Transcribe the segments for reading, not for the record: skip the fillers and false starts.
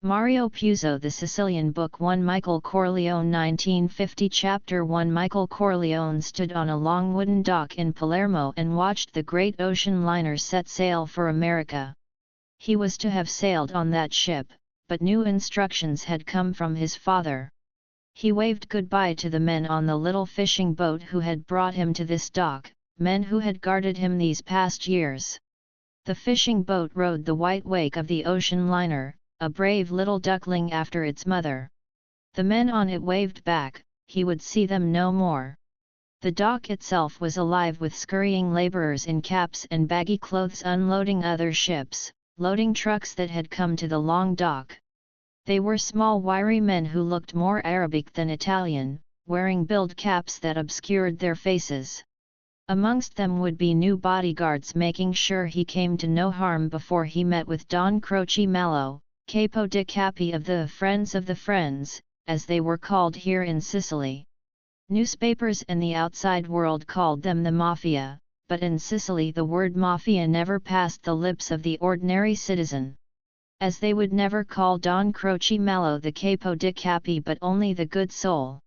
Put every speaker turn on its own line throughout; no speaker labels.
Mario Puzo, The Sicilian, Book 1. Michael Corleone, 1950. Chapter 1. Michael Corleone stood on a long wooden dock in Palermo and watched the great ocean liner set sail for America. He was to have sailed on that ship, but new instructions had come from his father. He waved goodbye to the men on the little fishing boat who had brought him to this dock, men who had guarded him these past years. The fishing boat rode the white wake of the ocean liner, a brave little duckling after its mother. The men on it waved back, he would see them no more. The dock itself was alive with scurrying laborers in caps and baggy clothes unloading other ships, loading trucks that had come to the long dock. They were small wiry men who looked more Arabic than Italian, wearing billed caps that obscured their faces. Amongst them would be new bodyguards making sure he came to no harm before he met with Don Croce Mallow, Capo di Capi of the Friends, as they were called here in Sicily. Newspapers and the outside world called them the Mafia, but in Sicily the word Mafia never passed the lips of the ordinary citizen. As they would never call Don Croce Mallow the Capo di Capi but only the good soul.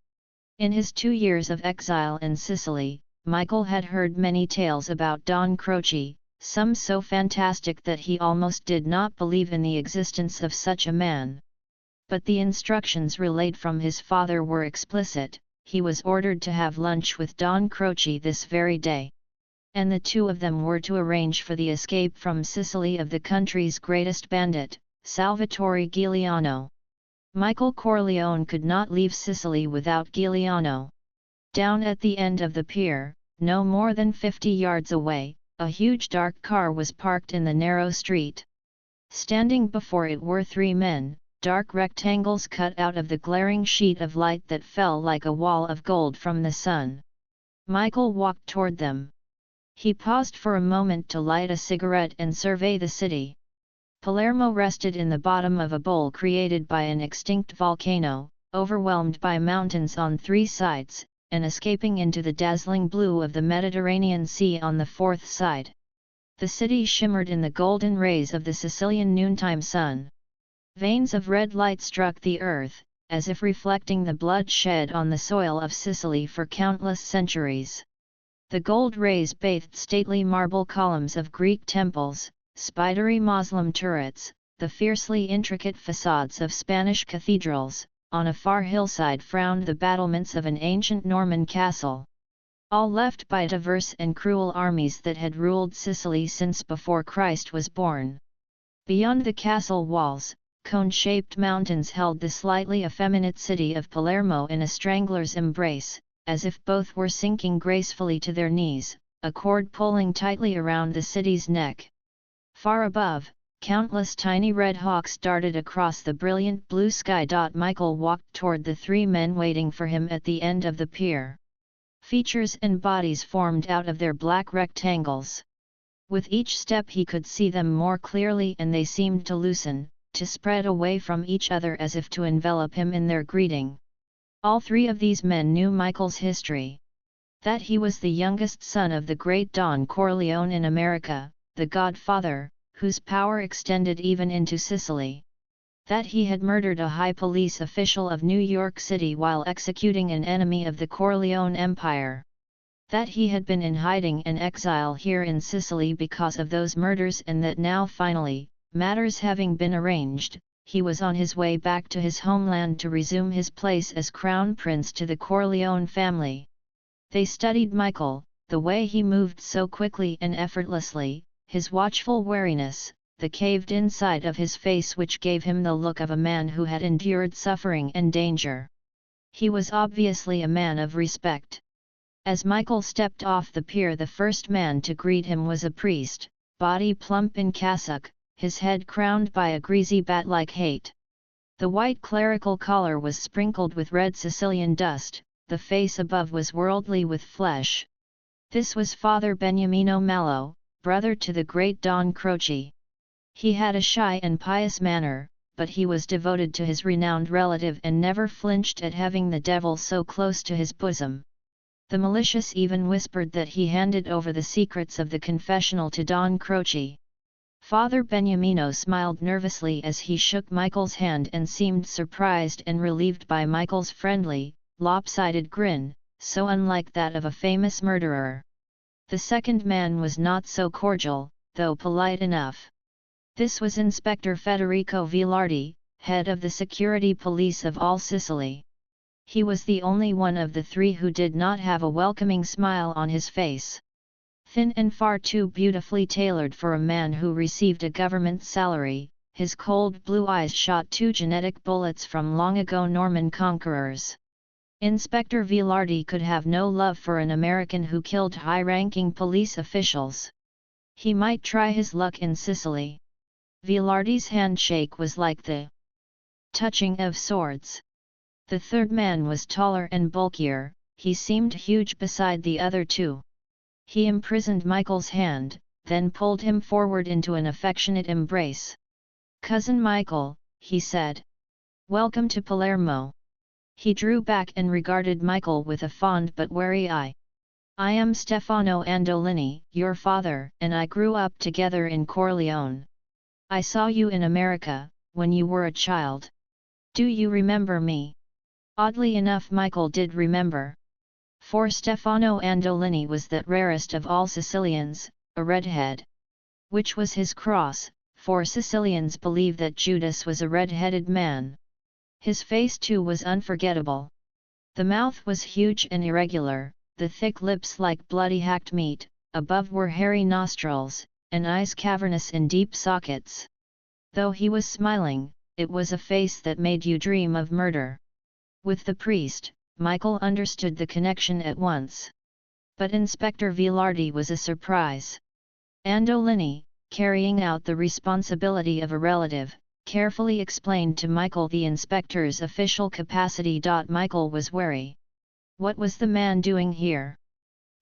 In his 2 years of exile in Sicily, Michael had heard many tales about Don Croce, some so fantastic that he almost did not believe in the existence of such a man. But the instructions relayed from his father were explicit. He was ordered to have lunch with Don Croce this very day. And the two of them were to arrange for the escape from Sicily of the country's greatest bandit, Salvatore Giuliano. Michael Corleone could not leave Sicily without Giuliano. Down at the end of the pier, no more than 50 yards away, a huge dark car was parked in the narrow street. Standing before it were 3 men, dark rectangles cut out of the glaring sheet of light that fell like a wall of gold from the sun. Michael walked toward them. He paused for a moment to light a cigarette and survey the city. Palermo rested in the bottom of a bowl created by an extinct volcano, overwhelmed by mountains on 3 sides, and escaping into the dazzling blue of the Mediterranean Sea on the 4th side. The city shimmered in the golden rays of the Sicilian noontime sun. Veins of red light struck the earth, as if reflecting the blood shed on the soil of Sicily for countless centuries. The gold rays bathed stately marble columns of Greek temples, spidery Moslem turrets, the fiercely intricate facades of Spanish cathedrals. On a far hillside frowned the battlements of an ancient Norman castle. All left by diverse and cruel armies that had ruled Sicily since before Christ was born. Beyond the castle walls, cone-shaped mountains held the slightly effeminate city of Palermo in a strangler's embrace, as if both were sinking gracefully to their knees, a cord pulling tightly around the city's neck. Far above, countless tiny red hawks darted across the brilliant blue sky. Michael walked toward the 3 men waiting for him at the end of the pier. Features and bodies formed out of their black rectangles. With each step he could see them more clearly, and they seemed to loosen, to spread away from each other as if to envelop him in their greeting. All 3 of these men knew Michael's history. That he was the youngest son of the great Don Corleone in America, the Godfather, whose power extended even into Sicily. That he had murdered a high police official of New York City while executing an enemy of the Corleone Empire. That he had been in hiding and exile here in Sicily because of those murders, and that now finally, matters having been arranged, he was on his way back to his homeland to resume his place as crown prince to the Corleone family. They studied Michael, the way he moved so quickly and effortlessly, his watchful wariness, the caved inside of his face which gave him the look of a man who had endured suffering and danger. He was obviously a man of respect. As Michael stepped off the pier, the first man to greet him was a priest, body plump in cassock, his head crowned by a greasy bat-like hat. The white clerical collar was sprinkled with red Sicilian dust, the face above was worldly with flesh. This was Father Beniamino Mallow, brother to the great Don Croce. He had a shy and pious manner, but he was devoted to his renowned relative and never flinched at having the devil so close to his bosom. The malicious even whispered that he handed over the secrets of the confessional to Don Croce. Father Beniamino smiled nervously as he shook Michael's hand and seemed surprised and relieved by Michael's friendly, lopsided grin, so unlike that of a famous murderer. The second man was not so cordial, though polite enough. This was Inspector Federico Vilardi, head of the security police of all Sicily. He was the only one of the three who did not have a welcoming smile on his face. Thin and far too beautifully tailored for a man who received a government salary, his cold blue eyes shot two genetic bullets from long ago Norman conquerors. Inspector Vilardi could have no love for an American who killed high-ranking police officials. He might try his luck in Sicily. Vilardi's handshake was like the touching of swords. The third man was taller and bulkier, he seemed huge beside the other two. He imprisoned Michael's hand, then pulled him forward into an affectionate embrace. "Cousin Michael," he said. "Welcome to Palermo." He drew back and regarded Michael with a fond but wary eye. "I am Stefano Andolini, your father, and I grew up together in Corleone. I saw you in America, when you were a child. Do you remember me?" Oddly enough, Michael did remember. For Stefano Andolini was that rarest of all Sicilians, a redhead. Which was his cross, for Sicilians believe that Judas was a red-headed man. His face too was unforgettable. The mouth was huge and irregular, the thick lips like bloody hacked meat, above were hairy nostrils, and eyes cavernous in deep sockets. Though he was smiling, it was a face that made you dream of murder. With the priest, Michael understood the connection at once. But Inspector Vilardi was a surprise. Andolini, carrying out the responsibility of a relative, carefully explained to Michael the inspector's official capacity. Michael was wary. What was the man doing here?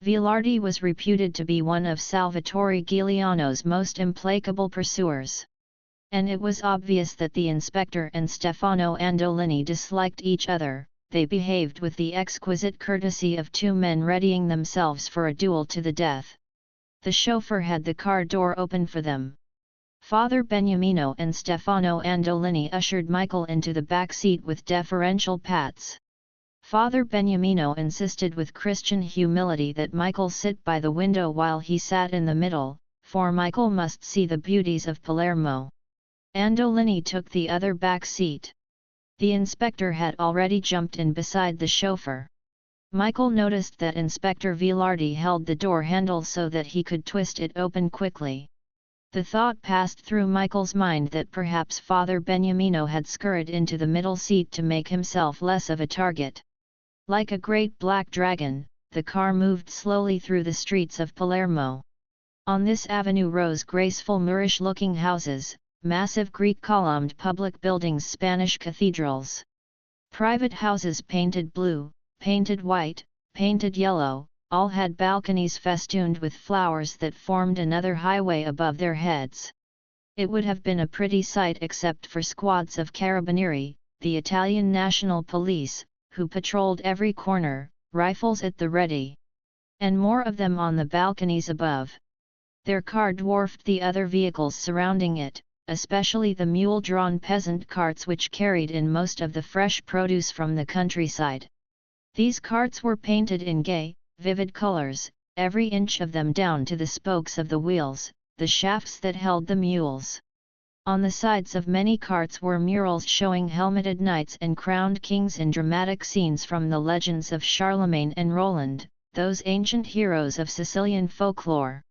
Vilardi was reputed to be one of Salvatore Giuliano's most implacable pursuers. And it was obvious that the inspector and Stefano Andolini disliked each other. They behaved with the exquisite courtesy of two men readying themselves for a duel to the death. The chauffeur had the car door open for them. Father Beniamino and Stefano Andolini ushered Michael into the back seat with deferential pats. Father Beniamino insisted with Christian humility that Michael sit by the window while he sat in the middle, for Michael must see the beauties of Palermo. Andolini took the other back seat. The inspector had already jumped in beside the chauffeur. Michael noticed that Inspector Vilardi held the door handle so that he could twist it open quickly. The thought passed through Michael's mind that perhaps Father Beniamino had scurried into the middle seat to make himself less of a target. Like a great black dragon, the car moved slowly through the streets of Palermo. On this avenue rose graceful Moorish-looking houses, massive Greek-columned public buildings, Spanish cathedrals. Private houses painted blue, painted white, painted yellow, all had balconies festooned with flowers that formed another highway above their heads. It would have been a pretty sight except for squads of carabinieri, the Italian national police, who patrolled every corner, rifles at the ready. And more of them on the balconies above. Their car dwarfed the other vehicles surrounding it, especially the mule-drawn peasant carts which carried in most of the fresh produce from the countryside. These carts were painted in gay, vivid colors, every inch of them down to the spokes of the wheels, the shafts that held the mules. On the sides of many carts were murals showing helmeted knights and crowned kings in dramatic scenes from the legends of Charlemagne and Roland, those ancient heroes of Sicilian folklore.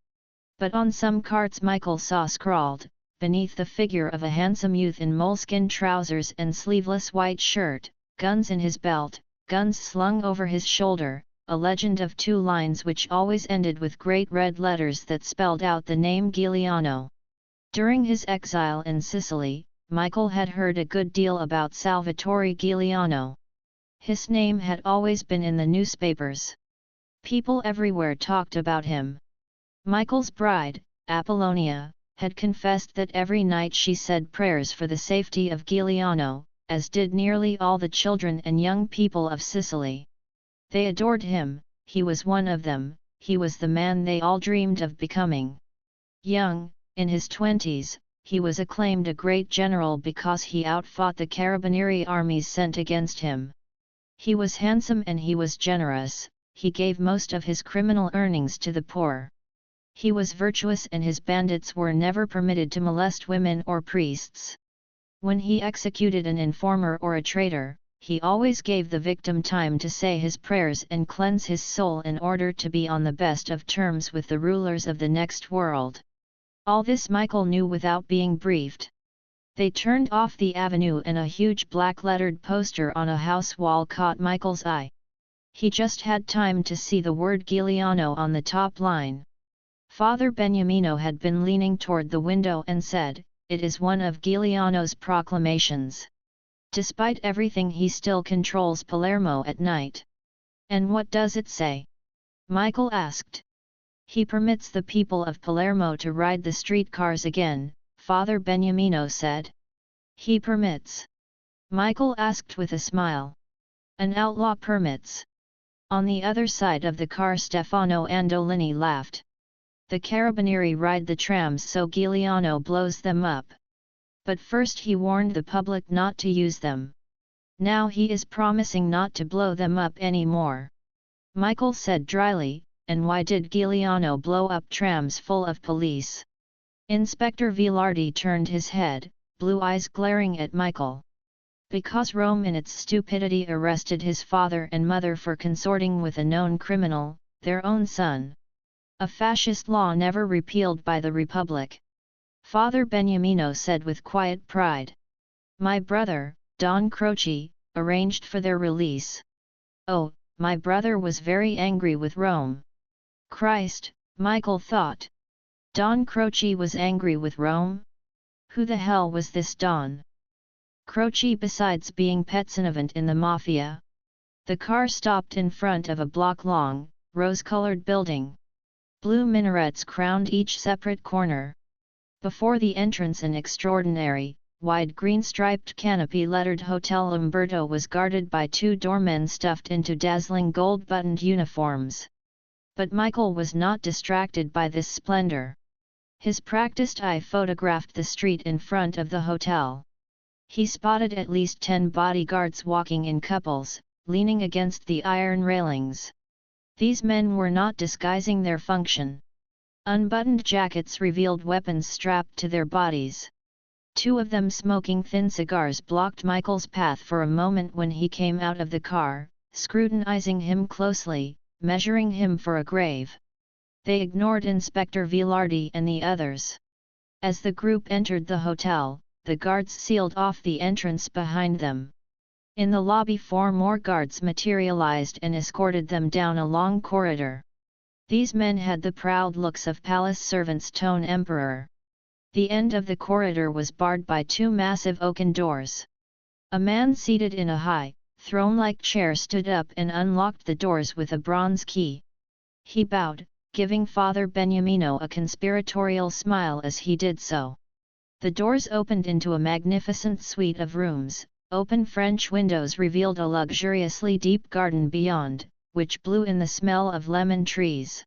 But on some carts Michael saw scrawled, beneath the figure of a handsome youth in moleskin trousers and sleeveless white shirt, guns in his belt, guns slung over his shoulder, a legend of two lines which always ended with great red letters that spelled out the name Giuliano. During his exile in Sicily, Michael had heard a good deal about Salvatore Giuliano. His name had always been in the newspapers. People everywhere talked about him. Michael's bride, Apollonia, had confessed that every night she said prayers for the safety of Giuliano, as did nearly all the children and young people of Sicily. They adored him, he was one of them, he was the man they all dreamed of becoming. Young, In his 20s, he was acclaimed a great general because he outfought the Carabinieri armies sent against him. He was handsome and he was generous, he gave most of his criminal earnings to the poor. He was virtuous and his bandits were never permitted to molest women or priests. When he executed an informer or a traitor, he always gave the victim time to say his prayers and cleanse his soul in order to be on the best of terms with the rulers of the next world. All this Michael knew without being briefed. They turned off the avenue and a huge black-lettered poster on a house wall caught Michael's eye. He just had time to see the word Giuliano on the top line. Father Beniamino had been leaning toward the window and said, "It is one of Giuliano's proclamations. Despite everything he still controls Palermo at night." "And what does it say?" Michael asked. "He permits the people of Palermo to ride the streetcars again," Father Beniamino said. "He permits?" Michael asked with a smile. "An outlaw permits." On the other side of the car Stefano Andolini laughed. "The Carabinieri ride the trams so Giuliano blows them up. But first he warned the public not to use them. Now he is promising not to blow them up anymore." Michael said dryly, "And why did Giuliano blow up trams full of police?" Inspector Vilardi turned his head, blue eyes glaring at Michael. "Because Rome in its stupidity arrested his father and mother for consorting with a known criminal, their own son. A fascist law never repealed by the Republic." Father Beniamino said with quiet pride. "My brother, Don Croce, arranged for their release." "Oh, my brother was very angry with Rome." Christ, Michael thought. Don Croce was angry with Rome? Who the hell was this Don Croce besides being Petsonovant in the Mafia? The car stopped in front of a block-long, rose-colored building. Blue minarets crowned each separate corner. Before the entrance an extraordinary, wide green-striped canopy lettered Hotel Umberto was guarded by two doormen stuffed into dazzling gold-buttoned uniforms. But Michael was not distracted by this splendor. His practiced eye photographed the street in front of the hotel. He spotted at least 10 bodyguards walking in couples, leaning against the iron railings. These men were not disguising their function. Unbuttoned jackets revealed weapons strapped to their bodies. Two of them smoking thin cigars blocked Michael's path for a moment when he came out of the car, scrutinizing him closely, measuring him for a grave. They ignored Inspector Vilardi and the others. As the group entered the hotel, the guards sealed off the entrance behind them. In the lobby 4 more guards materialized and escorted them down a long corridor. These men had the proud looks of palace servants tone emperor. The end of the corridor was barred by 2 massive oaken doors. A man seated in a high, throne-like chair stood up and unlocked the doors with a bronze key. He bowed, giving Father Beniamino a conspiratorial smile as he did so. The doors opened into a magnificent suite of rooms. Open French windows revealed a luxuriously deep garden beyond, which blew in the smell of lemon trees.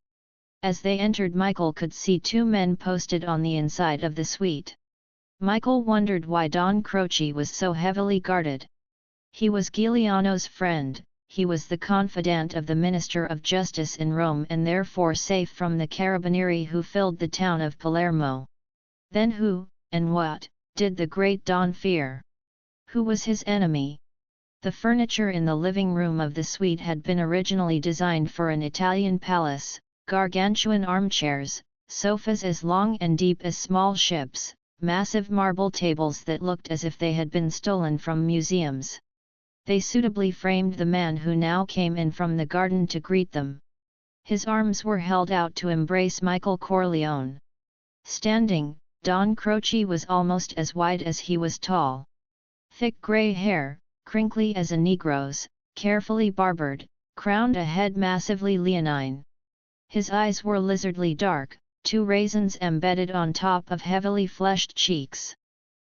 As they entered, Michael could see 2 men posted on the inside of the suite. Michael wondered why Don Croce was so heavily guarded. He was Giuliano's friend, he was the confidant of the Minister of Justice in Rome and therefore safe from the Carabinieri who filled the town of Palermo. Then who, and what, did the great Don fear? Who was his enemy? The furniture in the living room of the suite had been originally designed for an Italian palace, gargantuan armchairs, sofas as long and deep as small ships, massive marble tables that looked as if they had been stolen from museums. They suitably framed the man who now came in from the garden to greet them. His arms were held out to embrace Michael Corleone. Standing, Don Croce was almost as wide as he was tall. Thick grey hair, crinkly as a Negro's, carefully barbered, crowned a head massively leonine. His eyes were lizardly dark, 2 raisins embedded on top of heavily fleshed cheeks.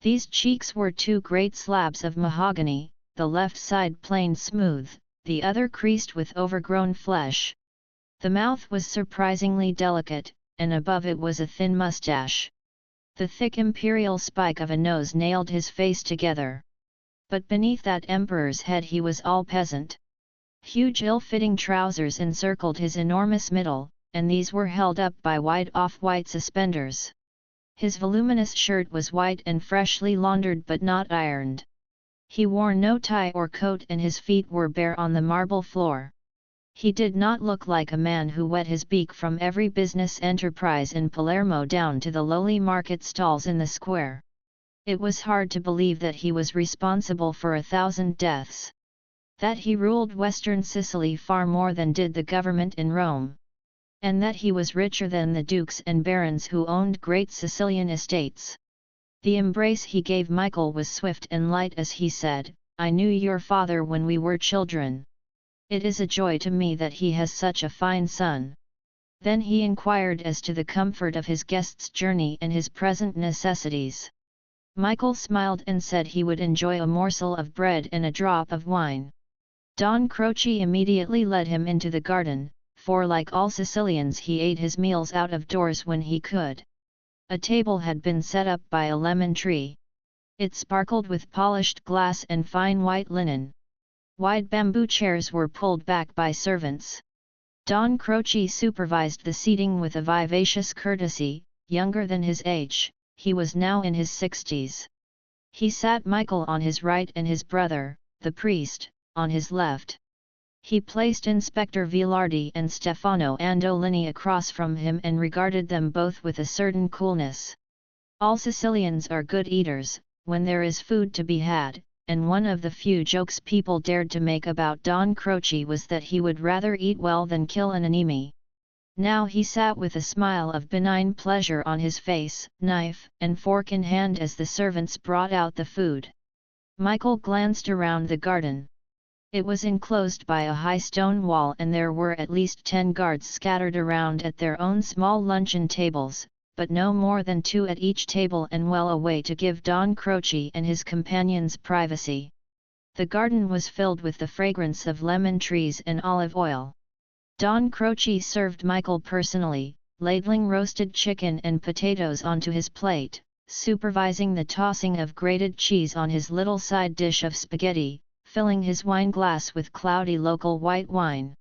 These cheeks were 2 great slabs of mahogany, the left side plain smooth, the other creased with overgrown flesh. The mouth was surprisingly delicate, and above it was a thin mustache. The thick imperial spike of a nose nailed his face together. But beneath that emperor's head he was all peasant. Huge ill-fitting trousers encircled his enormous middle, and these were held up by wide off-white suspenders. His voluminous shirt was white and freshly laundered but not ironed. He wore no tie or coat and his feet were bare on the marble floor. He did not look like a man who wet his beak from every business enterprise in Palermo down to the lowly market stalls in the square. It was hard to believe that he was responsible for 1,000 deaths. That he ruled western Sicily far more than did the government in Rome. And that he was richer than the dukes and barons who owned great Sicilian estates. The embrace he gave Michael was swift and light as he said, "I knew your father when we were children. It is a joy to me that he has such a fine son." Then he inquired as to the comfort of his guest's journey and his present necessities. Michael smiled and said he would enjoy a morsel of bread and a drop of wine. Don Croce immediately led him into the garden, for like all Sicilians he ate his meals out of doors when he could. A table had been set up by a lemon tree. It sparkled with polished glass and fine white linen. Wide bamboo chairs were pulled back by servants. Don Croce supervised the seating with a vivacious courtesy. Younger than his age, he was now in his 60s. He sat Michael on his right and his brother, the priest, on his left. He placed Inspector Vilardi and Stefano Andolini across from him and regarded them both with a certain coolness. All Sicilians are good eaters, when there is food to be had, and one of the few jokes people dared to make about Don Croce was that he would rather eat well than kill an enemy. Now he sat with a smile of benign pleasure on his face, knife and fork in hand as the servants brought out the food. Michael glanced around the garden. It was enclosed by a high stone wall and there were at least 10 guards scattered around at their own small luncheon tables, but no more than 2 at each table and well away to give Don Croce and his companions privacy. The garden was filled with the fragrance of lemon trees and olive oil. Don Croce served Michael personally, ladling roasted chicken and potatoes onto his plate, supervising the tossing of grated cheese on his little side dish of spaghetti, filling his wine glass with cloudy local white wine.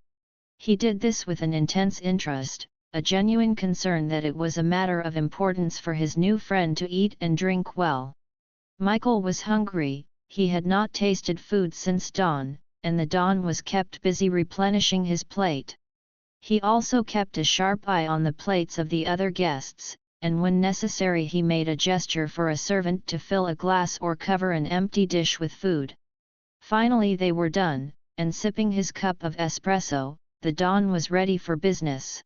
He did this with an intense interest, a genuine concern that it was a matter of importance for his new friend to eat and drink well. Michael was hungry, he had not tasted food since dawn, and the Don was kept busy replenishing his plate. He also kept a sharp eye on the plates of the other guests, and when necessary he made a gesture for a servant to fill a glass or cover an empty dish with food. Finally they were done, and sipping his cup of espresso, the Don was ready for business.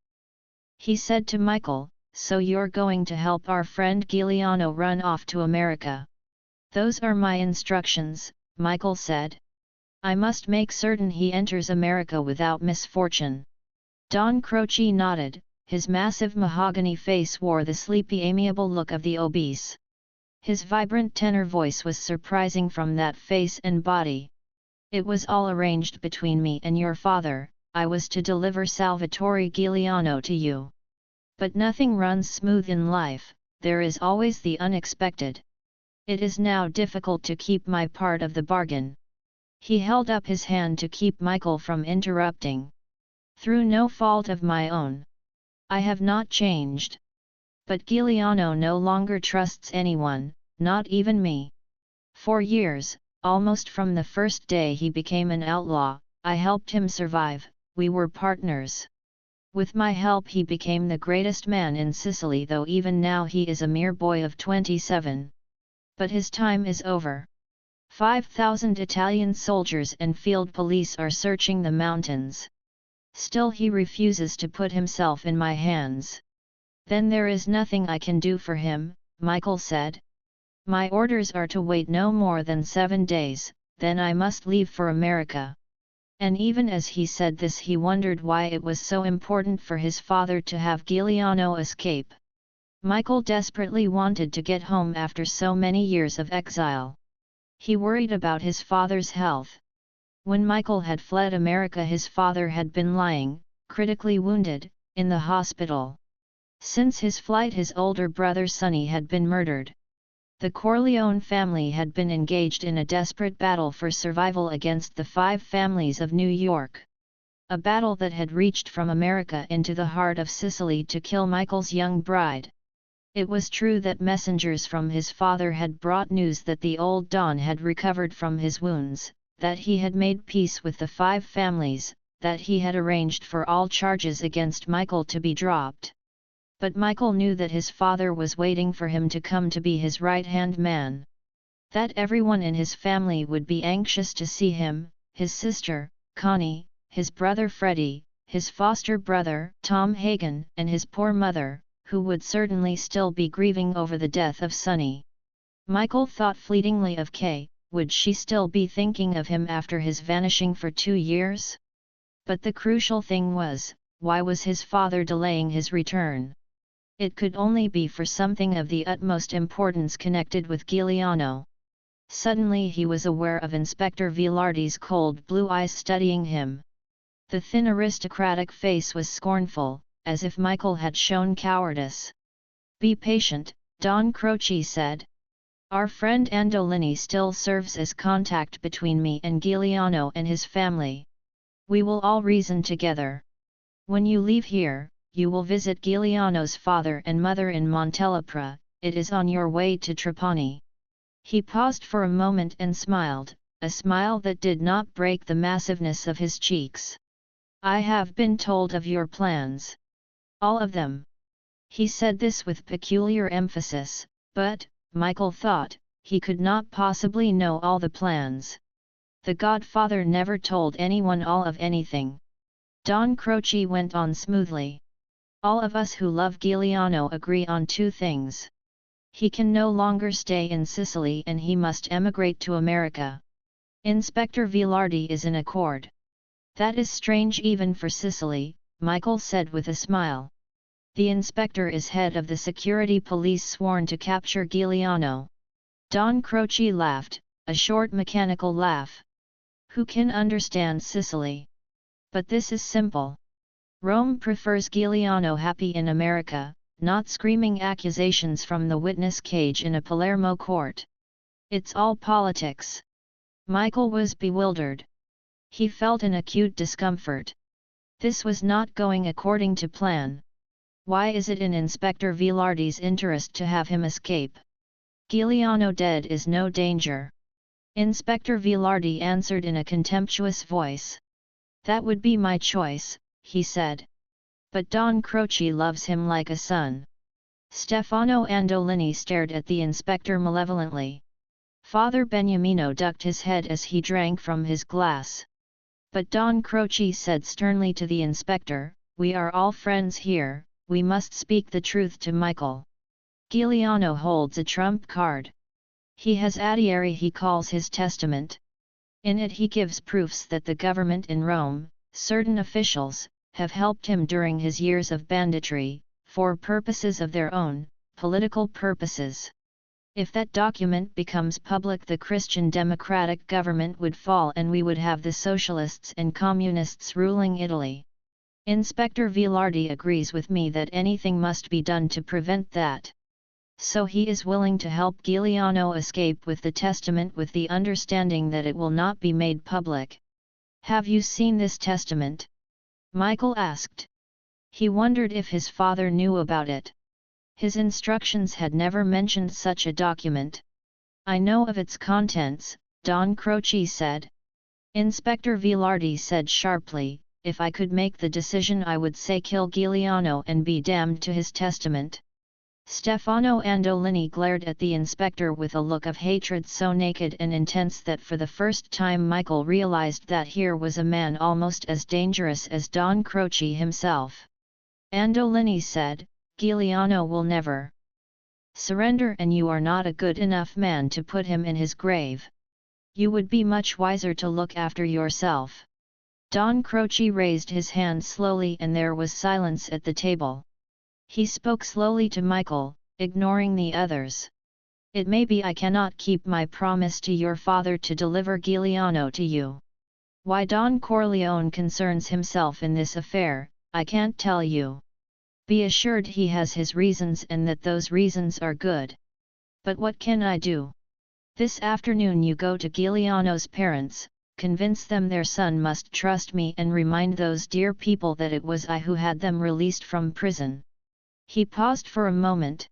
He said to Michael, "So you're going to help our friend Giuliano run off to America?" "Those are my instructions," Michael said. "I must make certain he enters America without misfortune." Don Croce nodded, his massive mahogany face wore the sleepy amiable look of the obese. His vibrant tenor voice was surprising from that face and body. "It was all arranged between me and your father, I was to deliver Salvatore Giuliano to you. But nothing runs smooth in life, there is always the unexpected. It is now difficult to keep my part of the bargain." He held up his hand to keep Michael from interrupting. "Through no fault of my own. I have not changed. But Giuliano no longer trusts anyone, not even me. For years, almost from the first day he became an outlaw, I helped him survive, we were partners. With my help he became the greatest man in Sicily, though even now he is a mere boy of 27. But his time is over. 5,000 Italian soldiers and field police are searching the mountains. Still he refuses to put himself in my hands." "Then there is nothing I can do for him," Michael said. "My orders are to wait no more than 7 days, then I must leave for America." And even as he said this he wondered why it was so important for his father to have Giuliano escape. Michael desperately wanted to get home after so many years of exile. He worried about his father's health. When Michael had fled America his father had been lying, critically wounded, in the hospital. Since his flight, his older brother Sonny had been murdered. The Corleone family had been engaged in a desperate battle for survival against the 5 families of New York. A battle that had reached from America into the heart of Sicily to kill Michael's young bride. It was true that messengers from his father had brought news that the old Don had recovered from his wounds, that he had made peace with the 5 families, that he had arranged for all charges against Michael to be dropped. But Michael knew that his father was waiting for him to come to be his right-hand man. That everyone in his family would be anxious to see him, his sister, Connie, his brother Freddie, his foster brother, Tom Hagen, and his poor mother, who would certainly still be grieving over the death of Sonny. Michael thought fleetingly of Kay. Would she still be thinking of him after his vanishing for 2 years? But the crucial thing was, why was his father delaying his return? It could only be for something of the utmost importance connected with Giuliano. Suddenly he was aware of Inspector Vilardi's cold blue eyes studying him. The thin aristocratic face was scornful, as if Michael had shown cowardice. "Be patient," Don Croce said. "Our friend Andolini still serves as contact between me and Giuliano and his family. We will all reason together. When you leave here, you will visit Giuliano's father and mother in Montelepra. It is on your way to Trapani." He paused for a moment and smiled, a smile that did not break the massiveness of his cheeks. "I have been told of your plans. All of them." He said this with peculiar emphasis, but, Michael thought, he could not possibly know all the plans. The Godfather never told anyone all of anything. Don Croce went on smoothly. "All of us who love Giuliano agree on 2 things. He can no longer stay in Sicily and he must emigrate to America. Inspector Vilardi is in accord." "That is strange even for Sicily," Michael said with a smile. "The inspector is head of the security police sworn to capture Giuliano." Don Croce laughed, a short mechanical laugh. "Who can understand Sicily? But this is simple. Rome prefers Giuliano happy in America, not screaming accusations from the witness cage in a Palermo court. It's all politics." Michael was bewildered. He felt an acute discomfort. This was not going according to plan. Why is it in Inspector Vilardi's interest to have him escape? "Giuliano dead is no danger," Inspector Vilardi answered in a contemptuous voice. "That would be my choice," he said. "But Don Croce loves him like a son." Stefano Andolini stared at the inspector malevolently. Father Beniamino ducked his head as he drank from his glass. But Don Croce said sternly to the inspector, "We are all friends here, we must speak the truth to Michael. Giuliano holds a trump card. He has addiary he calls his testament. In it he gives proofs that the government in Rome, certain officials, have helped him during his years of banditry, for purposes of their own, political purposes. If that document becomes public, the Christian democratic government would fall and we would have the socialists and communists ruling Italy. Inspector Vilardi agrees with me that anything must be done to prevent that. So he is willing to help Giuliano escape with the testament with the understanding that it will not be made public." "Have you seen this testament?" Michael asked. He wondered if his father knew about it. His instructions had never mentioned such a document. "I know of its contents," Don Croce said. Inspector Vilardi said sharply, "If I could make the decision I would say kill Giuliano and be damned to his testament." Stefano Andolini glared at the inspector with a look of hatred so naked and intense that for the first time Michael realized that here was a man almost as dangerous as Don Croce himself. Andolini said, "Giuliano will never surrender and you are not a good enough man to put him in his grave. You would be much wiser to look after yourself." Don Croce raised his hand slowly and there was silence at the table. He spoke slowly to Michael, ignoring the others. "It may be I cannot keep my promise to your father to deliver Giuliano to you. Why Don Corleone concerns himself in this affair, I can't tell you. Be assured he has his reasons and that those reasons are good. But what can I do? This afternoon you go to Giuliano's parents, convince them their son must trust me and remind those dear people that it was I who had them released from prison. He paused for a moment.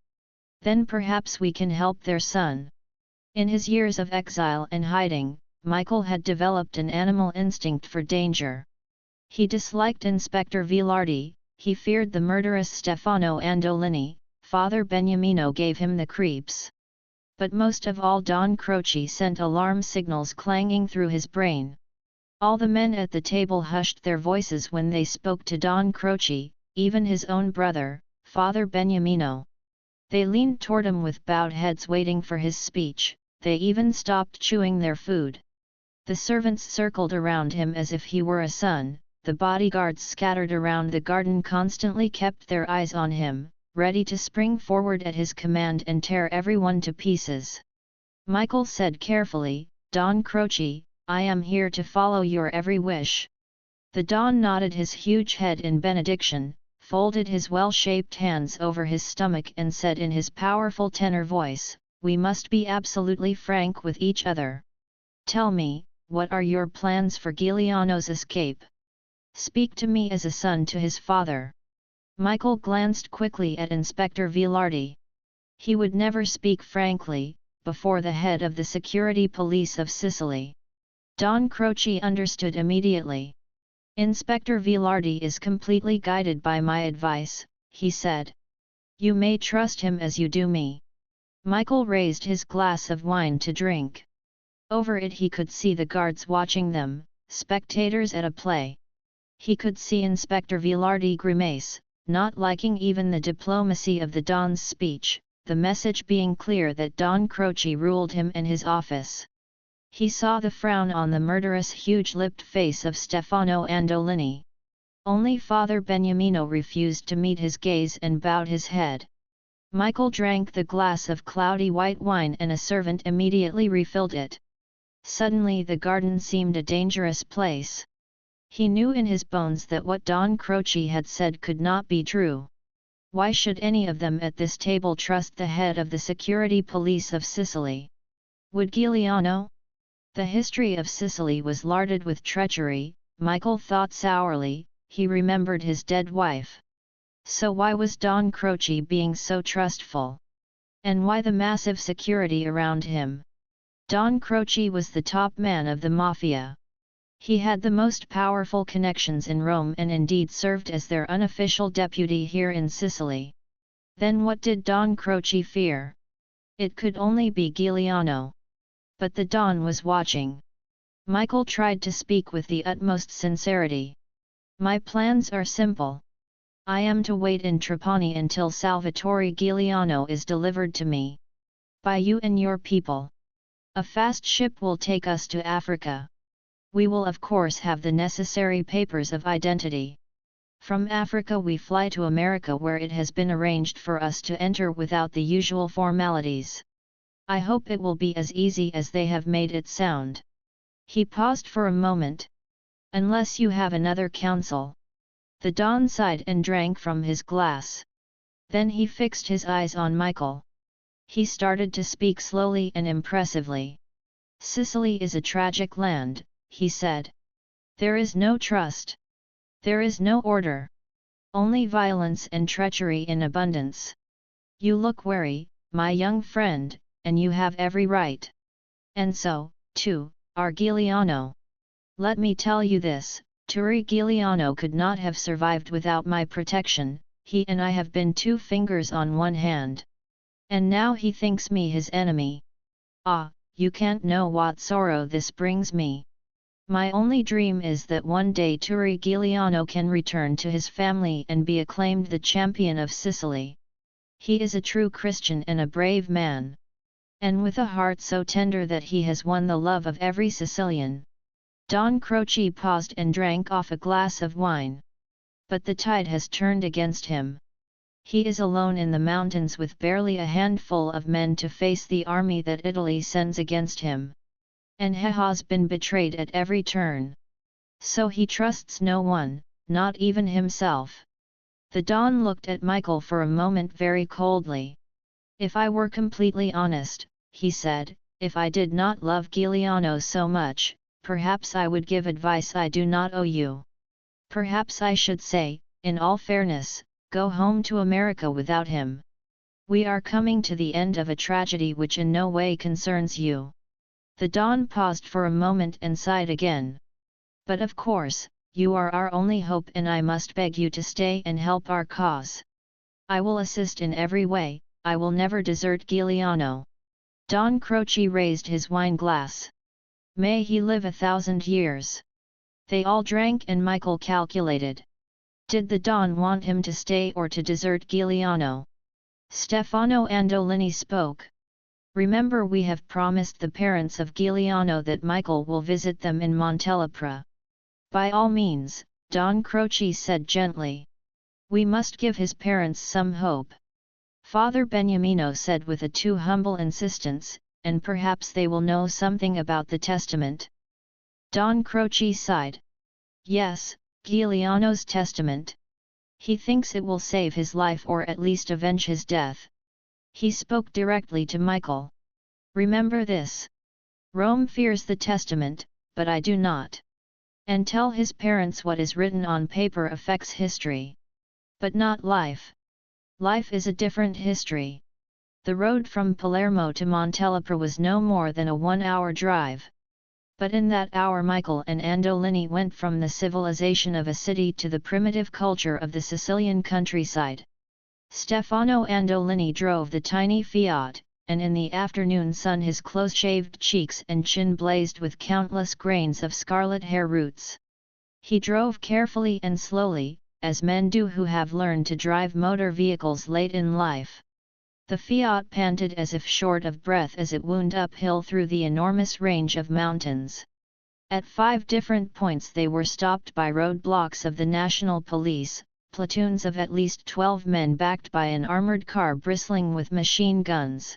Then perhaps we can help their son. In his years of exile and hiding, Michael had developed an animal instinct for danger. He disliked Inspector Vilardi, he feared the murderous Stefano Andolini, Father Beniamino gave him the creeps. But most of all Don Croce sent alarm signals clanging through his brain. All the men at the table hushed their voices when they spoke to Don Croce, even his own brother, Father Beniamino. They leaned toward him with bowed heads waiting for his speech, they even stopped chewing their food. The servants circled around him as if he were a son, the bodyguards scattered around the garden constantly kept their eyes on him, ready to spring forward at his command and tear everyone to pieces. Michael said carefully, Don Croce, I am here to follow your every wish. The Don nodded his huge head in benediction, folded his well-shaped hands over his stomach and said in his powerful tenor voice, we must be absolutely frank with each other. Tell me, what are your plans for Giuliano's escape? Speak to me as a son to his father. Michael glanced quickly at Inspector Vilardi. He would never speak frankly, before the head of the security police of Sicily. Don Croce understood immediately. Inspector Vilardi is completely guided by my advice, he said. You may trust him as you do me. Michael raised his glass of wine to drink. Over it he could see the guards watching them, spectators at a play. He could see Inspector Vilardi grimace, not liking even the diplomacy of the Don's speech, the message being clear that Don Croce ruled him and his office. He saw the frown on the murderous huge-lipped face of Stefano Andolini. Only Father Beniamino refused to meet his gaze and bowed his head. Michael drank the glass of cloudy white wine and a servant immediately refilled it. Suddenly the garden seemed a dangerous place. He knew in his bones that what Don Croce had said could not be true. Why should any of them at this table trust the head of the security police of Sicily? Would Giuliano? The history of Sicily was larded with treachery, Michael thought sourly, he remembered his dead wife. So why was Don Croce being so trustful? And why the massive security around him? Don Croce was the top man of the mafia. He had the most powerful connections in Rome and indeed served as their unofficial deputy here in Sicily. Then what did Don Croce fear? It could only be Giuliano. But the Don was watching. Michael tried to speak with the utmost sincerity. My plans are simple. I am to wait in Trapani until Salvatore Giuliano is delivered to me. By you and your people. A fast ship will take us to Africa. We will of course have the necessary papers of identity. From Africa we fly to America where it has been arranged for us to enter without the usual formalities. I hope it will be as easy as they have made it sound. He paused for a moment. Unless you have another counsel. The Don sighed and drank from his glass. Then he fixed his eyes on Michael. He started to speak slowly and impressively. Sicily is a tragic land, he said. There is no trust. There is no order. Only violence and treachery in abundance. You look wary, my young friend, and you have every right. And so, too, are Giuliano. Let me tell you this, Turi Giuliano could not have survived without my protection, he and I have been two fingers on one hand. And now he thinks me his enemy. Ah, you can't know what sorrow this brings me. My only dream is that one day Turi Giuliano can return to his family and be acclaimed the champion of Sicily. He is a true Christian and a brave man. And with a heart so tender that he has won the love of every Sicilian. Don Croce paused and drank off a glass of wine. But the tide has turned against him. He is alone in the mountains with barely a handful of men to face the army that Italy sends against him. And he has been betrayed at every turn. So he trusts no one, not even himself. The Don looked at Michael for a moment very coldly. If I were completely honest, he said, if I did not love Giuliano so much, perhaps I would give advice I do not owe you. Perhaps I should say, in all fairness, go home to America without him. We are coming to the end of a tragedy which in no way concerns you. The Don paused for a moment and sighed again. But of course, you are our only hope and I must beg you to stay and help our cause. I will assist in every way, I will never desert Giuliano. Don Croce raised his wine glass. May he live 1,000 years. They all drank and Michael calculated. Did the Don want him to stay or to desert Giuliano? Stefano Andolini spoke. Remember, we have promised the parents of Giuliano that Michael will visit them in Montelepra. By all means, Don Croce said gently. We must give his parents some hope. Father Beniamino said with a too humble insistence, and perhaps they will know something about the testament. Don Croce sighed. Yes, Giuliano's testament. He thinks it will save his life or at least avenge his death. He spoke directly to Michael. Remember this. Rome fears the testament, but I do not. And tell his parents what is written on paper affects history. But not life. Life is a different history. The road from Palermo to Montelepra was no more than a 1-hour drive. But in that hour Michael and Andolini went from the civilization of a city to the primitive culture of the Sicilian countryside. Stefano Andolini drove the tiny Fiat, and in the afternoon sun his close-shaved cheeks and chin blazed with countless grains of scarlet hair roots. He drove carefully and slowly, as men do who have learned to drive motor vehicles late in life. The Fiat panted as if short of breath as it wound uphill through the enormous range of mountains. At 5 different points they were stopped by roadblocks of the National Police, platoons of at least 12 men backed by an armored car bristling with machine guns.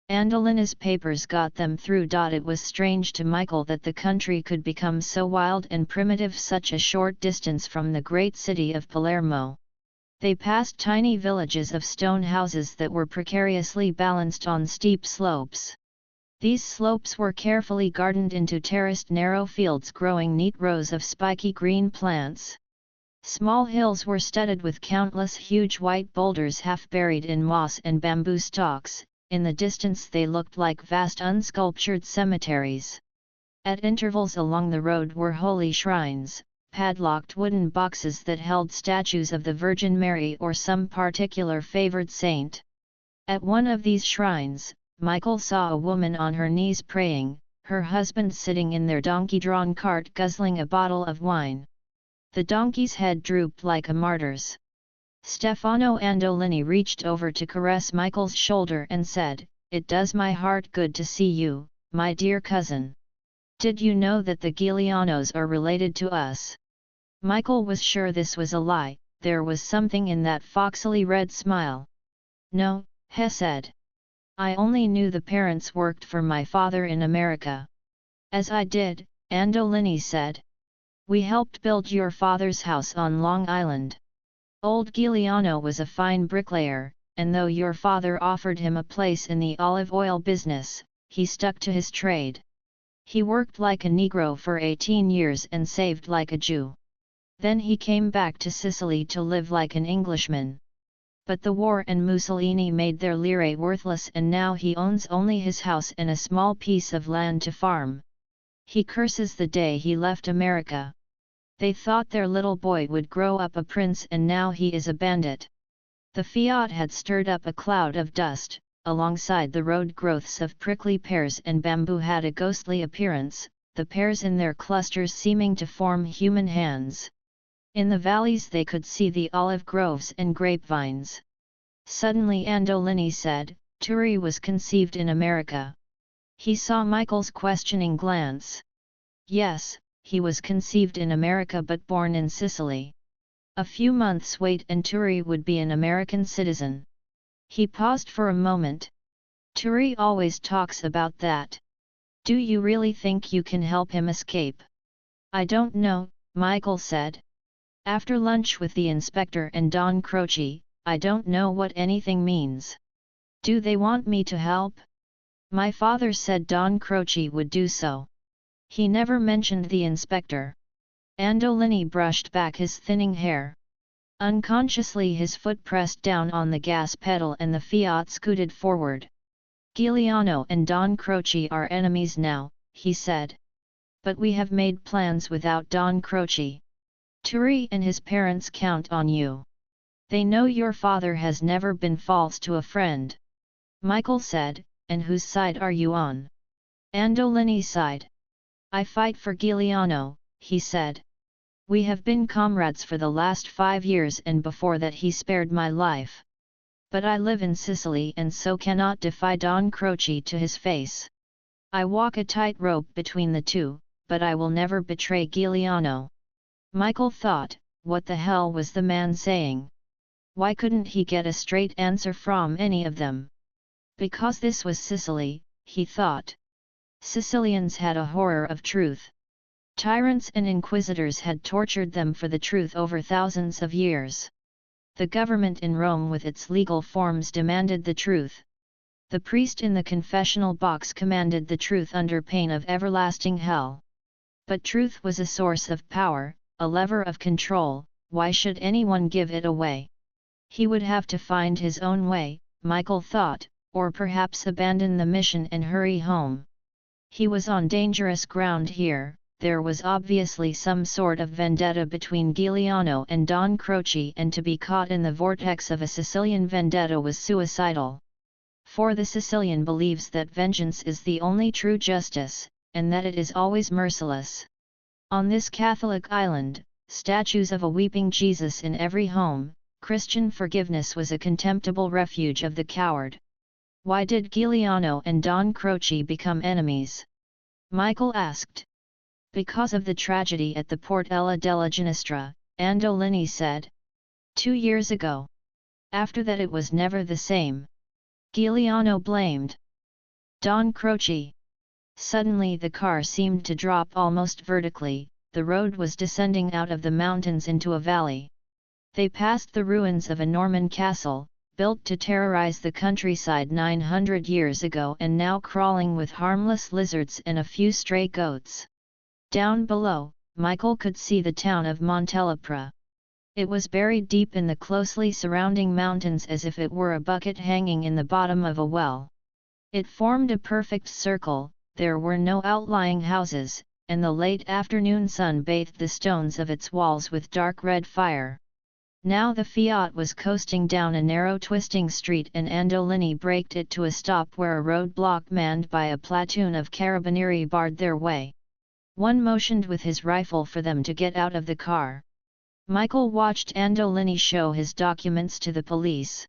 Andolini's papers got them through. It was strange to Michael that the country could become so wild and primitive such a short distance from the great city of Palermo. They passed tiny villages of stone houses that were precariously balanced on steep slopes. These slopes were carefully gardened into terraced narrow fields growing neat rows of spiky green plants. Small hills were studded with countless huge white boulders half buried in moss and bamboo stalks. In the distance they looked like vast unsculptured cemeteries. At intervals along the road were holy shrines, padlocked wooden boxes that held statues of the Virgin Mary or some particular favored saint. At one of these shrines, Michael saw a woman on her knees praying, her husband sitting in their donkey-drawn cart guzzling a bottle of wine. The donkey's head drooped like a martyr's. Stefano Andolini reached over to caress Michael's shoulder and said, "It does my heart good to see you, my dear cousin. Did you know that the Giulianos are related to us?" Michael was sure this was a lie, there was something in that foxily red smile. "No," he said. "I only knew the parents worked for my father in America." "As I did," Andolini said. "We helped build your father's house on Long Island. Old Giuliano was a fine bricklayer, and though your father offered him a place in the olive oil business, he stuck to his trade. He worked like a Negro for 18 years and saved like a Jew. Then he came back to Sicily to live like an Englishman. But the war and Mussolini made their lire worthless and now he owns only his house and a small piece of land to farm. He curses the day he left America. They thought their little boy would grow up a prince and now he is a bandit." The Fiat had stirred up a cloud of dust, alongside the road growths of prickly pears and bamboo had a ghostly appearance, the pears in their clusters seeming to form human hands. In the valleys they could see the olive groves and grapevines. Suddenly Andolini said, "Turi was conceived in America." He saw Michael's questioning glance. "Yes, he was conceived in America but born in Sicily. A few months wait and Turi would be an American citizen." He paused for a moment. "Turi always talks about that. Do you really think you can help him escape?" "I don't know," Michael said. After lunch with the inspector and Don Croce, I don't know what anything means. Do they want me to help? My father said Don Croce would do so. He never mentioned the inspector. Andolini brushed back his thinning hair. Unconsciously his foot pressed down on the gas pedal and the Fiat scooted forward. Giuliano and Don Croce are enemies now, he said. But we have made plans without Don Croce. Turi and his parents count on you. They know your father has never been false to a friend. Michael said, and whose side are you on? Andolini's side. I fight for Giuliano, he said. We have been comrades for the last 5 years and before that he spared my life. But I live in Sicily and so cannot defy Don Croce to his face. I walk a tightrope between the two, but I will never betray Giuliano. Michael thought, what the hell was the man saying? Why couldn't he get a straight answer from any of them? Because this was Sicily, he thought. Sicilians had a horror of truth. Tyrants and inquisitors had tortured them for the truth over thousands of years. The government in Rome with its legal forms demanded the truth. The priest in the confessional box commanded the truth under pain of everlasting hell. But truth was a source of power, a lever of control. Why should anyone give it away? He would have to find his own way, Michael thought, or perhaps abandon the mission and hurry home. He was on dangerous ground here. There was obviously some sort of vendetta between Giuliano and Don Croce, and to be caught in the vortex of a Sicilian vendetta was suicidal. For the Sicilian believes that vengeance is the only true justice, and that it is always merciless. On this Catholic island, statues of a weeping Jesus in every home, Christian forgiveness was a contemptible refuge of the coward. Why did Giuliano and Don Croce become enemies? Michael asked. Because of the tragedy at the Portella della Ginestra, Andolini said. 2 years ago. After that it was never the same. Giuliano blamed Don Croce. Suddenly the car seemed to drop almost vertically. The road was descending out of the mountains into a valley. They passed the ruins of a Norman castle, built to terrorize the countryside 900 years ago and now crawling with harmless lizards and a few stray goats. Down below, Michael could see the town of Montelepra. It was buried deep in the closely surrounding mountains as if it were a bucket hanging in the bottom of a well. It formed a perfect circle, there were no outlying houses, and the late afternoon sun bathed the stones of its walls with dark red fire. Now the Fiat was coasting down a narrow twisting street and Andolini braked it to a stop where a roadblock manned by a platoon of carabinieri barred their way. One motioned with his rifle for them to get out of the car. Michael watched Andolini show his documents to the police.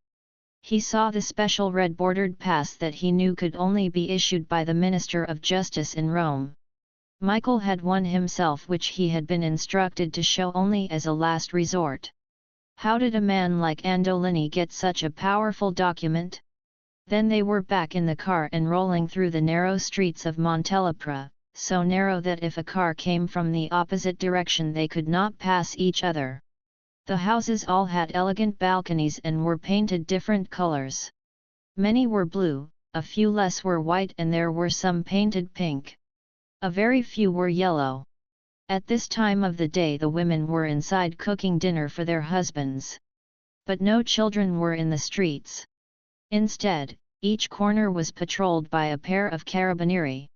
He saw the special red-bordered pass that he knew could only be issued by the Minister of Justice in Rome. Michael had one himself which he had been instructed to show only as a last resort. How did a man like Andolini get such a powerful document? Then they were back in the car and rolling through the narrow streets of Montelepra, so narrow that if a car came from the opposite direction they could not pass each other. The houses all had elegant balconies and were painted different colors. Many were blue, a few less were white and there were some painted pink. A very few were yellow. At this time of the day the women were inside cooking dinner for their husbands. But no children were in the streets. Instead, each corner was patrolled by a pair of carabinieri.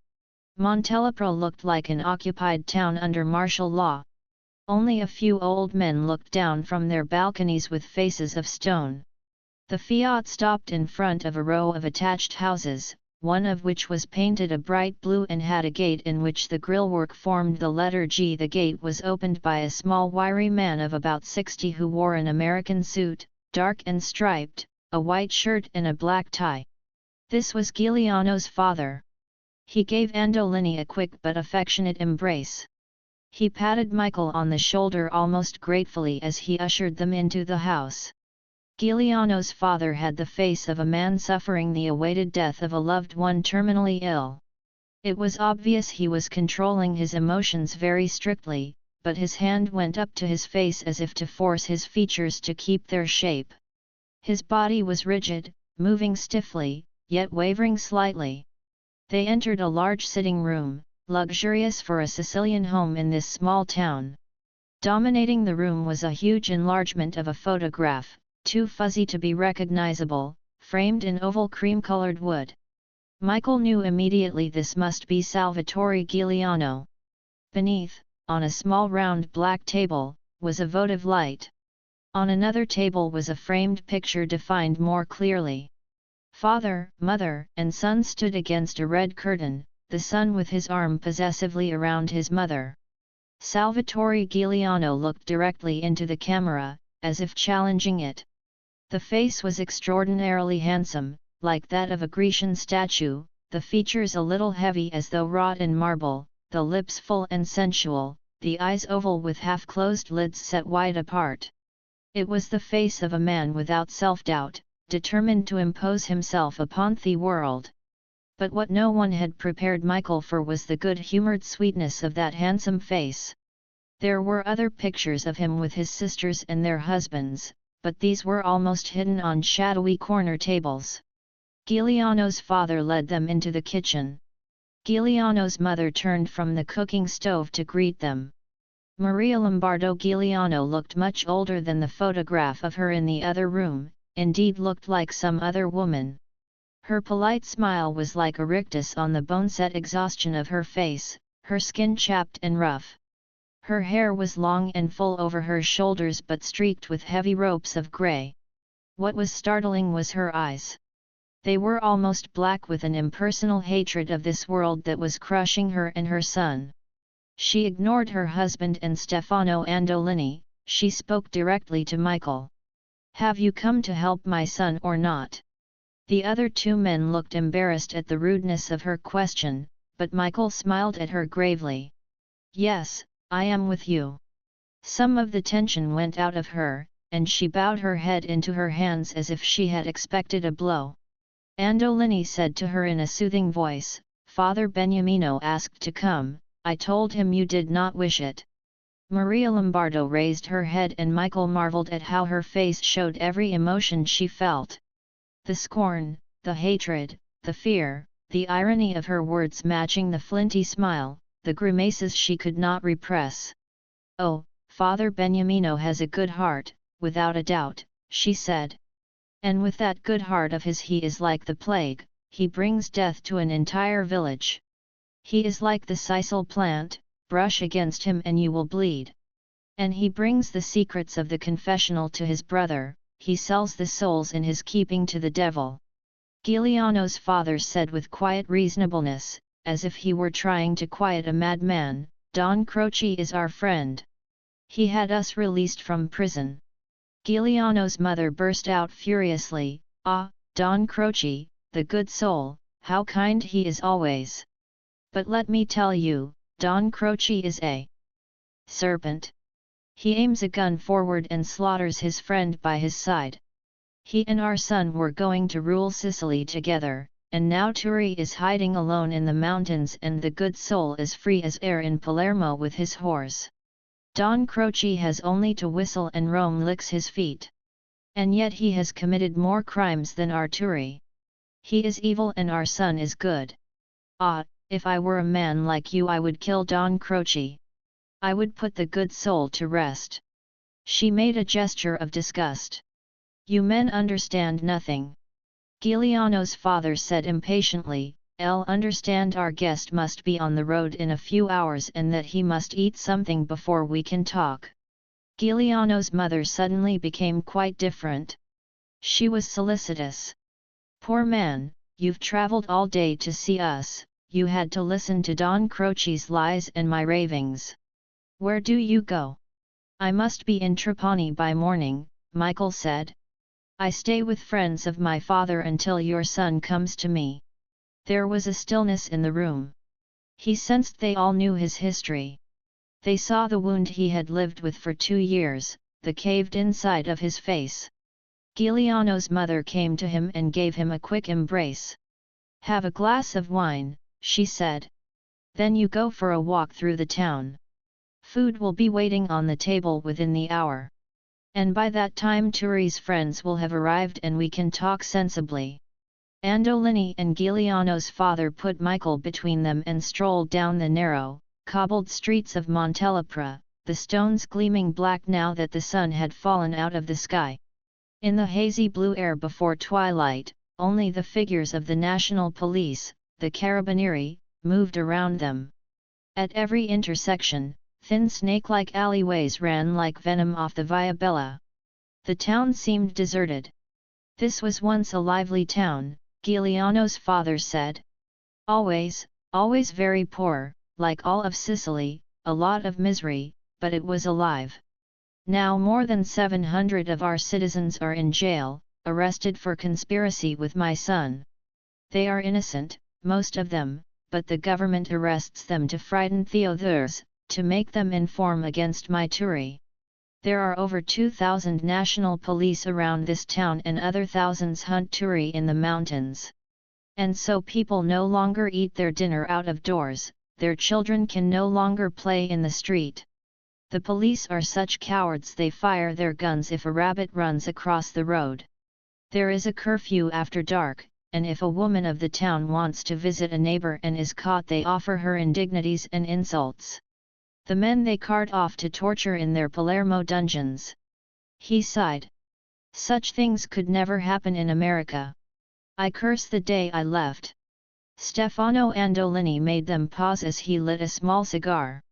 Montelepra looked like an occupied town under martial law. Only a few old men looked down from their balconies with faces of stone. The Fiat stopped in front of a row of attached houses, one of which was painted a bright blue and had a gate in which the grillwork formed the letter G. The gate was opened by a small wiry man of about 60 who wore an American suit, dark and striped, a white shirt and a black tie. This was Giuliano's father. He gave Andolini a quick but affectionate embrace. He patted Michael on the shoulder almost gratefully as he ushered them into the house. Giuliano's father had the face of a man suffering the awaited death of a loved one terminally ill. It was obvious he was controlling his emotions very strictly, but his hand went up to his face as if to force his features to keep their shape. His body was rigid, moving stiffly, yet wavering slightly. They entered a large sitting room, luxurious for a Sicilian home in this small town. Dominating the room was a huge enlargement of a photograph, too fuzzy to be recognizable, framed in oval cream-colored wood. Michael knew immediately this must be Salvatore Giuliano. Beneath, on a small round black table, was a votive light. On another table was a framed picture defined more clearly. Father, mother, and son stood against a red curtain, the son with his arm possessively around his mother. Salvatore Giuliano looked directly into the camera, as if challenging it. The face was extraordinarily handsome, like that of a Grecian statue, the features a little heavy as though wrought in marble, the lips full and sensual, the eyes oval with half-closed lids set wide apart. It was the face of a man without self-doubt, determined to impose himself upon the world. But what no one had prepared Michael for was the good-humoured sweetness of that handsome face. There were other pictures of him with his sisters and their husbands, but these were almost hidden on shadowy corner tables. Giuliano's father led them into the kitchen. Giuliano's mother turned from the cooking stove to greet them. Maria Lombardo Giuliano looked much older than the photograph of her in the other room, indeed looked like some other woman. Her polite smile was like a rictus on the bone-set exhaustion of her face, her skin chapped and rough. Her hair was long and full over her shoulders but streaked with heavy ropes of grey. What was startling was her eyes. They were almost black with an impersonal hatred of this world that was crushing her and her son. She ignored her husband and Stefano Andolini, she spoke directly to Michael. "Have you come to help my son or not?" The other two men looked embarrassed at the rudeness of her question, but Michael smiled at her gravely. "Yes, I am with you." Some of the tension went out of her, and she bowed her head into her hands as if she had expected a blow. Andolini said to her in a soothing voice, "Father Beniamino asked to come, I told him you did not wish it." Maria Lombardo raised her head and Michael marveled at how her face showed every emotion she felt. The scorn, the hatred, the fear, the irony of her words matching the flinty smile, the grimaces she could not repress. "Oh, Father Beniamino has a good heart, without a doubt," she said. "And with that good heart of his he is like the plague, he brings death to an entire village. He is like the sisal plant, brush against him and you will bleed. And he brings the secrets of the confessional to his brother, he sells the souls in his keeping to the devil." Giuliano's father said with quiet reasonableness, as if he were trying to quiet a madman, "Don Croce is our friend. He had us released from prison." Giuliano's mother burst out furiously, "Ah, Don Croce, the good soul, how kind he is always. But let me tell you, Don Croce is a serpent. He aims a gun forward and slaughters his friend by his side. He and our son were going to rule Sicily together, and now Turi is hiding alone in the mountains and the good soul is free as air in Palermo with his horse. Don Croce has only to whistle and Rome licks his feet. And yet he has committed more crimes than our Turi. He is evil and our son is good. Ah, if I were a man like you I would kill Don Croce. I would put the good soul to rest." She made a gesture of disgust. "You men understand nothing." Giuliano's father said impatiently, "I'll understand our guest must be on the road in a few hours and that he must eat something before we can talk." Giuliano's mother suddenly became quite different. She was solicitous. "Poor man, you've travelled all day to see us, you had to listen to Don Croce's lies and my ravings. Where do you go?" "I must be in Trapani by morning," Michael said. "I stay with friends of my father until your son comes to me." There was a stillness in the room. He sensed they all knew his history. They saw the wound he had lived with for 2 years, the caved inside of his face. Giuliano's mother came to him and gave him a quick embrace. "Have a glass of wine," she said. "Then you go for a walk through the town. Food will be waiting on the table within the hour. And by that time Turi's friends will have arrived and we can talk sensibly. Andolini and Giuliano's father put Michael between them and strolled down the narrow, cobbled streets of Montelepra, the stones gleaming black now that the sun had fallen out of the sky. In the hazy blue air before twilight, only the figures of the national police, the carabinieri, moved around them. At every intersection, thin snake-like alleyways ran like venom off the Via Bella. The town seemed deserted. This was once a lively town, Giuliano's father said. Always very poor, like all of Sicily, a lot of misery, but it was alive. Now more than 700 of our citizens are in jail, arrested for conspiracy with my son. They are innocent, most of them, but the government arrests them to frighten the others, to make them inform against my Turi. There are over 2,000 national police around this town and other thousands hunt Turi in the mountains. And so people no longer eat their dinner out of doors, their children can no longer play in the street. The police are such cowards they fire their guns if a rabbit runs across the road. There is a curfew after dark, and if a woman of the town wants to visit a neighbor and is caught they offer her indignities and insults. The men they cart off to torture in their Palermo dungeons. He sighed. Such things could never happen in America. I curse the day I left. Stefano Andolini made them pause as he lit a small cigar.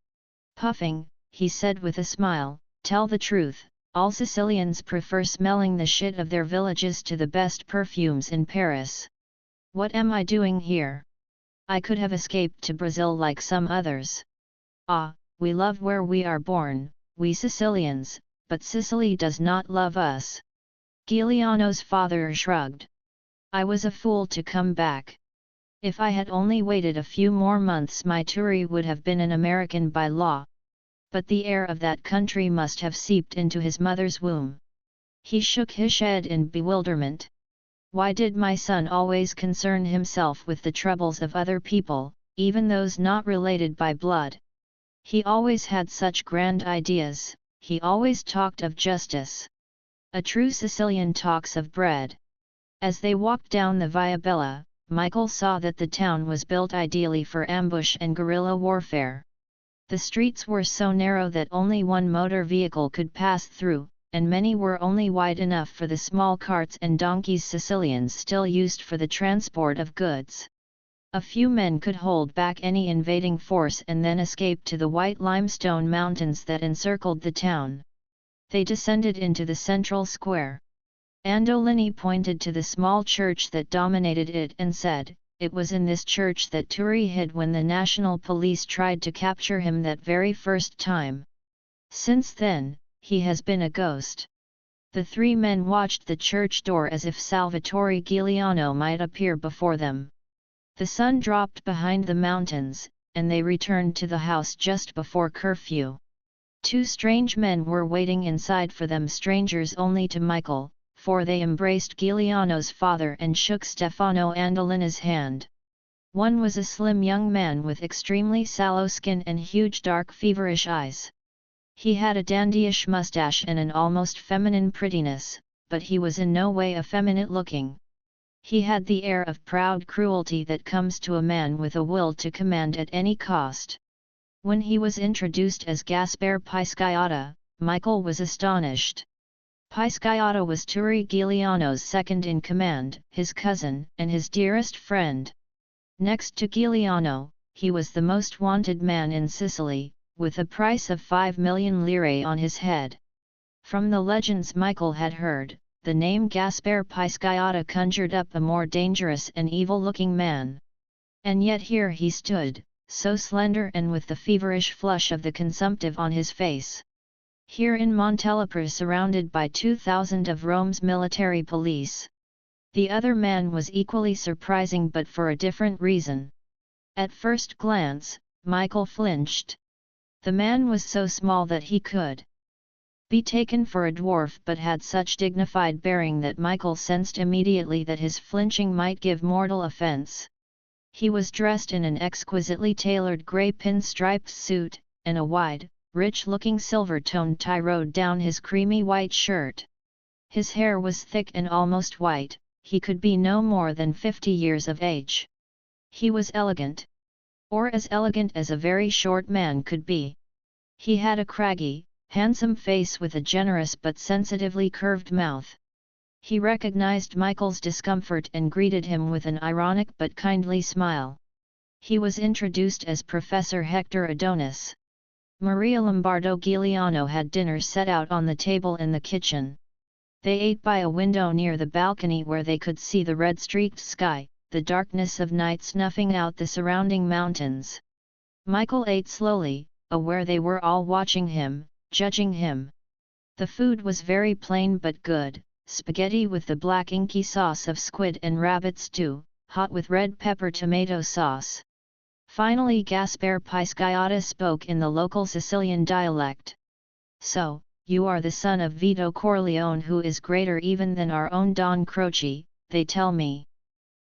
Puffing, he said with a smile, tell the truth, all Sicilians prefer smelling the shit of their villages to the best perfumes in Paris. What am I doing here? I could have escaped to Brazil like some others. Ah, we love where we are born, we Sicilians, but Sicily does not love us. Giuliano's father shrugged. I was a fool to come back. If I had only waited a few more months my Turi would have been an American by law. But the air of that country must have seeped into his mother's womb. He shook his head in bewilderment. Why did my son always concern himself with the troubles of other people, even those not related by blood? He always had such grand ideas, he always talked of justice. A true Sicilian talks of bread. As they walked down the Via Bella, Michael saw that the town was built ideally for ambush and guerrilla warfare. The streets were so narrow that only one motor vehicle could pass through, and many were only wide enough for the small carts and donkeys Sicilians still used for the transport of goods. A few men could hold back any invading force and then escape to the white limestone mountains that encircled the town. They descended into the central square. Andolini pointed to the small church that dominated it and said, it was in this church that Turi hid when the national police tried to capture him that very first time. Since then, he has been a ghost. The three men watched the church door as if Salvatore Giuliano might appear before them. The sun dropped behind the mountains, and they returned to the house just before curfew. Two strange men were waiting inside for them, strangers only to Michael, for they embraced Giuliano's father and shook Stefano Andolini's hand. One was a slim young man with extremely sallow skin and huge dark feverish eyes. He had a dandyish mustache and an almost feminine prettiness, but he was in no way effeminate looking. He had the air of proud cruelty that comes to a man with a will to command at any cost. When he was introduced as Gaspare Pisciotta, Michael was astonished. Pisciotta was Turi Giuliano's second in command, his cousin, and his dearest friend. Next to Giuliano, he was the most wanted man in Sicily, with a price of 5 million lire on his head. From the legends Michael had heard, the name Gaspare Pisciotta conjured up a more dangerous and evil-looking man. And yet here he stood, so slender and with the feverish flush of the consumptive on his face. Here in Montelepra, surrounded by 2,000 of Rome's military police. The other man was equally surprising, but for a different reason. At first glance, Michael flinched. The man was so small that he could be taken for a dwarf, but had such dignified bearing that Michael sensed immediately that his flinching might give mortal offense. He was dressed in an exquisitely tailored grey pinstriped suit, and a wide, rich-looking silver-toned tie rode down his creamy white shirt. His hair was thick and almost white, he could be no more than 50 years of age. He was elegant. Or as elegant as a very short man could be. He had a craggy, handsome face with a generous but sensitively curved mouth. He recognized Michael's discomfort and greeted him with an ironic but kindly smile. He was introduced as Professor Hector Adonis. Maria Lombardo Giuliano had dinner set out on the table in the kitchen. They ate by a window near the balcony where they could see the red-streaked sky, the darkness of night snuffing out the surrounding mountains. Michael ate slowly, aware they were all watching him, judging him. The food was very plain but good, spaghetti with the black inky sauce of squid and rabbit stew, hot with red pepper tomato sauce. Finally Gaspare Pisciotta spoke in the local Sicilian dialect. "So, you are the son of Vito Corleone, who is greater even than our own Don Croce, they tell me.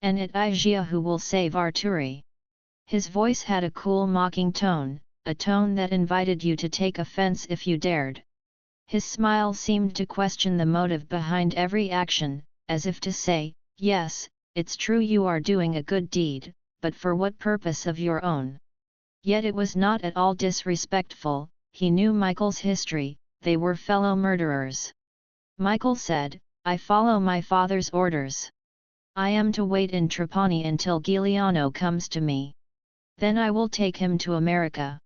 And it is you who will save Arturi." His voice had a cool mocking tone, a tone that invited you to take offense if you dared. His smile seemed to question the motive behind every action, as if to say, "Yes, it's true you are doing a good deed, but for what purpose of your own?" Yet it was not at all disrespectful. He knew Michael's history, they were fellow murderers. Michael said, "I follow my father's orders. I am to wait in Trapani until Giuliano comes to me. Then I will take him to America."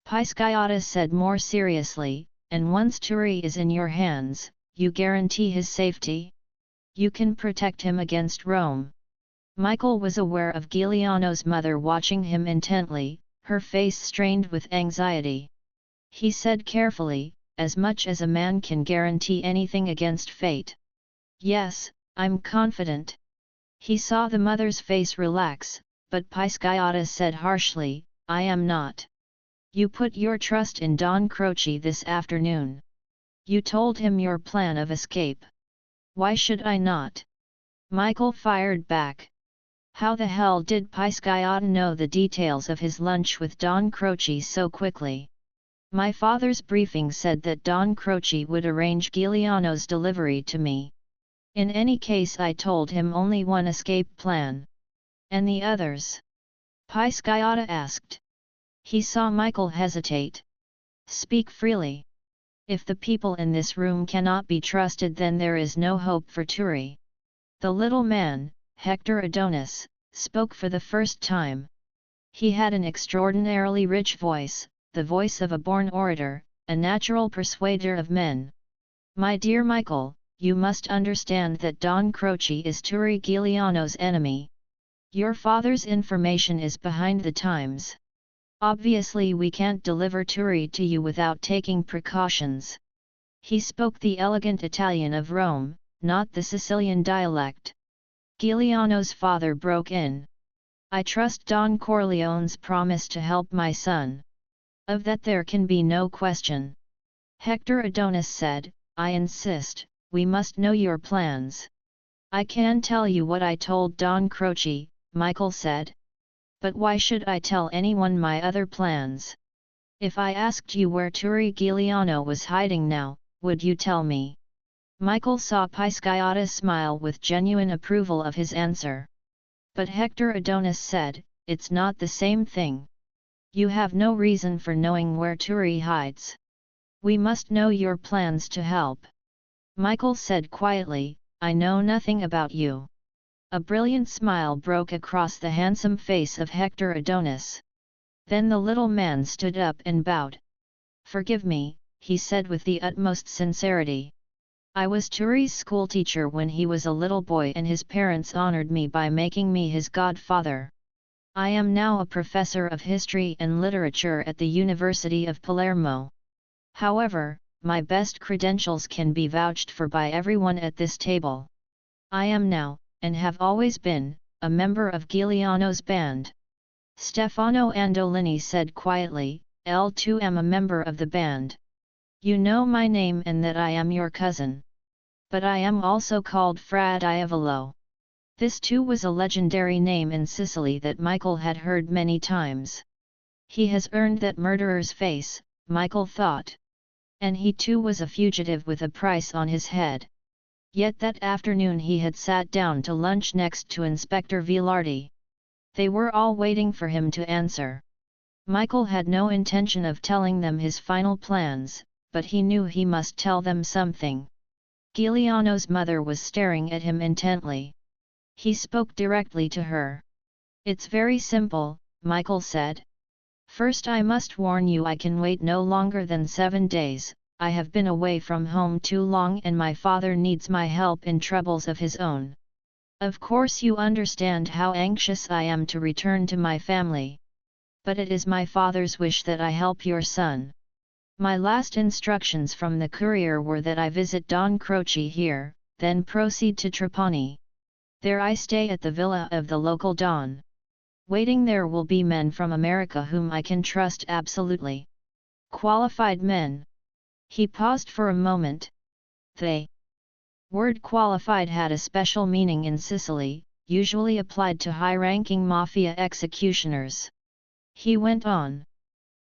Pisciotta said more seriously, "And once Turi is in your hands, you guarantee his safety? You can protect him against Rome?" Michael was aware of Giuliano's mother watching him intently, her face strained with anxiety. He said carefully, "As much as a man can guarantee anything against fate." "Yes, I'm confident." He saw the mother's face relax, but Pisciotta said harshly, "I am not. You put your trust in Don Croce this afternoon. You told him your plan of escape. Why should I not?" Michael fired back. How the hell did Pisciotta know the details of his lunch with Don Croce so quickly? "My father's briefing said that Don Croce would arrange Giuliano's delivery to me. In any case I told him only one escape plan." "And the others?" Pisciotta asked. He saw Michael hesitate. "Speak freely. If the people in this room cannot be trusted, then there is no hope for Turi." The little man, Hector Adonis, spoke for the first time. He had an extraordinarily rich voice, the voice of a born orator, a natural persuader of men. "My dear Michael, you must understand that Don Croce is Turi Giuliano's enemy. Your father's information is behind the times. Obviously we can't deliver Turi to you without taking precautions." He spoke the elegant Italian of Rome, not the Sicilian dialect. Giuliano's father broke in. "I trust Don Corleone's promise to help my son. Of that there can be no question." Hector Adonis said, "I insist, we must know your plans." "I can tell you what I told Don Croce," Michael said. "But why should I tell anyone my other plans? If I asked you where Turi Giuliano was hiding now, would you tell me?" Michael saw Pisciotta smile with genuine approval of his answer. But Hector Adonis said, "It's not the same thing. You have no reason for knowing where Turi hides. We must know your plans to help." Michael said quietly, "I know nothing about you." A brilliant smile broke across the handsome face of Hector Adonis. Then the little man stood up and bowed. "Forgive me," he said with the utmost sincerity. "I was Turi's schoolteacher when he was a little boy, and his parents honored me by making me his godfather. I am now a professor of history and literature at the University of Palermo. However, my best credentials can be vouched for by everyone at this table. I am now, and have always been, a member of Giuliano's band." Stefano Andolini said quietly, "I too am a member of the band. You know my name and that I am your cousin. But I am also called Fra Diavolo." This too was a legendary name in Sicily that Michael had heard many times. "He has earned that murderer's face," Michael thought. And he too was a fugitive with a price on his head. Yet that afternoon he had sat down to lunch next to Inspector Vilardi. They were all waiting for him to answer. Michael had no intention of telling them his final plans, but he knew he must tell them something. Giuliano's mother was staring at him intently. He spoke directly to her. "It's very simple," Michael said. "First, I must warn you I can wait no longer than 7 days. I have been away from home too long and my father needs my help in troubles of his own. Of course you understand how anxious I am to return to my family. But it is my father's wish that I help your son. My last instructions from the courier were that I visit Don Croce here, then proceed to Trapani. There I stay at the villa of the local Don. Waiting there will be men from America whom I can trust absolutely. Qualified men." He paused for a moment. "They." Word qualified had a special meaning in Sicily, usually applied to high-ranking mafia executioners. He went on.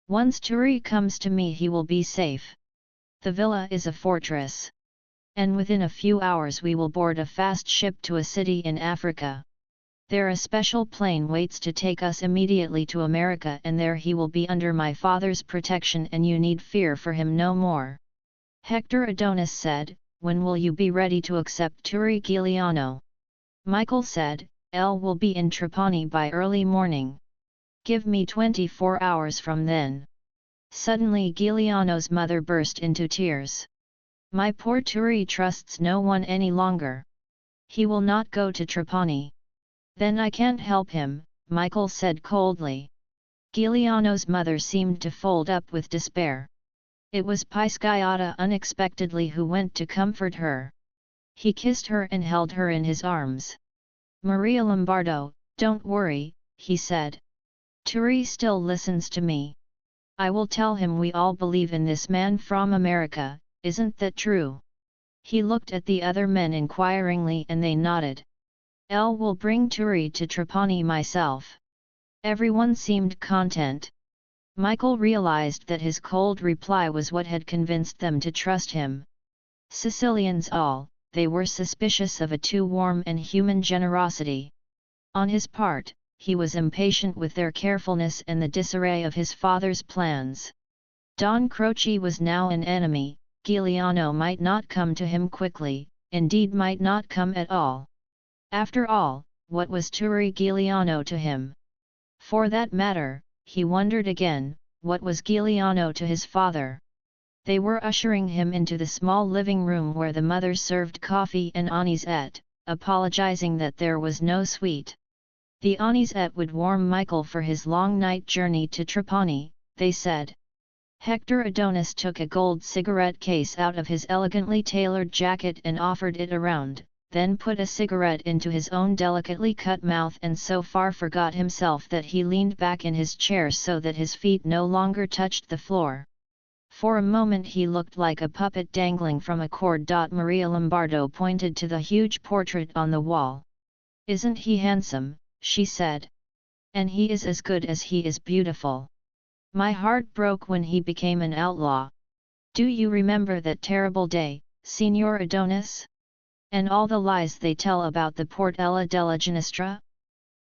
"Once Turi comes to me he will be safe. The villa is a fortress. And within a few hours we will board a fast ship to a city in Africa. There a special plane waits to take us immediately to America and there he will be under my father's protection and you need fear for him no more." Hector Adonis said, "When will you be ready to accept Turi Giuliano?" Michael said, "El will be in Trapani by early morning. Give me 24 hours from then." Suddenly Giuliano's mother burst into tears. "My poor Turi trusts no one any longer. He will not go to Trapani." "Then I can't help him," Michael said coldly. Giuliano's mother seemed to fold up with despair. It was Pisciotta unexpectedly who went to comfort her. He kissed her and held her in his arms. "Maria Lombardo, don't worry," he said. "Turi still listens to me. I will tell him we all believe in this man from America, isn't that true?" He looked at the other men inquiringly and they nodded. "El will bring Turi to Trapani myself." Everyone seemed content. Michael realized that his cold reply was what had convinced them to trust him. Sicilians all, they were suspicious of a too warm and human generosity. On his part, he was impatient with their carefulness and the disarray of his father's plans. Don Croce was now an enemy. Giuliano might not come to him quickly, indeed might not come at all. After all, what was Turi Giuliano to him? For that matter, he wondered again, what was Giuliano to his father? They were ushering him into the small living room where the mother served coffee and anisette, apologizing that there was no sweet. The anisette would warm Michael for his long night journey to Trapani, they said. Hector Adonis took a gold cigarette case out of his elegantly tailored jacket and offered it around, then put a cigarette into his own delicately cut mouth and so far forgot himself that he leaned back in his chair so that his feet no longer touched the floor. For a moment he looked like a puppet dangling from a cord. Maria Lombardo pointed to the huge portrait on the wall. "Isn't he handsome?" she said. "And he is as good as he is beautiful. My heart broke when he became an outlaw. Do you remember that terrible day, Signor Adonis? And all the lies they tell about the Portella della Ginestra?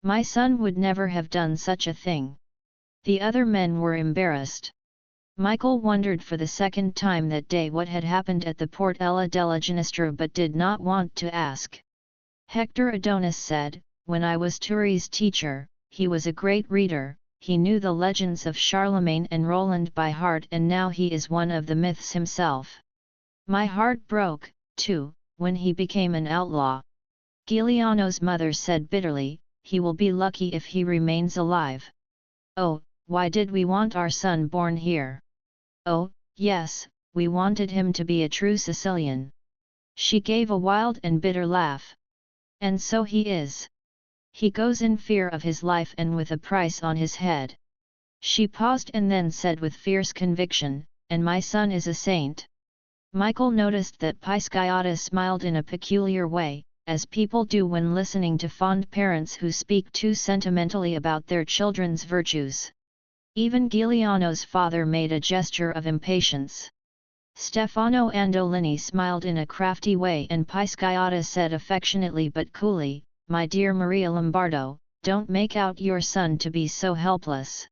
My son would never have done such a thing." The other men were embarrassed. Michael wondered for the second time that day what had happened at the Portella della Ginestra but did not want to ask. Hector Adonis said, "When I was Turi's teacher, he was a great reader, he knew the legends of Charlemagne and Roland by heart and now he is one of the myths himself. My heart broke, too, when he became an outlaw." Giuliano's mother said bitterly, "He will be lucky if he remains alive. Oh, why did we want our son born here? Oh, yes, we wanted him to be a true Sicilian." She gave a wild and bitter laugh. "And so he is. He goes in fear of his life and with a price on his head." She paused and then said with fierce conviction, "And my son is a saint." Michael noticed that Pisciotta smiled in a peculiar way, as people do when listening to fond parents who speak too sentimentally about their children's virtues. Even Giuliano's father made a gesture of impatience. Stefano Andolini smiled in a crafty way and Pisciotta said affectionately but coolly, "My dear Maria Lombardo, don't make out your son to be so helpless.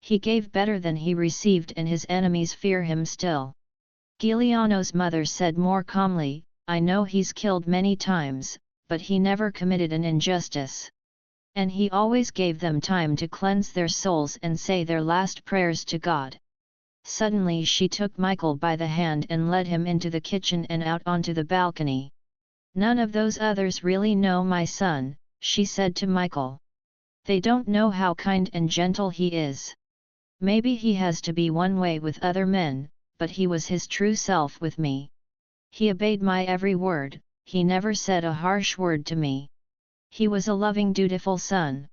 He gave better than he received and his enemies fear him still." Giuliano's mother said more calmly, "I know he's killed many times, but he never committed an injustice. And he always gave them time to cleanse their souls and say their last prayers to God." Suddenly she took Michael by the hand and led him into the kitchen and out onto the balcony. "None of those others really know my son," she said to Michael. "They don't know how kind and gentle he is. Maybe he has to be one way with other men, but he was his true self with me. He obeyed my every word, he never said a harsh word to me. He was a loving, dutiful son.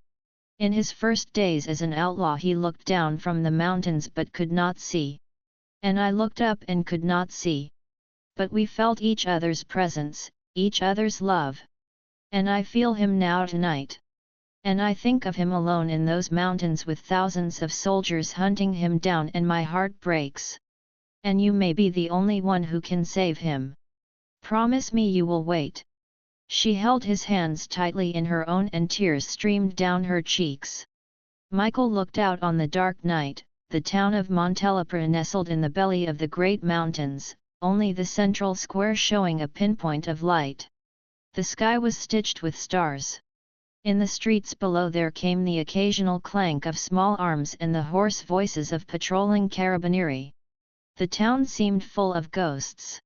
In his first days as an outlaw he looked down from the mountains but could not see. And I looked up and could not see. But we felt each other's presence, each other's love. And I feel him now tonight. And I think of him alone in those mountains with thousands of soldiers hunting him down and my heart breaks. And you may be the only one who can save him. Promise me you will wait." She held his hands tightly in her own and tears streamed down her cheeks. Michael looked out on the dark night, the town of Montelepra nestled in the belly of the great mountains, only the central square showing a pinpoint of light. The sky was stitched with stars. In the streets below there came the occasional clank of small arms and the hoarse voices of patrolling carabinieri. The town seemed full of ghosts.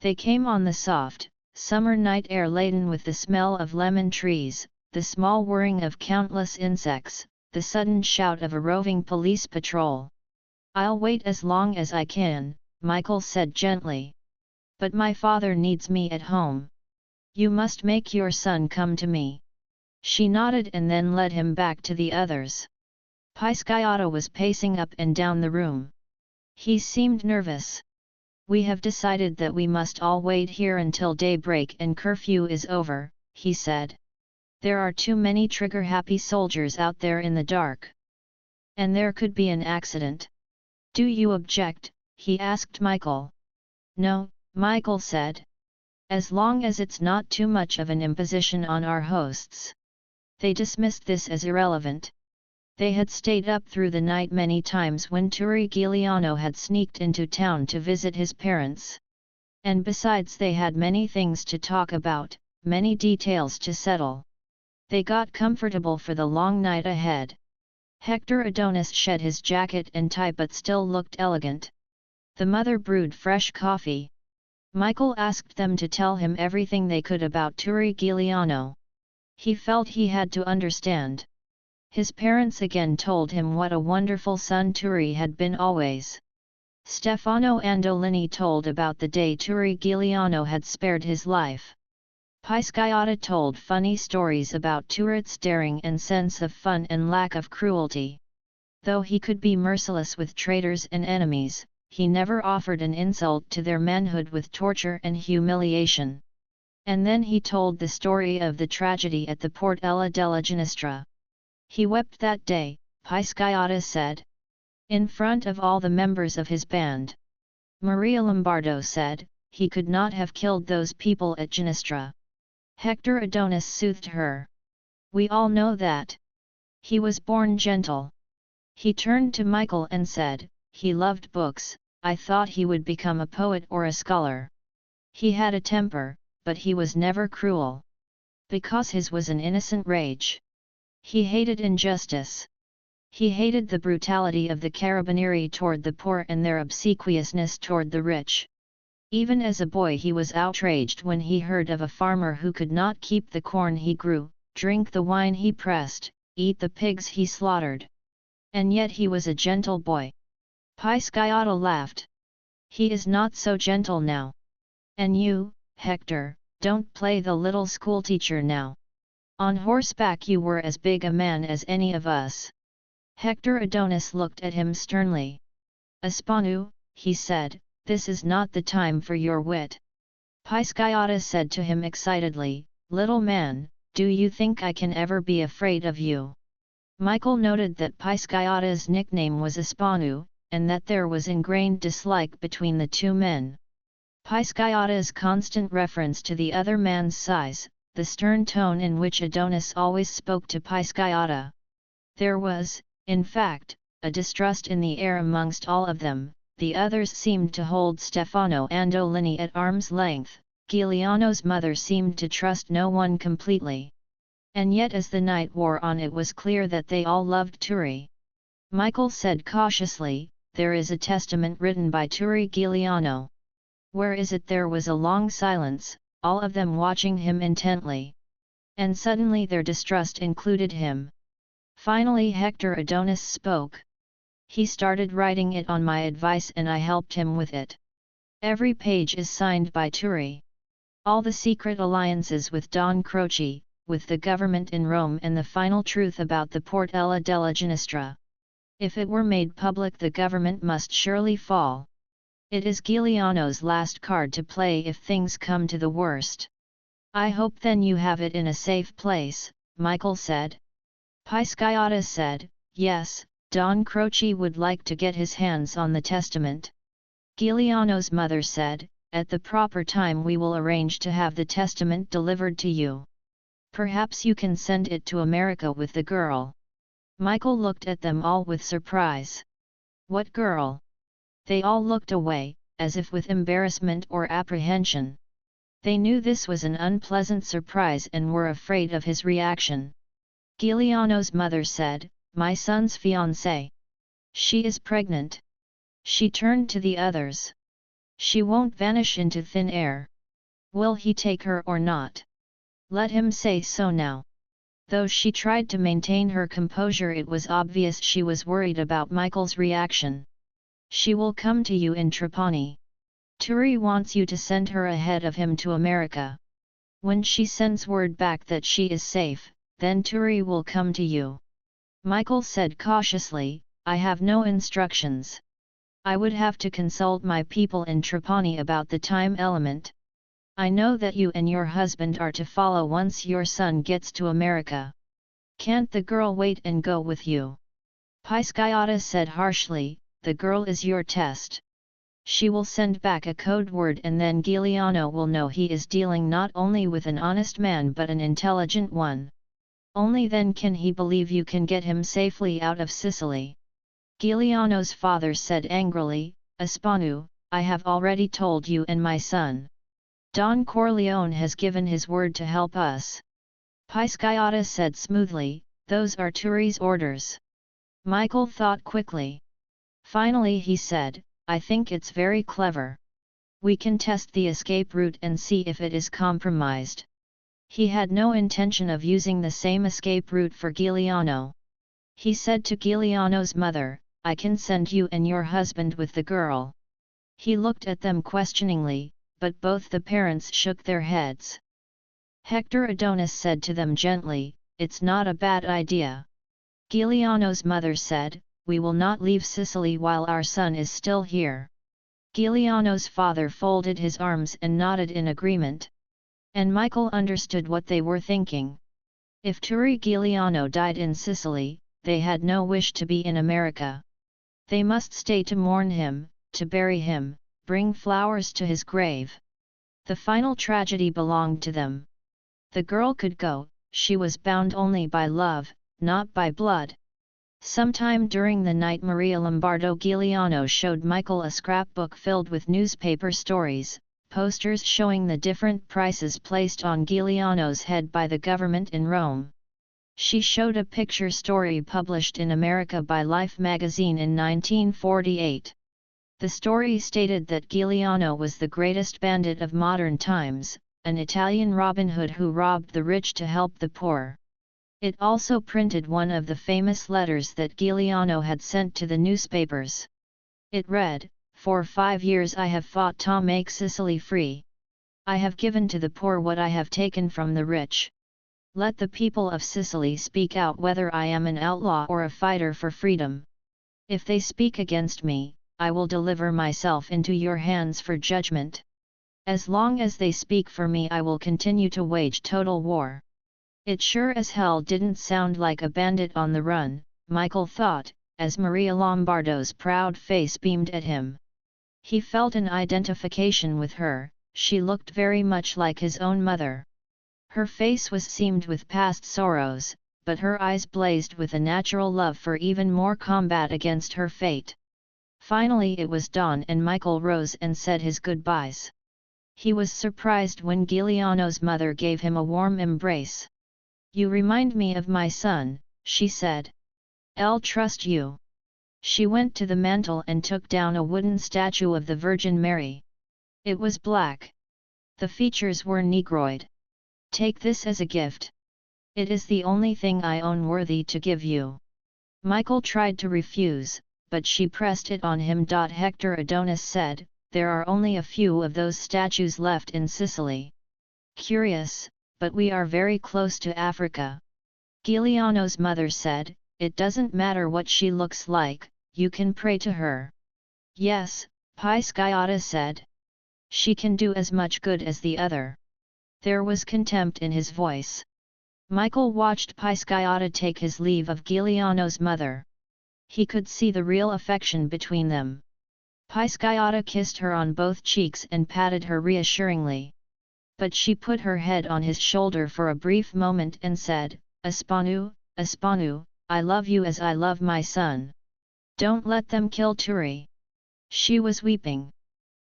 They came on the soft, summer night air laden with the smell of lemon trees, the small whirring of countless insects, the sudden shout of a roving police patrol. "I'll wait as long as I can," Michael said gently. "But my father needs me at home. You must make your son come to me." She nodded and then led him back to the others. Pisciotta was pacing up and down the room. He seemed nervous. "We have decided that we must all wait here until daybreak and curfew is over," he said. "There are too many trigger-happy soldiers out there in the dark. And there could be an accident." "Do you object?" he asked Michael. "No," Michael said. "As long as it's not too much of an imposition on our hosts." They dismissed this as irrelevant. They had stayed up through the night many times when Turi Giuliano had sneaked into town to visit his parents. And besides they had many things to talk about, many details to settle. They got comfortable for the long night ahead. Hector Adonis shed his jacket and tie but still looked elegant. The mother brewed fresh coffee. Michael asked them to tell him everything they could about Turi Giuliano. He felt he had to understand. His parents again told him what a wonderful son Turi had been always. Stefano Andolini told about the day Turi Giuliano had spared his life. Pisciotta told funny stories about Turi's daring and sense of fun and lack of cruelty. Though he could be merciless with traitors and enemies, he never offered an insult to their manhood with torture and humiliation. And then he told the story of the tragedy at the Portella della Ginestra. "He wept that day," Pisciotta said. "In front of all the members of his band." Maria Lombardo said, "He could not have killed those people at Ginestra." Hector Adonis soothed her. "We all know that. He was born gentle." He turned to Michael and said, "He loved books, I thought he would become a poet or a scholar. He had a temper, but he was never cruel. Because his was an innocent rage. He hated injustice. He hated the brutality of the carabinieri toward the poor and their obsequiousness toward the rich. Even as a boy he was outraged when he heard of a farmer who could not keep the corn he grew, drink the wine he pressed, eat the pigs he slaughtered. And yet he was a gentle boy." Pisciotta laughed. "He is not so gentle now. And you, Hector, don't play the little schoolteacher now. On horseback you were as big a man as any of us." Hector Adonis looked at him sternly. "Aspanu," he said, "this is not the time for your wit." Pisciotta said to him excitedly, "Little man, do you think I can ever be afraid of you? Michael noted that Pisciotta's nickname was Ispanu, and that there was ingrained dislike between the two men. Pisciotta's constant reference to the other man's size, the stern tone in which Adonis always spoke to Pisciotta. There was, in fact, a distrust in the air amongst all of them. The others seemed to hold Stefano Andolini at arm's length. Giuliano's mother seemed to trust no one completely. And yet as the night wore on it was clear that they all loved Turi. Michael said cautiously, "There is a testament written by Turi Giuliano." "Where is it?" There was a long silence, all of them watching him intently. And suddenly their distrust included him. Finally Hector Adonis spoke. "He started writing it on my advice and I helped him with it. Every page is signed by Turi. All the secret alliances with Don Croce, with the government in Rome, and the final truth about the Portella della Ginestra. If it were made public, the government must surely fall. It is Giuliano's last card to play if things come to the worst." "I hope then you have it in a safe place," Michael said. Pisciotta said, "Yes, Don Croce would like to get his hands on the testament." Giuliano's mother said, "At the proper time we will arrange to have the testament delivered to you. Perhaps you can send it to America with the girl." Michael looked at them all with surprise. "What girl?" They all looked away, as if with embarrassment or apprehension. They knew this was an unpleasant surprise and were afraid of his reaction. Giuliano's mother said, "My son's fiancée. She is pregnant." She turned to the others. "She won't vanish into thin air. Will he take her or not? Let him say so now." Though she tried to maintain her composure, it was obvious she was worried about Michael's reaction. "She will come to you in Trapani. Turi wants you to send her ahead of him to America. When she sends word back that she is safe, then Turi will come to you." Michael said cautiously, "I have no instructions. I would have to consult my people in Trapani about the time element. I know that you and your husband are to follow once your son gets to America. Can't the girl wait and go with you?" Pisciotta said harshly, "The girl is your test. She will send back a code word and then Giuliano will know he is dealing not only with an honest man but an intelligent one. Only then can he believe you can get him safely out of Sicily." Giuliano's father said angrily, "Ispanu, I have already told you and my son. Don Corleone has given his word to help us." Pisciotta said smoothly, "Those are Turi's orders." Michael thought quickly. Finally he said, "I think it's very clever. We can test the escape route and see if it is compromised." He had no intention of using the same escape route for Giuliano. He said to Giuliano's mother, "I can send you and your husband with the girl." He looked at them questioningly, but both the parents shook their heads. Hector Adonis said to them gently, "It's not a bad idea." Giuliano's mother said, "We will not leave Sicily while our son is still here." Giuliano's father folded his arms and nodded in agreement. And Michael understood what they were thinking. If Turi Giuliano died in Sicily, they had no wish to be in America. They must stay to mourn him, to bury him, bring flowers to his grave. The final tragedy belonged to them. The girl could go, she was bound only by love, not by blood. Sometime during the night Maria Lombardo Giuliano showed Michael a scrapbook filled with newspaper stories, posters showing the different prices placed on Giuliano's head by the government in Rome. She showed a picture story published in America by Life magazine in 1948. The story stated that Giuliano was the greatest bandit of modern times, an Italian Robin Hood who robbed the rich to help the poor. It also printed one of the famous letters that Giuliano had sent to the newspapers. It read, "For 5 years I have fought to make Sicily free. I have given to the poor what I have taken from the rich. Let the people of Sicily speak out whether I am an outlaw or a fighter for freedom. If they speak against me, I will deliver myself into your hands for judgment. As long as they speak for me I will continue to wage total war." It sure as hell didn't sound like a bandit on the run, Michael thought, as Maria Lombardo's proud face beamed at him. He felt an identification with her. She looked very much like his own mother. Her face was seamed with past sorrows, but her eyes blazed with a natural love for even more combat against her fate. Finally it was dawn and Michael rose and said his goodbyes. He was surprised when Giuliano's mother gave him a warm embrace. "You remind me of my son," she said. "I'll trust you." She went to the mantel and took down a wooden statue of the Virgin Mary. It was black. The features were negroid. "Take this as a gift. It is the only thing I own worthy to give you." Michael tried to refuse, but she pressed it on him. Hector Adonis said, "There are only a few of those statues left in Sicily. Curious, but we are very close to Africa." Giuliano's mother said, "It doesn't matter what she looks like, you can pray to her." "Yes," Pisciotta said. "She can do as much good as the other." There was contempt in his voice. Michael watched Pisciotta take his leave of Giuliano's mother. He could see the real affection between them. Pisciotta kissed her on both cheeks and patted her reassuringly. But she put her head on his shoulder for a brief moment and said, Aspanu, Aspanu, I love you as I love my son. Don't let them kill Turi." She was weeping.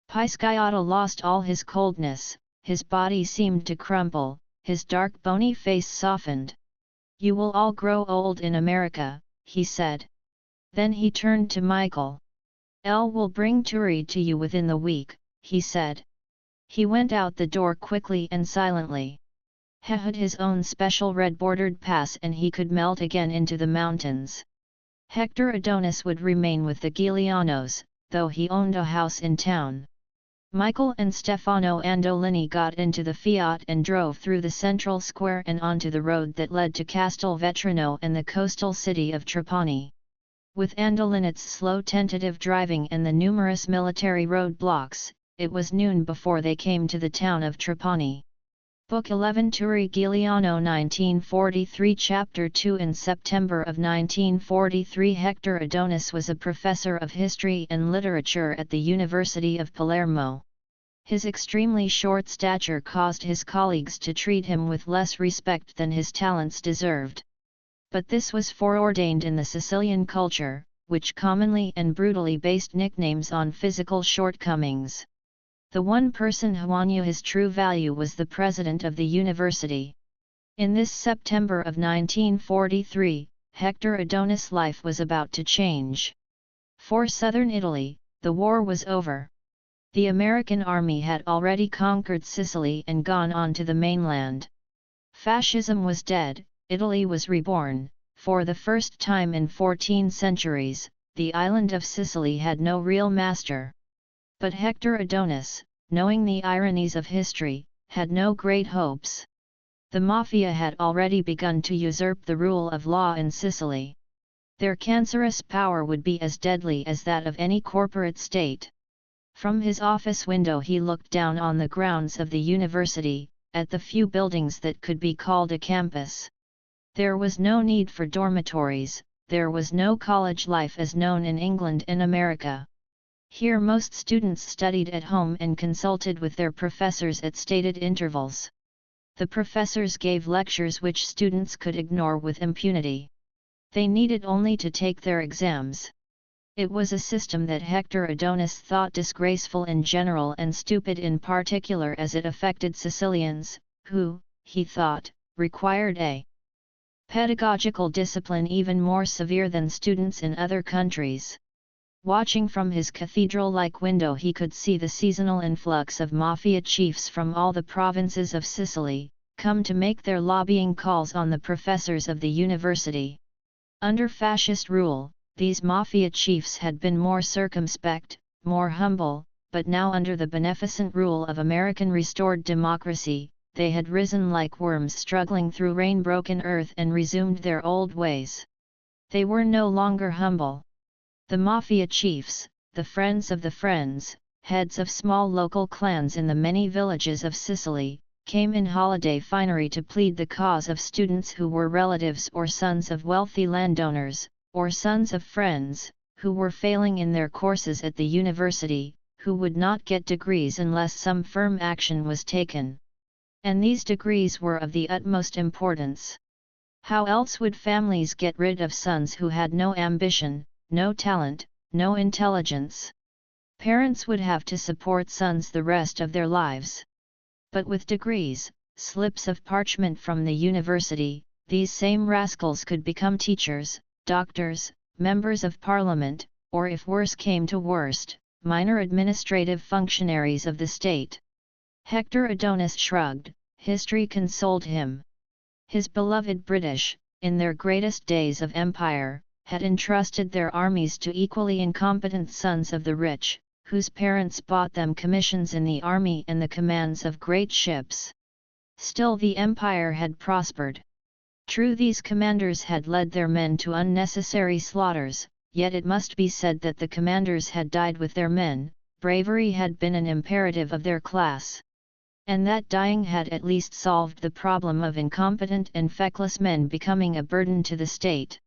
Pisciotta lost all his coldness, his body seemed to crumple, his dark bony face softened. "You will all grow old in America," he said. Then he turned to Michael. "Elle will bring Turi to you within the week," he said. He went out the door quickly and silently. He had his own special red-bordered pass and he could melt again into the mountains. Hector Adonis would remain with the Giulianos, though he owned a house in town. Michael and Stefano Andolini got into the Fiat and drove through the central square and onto the road that led to Castelvetrano and the coastal city of Trapani. With Andolinit's slow tentative driving and the numerous military roadblocks, it was noon before they came to the town of Trapani. Book 11 Turi Giuliano 1943 Chapter 2 In September of 1943 Hector Adonis was a professor of history and literature at the University of Palermo. His extremely short stature caused his colleagues to treat him with less respect than his talents deserved. But this was foreordained in the Sicilian culture, which commonly and brutally based nicknames on physical shortcomings. The one person who knew his true value was the president of the university. In this September of 1943, Hector Adonis' life was about to change. For southern Italy, the war was over. The American army had already conquered Sicily and gone on to the mainland. Fascism was dead, Italy was reborn. For the first time in 14 centuries, the island of Sicily had no real master. But Hector Adonis, knowing the ironies of history, had no great hopes. The Mafia had already begun to usurp the rule of law in Sicily. Their cancerous power would be as deadly as that of any corporate state. From his office window he looked down on the grounds of the university, at the few buildings that could be called a campus. There was no need for dormitories, there was no college life as known in England and America. Here most students studied at home and consulted with their professors at stated intervals. The professors gave lectures which students could ignore with impunity. They needed only to take their exams. It was a system that Hector Adonis thought disgraceful in general and stupid in particular as it affected Sicilians, who, he thought, required a pedagogical discipline even more severe than students in other countries. Watching from his cathedral-like window he could see the seasonal influx of mafia chiefs from all the provinces of Sicily, come to make their lobbying calls on the professors of the university. Under fascist rule, these mafia chiefs had been more circumspect, more humble, but now under the beneficent rule of American restored democracy, they had risen like worms struggling through rain-broken earth and resumed their old ways. They were no longer humble. The mafia chiefs, the friends of the friends, heads of small local clans in the many villages of Sicily, came in holiday finery to plead the cause of students who were relatives or sons of wealthy landowners, or sons of friends, who were failing in their courses at the university, who would not get degrees unless some firm action was taken. And these degrees were of the utmost importance. How else would families get rid of sons who had no ambition, no talent, no intelligence? Parents would have to support sons the rest of their lives. But with degrees, slips of parchment from the university, these same rascals could become teachers, doctors, members of parliament, or if worse came to worst, minor administrative functionaries of the state. Hector Adonis shrugged. History consoled him. His beloved British, in their greatest days of empire, had entrusted their armies to equally incompetent sons of the rich, whose parents bought them commissions in the army and the commands of great ships. Still the empire had prospered. True, these commanders had led their men to unnecessary slaughters, yet it must be said that the commanders had died with their men. Bravery had been an imperative of their class. And that dying had at least solved the problem of incompetent and feckless men becoming a burden to the state.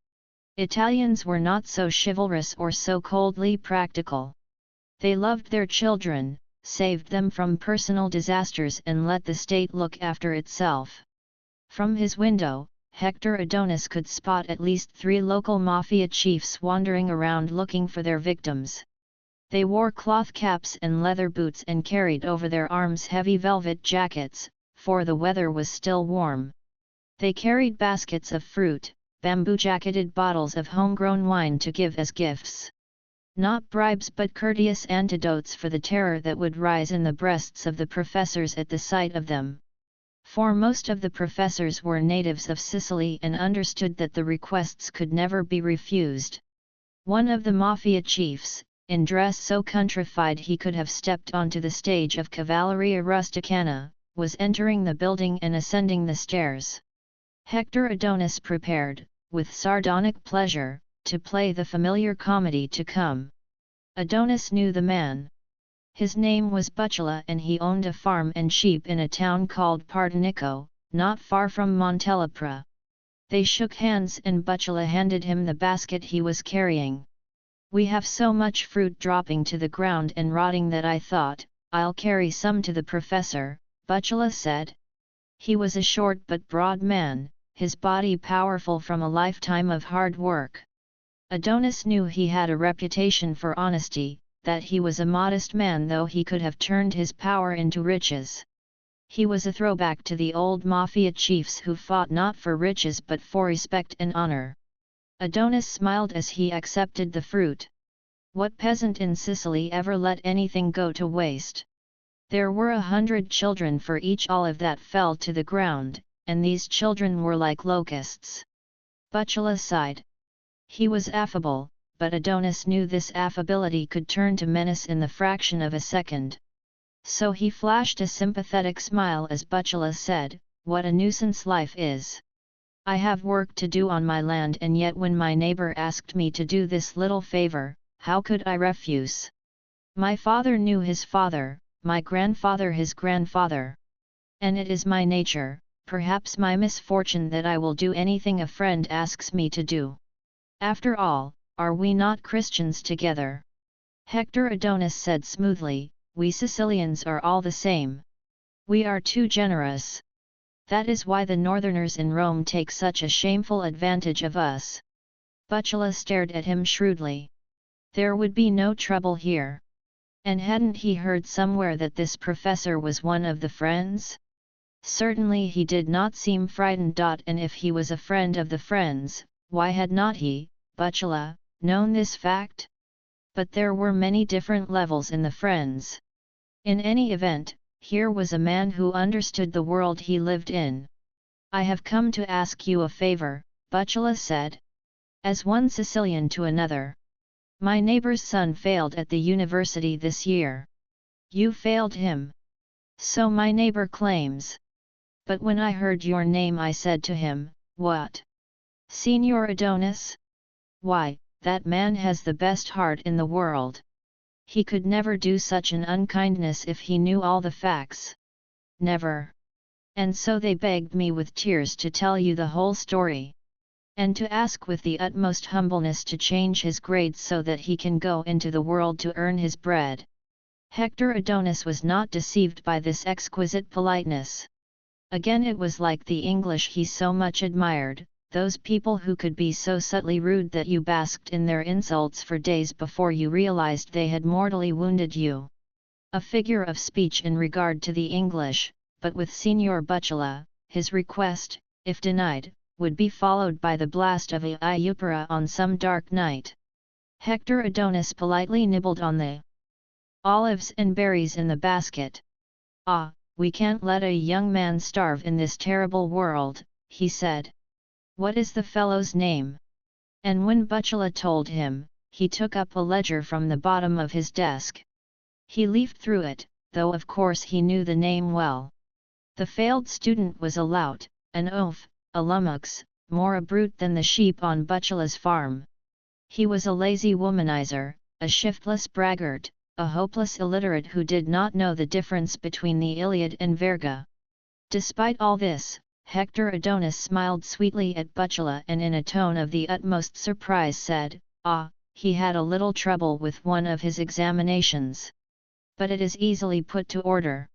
Italians were not so chivalrous or so coldly practical. They loved their children, saved them from personal disasters and let the state look after itself. From his window, Hector Adonis could spot at least 3 local mafia chiefs wandering around looking for their victims. They wore cloth caps and leather boots and carried over their arms heavy velvet jackets, for the weather was still warm. They carried baskets of fruit, bamboo-jacketed bottles of homegrown wine to give as gifts. Not bribes but courteous antidotes for the terror that would rise in the breasts of the professors at the sight of them. For most of the professors were natives of Sicily and understood that the requests could never be refused. One of the mafia chiefs, in dress so countrified he could have stepped onto the stage of Cavalleria Rusticana, was entering the building and ascending the stairs. Hector Adonis prepared, with sardonic pleasure, to play the familiar comedy to come. Adonis knew the man. His name was Bucula and he owned a farm and sheep in a town called Partenico, not far from Montelepra. They shook hands and Bucula handed him the basket he was carrying. "We have so much fruit dropping to the ground and rotting that I thought, I'll carry some to the professor," Bucula said. He was a short but broad man, his body powerful from a lifetime of hard work. Adonis knew he had a reputation for honesty, that he was a modest man though he could have turned his power into riches. He was a throwback to the old mafia chiefs who fought not for riches but for respect and honor. Adonis smiled as he accepted the fruit. What peasant in Sicily ever let anything go to waste? There were 100 children for each olive that fell to the ground, and these children were like locusts. Bucula sighed. He was affable, but Adonis knew this affability could turn to menace in the fraction of a second. So he flashed a sympathetic smile as Bucula said, "What a nuisance life is! I have work to do on my land and yet when my neighbor asked me to do this little favor, how could I refuse? My father knew his father, my grandfather his grandfather. And it is my nature, perhaps my misfortune that I will do anything a friend asks me to do. After all, are we not Christians together?" Hector Adonis said smoothly, "We Sicilians are all the same. We are too generous. That is why the northerners in Rome take such a shameful advantage of us." Bucula stared at him shrewdly. There would be no trouble here. And hadn't he heard somewhere that this professor was one of the friends? Certainly he did not seem frightened. And if he was a friend of the friends, why had not he, Bucula, known this fact? But there were many different levels in the friends. In any event, here was a man who understood the world he lived in. "I have come to ask you a favor," Bucula said. As one Sicilian to another. "My neighbor's son failed at the university this year. You failed him. So my neighbor claims. But when I heard your name I said to him, 'What? Signor Adonis? Why, that man has the best heart in the world. He could never do such an unkindness if he knew all the facts. Never. And so they begged me with tears to tell you the whole story. And to ask with the utmost humbleness to change his grades so that he can go into the world to earn his bread. Hector Adonis was not deceived by this exquisite politeness. Again it was like the English he so much admired, those people who could be so subtly rude that you basked in their insults for days before you realized they had mortally wounded you. A figure of speech in regard to the English, but with Signor Buccola, his request, if denied, would be followed by the blast of a Iupara on some dark night. Hector Adonis politely nibbled on the olives and berries in the basket. "Ah, we can't let a young man starve in this terrible world," he said. "What is the fellow's name?" And when Buccola told him, he took up a ledger from the bottom of his desk. He leafed through it, though of course he knew the name well. The failed student was a lout, an oaf, a lummox, more a brute than the sheep on Buccola's farm. He was a lazy womanizer, a shiftless braggart, a hopeless illiterate who did not know the difference between the Iliad and Verga. Despite all this, Hector Adonis smiled sweetly at Buccola and in a tone of the utmost surprise said, "Ah, he had a little trouble with one of his examinations. But it is easily put to order.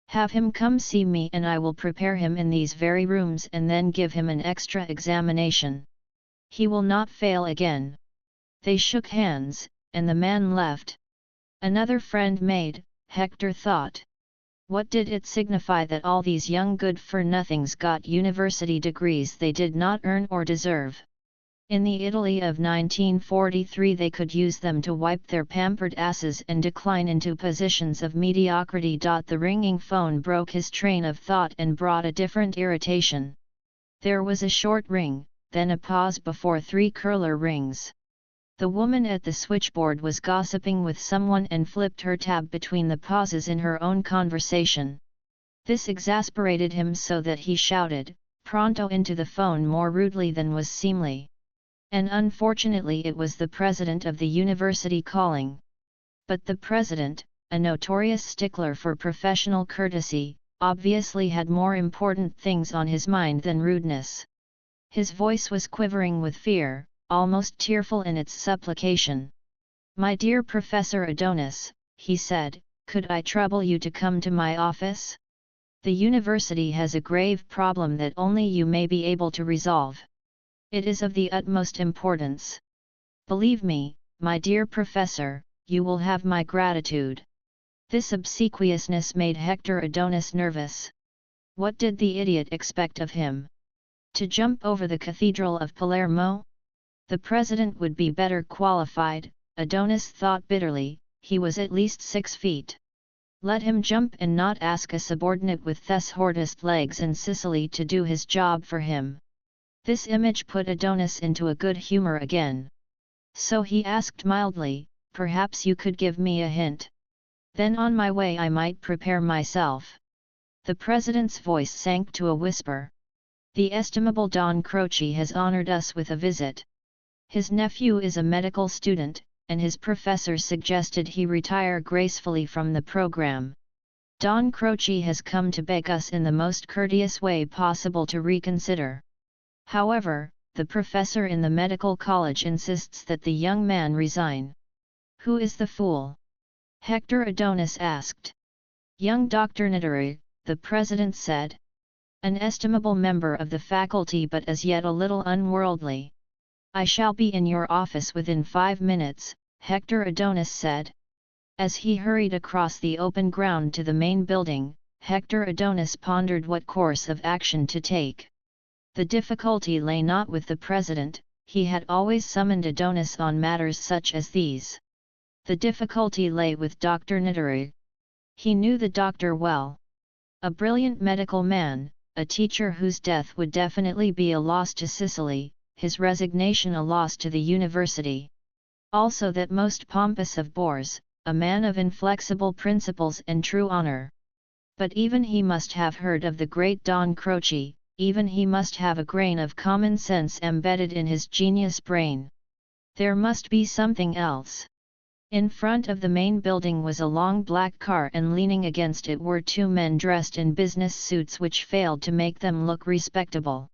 Have him come see me and I will prepare him in these very rooms and then give him an extra examination. He will not fail again." They shook hands, and the man left. Another friend made, Hector thought. What did it signify that all these young good-for-nothings got university degrees they did not earn or deserve? In the Italy of 1943 they could use them to wipe their pampered asses and decline into positions of mediocrity. The ringing phone broke his train of thought and brought a different irritation. There was a short ring, then a pause before 3 curler rings. The woman at the switchboard was gossiping with someone and flipped her tab between the pauses in her own conversation. This exasperated him so that he shouted, pronto, into the phone more rudely than was seemly. And unfortunately it was the president of the university calling. But the president, a notorious stickler for professional courtesy, obviously had more important things on his mind than rudeness. His voice was quivering with fear, almost tearful in its supplication. "My dear Professor Adonis," he said, "could I trouble you to come to my office? The university has a grave problem that only you may be able to resolve. It is of the utmost importance. Believe me, my dear professor, you will have my gratitude." This obsequiousness made Hector Adonis nervous. What did the idiot expect of him? To jump over the Cathedral of Palermo? The president would be better qualified, Adonis thought bitterly. He was at least 6 feet. Let him jump and not ask a subordinate with Thessalonist legs in Sicily to do his job for him. This image put Adonis into a good humor again. So he asked mildly, "Perhaps you could give me a hint. Then on my way I might prepare myself." The president's voice sank to a whisper. "The estimable Don Croce has honored us with a visit. His nephew is a medical student, and his professor suggested he retire gracefully from the program. Don Croce has come to beg us in the most courteous way possible to reconsider. However, the professor in the medical college insists that the young man resign." "Who is the fool?" Hector Adonis asked. "Young Dr. Nidari," the president said. "An estimable member of the faculty but as yet a little unworldly." "I shall be in your office within 5 minutes, Hector Adonis said. As he hurried across the open ground to the main building, Hector Adonis pondered what course of action to take. The difficulty lay not with the president, he had always summoned Adonis on matters such as these. The difficulty lay with Dr. Nidari. He knew the doctor well. A brilliant medical man, a teacher whose death would definitely be a loss to Sicily, his resignation a loss to the university. Also that most pompous of bores, a man of inflexible principles and true honor. But even he must have heard of the great Don Croce, even he must have a grain of common sense embedded in his genius brain. There must be something else. In front of the main building was a long black car, and leaning against it were two men dressed in business suits which failed to make them look respectable.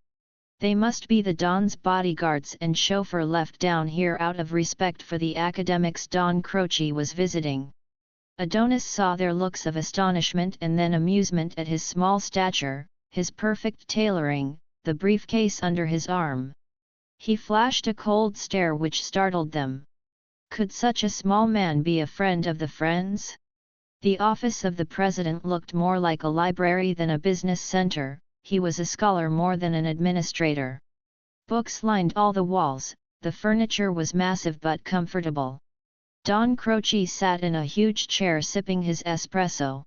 They must be the Don's bodyguards and chauffeur left down here out of respect for the academics Don Croce was visiting. Adonis saw their looks of astonishment and then amusement at his small stature, his perfect tailoring, the briefcase under his arm. He flashed a cold stare which startled them. Could such a small man be a friend of the Friends? The office of the president looked more like a library than a business center. He was a scholar more than an administrator. Books lined all the walls, the furniture was massive but comfortable. Don Croce sat in a huge chair sipping his espresso.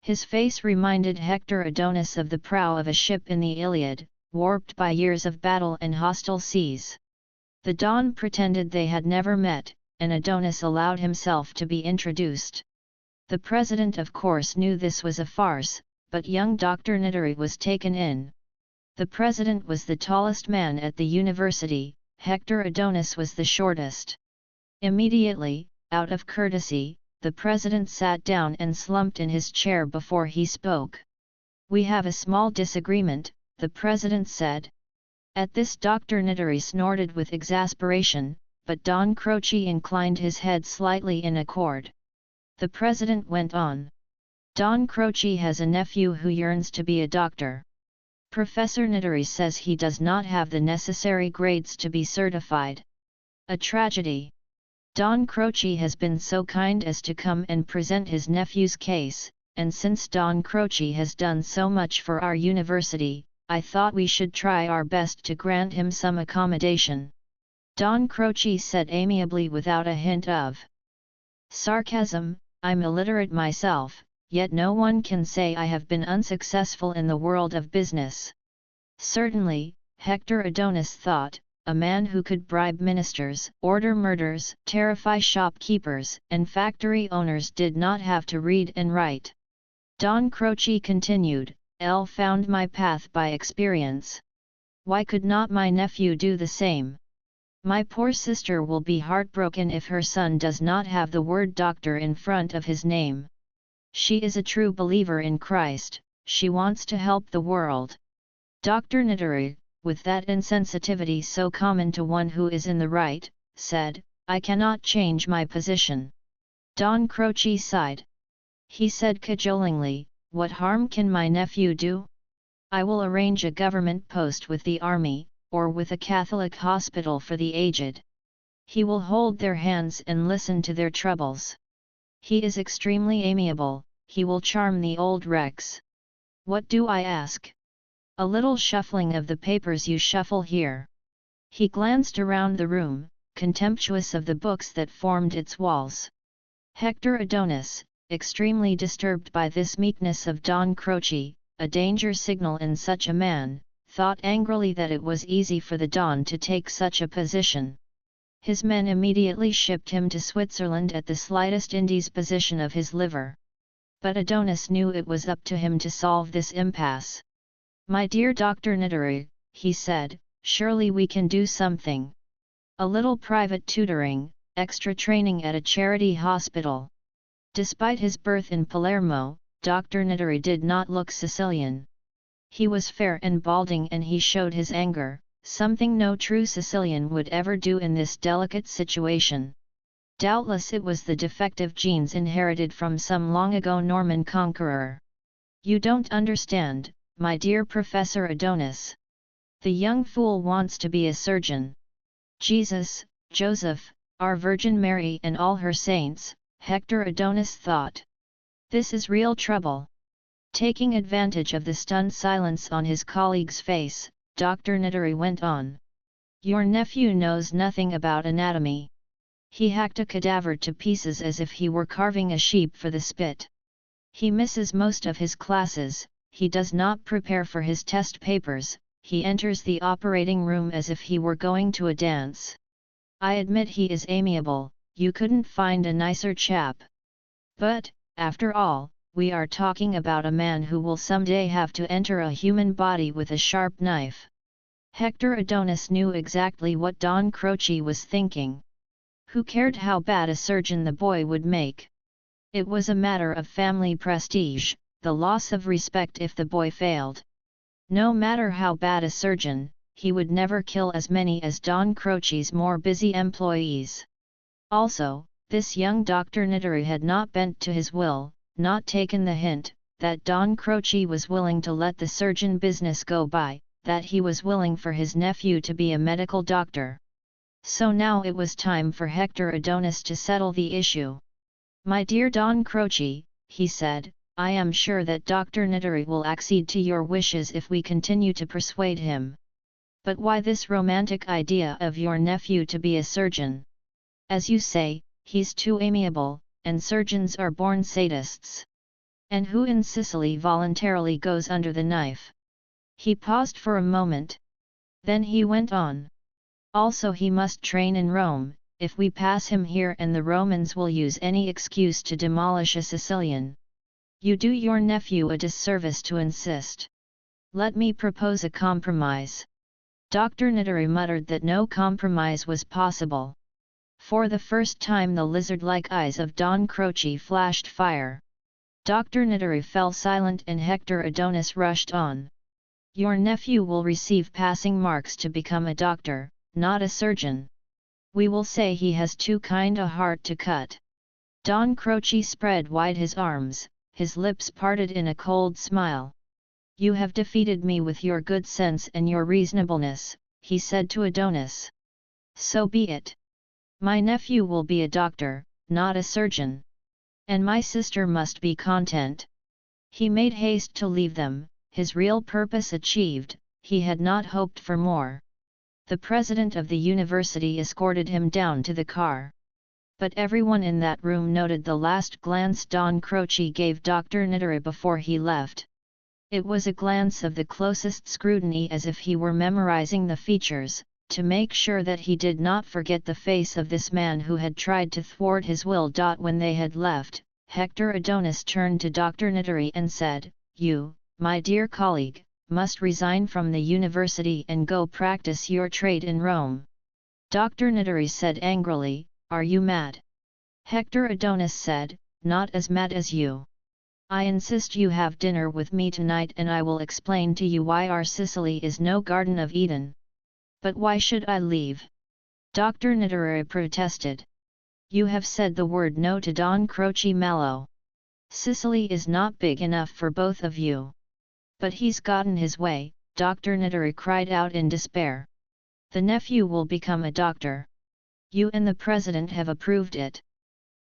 His face reminded Hector Adonis of the prow of a ship in the Iliad, warped by years of battle and hostile seas. The Don pretended they had never met, and Adonis allowed himself to be introduced. The president of course knew this was a farce, but young Dr. Nitari was taken in. The president was the tallest man at the university, Hector Adonis was the shortest. Immediately, out of courtesy, the president sat down and slumped in his chair before he spoke. "We have a small disagreement," the president said. At this Dr. Nitari snorted with exasperation, but Don Croce inclined his head slightly in accord. The president went on. "Don Croce has a nephew who yearns to be a doctor. Professor Nitari says he does not have the necessary grades to be certified. A tragedy. Don Croce has been so kind as to come and present his nephew's case, and since Don Croce has done so much for our university, I thought we should try our best to grant him some accommodation." Don Croce said amiably without a hint of sarcasm, "I'm illiterate myself, yet no one can say I have been unsuccessful in the world of business." Certainly, Hector Adonis thought, a man who could bribe ministers, order murders, terrify shopkeepers and factory owners did not have to read and write. Don Croce continued, "L found my path by experience. Why could not my nephew do the same? My poor sister will be heartbroken if her son does not have the word doctor in front of his name. She is a true believer in Christ, she wants to help the world." Dr. Nitari, with that insensitivity so common to one who is in the right, said, "I cannot change my position." Don Croce sighed. He said cajolingly, "What harm can my nephew do? I will arrange a government post with the army, or with a Catholic hospital for the aged. He will hold their hands and listen to their troubles. He is extremely amiable, he will charm the old wrecks. What do I ask? A little shuffling of the papers you shuffle here." He glanced around the room, contemptuous of the books that formed its walls. Hector Adonis, extremely disturbed by this meekness of Don Croce, a danger signal in such a man, thought angrily that it was easy for the Don to take such a position. His men immediately shipped him to Switzerland at the slightest indisposition of his liver. But Adonis knew it was up to him to solve this impasse. "My dear Dr. Nitari," he said, "surely we can do something. A little private tutoring, extra training at a charity hospital." Despite his birth in Palermo, Dr. Nitari did not look Sicilian. He was fair and balding and he showed his anger, something no true Sicilian would ever do in this delicate situation. Doubtless it was the defective genes inherited from some long ago Norman conqueror. "You don't understand, my dear Professor Adonis. The young fool wants to be a surgeon. Jesus, Joseph, our Virgin Mary and all her saints," Hector Adonis thought. "This is real trouble." Taking advantage of the stunned silence on his colleague's face, Dr. Nitari went on. "Your nephew knows nothing about anatomy. He hacked a cadaver to pieces as if he were carving a sheep for the spit. He misses most of his classes, he does not prepare for his test papers, he enters the operating room as if he were going to a dance. I admit he is amiable, you couldn't find a nicer chap. But, after all, we are talking about a man who will someday have to enter a human body with a sharp knife." Hector Adonis knew exactly what Don Croce was thinking. Who cared how bad a surgeon the boy would make? It was a matter of family prestige, the loss of respect if the boy failed. No matter how bad a surgeon, he would never kill as many as Don Croce's more busy employees. Also, this young Dr. Nitari had not bent to his will, not taken the hint, that Don Croce was willing to let the surgeon business go by, that he was willing for his nephew to be a medical doctor. So now it was time for Hector Adonis to settle the issue. "My dear Don Croce," he said, "I am sure that Dr. Nitari will accede to your wishes if we continue to persuade him. But why this romantic idea of your nephew to be a surgeon? As you say, he's too amiable, and surgeons are born sadists. And who in Sicily voluntarily goes under the knife?" He paused for a moment. Then he went on. "Also he must train in Rome, if we pass him here and the Romans will use any excuse to demolish a Sicilian. You do your nephew a disservice to insist. Let me propose a compromise." Dr. Nitari muttered that no compromise was possible. For the first time the lizard-like eyes of Don Croce flashed fire. Dr. Nitari fell silent and Hector Adonis rushed on. "Your nephew will receive passing marks to become a doctor, not a surgeon. We will say he has too kind a heart to cut." Don Croce spread wide his arms, his lips parted in a cold smile. "You have defeated me with your good sense and your reasonableness," he said to Adonis. "So be it. My nephew will be a doctor, not a surgeon. And my sister must be content." He made haste to leave them, his real purpose achieved, he had not hoped for more. The president of the university escorted him down to the car. But everyone in that room noted the last glance Don Croce gave Dr. Nitari before he left. It was a glance of the closest scrutiny, as if he were memorizing the features, to make sure that he did not forget the face of this man who had tried to thwart his will. When they had left, Hector Adonis turned to Dr. Nitari and said, "You, my dear colleague, must resign from the university and go practice your trade in Rome." Dr. Nitari said angrily, "Are you mad?" Hector Adonis said, "Not as mad as you. I insist you have dinner with me tonight and I will explain to you why our Sicily is no Garden of Eden." "But why should I leave?" Dr. Nitari protested. "You have said the word no to Don Croce Mallow. Sicily is not big enough for both of you." "But he's gotten his way," Dr. Nitari cried out in despair. "The nephew will become a doctor. You and the president have approved it."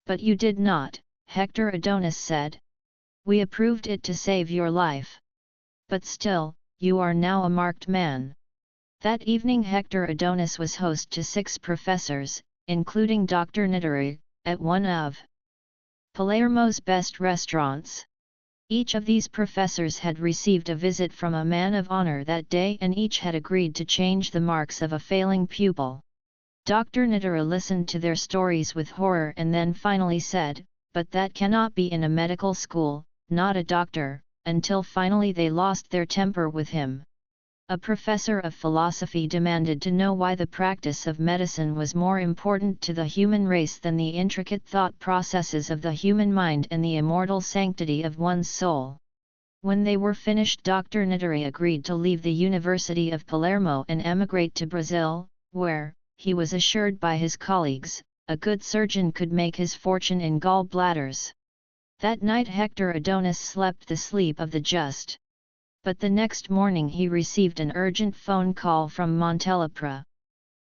"But you did not," Hector Adonis said. "We approved it to save your life. But still, you are now a marked man." That evening Hector Adonis was host to 6 professors, including Dr. Nitari, at one of Palermo's best restaurants. Each of these professors had received a visit from a man of honor that day and each had agreed to change the marks of a failing pupil. Dr. Nitari listened to their stories with horror and then finally said, "But that cannot be in a medical school, not a doctor," until finally they lost their temper with him. A professor of philosophy demanded to know why the practice of medicine was more important to the human race than the intricate thought processes of the human mind and the immortal sanctity of one's soul. When they were finished, Dr. Nitari agreed to leave the University of Palermo and emigrate to Brazil, where, he was assured by his colleagues, a good surgeon could make his fortune in gall bladders. That night Hector Adonis slept the sleep of the just. But the next morning he received an urgent phone call from Montelepra.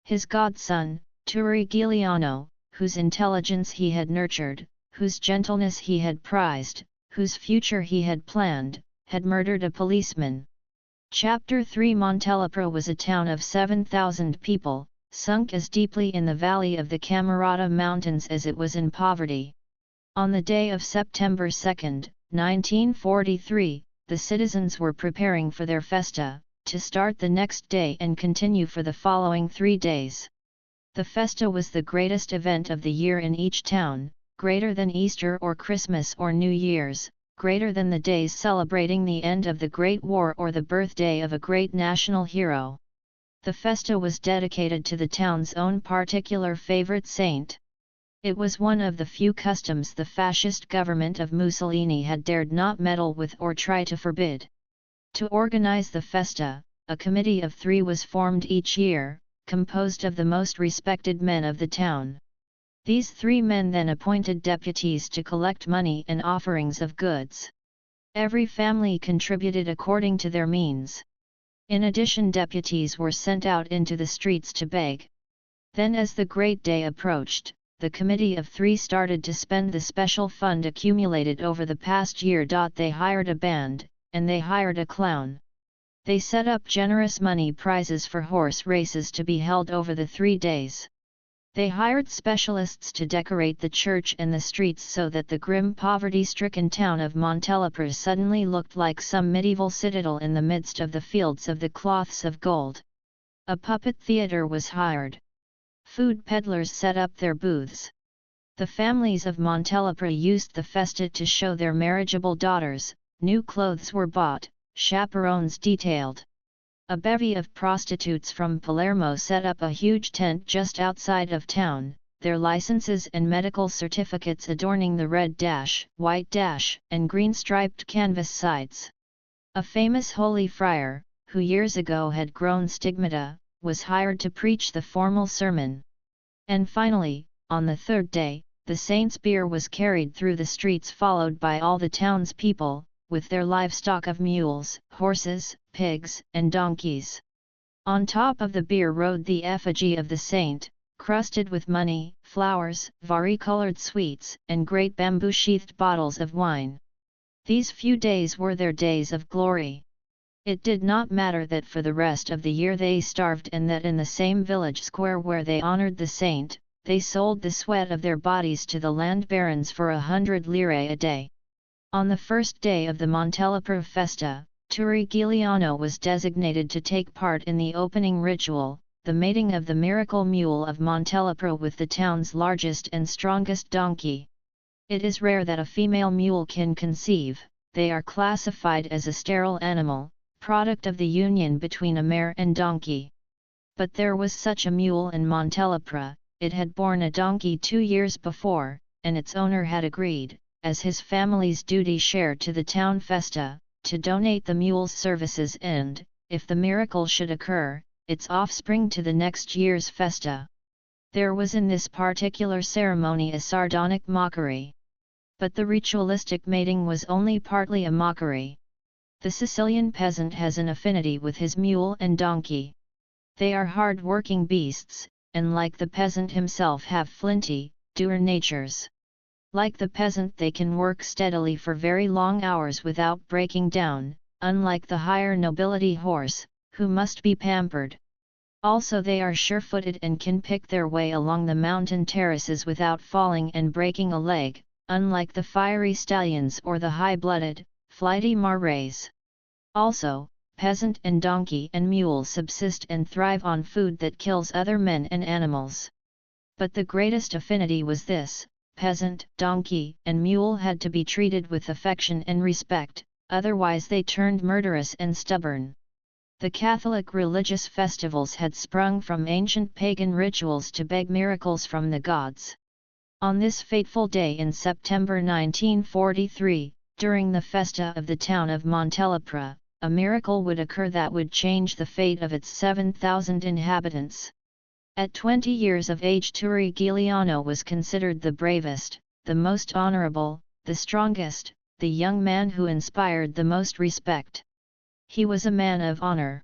His godson, Siciliano, whose intelligence he had nurtured, whose gentleness he had prized, whose future he had planned, had murdered a policeman. Chapter 3 Montelepra was a town of 7,000 people, sunk as deeply in the valley of the Camerata Mountains as it was in poverty. On the day of September 2, 1943, the citizens were preparing for their festa, to start the next day and continue for the following 3 days. The festa was the greatest event of the year in each town, greater than Easter or Christmas or New Year's, greater than the days celebrating the end of the Great War or the birthday of a great national hero. The festa was dedicated to the town's own particular favorite saint. It was one of the few customs the fascist government of Mussolini had dared not meddle with or try to forbid. To organize the festa, a committee of 3 was formed each year, composed of the most respected men of the town. These 3 men then appointed deputies to collect money and offerings of goods. Every family contributed according to their means. In addition, deputies were sent out into the streets to beg. Then, as the great day approached, the committee of 3 started to spend the special fund accumulated over the past year. They hired a band, and they hired a clown. They set up generous money prizes for horse races to be held over the 3 days. They hired specialists to decorate the church and the streets so that the grim poverty-stricken town of Montelepre suddenly looked like some medieval citadel in the midst of the fields of the cloths of gold. A puppet theatre was hired. Food peddlers set up their booths. The families of Montelepre used the festa to show their marriageable daughters, new clothes were bought, chaperones detailed. A bevy of prostitutes from Palermo set up a huge tent just outside of town, their licenses and medical certificates adorning the red dash, white dash, and green striped canvas sides. A famous holy friar, who years ago had grown stigmata, was hired to preach the formal sermon. And finally, on the 3rd day, the saint's bier was carried through the streets followed by all the townspeople, with their livestock of mules, horses, pigs, and donkeys. On top of the bier rode the effigy of the saint, crusted with money, flowers, vari-colored sweets, and great bamboo-sheathed bottles of wine. These few days were their days of glory. It did not matter that for the rest of the year they starved, and that in the same village square where they honored the saint, they sold the sweat of their bodies to the land barons for 100 lire a day. On the first day of the Montelepre festa, Siciliano was designated to take part in the opening ritual, the mating of the miracle mule of Montelepre with the town's largest and strongest donkey. It is rare that a female mule can conceive. They are classified as a sterile animal, product of the union between a mare and donkey. But there was such a mule in Montelepre. It had borne a donkey 2 years before, and its owner had agreed, as his family's duty share to the town festa, to donate the mule's services and, if the miracle should occur, its offspring to the next year's festa. There was in this particular ceremony a sardonic mockery. But the ritualistic mating was only partly a mockery. The Sicilian peasant has an affinity with his mule and donkey. They are hard-working beasts, and like the peasant himself have flinty, dour natures. Like the peasant they can work steadily for very long hours without breaking down, unlike the higher nobility horse, who must be pampered. Also they are sure-footed and can pick their way along the mountain terraces without falling and breaking a leg, unlike the fiery stallions or the high-blooded, flighty mares. Also, peasant and donkey and mule subsist and thrive on food that kills other men and animals. But the greatest affinity was this: peasant, donkey, and mule had to be treated with affection and respect, otherwise they turned murderous and stubborn. The Catholic religious festivals had sprung from ancient pagan rituals to beg miracles from the gods. On this fateful day in September 1943, during the festa of the town of Montelepre, a miracle would occur that would change the fate of its 7,000 inhabitants. At 20 years of age, Siciliano was considered the bravest, the most honorable, the strongest, the young man who inspired the most respect. He was a man of honor.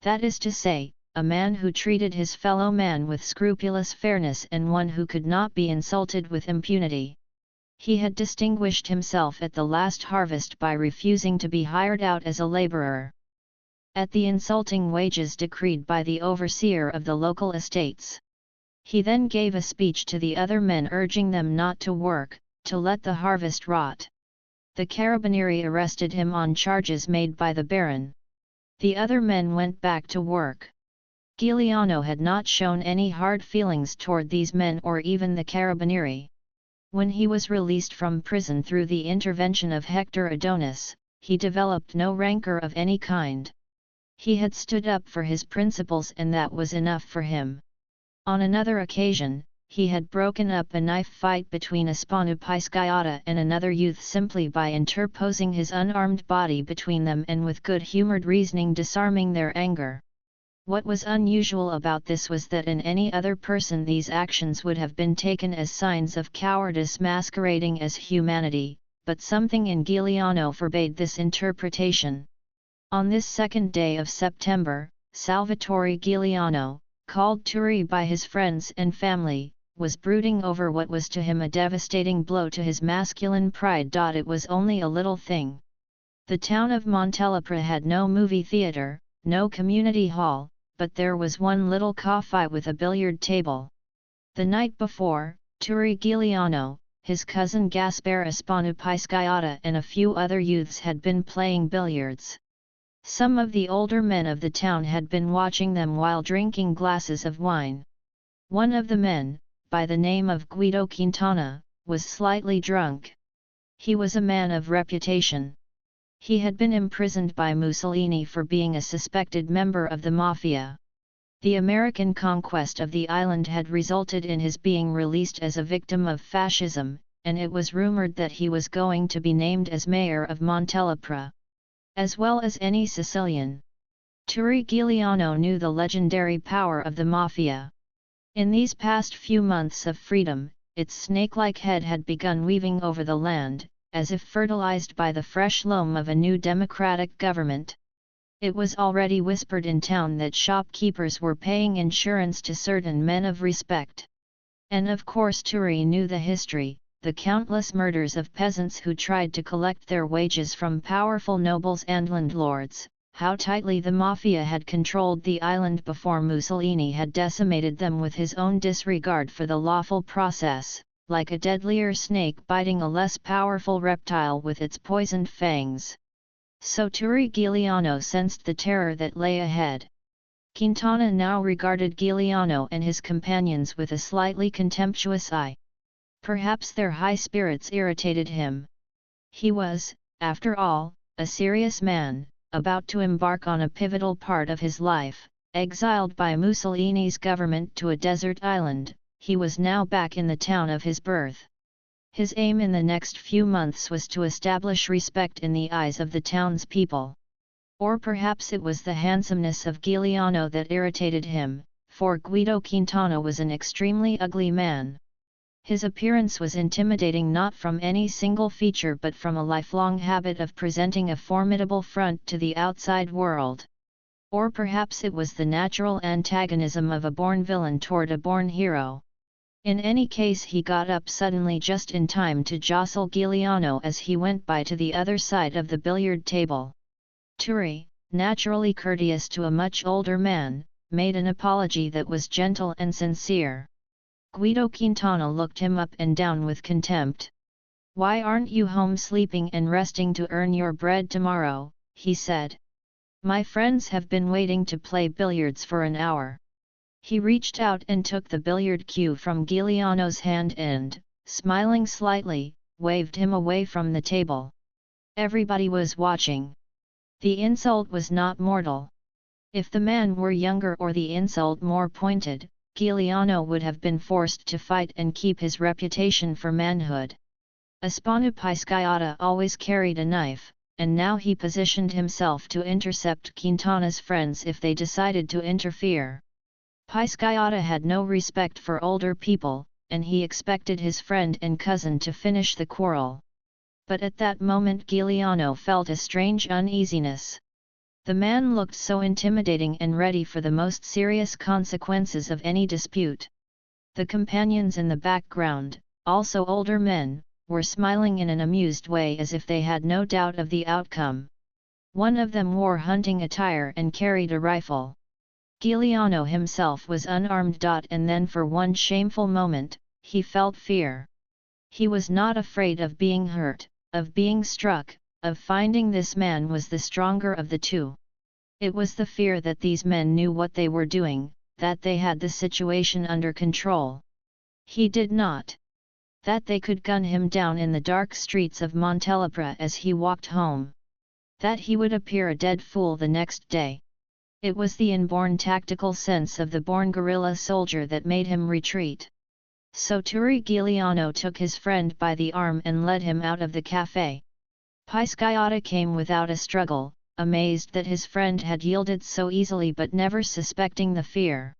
That is to say, a man who treated his fellow man with scrupulous fairness and one who could not be insulted with impunity. He had distinguished himself at the last harvest by refusing to be hired out as a laborer at the insulting wages decreed by the overseer of the local estates. He then gave a speech to the other men urging them not to work, to let the harvest rot. The carabinieri arrested him on charges made by the baron. The other men went back to work. Giuliano had not shown any hard feelings toward these men or even the carabinieri. When he was released from prison through the intervention of Hector Adonis, he developed no rancor of any kind. He had stood up for his principles and that was enough for him. On another occasion, he had broken up a knife fight between Spanu Pisciata and another youth simply by interposing his unarmed body between them and with good-humoured reasoning disarming their anger. What was unusual about this was that in any other person these actions would have been taken as signs of cowardice masquerading as humanity, but something in Giuliano forbade this interpretation. On this second day of September, Salvatore Giuliano, called Turi by his friends and family, was brooding over what was to him a devastating blow to his masculine pride. It was only a little thing. The town of Montelepra had no movie theatre, no community hall, but there was one little cafe with a billiard table. The night before, Turi Giuliano, his cousin Gaspare Spanu Pisciata and a few other youths had been playing billiards. Some of the older men of the town had been watching them while drinking glasses of wine. One of the men, by the name of Guido Quintana, was slightly drunk. He was a man of reputation. He had been imprisoned by Mussolini for being a suspected member of the Mafia. The American conquest of the island had resulted in his being released as a victim of fascism, and it was rumored that he was going to be named as mayor of Montelepra. As well as any Sicilian, Turi Giuliano knew the legendary power of the Mafia. In these past few months of freedom, its snake-like head had begun weaving over the land, as if fertilized by the fresh loam of a new democratic government. It was already whispered in town that shopkeepers were paying insurance to certain men of respect. And of course Turi knew the history, the countless murders of peasants who tried to collect their wages from powerful nobles and landlords, how tightly the Mafia had controlled the island before Mussolini had decimated them with his own disregard for the lawful process, like a deadlier snake biting a less powerful reptile with its poisoned fangs. So Turi Giuliano sensed the terror that lay ahead. Quintana now regarded Giuliano and his companions with a slightly contemptuous eye. Perhaps their high spirits irritated him. He was, after all, a serious man, about to embark on a pivotal part of his life. Exiled by Mussolini's government to a desert island, he was now back in the town of his birth. His aim in the next few months was to establish respect in the eyes of the townspeople. Or perhaps it was the handsomeness of Giuliano that irritated him, for Guido Quintana was an extremely ugly man. His appearance was intimidating not from any single feature but from a lifelong habit of presenting a formidable front to the outside world. Or perhaps it was the natural antagonism of a born villain toward a born hero. In any case, he got up suddenly just in time to jostle Giuliano as he went by to the other side of the billiard table. Turi, naturally courteous to a much older man, made an apology that was gentle and sincere. Guido Quintana looked him up and down with contempt. "Why aren't you home sleeping and resting to earn your bread tomorrow?" he said. "My friends have been waiting to play billiards for an hour." He reached out and took the billiard cue from Giuliano's hand and, smiling slightly, waved him away from the table. Everybody was watching. The insult was not mortal. If the man were younger or the insult more pointed, Giuliano would have been forced to fight and keep his reputation for manhood. Spanu Pisciata always carried a knife, and now he positioned himself to intercept Quintana's friends if they decided to interfere. Pisciata had no respect for older people, and he expected his friend and cousin to finish the quarrel. But at that moment Giuliano felt a strange uneasiness. The man looked so intimidating and ready for the most serious consequences of any dispute. The companions in the background, also older men, were smiling in an amused way as if they had no doubt of the outcome. One of them wore hunting attire and carried a rifle. Giuliano himself was unarmed. And then for one shameful moment, he felt fear. He was not afraid of being hurt, of being struck, of finding this man was the stronger of the two. It was the fear that these men knew what they were doing, that they had the situation under control. He did not. That they could gun him down in the dark streets of Montelepra as he walked home. That he would appear a dead fool the next day. It was the inborn tactical sense of the born guerrilla soldier that made him retreat. So Turi Giuliano took his friend by the arm and led him out of the cafe. Pisciotta came without a struggle, amazed that his friend had yielded so easily but never suspecting the fear.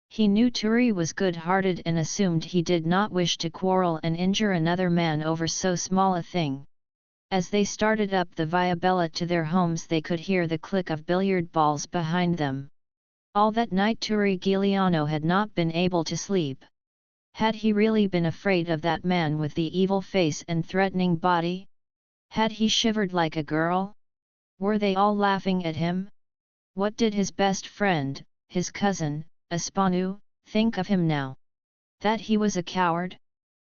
He knew Turi was good-hearted and assumed he did not wish to quarrel and injure another man over so small a thing. As they started up the Via Bella to their homes they could hear the click of billiard balls behind them. All that night Turi Giuliano had not been able to sleep. Had he really been afraid of that man with the evil face and threatening body? Had he shivered like a girl? Were they all laughing at him? What did his best friend, his cousin, Aspanu, think of him now? That he was a coward?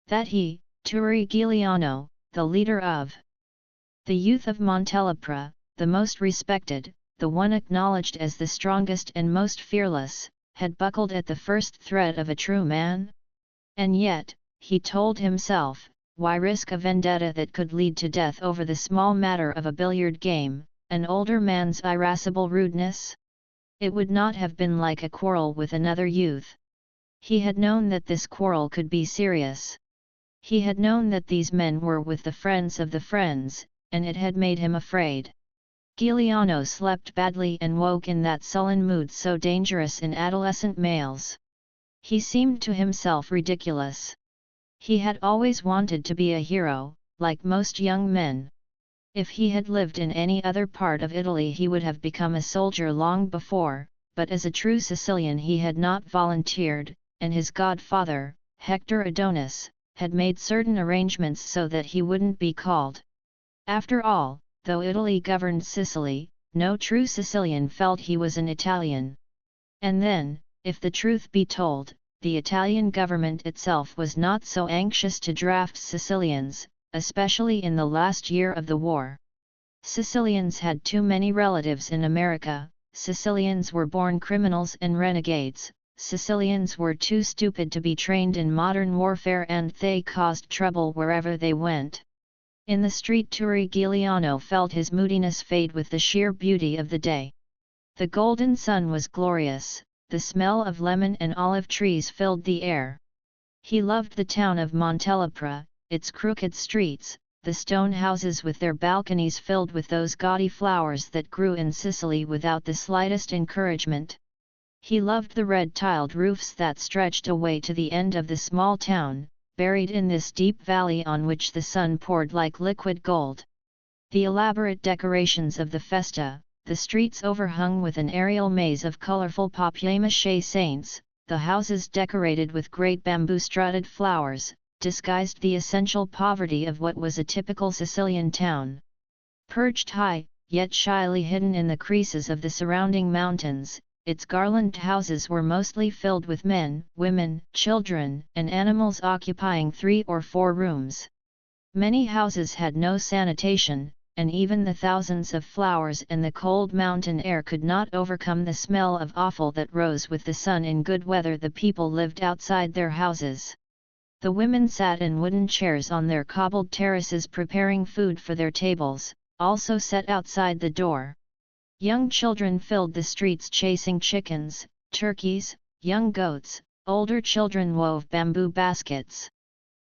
That he, Turi Giuliano, the leader of the youth of Montelepra, the most respected, the one acknowledged as the strongest and most fearless, had buckled at the first threat of a true man? And yet, he told himself, why risk a vendetta that could lead to death over the small matter of a billiard game, an older man's irascible rudeness? It would not have been like a quarrel with another youth. He had known that this quarrel could be serious. He had known that these men were with the friends of the friends, and it had made him afraid. Giuliano slept badly and woke in that sullen mood so dangerous in adolescent males. He seemed to himself ridiculous. He had always wanted to be a hero, like most young men. If he had lived in any other part of Italy he would have become a soldier long before, but as a true Sicilian he had not volunteered, and his godfather, Hector Adonis, had made certain arrangements so that he wouldn't be called. After all, though Italy governed Sicily, no true Sicilian felt he was an Italian. And then, if the truth be told, the Italian government itself was not so anxious to draft Sicilians, especially in the last year of the war. Sicilians had too many relatives in America, Sicilians were born criminals and renegades, Sicilians were too stupid to be trained in modern warfare and they caused trouble wherever they went. In the street Turi Giuliano felt his moodiness fade with the sheer beauty of the day. The golden sun was glorious, the smell of lemon and olive trees filled the air. He loved the town of Montelepra, its crooked streets, the stone houses with their balconies filled with those gaudy flowers that grew in Sicily without the slightest encouragement. He loved the red-tiled roofs that stretched away to the end of the small town, buried in this deep valley on which the sun poured like liquid gold. The elaborate decorations of the festa, the streets overhung with an aerial maze of colorful papier-mâché saints, the houses decorated with great bamboo-strutted flowers, disguised the essential poverty of what was a typical Sicilian town. Perched high, yet shyly hidden in the creases of the surrounding mountains, its garlanded houses were mostly filled with men, women, children, and animals occupying 3 or 4 rooms. Many houses had no sanitation, and even the thousands of flowers and the cold mountain air could not overcome the smell of offal that rose with the sun. In good weather the people lived outside their houses. The women sat in wooden chairs on their cobbled terraces preparing food for their tables, also set outside the door. Young children filled the streets chasing chickens, turkeys, young goats, older children wove bamboo baskets.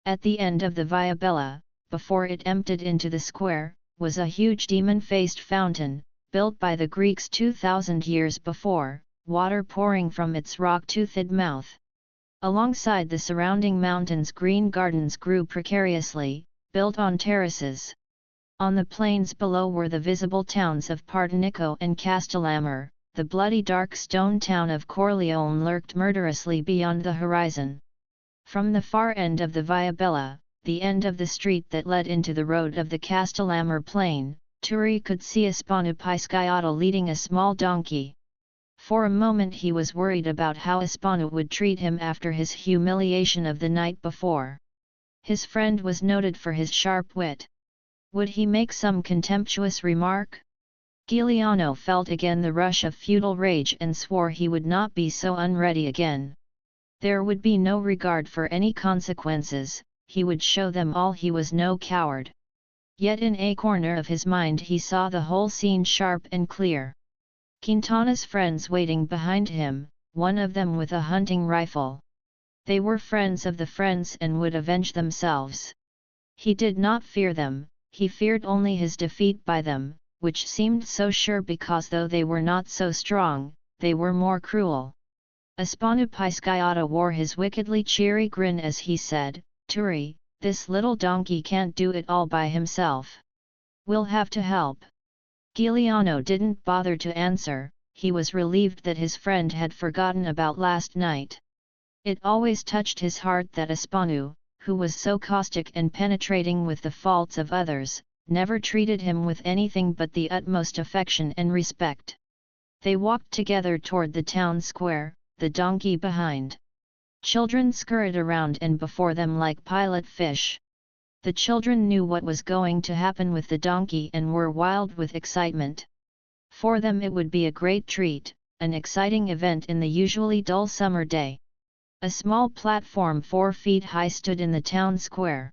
At the end of the Via Bella, before it emptied into the square, was a huge demon-faced fountain, built by the Greeks 2,000 years before, water pouring from its rock-toothed mouth. Alongside the surrounding mountains green gardens grew precariously, built on terraces. On the plains below were the visible towns of Partinico and Castellamare, the bloody dark stone town of Corleone lurked murderously beyond the horizon. From the far end of the Via Bella, the end of the street that led into the road of the Castellamare plain, Turi could see Aspanu Pisciotta leading a small donkey. For a moment he was worried about how Aspanu would treat him after his humiliation of the night before. His friend was noted for his sharp wit. Would he make some contemptuous remark? Giuliano felt again the rush of futile rage and swore he would not be so unready again. There would be no regard for any consequences, he would show them all he was no coward. Yet in a corner of his mind he saw the whole scene sharp and clear. Quintana's friends waiting behind him, one of them with a hunting rifle. They were friends of the friends and would avenge themselves. He did not fear them, he feared only his defeat by them, which seemed so sure because though they were not so strong, they were more cruel. Aspanupaiskayata wore his wickedly cheery grin as he said, "Turi, this little donkey can't do it all by himself. We'll have to help." Giuliano didn't bother to answer, he was relieved that his friend had forgotten about last night. It always touched his heart that Aspanu, who was so caustic and penetrating with the faults of others, never treated him with anything but the utmost affection and respect. They walked together toward the town square, the donkey behind. Children scurried around and before them like pilot fish. The children knew what was going to happen with the donkey and were wild with excitement. For them it would be a great treat, an exciting event in the usually dull summer day. A small platform 4 feet high stood in the town square.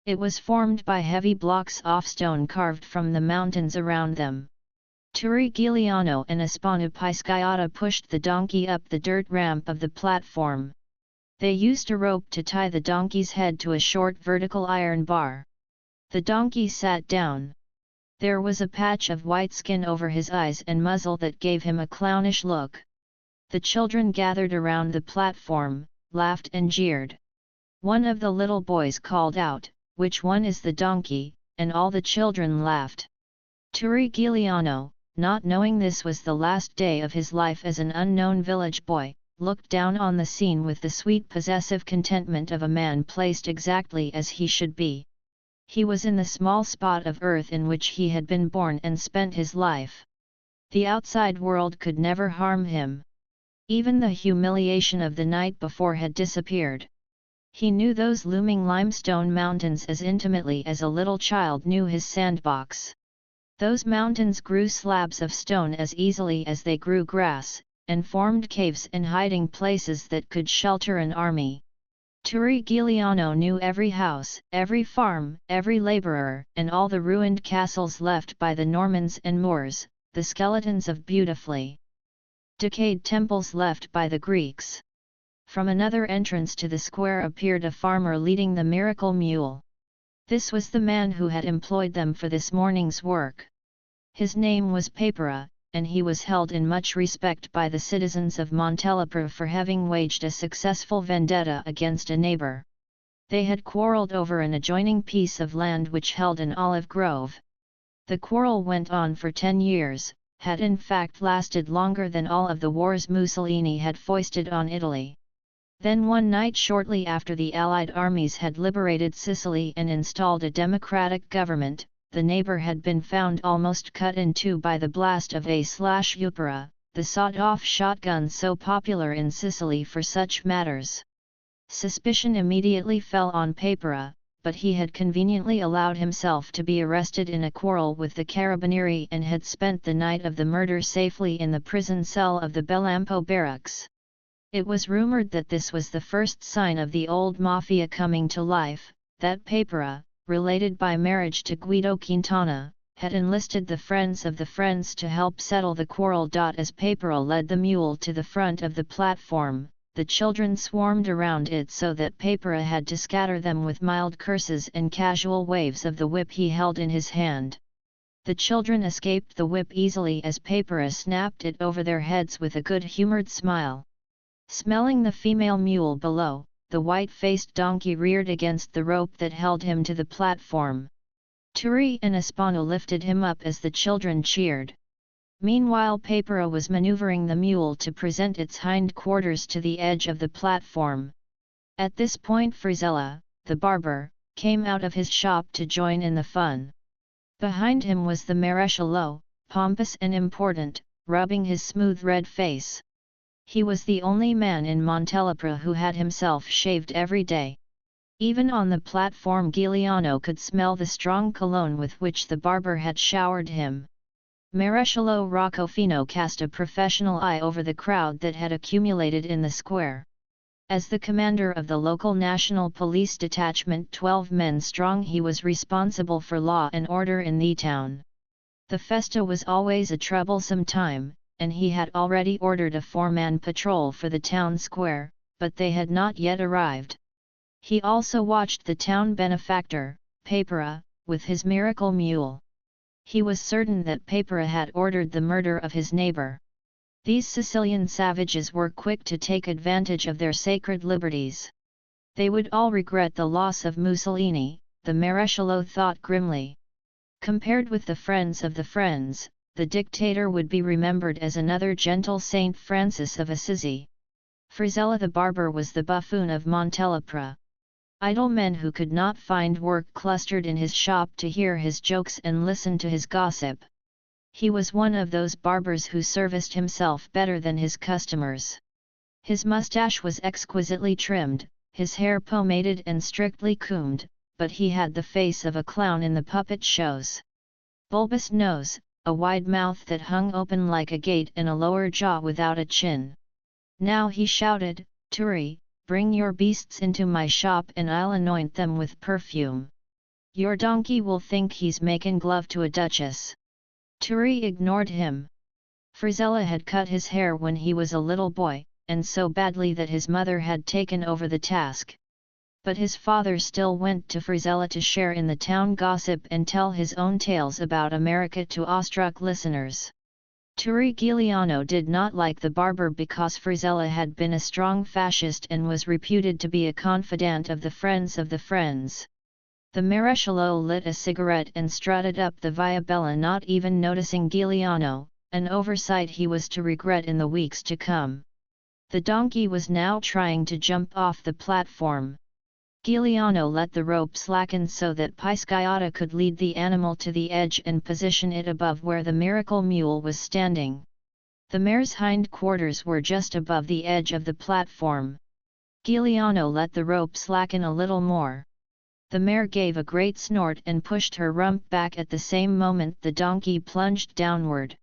It was formed by heavy blocks of stone carved from the mountains around them. Turi Giuliano and Aspanupaiskayata pushed the donkey up the dirt ramp of the platform. They used a rope to tie the donkey's head to a short vertical iron bar. The donkey sat down. There was a patch of white skin over his eyes and muzzle that gave him a clownish look. The children gathered around the platform, laughed and jeered. One of the little boys called out, "Which one is the donkey?" and all the children laughed. Turi Giuliano, not knowing this was the last day of his life as an unknown village boy, looked down on the scene with the sweet possessive contentment of a man placed exactly as he should be. He was in the small spot of earth in which he had been born and spent his life. The outside world could never harm him. Even the humiliation of the night before had disappeared. He knew those looming limestone mountains as intimately as a little child knew his sandbox. Those mountains grew slabs of stone as easily as they grew grass, and formed caves and hiding places that could shelter an army. Turi Giuliano knew every house, every farm, every laborer, and all the ruined castles left by the Normans and Moors, the skeletons of beautifully decayed temples left by the Greeks. From another entrance to the square appeared a farmer leading the miracle mule. This was the man who had employed them for this morning's work. His name was Papera, and he was held in much respect by the citizens of Montelepro for having waged a successful vendetta against a neighbor. They had quarreled over an adjoining piece of land which held an olive grove. The quarrel went on for 10 years, had in fact lasted longer than all of the wars Mussolini had foisted on Italy. Then one night shortly after the Allied armies had liberated Sicily and installed a democratic government, the neighbor had been found almost cut in two by the blast of a/Upera, the sawed-off shotgun so popular in Sicily for such matters. Suspicion immediately fell on Papera, but he had conveniently allowed himself to be arrested in a quarrel with the Carabinieri and had spent the night of the murder safely in the prison cell of the Bellampo barracks. It was rumored that this was the first sign of the old mafia coming to life, that Papera, related by marriage to Guido Quintana, had enlisted the friends of the friends to help settle the quarrel. As Papera led the mule to the front of the platform, the children swarmed around it so that Papera had to scatter them with mild curses and casual waves of the whip he held in his hand. The children escaped the whip easily as Papera snapped it over their heads with a good-humored smile. Smelling the female mule below, the white-faced donkey reared against the rope that held him to the platform. Turi and Aspano lifted him up as the children cheered. Meanwhile Papera was maneuvering the mule to present its hind quarters to the edge of the platform. At this point Frizella, the barber, came out of his shop to join in the fun. Behind him was the Maresciallo, pompous and important, rubbing his smooth red face. He was the only man in Montelepro who had himself shaved every day. Even on the platform Giuliano could smell the strong cologne with which the barber had showered him. Maresciallo Roccofino cast a professional eye over the crowd that had accumulated in the square. As the commander of the local national police detachment 12 men strong, he was responsible for law and order in the town. The festa was always a troublesome time, and he had already ordered a 4-man patrol for the town square, but they had not yet arrived. He also watched the town benefactor, Papera, with his miracle mule. He was certain that Papera had ordered the murder of his neighbor. These Sicilian savages were quick to take advantage of their sacred liberties. They would all regret the loss of Mussolini, the Maresciallo thought grimly. Compared with the friends of the friends, the dictator would be remembered as another gentle Saint Francis of Assisi. Frizella the barber was the buffoon of Montelepra. Idle men who could not find work clustered in his shop to hear his jokes and listen to his gossip. He was one of those barbers who serviced himself better than his customers. His mustache was exquisitely trimmed, his hair pomaded and strictly combed, but he had the face of a clown in the puppet shows. Bulbous nose, a wide mouth that hung open like a gate and a lower jaw without a chin. Now he shouted, "Turi, bring your beasts into my shop and I'll anoint them with perfume. Your donkey will think he's making love to a duchess." Turi ignored him. Frizella had cut his hair when he was a little boy, and so badly that his mother had taken over the task. But his father still went to Frizella to share in the town gossip and tell his own tales about America to awestruck listeners. Turi Giuliano did not like the barber because Frizella had been a strong fascist and was reputed to be a confidant of the Friends of the Friends. The Maresciallo lit a cigarette and strutted up the Via Bella, not even noticing Giuliano, an oversight he was to regret in the weeks to come. The donkey was now trying to jump off the platform. Giuliano let the rope slacken so that Pisciotta could lead the animal to the edge and position it above where the miracle mule was standing. The mare's hind quarters were just above the edge of the platform. Giuliano let the rope slacken a little more. The mare gave a great snort and pushed her rump back. At the same moment the donkey plunged downward.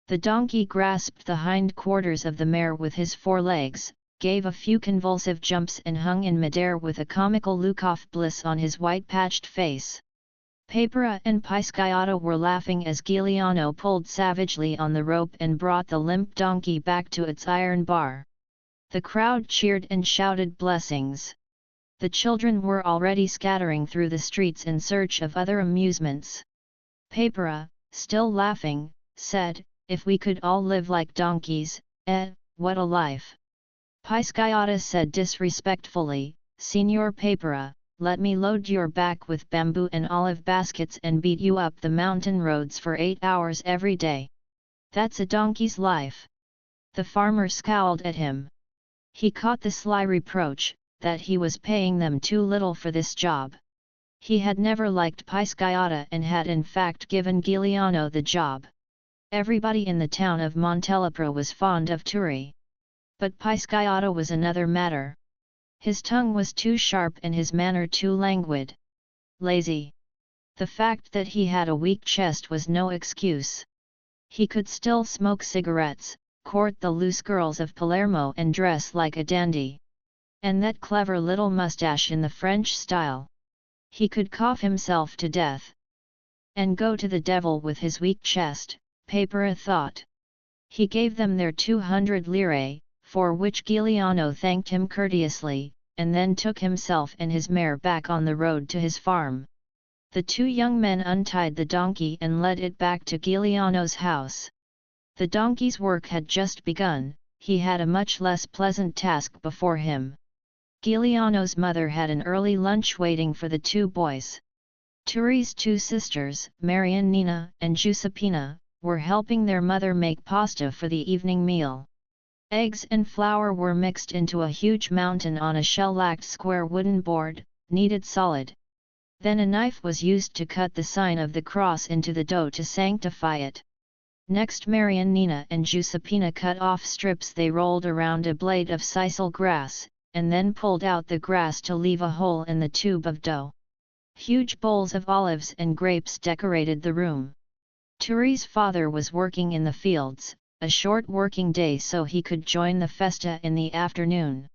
The donkey grasped the hind quarters of the mare with his forelegs, gave a few convulsive jumps and hung in midair with a comical look of bliss on his white-patched face. Papera and Pisciotta were laughing as Giuliano pulled savagely on the rope and brought the limp donkey back to its iron bar. The crowd cheered and shouted blessings. The children were already scattering through the streets in search of other amusements. Papera, still laughing, said, "If we could all live like donkeys, what a life." Pisciotta said disrespectfully, "Signor Papera, let me load your back with bamboo and olive baskets and beat you up the mountain roads for 8 hours every day. That's a donkey's life." The farmer scowled at him. He caught the sly reproach, that he was paying them too little for this job. He had never liked Pisciotta and had in fact given Giuliano the job. Everybody in the town of Montelepra was fond of Turi. But Pisciotta was another matter. His tongue was too sharp and his manner too languid. Lazy. The fact that he had a weak chest was no excuse. He could still smoke cigarettes, court the loose girls of Palermo and dress like a dandy. And that clever little mustache in the French style. He could cough himself to death. And go to the devil with his weak chest, Papera thought. He gave them their 200 lire, for which Giuliano thanked him courteously, and then took himself and his mare back on the road to his farm. The two young men untied the donkey and led it back to Giuliano's house. The donkey's work had just begun, he had a much less pleasant task before him. Giuliano's mother had an early lunch waiting for the two boys. Turi's two sisters, Mariannina and Giuseppina, were helping their mother make pasta for the evening meal. Eggs and flour were mixed into a huge mountain on a shell-lacked square wooden board, kneaded solid. Then a knife was used to cut the sign of the cross into the dough to sanctify it. Next Mariannina and Giuseppina cut off strips they rolled around a blade of sisal grass, and then pulled out the grass to leave a hole in the tube of dough. Huge bowls of olives and grapes decorated the room. Turi's father was working in the fields, a short working day so he could join the festa in the afternoon.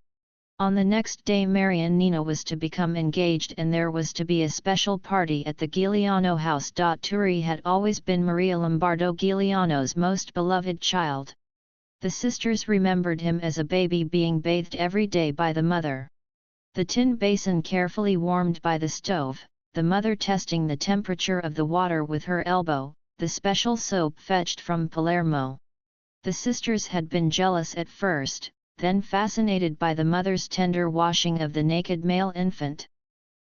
On the next day Mariannina was to become engaged and there was to be a special party at the Giuliano house. Turi had always been Maria Lombardo Giuliano's most beloved child. The sisters remembered him as a baby being bathed every day by the mother. The tin basin carefully warmed by the stove, the mother testing the temperature of the water with her elbow, the special soap fetched from Palermo. The sisters had been jealous at first, then fascinated by the mother's tender washing of the naked male infant.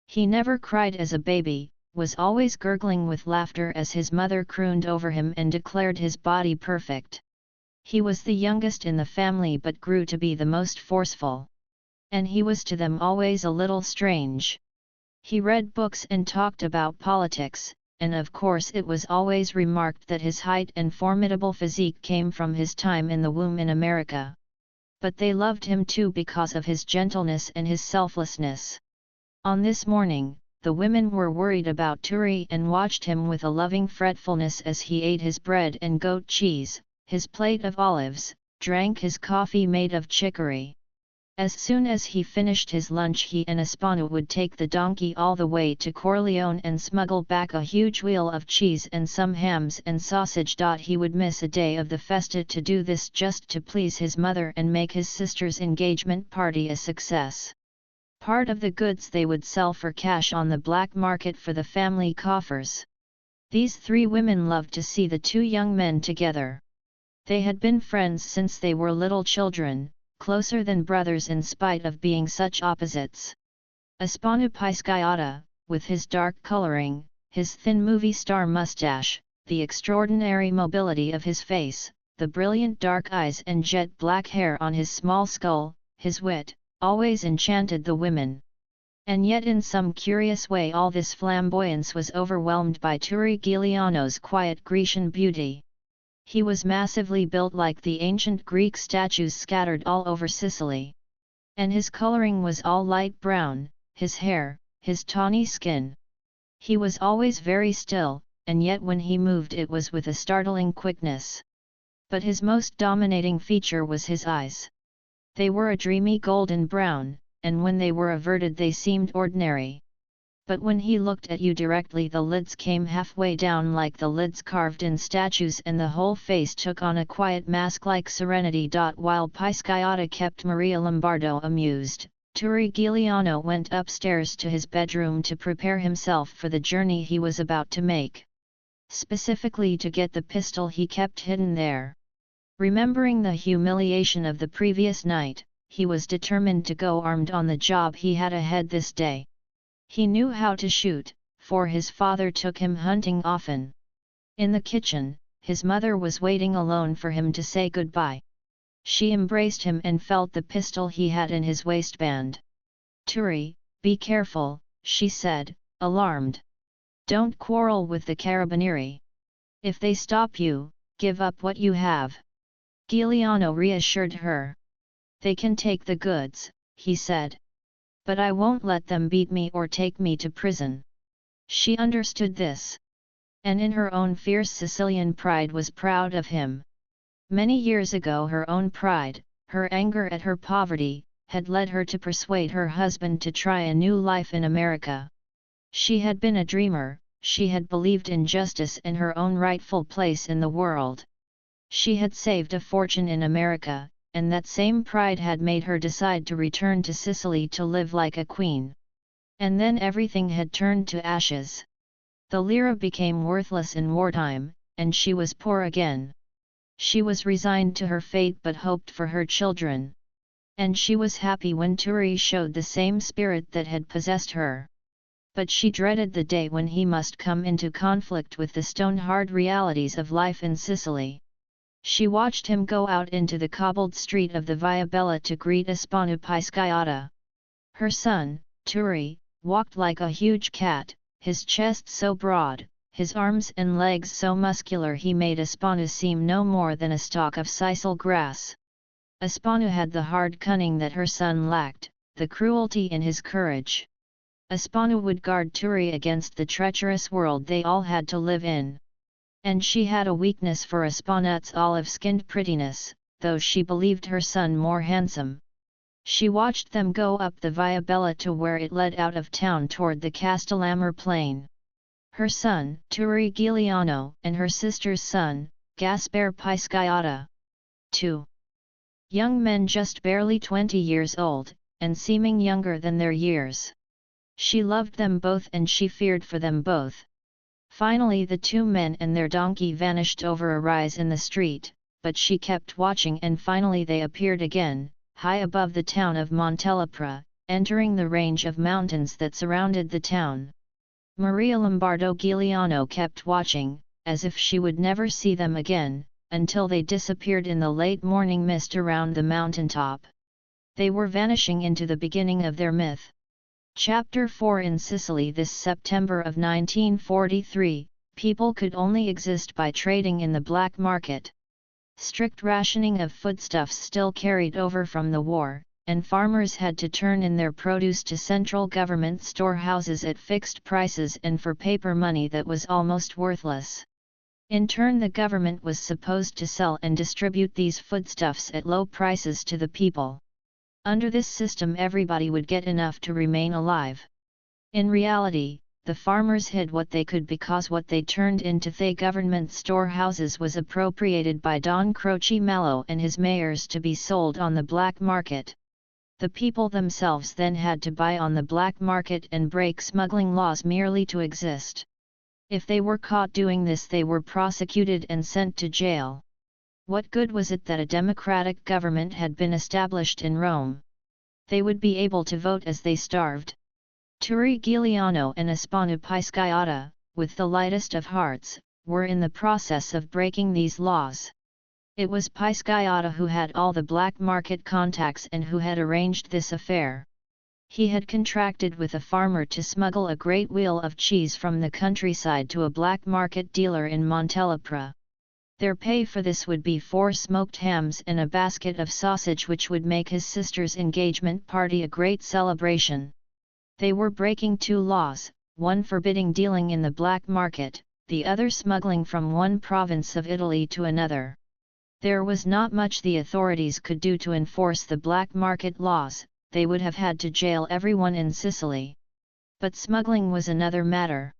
He never cried as a baby, was always gurgling with laughter as his mother crooned over him and declared his body perfect. He was the youngest in the family but grew to be the most forceful. And he was to them always a little strange. He read books and talked about politics, and of course it was always remarked that his height and formidable physique came from his time in the womb in America. But they loved him too because of his gentleness and his selflessness. On this morning, the women were worried about Turi and watched him with a loving fretfulness as he ate his bread and goat cheese, his plate of olives, drank his coffee made of chicory. As soon as he finished his lunch he and Espana would take the donkey all the way to Corleone and smuggle back a huge wheel of cheese and some hams and sausage. He would miss a day of the festa to do this just to please his mother and make his sister's engagement party a success. Part of the goods they would sell for cash on the black market for the family coffers. These three women loved to see the two young men together. They had been friends since they were little children, closer than brothers in spite of being such opposites. Espana Pisciotta, with his dark coloring, his thin movie star mustache, the extraordinary mobility of his face, the brilliant dark eyes and jet black hair on his small skull, his wit, always enchanted the women. And yet in some curious way all this flamboyance was overwhelmed by Turi Giuliano's quiet Grecian beauty. He was massively built like the ancient Greek statues scattered all over Sicily. And his coloring was all light brown, his hair, his tawny skin. He was always very still, and yet when he moved it was with a startling quickness. But his most dominating feature was his eyes. They were a dreamy golden brown, and when they were averted they seemed ordinary. But when he looked at you directly the lids came halfway down like the lids carved in statues and the whole face took on a quiet mask-like serenity. While Pisciotta kept Maria Lombardo amused, Turi Giuliano went upstairs to his bedroom to prepare himself for the journey he was about to make. Specifically to get the pistol he kept hidden there. Remembering the humiliation of the previous night, he was determined to go armed on the job he had ahead this day. He knew how to shoot, for his father took him hunting often. In the kitchen, his mother was waiting alone for him to say goodbye. She embraced him and felt the pistol he had in his waistband. "Turi, be careful," she said, alarmed. "Don't quarrel with the carabinieri. If they stop you, give up what you have." Giuliano reassured her. "They can take the goods," he said. "But I won't let them beat me or take me to prison." She understood this. And in her own fierce Sicilian pride was proud of him. Many years ago her own pride, her anger at her poverty, had led her to persuade her husband to try a new life in America. She had been a dreamer, she had believed in justice and her own rightful place in the world. She had saved a fortune in America, and that same pride had made her decide to return to Sicily to live like a queen. And then everything had turned to ashes. The lira became worthless in wartime, and she was poor again. She was resigned to her fate but hoped for her children. And she was happy when Turi showed the same spirit that had possessed her. But she dreaded the day when he must come into conflict with the stone-hard realities of life in Sicily. She watched him go out into the cobbled street of the Via Bella to greet Espana Pisciotta. Her son, Turi, walked like a huge cat, his chest so broad, his arms and legs so muscular he made Espana seem no more than a stalk of sisal grass. Espana had the hard cunning that her son lacked, the cruelty in his courage. Espana would guard Turi against the treacherous world they all had to live in. And she had a weakness for Espana's olive-skinned prettiness, though she believed her son more handsome. She watched them go up the Via Bella to where it led out of town toward the Castellamare plain. Her son, Turi Giuliano, and her sister's son, Gaspare Pisciotta. 2. young men just barely 20 years old, and seeming younger than their years. She loved them both and she feared for them both. Finally the two men and their donkey vanished over a rise in the street, but she kept watching and finally they appeared again, high above the town of Montelepra, entering the range of mountains that surrounded the town. Maria Lombardo Giuliano kept watching, as if she would never see them again, until they disappeared in the late morning mist around the mountaintop. They were vanishing into the beginning of their myth. Chapter 4 In Sicily this September of 1943, people could only exist by trading in the black market. Strict rationing of foodstuffs still carried over from the war, and farmers had to turn in their produce to central government storehouses at fixed prices and for paper money that was almost worthless. In turn the government was supposed to sell and distribute these foodstuffs at low prices to the people. Under this system everybody would get enough to remain alive. In reality, the farmers hid what they could because what they turned into the government storehouses was appropriated by Don Croce Mallow and his mayors to be sold on the black market. The people themselves then had to buy on the black market and break smuggling laws merely to exist. If they were caught doing this they were prosecuted and sent to jail. What good was it that a democratic government had been established in Rome? They would be able to vote as they starved. Turi Giuliano and Espano Pisciotta, with the lightest of hearts, were in the process of breaking these laws. It was Pisciotta who had all the black market contacts and who had arranged this affair. He had contracted with a farmer to smuggle a great wheel of cheese from the countryside to a black market dealer in Montelepra. Their pay for this would be 4 smoked hams and a basket of sausage, which would make his sister's engagement party a great celebration. They were breaking 2 laws, one forbidding dealing in the black market, the other smuggling from one province of Italy to another. There was not much the authorities could do to enforce the black market laws, they would have had to jail everyone in Sicily. But smuggling was another matter.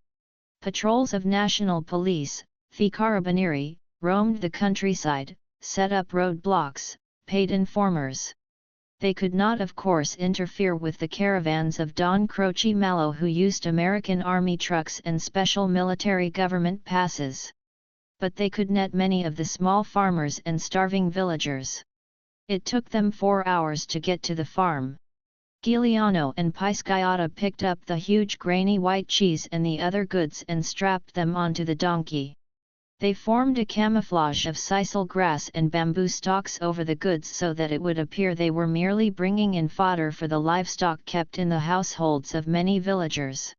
Patrols of national police, the Carabinieri, roamed the countryside, set up roadblocks, paid informers. They could not of course interfere with the caravans of Don Croce Mallow, who used American Army trucks and special military government passes. But they could net many of the small farmers and starving villagers. It took them 4 hours to get to the farm. Giuliano and Pisciotta picked up the huge grainy white cheese and the other goods and strapped them onto the donkey. They formed a camouflage of sisal grass and bamboo stalks over the goods so that it would appear they were merely bringing in fodder for the livestock kept in the households of many villagers.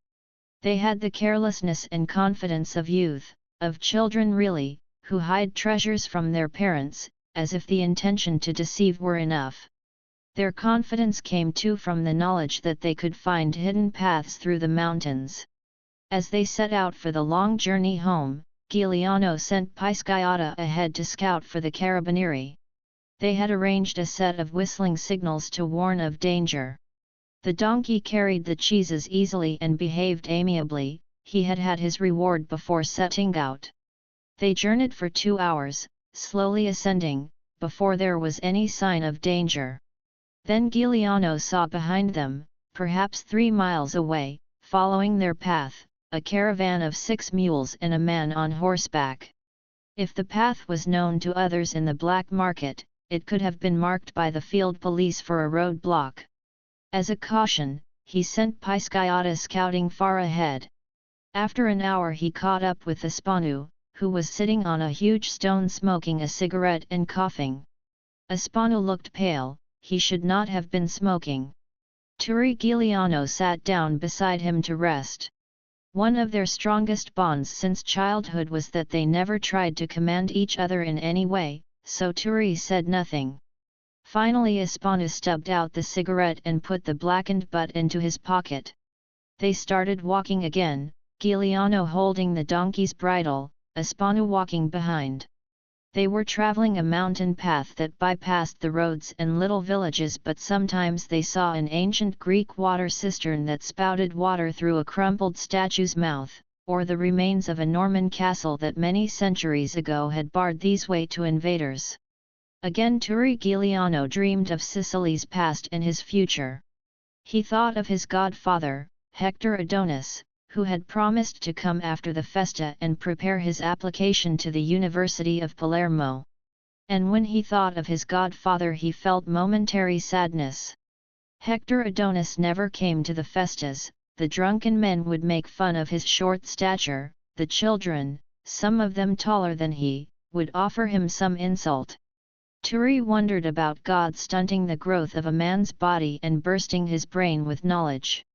They had the carelessness and confidence of youth, of children really, who hide treasures from their parents, as if the intention to deceive were enough. Their confidence came too from the knowledge that they could find hidden paths through the mountains. As they set out for the long journey home, Giuliano sent Pisciotta ahead to scout for the Carabinieri. They had arranged a set of whistling signals to warn of danger. The donkey carried the cheeses easily and behaved amiably, he had had his reward before setting out. They journeyed for 2 hours, slowly ascending, before there was any sign of danger. Then Giuliano saw behind them, perhaps 3 miles away, following their path, a caravan of 6 mules and a man on horseback. If the path was known to others in the black market, it could have been marked by the field police for a roadblock. As a caution, he sent Pisciotta scouting far ahead. After an hour he caught up with Espano, who was sitting on a huge stone smoking a cigarette and coughing. Espano looked pale, he should not have been smoking. Turi Giuliano sat down beside him to rest. One of their strongest bonds since childhood was that they never tried to command each other in any way, so Turi said nothing. Finally Espano stubbed out the cigarette and put the blackened butt into his pocket. They started walking again, Giuliano holding the donkey's bridle, Espano walking behind. They were traveling a mountain path that bypassed the roads and little villages, but sometimes they saw an ancient Greek water cistern that spouted water through a crumpled statue's mouth, or the remains of a Norman castle that many centuries ago had barred these way to invaders. Again Turi Giuliano dreamed of Sicily's past and his future. He thought of his godfather, Hector Adonis, who had promised to come after the festa and prepare his application to the University of Palermo. And when he thought of his godfather he felt momentary sadness. Hector Adonis never came to the festas, the drunken men would make fun of his short stature, the children, some of them taller than he, would offer him some insult. Turi wondered about God stunting the growth of a man's body and bursting his brain with knowledge.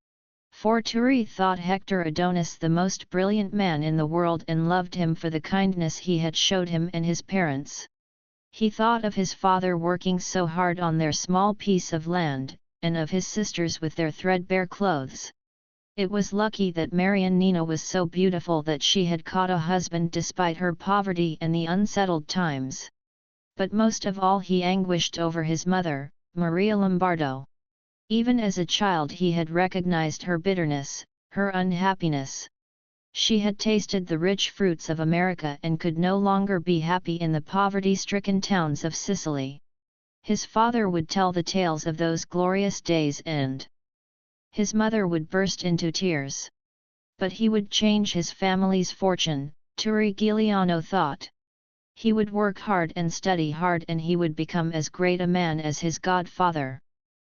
For Turi thought Hector Adonis the most brilliant man in the world and loved him for the kindness he had showed him and his parents. He thought of his father working so hard on their small piece of land, and of his sisters with their threadbare clothes. It was lucky that Mariannina was so beautiful that she had caught a husband despite her poverty and the unsettled times. But most of all he anguished over his mother, Maria Lombardo. Even as a child he had recognized her bitterness, her unhappiness. She had tasted the rich fruits of America and could no longer be happy in the poverty-stricken towns of Sicily. His father would tell the tales of those glorious days and his mother would burst into tears. But he would change his family's fortune, Turi Giuliano thought. He would work hard and study hard and he would become as great a man as his godfather.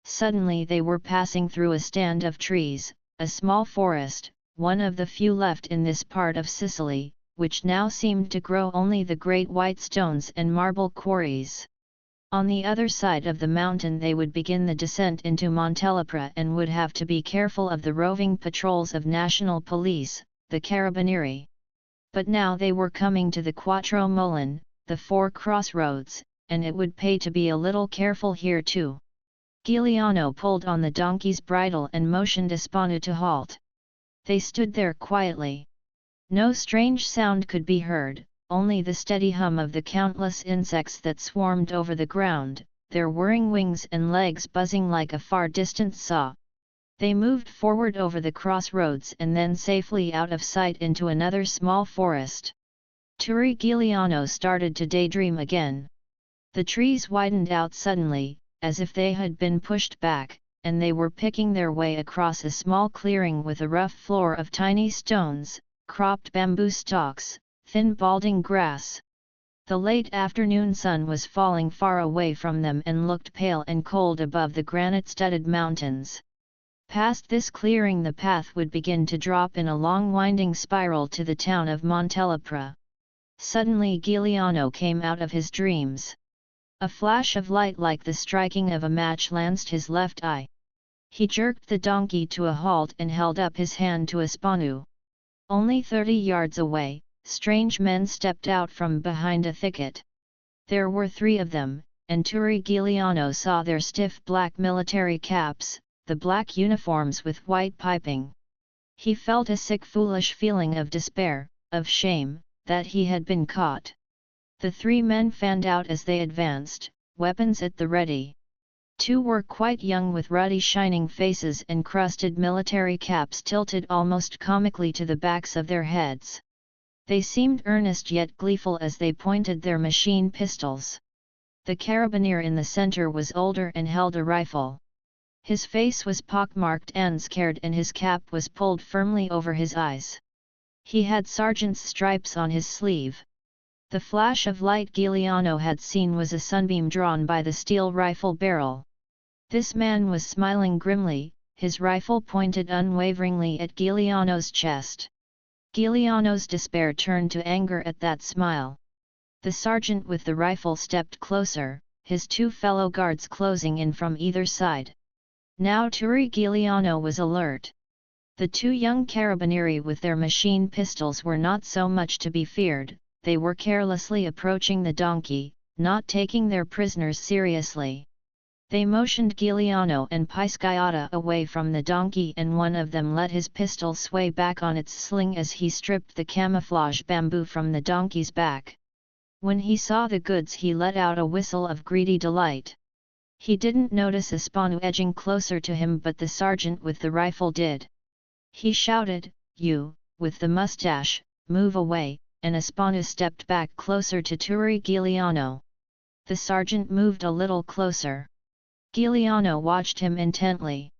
Suddenly they were passing through a stand of trees, a small forest, one of the few left in this part of Sicily, which now seemed to grow only the great white stones and marble quarries. On the other side of the mountain they would begin the descent into Montelepra and would have to be careful of the roving patrols of national police, the Carabinieri. But now they were coming to the Quattro Moline, the four crossroads, and it would pay to be a little careful here too. Giuliano pulled on the donkey's bridle and motioned Espanu to halt. They stood there quietly. No strange sound could be heard, only the steady hum of the countless insects that swarmed over the ground, their whirring wings and legs buzzing like a far-distant saw. They moved forward over the crossroads and then safely out of sight into another small forest. Turi Giuliano started to daydream again. The trees widened out suddenly, as if they had been pushed back, and they were picking their way across a small clearing with a rough floor of tiny stones, cropped bamboo stalks, thin balding grass. The late afternoon sun was falling far away from them and looked pale and cold above the granite-studded mountains. Past this clearing the path would begin to drop in a long winding spiral to the town of Montelepra. Suddenly Giuliano came out of his dreams. A flash of light like the striking of a match lanced his left eye. He jerked the donkey to a halt and held up his hand to Espanu. Only 30 yards away, strange men stepped out from behind a thicket. There were 3 of them, and Turi Giuliano saw their stiff black military caps, the black uniforms with white piping. He felt a sick foolish feeling of despair, of shame, that he had been caught. The 3 men fanned out as they advanced, weapons at the ready. 2 were quite young with ruddy shining faces and crusted military caps tilted almost comically to the backs of their heads. They seemed earnest yet gleeful as they pointed their machine pistols. The carabinier in the center was older and held a rifle. His face was pockmarked and scared and his cap was pulled firmly over his eyes. He had sergeant's stripes on his sleeve. The flash of light Giuliano had seen was a sunbeam drawn by the steel rifle barrel. This man was smiling grimly, his rifle pointed unwaveringly at Giuliano's chest. Giuliano's despair turned to anger at that smile. The sergeant with the rifle stepped closer, his 2 fellow guards closing in from either side. Now Turi Giuliano was alert. The 2 young carabinieri with their machine pistols were not so much to be feared. They were carelessly approaching the donkey, not taking their prisoners seriously. They motioned Giuliano and Pisciata away from the donkey and one of them let his pistol sway back on its sling as he stripped the camouflage bamboo from the donkey's back. When he saw the goods he let out a whistle of greedy delight. He didn't notice Espanu edging closer to him but the sergeant with the rifle did. He shouted, "You, with the mustache, move away," and Espanu stepped back closer to Turi Giuliano. The sergeant moved a little closer. Giuliano watched him intently.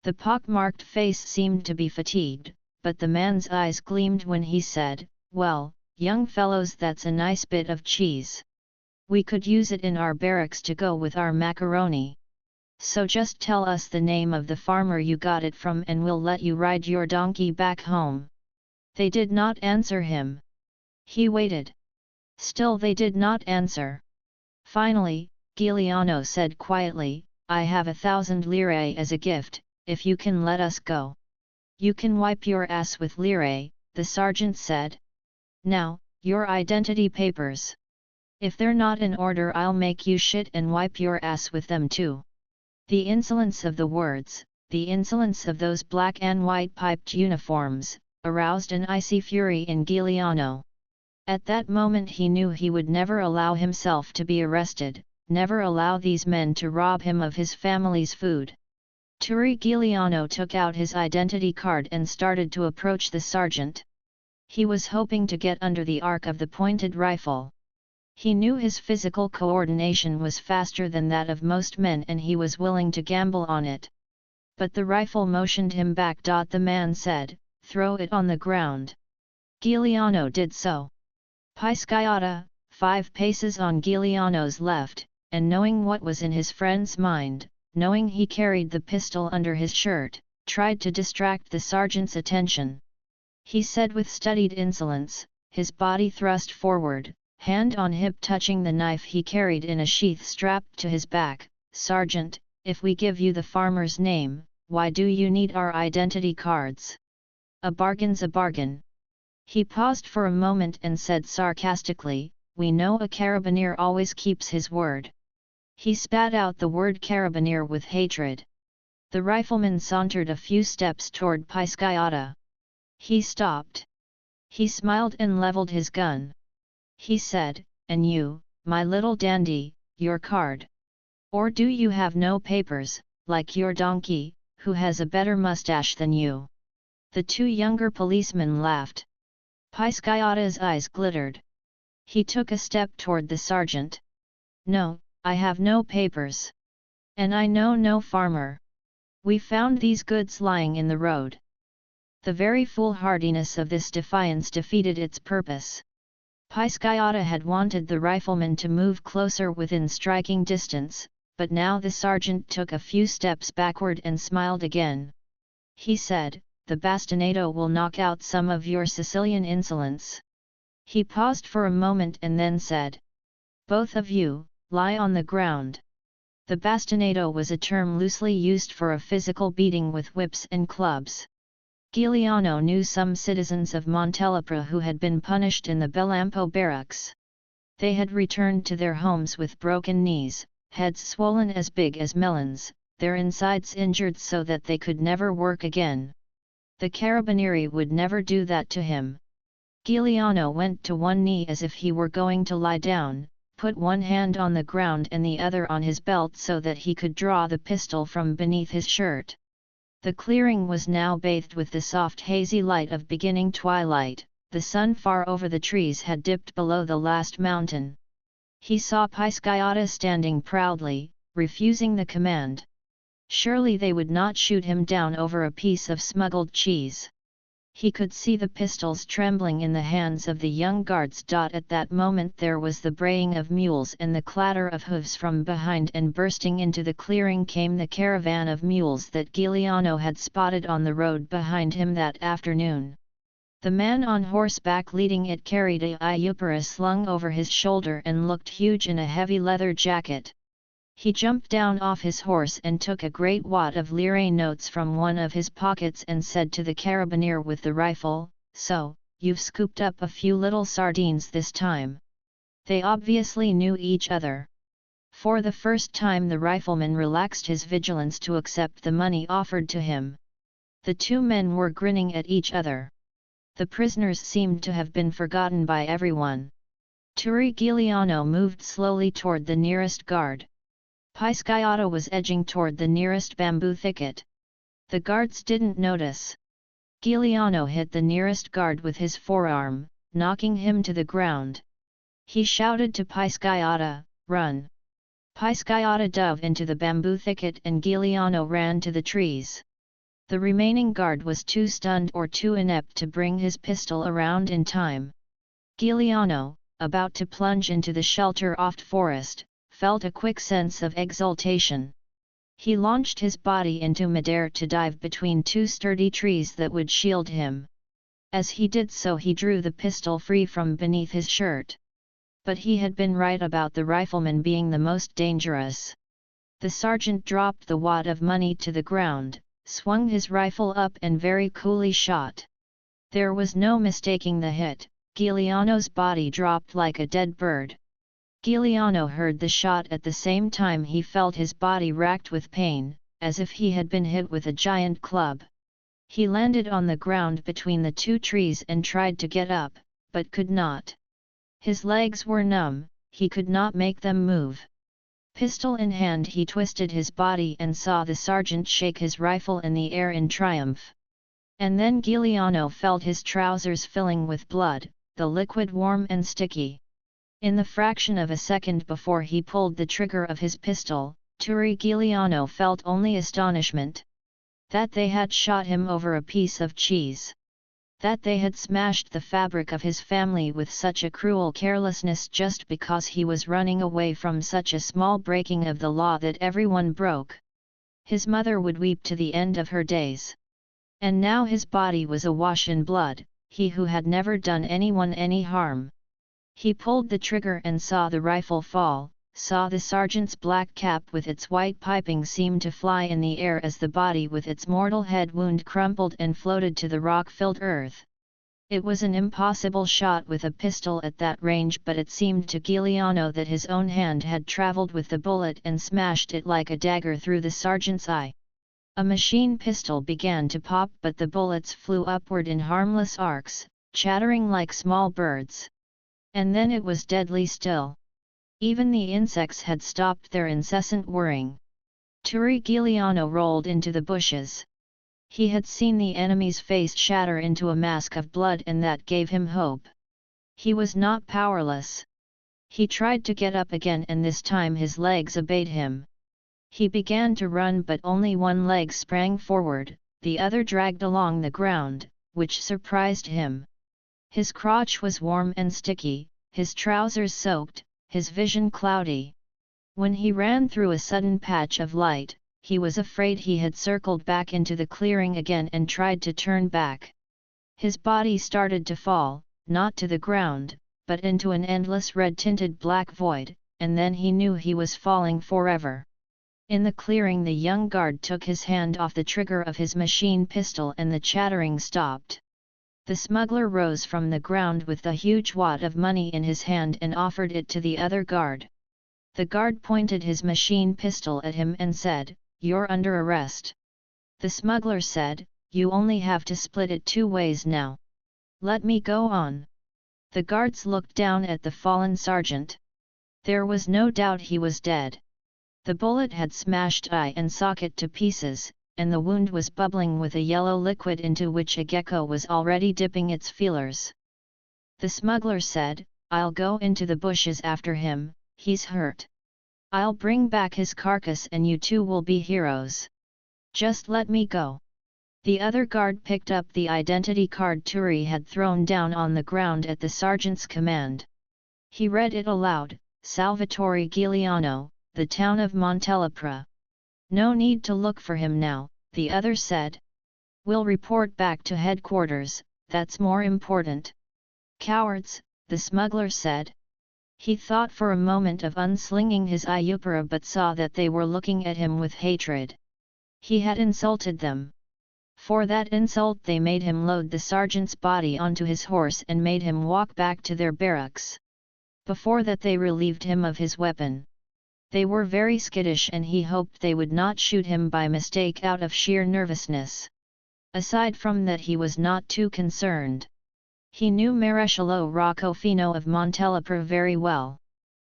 The pock-marked face seemed to be fatigued, but the man's eyes gleamed when he said, "Well, young fellows, that's a nice bit of cheese. We could use it in our barracks to go with our macaroni. So just tell us the name of the farmer you got it from and we'll let you ride your donkey back home." They did not answer him. He waited. Still they did not answer. Finally, Giuliano said quietly, "I have 1,000 lire as a gift, if you can let us go." "You can wipe your ass with lire," the sergeant said. "Now, your identity papers. If they're not in order, I'll make you shit and wipe your ass with them too." The insolence of the words, the insolence of those black and white piped uniforms, aroused an icy fury in Giuliano. At that moment he knew he would never allow himself to be arrested, never allow these men to rob him of his family's food. Giuliano took out his identity card and started to approach the sergeant. He was hoping to get under the arc of the pointed rifle. He knew his physical coordination was faster than that of most men and he was willing to gamble on it. But the rifle motioned him back. The man said, "Throw it on the ground." Giuliano did so. Pisciata, 5 paces on Giuliano's left, and knowing what was in his friend's mind, knowing he carried the pistol under his shirt, tried to distract the sergeant's attention. He said with studied insolence, his body thrust forward, hand on hip touching the knife he carried in a sheath strapped to his back, "Sergeant, if we give you the farmer's name, why do you need our identity cards? A bargain's a bargain." He paused for a moment and said sarcastically, "We know a carabinier always keeps his word." He spat out the word carabinier with hatred. The rifleman sauntered a few steps toward Pisciata. He stopped. He smiled and leveled his gun. He said, "And you, my little dandy, your card? Or do you have no papers, like your donkey, who has a better mustache than you?" The 2 younger policemen laughed. Pisciata's eyes glittered. He took a step toward the sergeant. "No, I have no papers. And I know no farmer. We found these goods lying in the road." The very foolhardiness of this defiance defeated its purpose. Pisciata had wanted the rifleman to move closer within striking distance, but now the sergeant took a few steps backward and smiled again. He said, "The bastinado will knock out some of your Sicilian insolence." He paused for a moment and then said, "Both of you, lie on the ground." The bastinado was a term loosely used for a physical beating with whips and clubs. Giuliano knew some citizens of Montelepra who had been punished in the Bellampo barracks. They had returned to their homes with broken knees, heads swollen as big as melons, their insides injured so that they could never work again. The carabinieri would never do that to him. Giuliano went to one knee as if he were going to lie down, put one hand on the ground and the other on his belt so that he could draw the pistol from beneath his shirt. The clearing was now bathed with the soft hazy light of beginning twilight, the sun far over the trees had dipped below the last mountain. He saw Pisciata standing proudly, refusing the command. Surely they would not shoot him down over a piece of smuggled cheese. He could see the pistols trembling in the hands of the young guards. At that moment there was the braying of mules and the clatter of hooves from behind, and bursting into the clearing came the caravan of mules that Giuliano had spotted on the road behind him that afternoon. The man on horseback leading it carried a iupara slung over his shoulder and looked huge in a heavy leather jacket. He jumped down off his horse and took a great wad of lire notes from one of his pockets and said to the carabinier with the rifle, "So, you've scooped up a few little sardines this time." They obviously knew each other. For the first time the rifleman relaxed his vigilance to accept the money offered to him. The 2 men were grinning at each other. The prisoners seemed to have been forgotten by everyone. Giuliano moved slowly toward the nearest guard. Pisciata was edging toward the nearest bamboo thicket. The guards didn't notice. Giuliano hit the nearest guard with his forearm, knocking him to the ground. He shouted to Pisciata, Run! Pisciata dove into the bamboo thicket and Giuliano ran to the trees. The remaining guard was too stunned or too inept to bring his pistol around in time. Giuliano, about to plunge into the shelter-offed forest, felt a quick sense of exultation. He launched his body into midair to dive between two sturdy trees that would shield him. As he did so, he drew the pistol free from beneath his shirt. But he had been right about the rifleman being the most dangerous. The sergeant dropped the wad of money to the ground, swung his rifle up and very coolly shot. There was no mistaking the hit. Giuliano's body dropped like a dead bird. Giuliano heard the shot at the same time he felt his body racked with pain, as if he had been hit with a giant club. He landed on the ground between the two trees and tried to get up, but could not. His legs were numb, he could not make them move. Pistol in hand, he twisted his body and saw the sergeant shake his rifle in the air in triumph. And then Giuliano felt his trousers filling with blood, the liquid warm and sticky. In the fraction of a second before he pulled the trigger of his pistol, Giuliano felt only astonishment. That they had shot him over a piece of cheese. That they had smashed the fabric of his family with such a cruel carelessness just because he was running away from such a small breaking of the law that everyone broke. His mother would weep to the end of her days. And now his body was awash in blood, he who had never done anyone any harm. He pulled the trigger and saw the rifle fall, saw the sergeant's black cap with its white piping seem to fly in the air as the body with its mortal head wound crumpled and floated to the rock-filled earth. It was an impossible shot with a pistol at that range, but it seemed to Giuliano that his own hand had travelled with the bullet and smashed it like a dagger through the sergeant's eye. A machine pistol began to pop, but the bullets flew upward in harmless arcs, chattering like small birds. And then it was deadly still. Even the insects had stopped their incessant whirring. Giuliano rolled into the bushes. He had seen the enemy's face shatter into a mask of blood, and that gave him hope. He was not powerless. He tried to get up again, and this time his legs obeyed him. He began to run, but only one leg sprang forward, the other dragged along the ground, which surprised him. His crotch was warm and sticky, his trousers soaked, his vision cloudy. When he ran through a sudden patch of light, he was afraid he had circled back into the clearing again and tried to turn back. His body started to fall, not to the ground, but into an endless red-tinted black void, and then he knew he was falling forever. In the clearing, the young guard took his hand off the trigger of his machine pistol and the chattering stopped. The smuggler rose from the ground with the huge wad of money in his hand and offered it to the other guard. The guard pointed his machine pistol at him and said, "You're under arrest." The smuggler said, "You only have to split it 2 ways now. Let me go on." The guards looked down at the fallen sergeant. There was no doubt he was dead. The bullet had smashed eye and socket to pieces, and the wound was bubbling with a yellow liquid into which a gecko was already dipping its feelers. The smuggler said, "I'll go into the bushes after him, he's hurt. I'll bring back his carcass and you two will be heroes. Just let me go." The other guard picked up the identity card Turi had thrown down on the ground at the sergeant's command. He read it aloud, "Salvatore Giuliano, the town of Montelepra. No need to look for him now," the other said. "We'll report back to headquarters, that's more important." "Cowards," the smuggler said. He thought for a moment of unslinging his Iupara, but saw that they were looking at him with hatred. He had insulted them. For that insult they made him load the sergeant's body onto his horse and made him walk back to their barracks. Before that they relieved him of his weapon. They were very skittish, and he hoped they would not shoot him by mistake out of sheer nervousness. Aside from that, he was not too concerned. He knew Maresciallo Roccofino of Montelepra very well.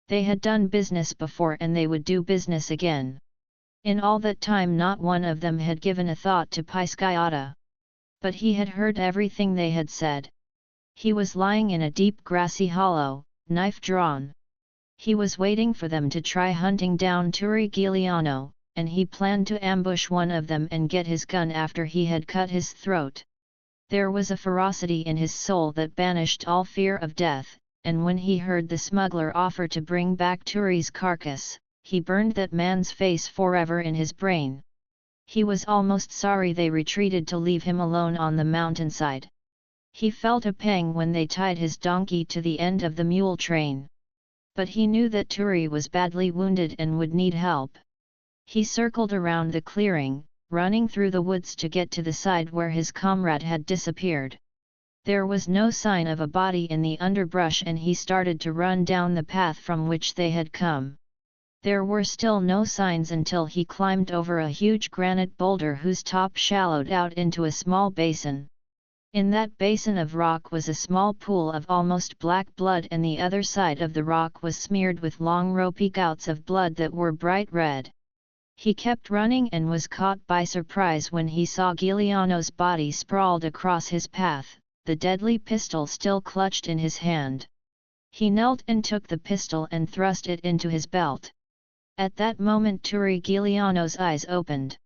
They had done business before and they would do business again. In all that time not one of them had given a thought to Pisciata. But he had heard everything they had said. He was lying in a deep grassy hollow, knife drawn. He was waiting for them to try hunting down Turi Giuliano, and he planned to ambush one of them and get his gun after he had cut his throat. There was a ferocity in his soul that banished all fear of death, and when he heard the smuggler offer to bring back Turi's carcass, he burned that man's face forever in his brain. He was almost sorry they retreated to leave him alone on the mountainside. He felt a pang when they tied his donkey to the end of the mule train. But he knew that Turi was badly wounded and would need help. He circled around the clearing, running through the woods to get to the side where his comrade had disappeared. There was no sign of a body in the underbrush and he started to run down the path from which they had come. There were still no signs until he climbed over a huge granite boulder whose top shallowed out into a small basin. In that basin of rock was a small pool of almost black blood and the other side of the rock was smeared with long ropey gouts of blood that were bright red. He kept running and was caught by surprise when he saw Giuliano's body sprawled across his path, the deadly pistol still clutched in his hand. He knelt and took the pistol and thrust it into his belt. At that moment Turi Giuliano's eyes opened.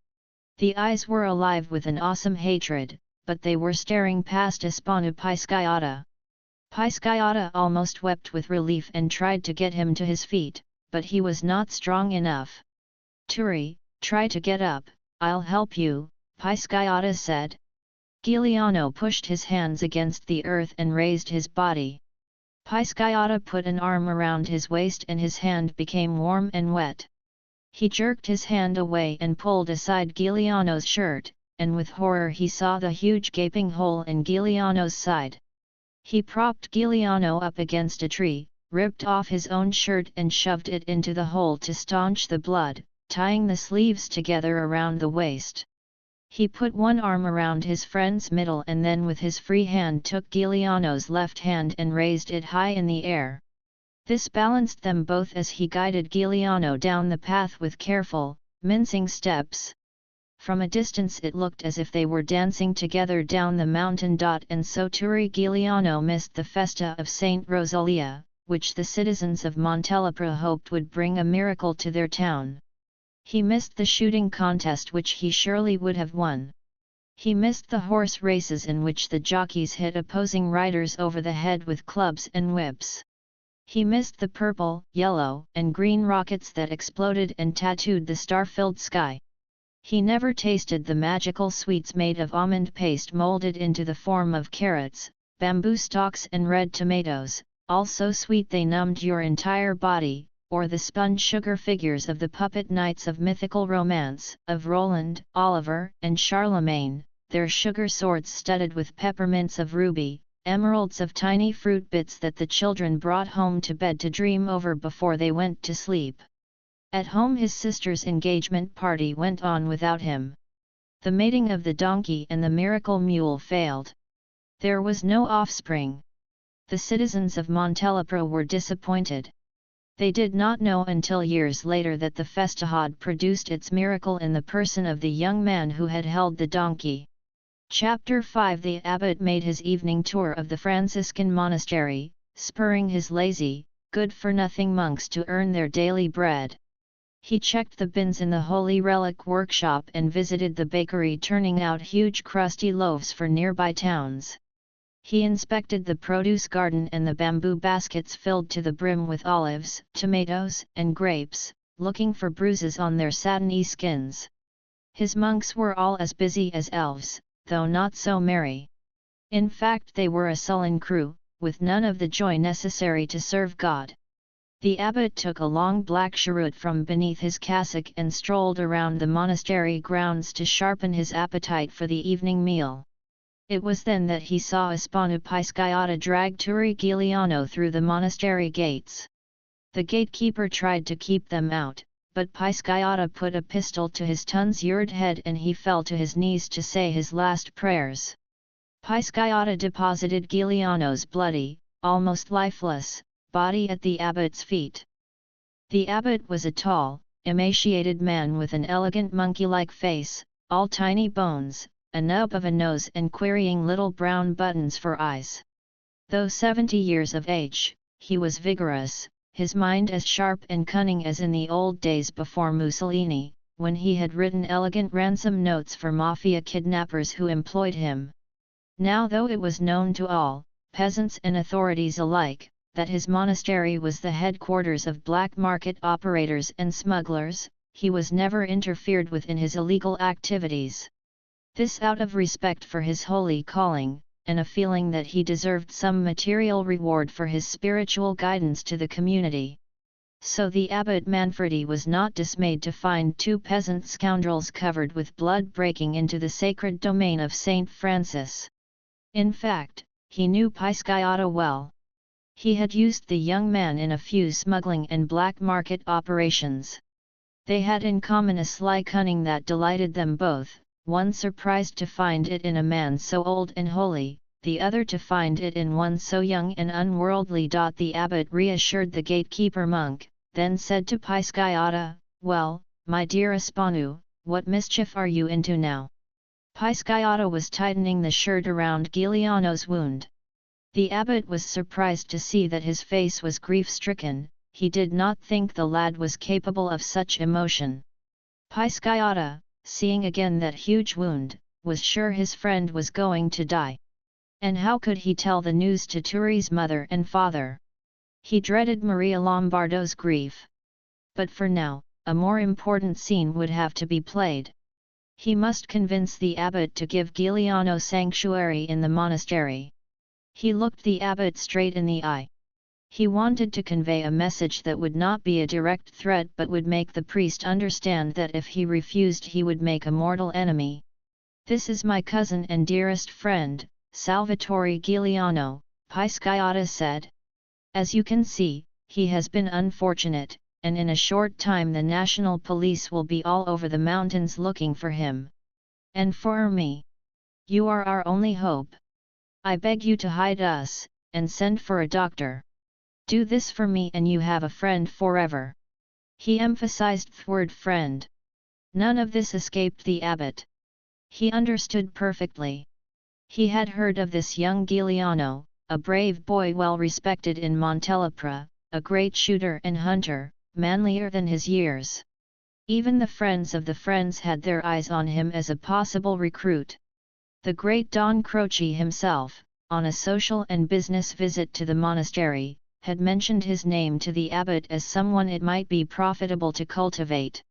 The eyes were alive with an awesome hatred, but they were staring past Ispanu Pisciotta. Pisciotta almost wept with relief and tried to get him to his feet, but he was not strong enough. Turi, try to get up, I'll help you, Pisciotta said. Giuliano pushed his hands against the earth and raised his body. Pisciotta put an arm around his waist and his hand became warm and wet. He jerked his hand away and pulled aside Giuliano's shirt, and with horror he saw the huge gaping hole in Giuliano's side. He propped Giuliano up against a tree, ripped off his own shirt and shoved it into the hole to staunch the blood, tying the sleeves together around the waist. He put one arm around his friend's middle and then with his free hand took Giuliano's left hand and raised it high in the air. This balanced them both as he guided Giuliano down the path with careful, mincing steps. From a distance it looked as if they were dancing together down the mountain. And so Turi Giuliano missed the festa of Saint Rosalia, which the citizens of Montelepra hoped would bring a miracle to their town. He missed the shooting contest which he surely would have won. He missed the horse races in which the jockeys hit opposing riders over the head with clubs and whips. He missed the purple, yellow, and green rockets that exploded and tattooed the star-filled sky. He never tasted the magical sweets made of almond paste molded into the form of carrots, bamboo stalks and red tomatoes, all so sweet they numbed your entire body, or the spun sugar figures of the puppet knights of mythical romance, of Roland, Oliver, and Charlemagne, their sugar swords studded with peppermints of ruby, emeralds of tiny fruit bits that the children brought home to bed to dream over before they went to sleep. At home his sister's engagement party went on without him. The mating of the donkey and the miracle mule failed. There was no offspring. The citizens of Montelepra were disappointed. They did not know until years later that the festa had produced its miracle in the person of the young man who had held the donkey. Chapter 5 The abbot made his evening tour of the Franciscan monastery, spurring his lazy, good-for-nothing monks to earn their daily bread. He checked the bins in the Holy Relic workshop and visited the bakery turning out huge crusty loaves for nearby towns. He inspected the produce garden and the bamboo baskets filled to the brim with olives, tomatoes, and grapes, looking for bruises on their satiny skins. His monks were all as busy as elves, though not so merry. In fact, they were a sullen crew, with none of the joy necessary to serve God. The abbot took a long black cheroot from beneath his cassock and strolled around the monastery grounds to sharpen his appetite for the evening meal. It was then that he saw Ispanu Pisciotta drag Turi Giuliano through the monastery gates. The gatekeeper tried to keep them out, but Pisciotta put a pistol to his tonsured head and he fell to his knees to say his last prayers. Pisciotta deposited Giuliano's bloody, almost lifeless, body at the abbot's feet. The abbot was a tall, emaciated man with an elegant monkey-like face, all tiny bones, a nub of a nose and querying little brown buttons for eyes. Though 70 years of age, he was vigorous, his mind as sharp and cunning as in the old days before Mussolini, when he had written elegant ransom notes for mafia kidnappers who employed him. Now, though it was known to all, peasants and authorities alike, that his monastery was the headquarters of black market operators and smugglers, he was never interfered with in his illegal activities. This out of respect for his holy calling, and a feeling that he deserved some material reward for his spiritual guidance to the community. So the abbot Manfredi was not dismayed to find two peasant scoundrels covered with blood breaking into the sacred domain of Saint Francis. In fact, he knew Pisciotto well. He had used the young man in a few smuggling and black market operations. They had in common a sly cunning that delighted them both, one surprised to find it in a man so old and holy, the other to find it in one so young and unworldly. The abbot reassured the gatekeeper monk, then said to Pisciotto, "Well, my dear Espanu, what mischief are you into now?" Pisciotto was tightening the shirt around Giuliano's wound. The abbot was surprised to see that his face was grief-stricken. He did not think the lad was capable of such emotion. Pisciotto, seeing again that huge wound, was sure his friend was going to die. And how could he tell the news to Turi's mother and father? He dreaded Maria Lombardo's grief. But for now, a more important scene would have to be played. He must convince the abbot to give Giuliano sanctuary in the monastery. He looked the abbot straight in the eye. He wanted to convey a message that would not be a direct threat but would make the priest understand that if he refused he would make a mortal enemy. "This is my cousin and dearest friend, Salvatore Giuliano," Pisciotto said. "As you can see, he has been unfortunate, and in a short time the national police will be all over the mountains looking for him. And for me, you are our only hope. I beg you to hide us, and send for a doctor. Do this for me and you have a friend forever." He emphasized the word friend. None of this escaped the abbot. He understood perfectly. He had heard of this young Giuliano, a brave boy well respected in Montelepra, a great shooter and hunter, manlier than his years. Even the friends of the friends had their eyes on him as a possible recruit. The great Don Croce himself, on a social and business visit to the monastery, had mentioned his name to the abbot as someone it might be profitable to cultivate.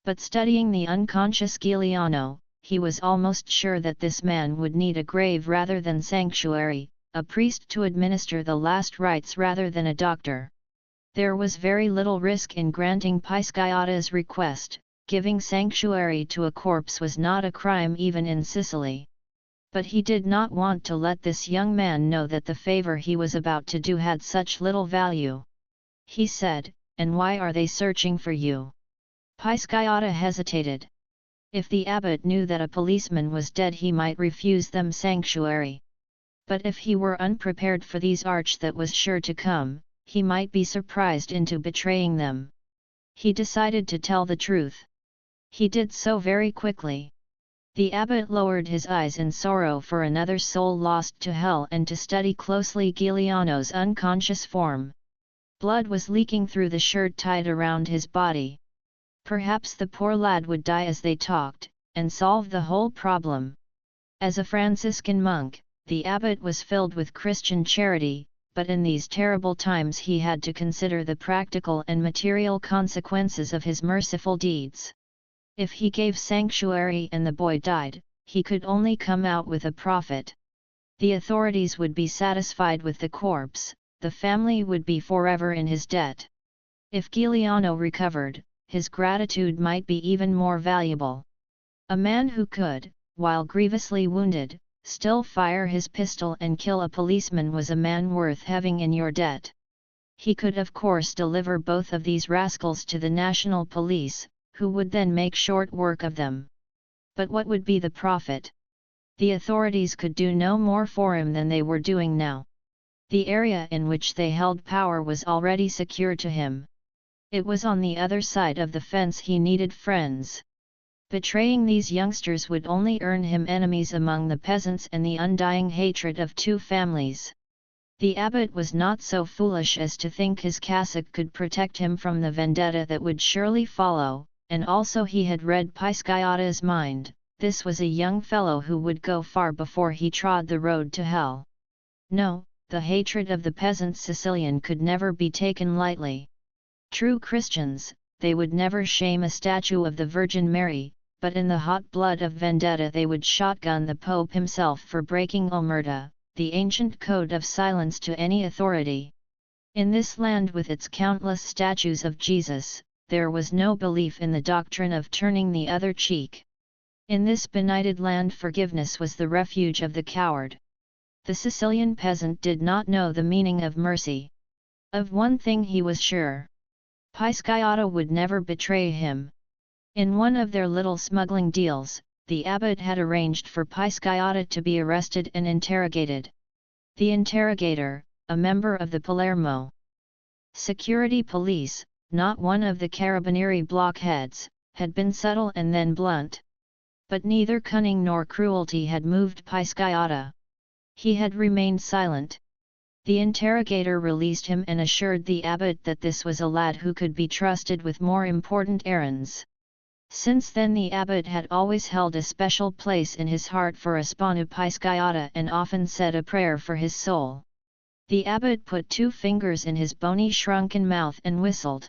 But studying the unconscious Giuliano, he was almost sure that this man would need a grave rather than sanctuary, a priest to administer the last rites rather than a doctor. There was very little risk in granting Pisciotto's request. Giving sanctuary to a corpse was not a crime even in Sicily. But he did not want to let this young man know that the favor he was about to do had such little value. He said, "And why are they searching for you?" Pisciotto hesitated. If the abbot knew that a policeman was dead he might refuse them sanctuary. But if he were unprepared for these arch that was sure to come, he might be surprised into betraying them. He decided to tell the truth. He did so very quickly. The abbot lowered his eyes in sorrow for another soul lost to hell and to study closely Giuliano's unconscious form. Blood was leaking through the shirt tied around his body. Perhaps the poor lad would die as they talked, and solve the whole problem. As a Franciscan monk, the abbot was filled with Christian charity, but in these terrible times he had to consider the practical and material consequences of his merciful deeds. If he gave sanctuary and the boy died, he could only come out with a profit. The authorities would be satisfied with the corpse, the family would be forever in his debt. If Giuliano recovered, his gratitude might be even more valuable. A man who could, while grievously wounded, still fire his pistol and kill a policeman was a man worth having in your debt. He could of course deliver both of these rascals to the national police, who would then make short work of them. But what would be the profit? The authorities could do no more for him than they were doing now. The area in which they held power was already secure to him. It was on the other side of the fence he needed friends. Betraying these youngsters would only earn him enemies among the peasants and the undying hatred of two families. The abbot was not so foolish as to think his cassock could protect him from the vendetta that would surely follow, and also he had read Pisciotta's mind. This was a young fellow who would go far before he trod the road to hell. No, the hatred of the peasant Sicilian could never be taken lightly. True Christians, they would never shame a statue of the Virgin Mary, but in the hot blood of vendetta they would shotgun the Pope himself for breaking omerta, the ancient code of silence to any authority. In this land with its countless statues of Jesus, there was no belief in the doctrine of turning the other cheek. In this benighted land forgiveness was the refuge of the coward. The Sicilian peasant did not know the meaning of mercy. Of one thing he was sure. Pisciotta would never betray him. In one of their little smuggling deals, the abbot had arranged for Pisciotta to be arrested and interrogated. The interrogator, a member of the Palermo security police, not one of the carabinieri blockheads, had been subtle and then blunt. But neither cunning nor cruelty had moved Pisciotta. He had remained silent. The interrogator released him and assured the abbot that this was a lad who could be trusted with more important errands. Since then the abbot had always held a special place in his heart for Espanu Pisciotta and often said a prayer for his soul. The abbot put 2 fingers in his bony shrunken mouth and whistled.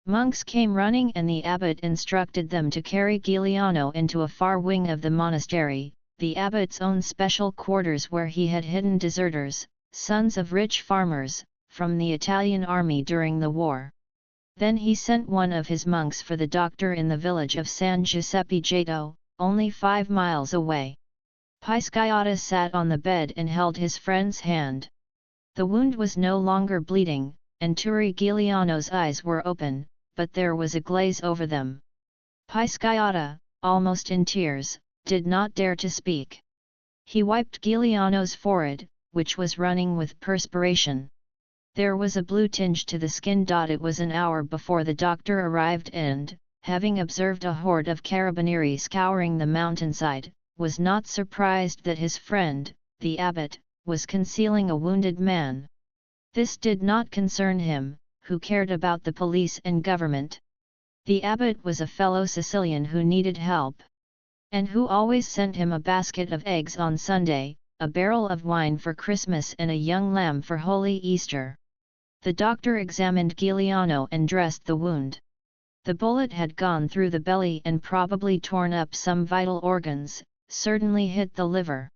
Monks came running and the abbot instructed them to carry Giuliano into a far wing of the monastery, the abbot's own special quarters where he had hidden deserters, sons of rich farmers, from the Italian army during the war. Then he sent one of his monks for the doctor in the village of San Giuseppe Jato, only 5 miles away. Pisciotta sat on the bed and held his friend's hand. The wound was no longer bleeding, and Turi Giuliano's eyes were open, but there was a glaze over them. Pisciotta, almost in tears, did not dare to speak. He wiped Giuliano's forehead, which was running with perspiration. There was a blue tinge to the skin. It was an hour before the doctor arrived and, having observed a horde of carabinieri scouring the mountainside, was not surprised that his friend, the abbot, was concealing a wounded man. This did not concern him, who cared about the police and government. The abbot was a fellow Sicilian who needed help, and who always sent him a basket of eggs on Sunday, a barrel of wine for Christmas and a young lamb for Holy Easter. The doctor examined Giuliano and dressed the wound. The bullet had gone through the belly and probably torn up some vital organs, certainly hit the liver.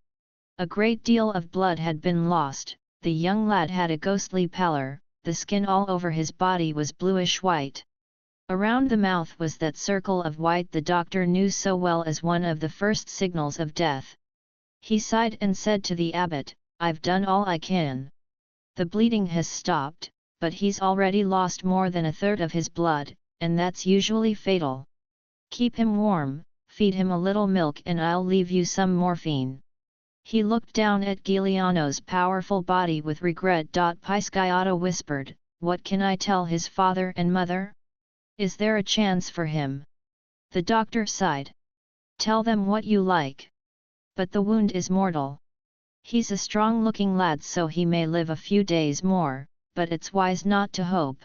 A great deal of blood had been lost. The young lad had a ghostly pallor, the skin all over his body was bluish-white. Around the mouth was that circle of white the doctor knew so well as one of the first signals of death. He sighed and said to the abbot, "I've done all I can. The bleeding has stopped, but he's already lost more than a third of his blood, and that's usually fatal. Keep him warm, feed him a little milk and I'll leave you some morphine." He looked down at Giuliano's powerful body with regret. Pisciotta whispered, "What can I tell his father and mother? Is there a chance for him?" The doctor sighed. "Tell them what you like. But the wound is mortal. He's a strong-looking lad so he may live a few days more, but it's wise not to hope."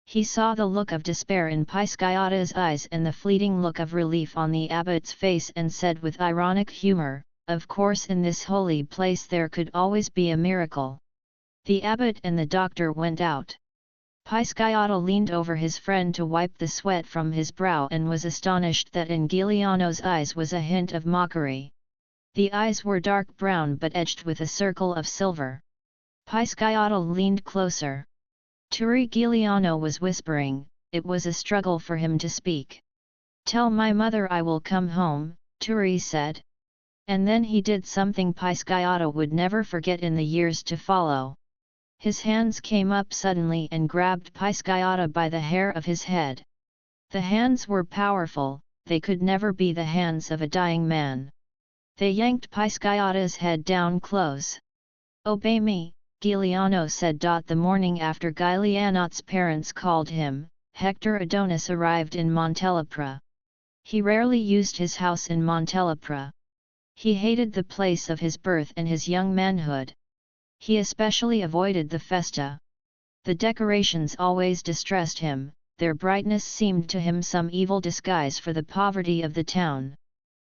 He saw the look of despair in Pisciotta's eyes and the fleeting look of relief on the abbot's face and said with ironic humor, "Of course in this holy place there could always be a miracle." The abbot and the doctor went out. Pisciotta leaned over his friend to wipe the sweat from his brow and was astonished that in Giuliano's eyes was a hint of mockery. The eyes were dark brown but edged with a circle of silver. Pisciotta leaned closer. Turi Giuliano was whispering, it was a struggle for him to speak. "Tell my mother I will come home," Turi said. And then he did something Pisciotta would never forget in the years to follow. His hands came up suddenly and grabbed Pisciotta by the hair of his head. The hands were powerful, they could never be the hands of a dying man. They yanked Pisciotta's head down close. "Obey me," Giuliano said. The morning after Giuliano's parents called him, Hector Adonis arrived in Montelepra. He rarely used his house in Montelepra. He hated the place of his birth and his young manhood. He especially avoided the festa. The decorations always distressed him, their brightness seemed to him some evil disguise for the poverty of the town.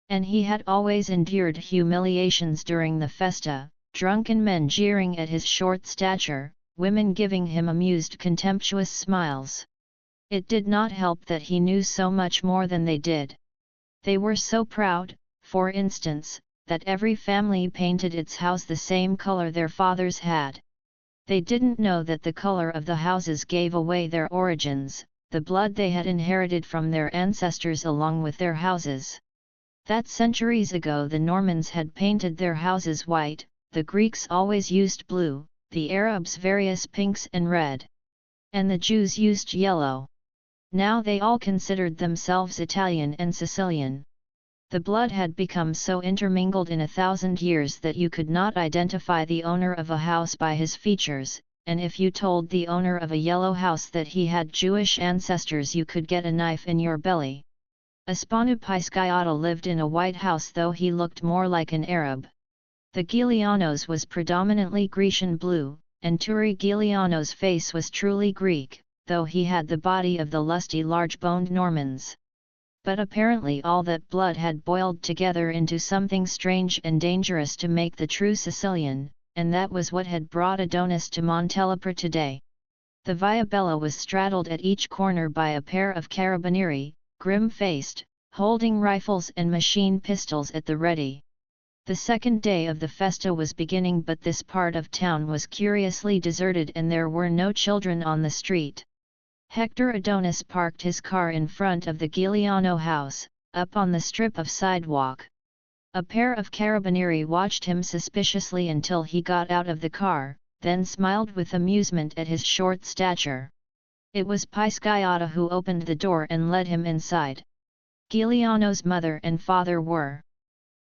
And he had always endured humiliations during the festa, drunken men jeering at his short stature, women giving him amused contemptuous smiles. It did not help that he knew so much more than they did. They were so proud, for instance, that every family painted its house the same color their fathers had. They didn't know that the color of the houses gave away their origins, the blood they had inherited from their ancestors along with their houses. That centuries ago the Normans had painted their houses white, the Greeks always used blue, the Arabs various pinks and red. And the Jews used yellow. Now they all considered themselves Italian and Sicilian. The blood had become so intermingled in 1,000 years that you could not identify the owner of a house by his features, and if you told the owner of a yellow house that he had Jewish ancestors you could get a knife in your belly. Aspanu Pisciotta lived in a white house though he looked more like an Arab. The Giuliano's was predominantly Grecian blue, and Turi Giuliano's face was truly Greek, though he had the body of the lusty large-boned Normans. But apparently all that blood had boiled together into something strange and dangerous to make the true Sicilian, and that was what had brought Adonis to Montelepre today. The Via Bella was straddled at each corner by a pair of carabinieri, grim-faced, holding rifles and machine pistols at the ready. The second day of the festa was beginning but this part of town was curiously deserted and there were no children on the street. Hector Adonis parked his car in front of the Giuliano house, up on the strip of sidewalk. A pair of carabinieri watched him suspiciously until he got out of the car, then smiled with amusement at his short stature. It was Pisciotta who opened the door and led him inside. Giuliano's mother and father were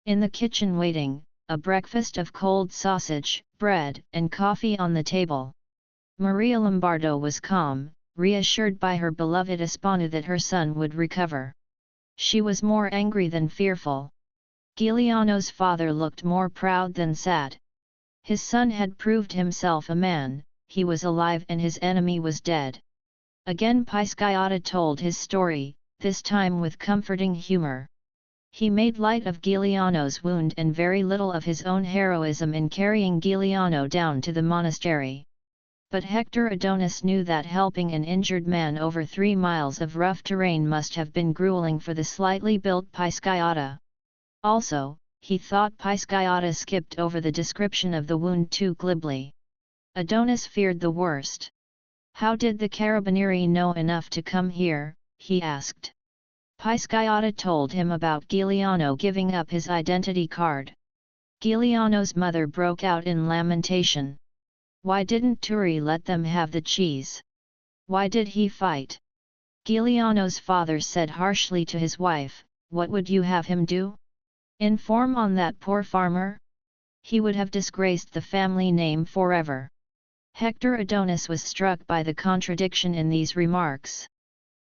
in the kitchen waiting, a breakfast of cold sausage, bread, and coffee on the table. Maria Lombardo was calm, reassured by her beloved Aspanu that her son would recover. She was more angry than fearful. Giuliano's father looked more proud than sad. His son had proved himself a man, he was alive and his enemy was dead. Again Pisciotta told his story, this time with comforting humor. He made light of Giuliano's wound and very little of his own heroism in carrying Giuliano down to the monastery. But Hector Adonis knew that helping an injured man over 3 miles of rough terrain must have been grueling for the slightly built Pisciotta. Also, he thought Pisciotta skipped over the description of the wound too glibly. Adonis feared the worst. How did the carabinieri know enough to come here, he asked. Pisciotta told him about Giuliano giving up his identity card. Giuliano's mother broke out in lamentation. Why didn't Turi let them have the cheese? Why did he fight? Giuliano's father said harshly to his wife, what would you have him do? Inform on that poor farmer? He would have disgraced the family name forever. Hector Adonis was struck by the contradiction in these remarks.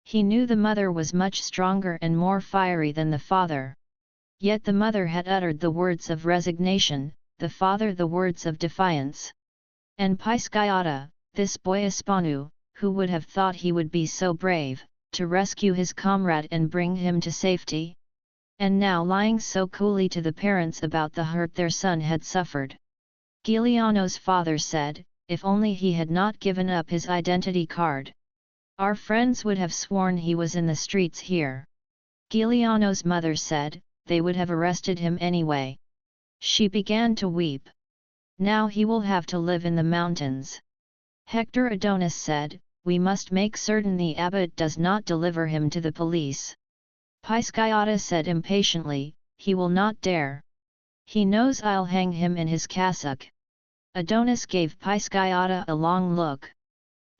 He knew the mother was much stronger and more fiery than the father. Yet the mother had uttered the words of resignation, the father the words of defiance. And Pisciotta, this boy Aspanu, who would have thought he would be so brave, to rescue his comrade and bring him to safety? And now lying so coolly to the parents about the hurt their son had suffered. Giuliano's father said, if only he had not given up his identity card. Our friends would have sworn he was in the streets here. Giuliano's mother said, they would have arrested him anyway. She began to weep. Now he will have to live in the mountains. Hector Adonis said, we must make certain the abbot does not deliver him to the police. Pisciotta said impatiently, he will not dare. He knows I'll hang him in his cassock. Adonis gave Pisciotta a long look.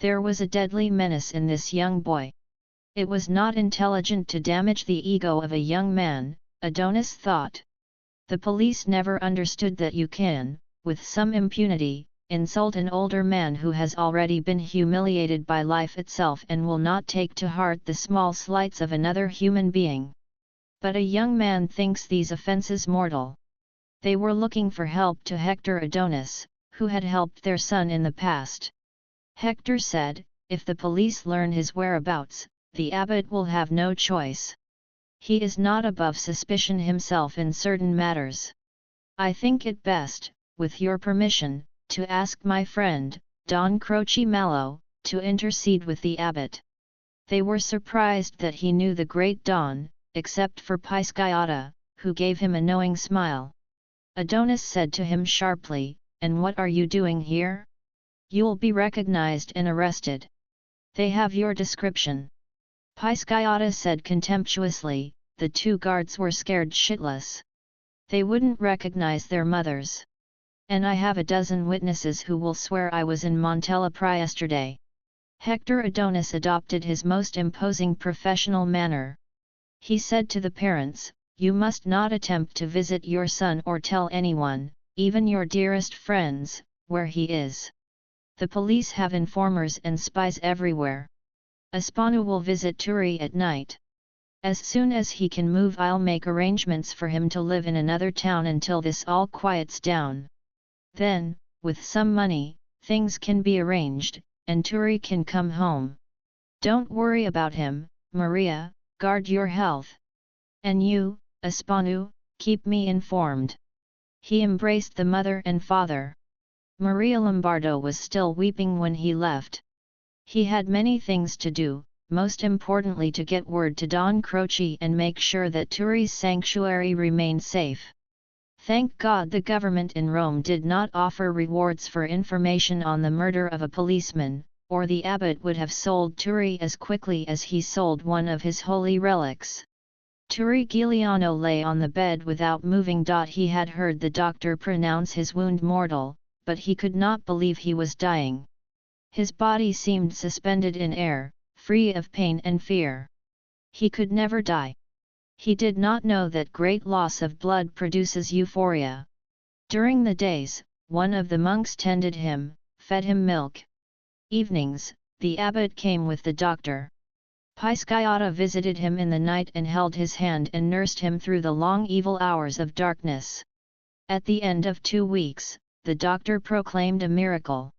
There was a deadly menace in this young boy. It was not intelligent to damage the ego of a young man, Adonis thought. The police never understood that you can, with some impunity, insult an older man who has already been humiliated by life itself and will not take to heart the small slights of another human being. But a young man thinks these offences mortal. They were looking for help to Hector Adonis, who had helped their son in the past. Hector said, "If the police learn his whereabouts, the abbot will have no choice. He is not above suspicion himself in certain matters. I think it best, with your permission, to ask my friend, Don Croce Mallow, to intercede with the abbot." They were surprised that he knew the great Don, except for Pisciata, who gave him a knowing smile. Adonis said to him sharply, "And what are you doing here? You'll be recognized and arrested. They have your description." Pisciata said contemptuously, "The two guards were scared shitless. They wouldn't recognize their mothers. And I have a dozen witnesses who will swear I was in Montelepri yesterday." Hector Adonis adopted his most imposing professional manner. He said to the parents, "You must not attempt to visit your son or tell anyone, even your dearest friends, where he is. The police have informers and spies everywhere. Aspanu will visit Turi at night. As soon as he can move, I'll make arrangements for him to live in another town until this all quiets down. Then, with some money, things can be arranged, and Turi can come home. Don't worry about him, Maria, guard your health. And you, Aspanu, keep me informed." He embraced the mother and father. Maria Lombardo was still weeping when he left. He had many things to do, most importantly to get word to Don Croce and make sure that Turi's sanctuary remained safe. Thank God the government in Rome did not offer rewards for information on the murder of a policeman, or the abbot would have sold Turi as quickly as he sold one of his holy relics. Turi Giuliano lay on the bed without moving. He had heard the doctor pronounce his wound mortal, but he could not believe he was dying. His body seemed suspended in air, free of pain and fear. He could never die. He did not know that great loss of blood produces euphoria. During the days, one of the monks tended him, fed him milk. Evenings, the abbot came with the doctor. Pisciata visited him in the night and held his hand and nursed him through the long evil hours of darkness. At the end of 2 weeks, the doctor proclaimed a miracle.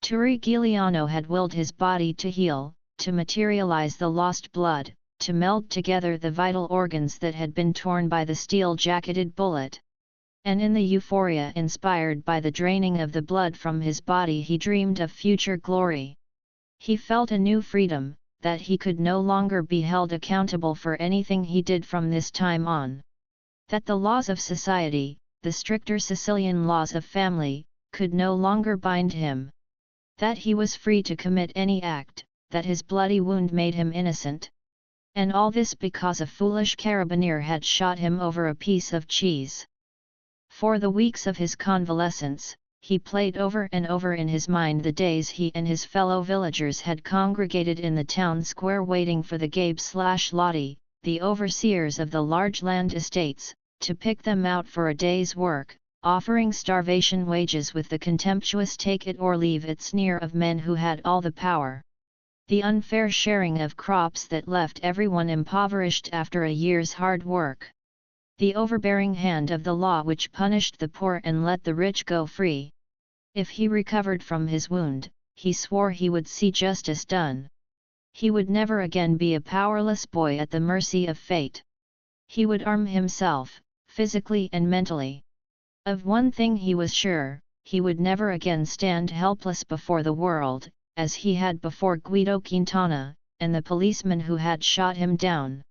Turi Giuliano had willed his body to heal, to materialize the lost blood, to meld together the vital organs that had been torn by the steel-jacketed bullet. And in the euphoria inspired by the draining of the blood from his body, he dreamed of future glory. He felt a new freedom, that he could no longer be held accountable for anything he did from this time on. That the laws of society, the stricter Sicilian laws of family, could no longer bind him. That he was free to commit any act, that his bloody wound made him innocent. And all this because a foolish carabinier had shot him over a piece of cheese. For the weeks of his convalescence, he played over and over in his mind the days he and his fellow villagers had congregated in the town square waiting for the Gabe/Lottie, the overseers of the large land estates, to pick them out for a day's work, offering starvation wages with the contemptuous take-it-or-leave-it sneer of men who had all the power. The unfair sharing of crops that left everyone impoverished after a year's hard work. The overbearing hand of the law which punished the poor and let the rich go free. If he recovered from his wound, he swore he would see justice done. He would never again be a powerless boy at the mercy of fate. He would arm himself, physically and mentally. Of one thing he was sure, he would never again stand helpless before the world, as he had before Guido Quintana, and the policeman who had shot him down.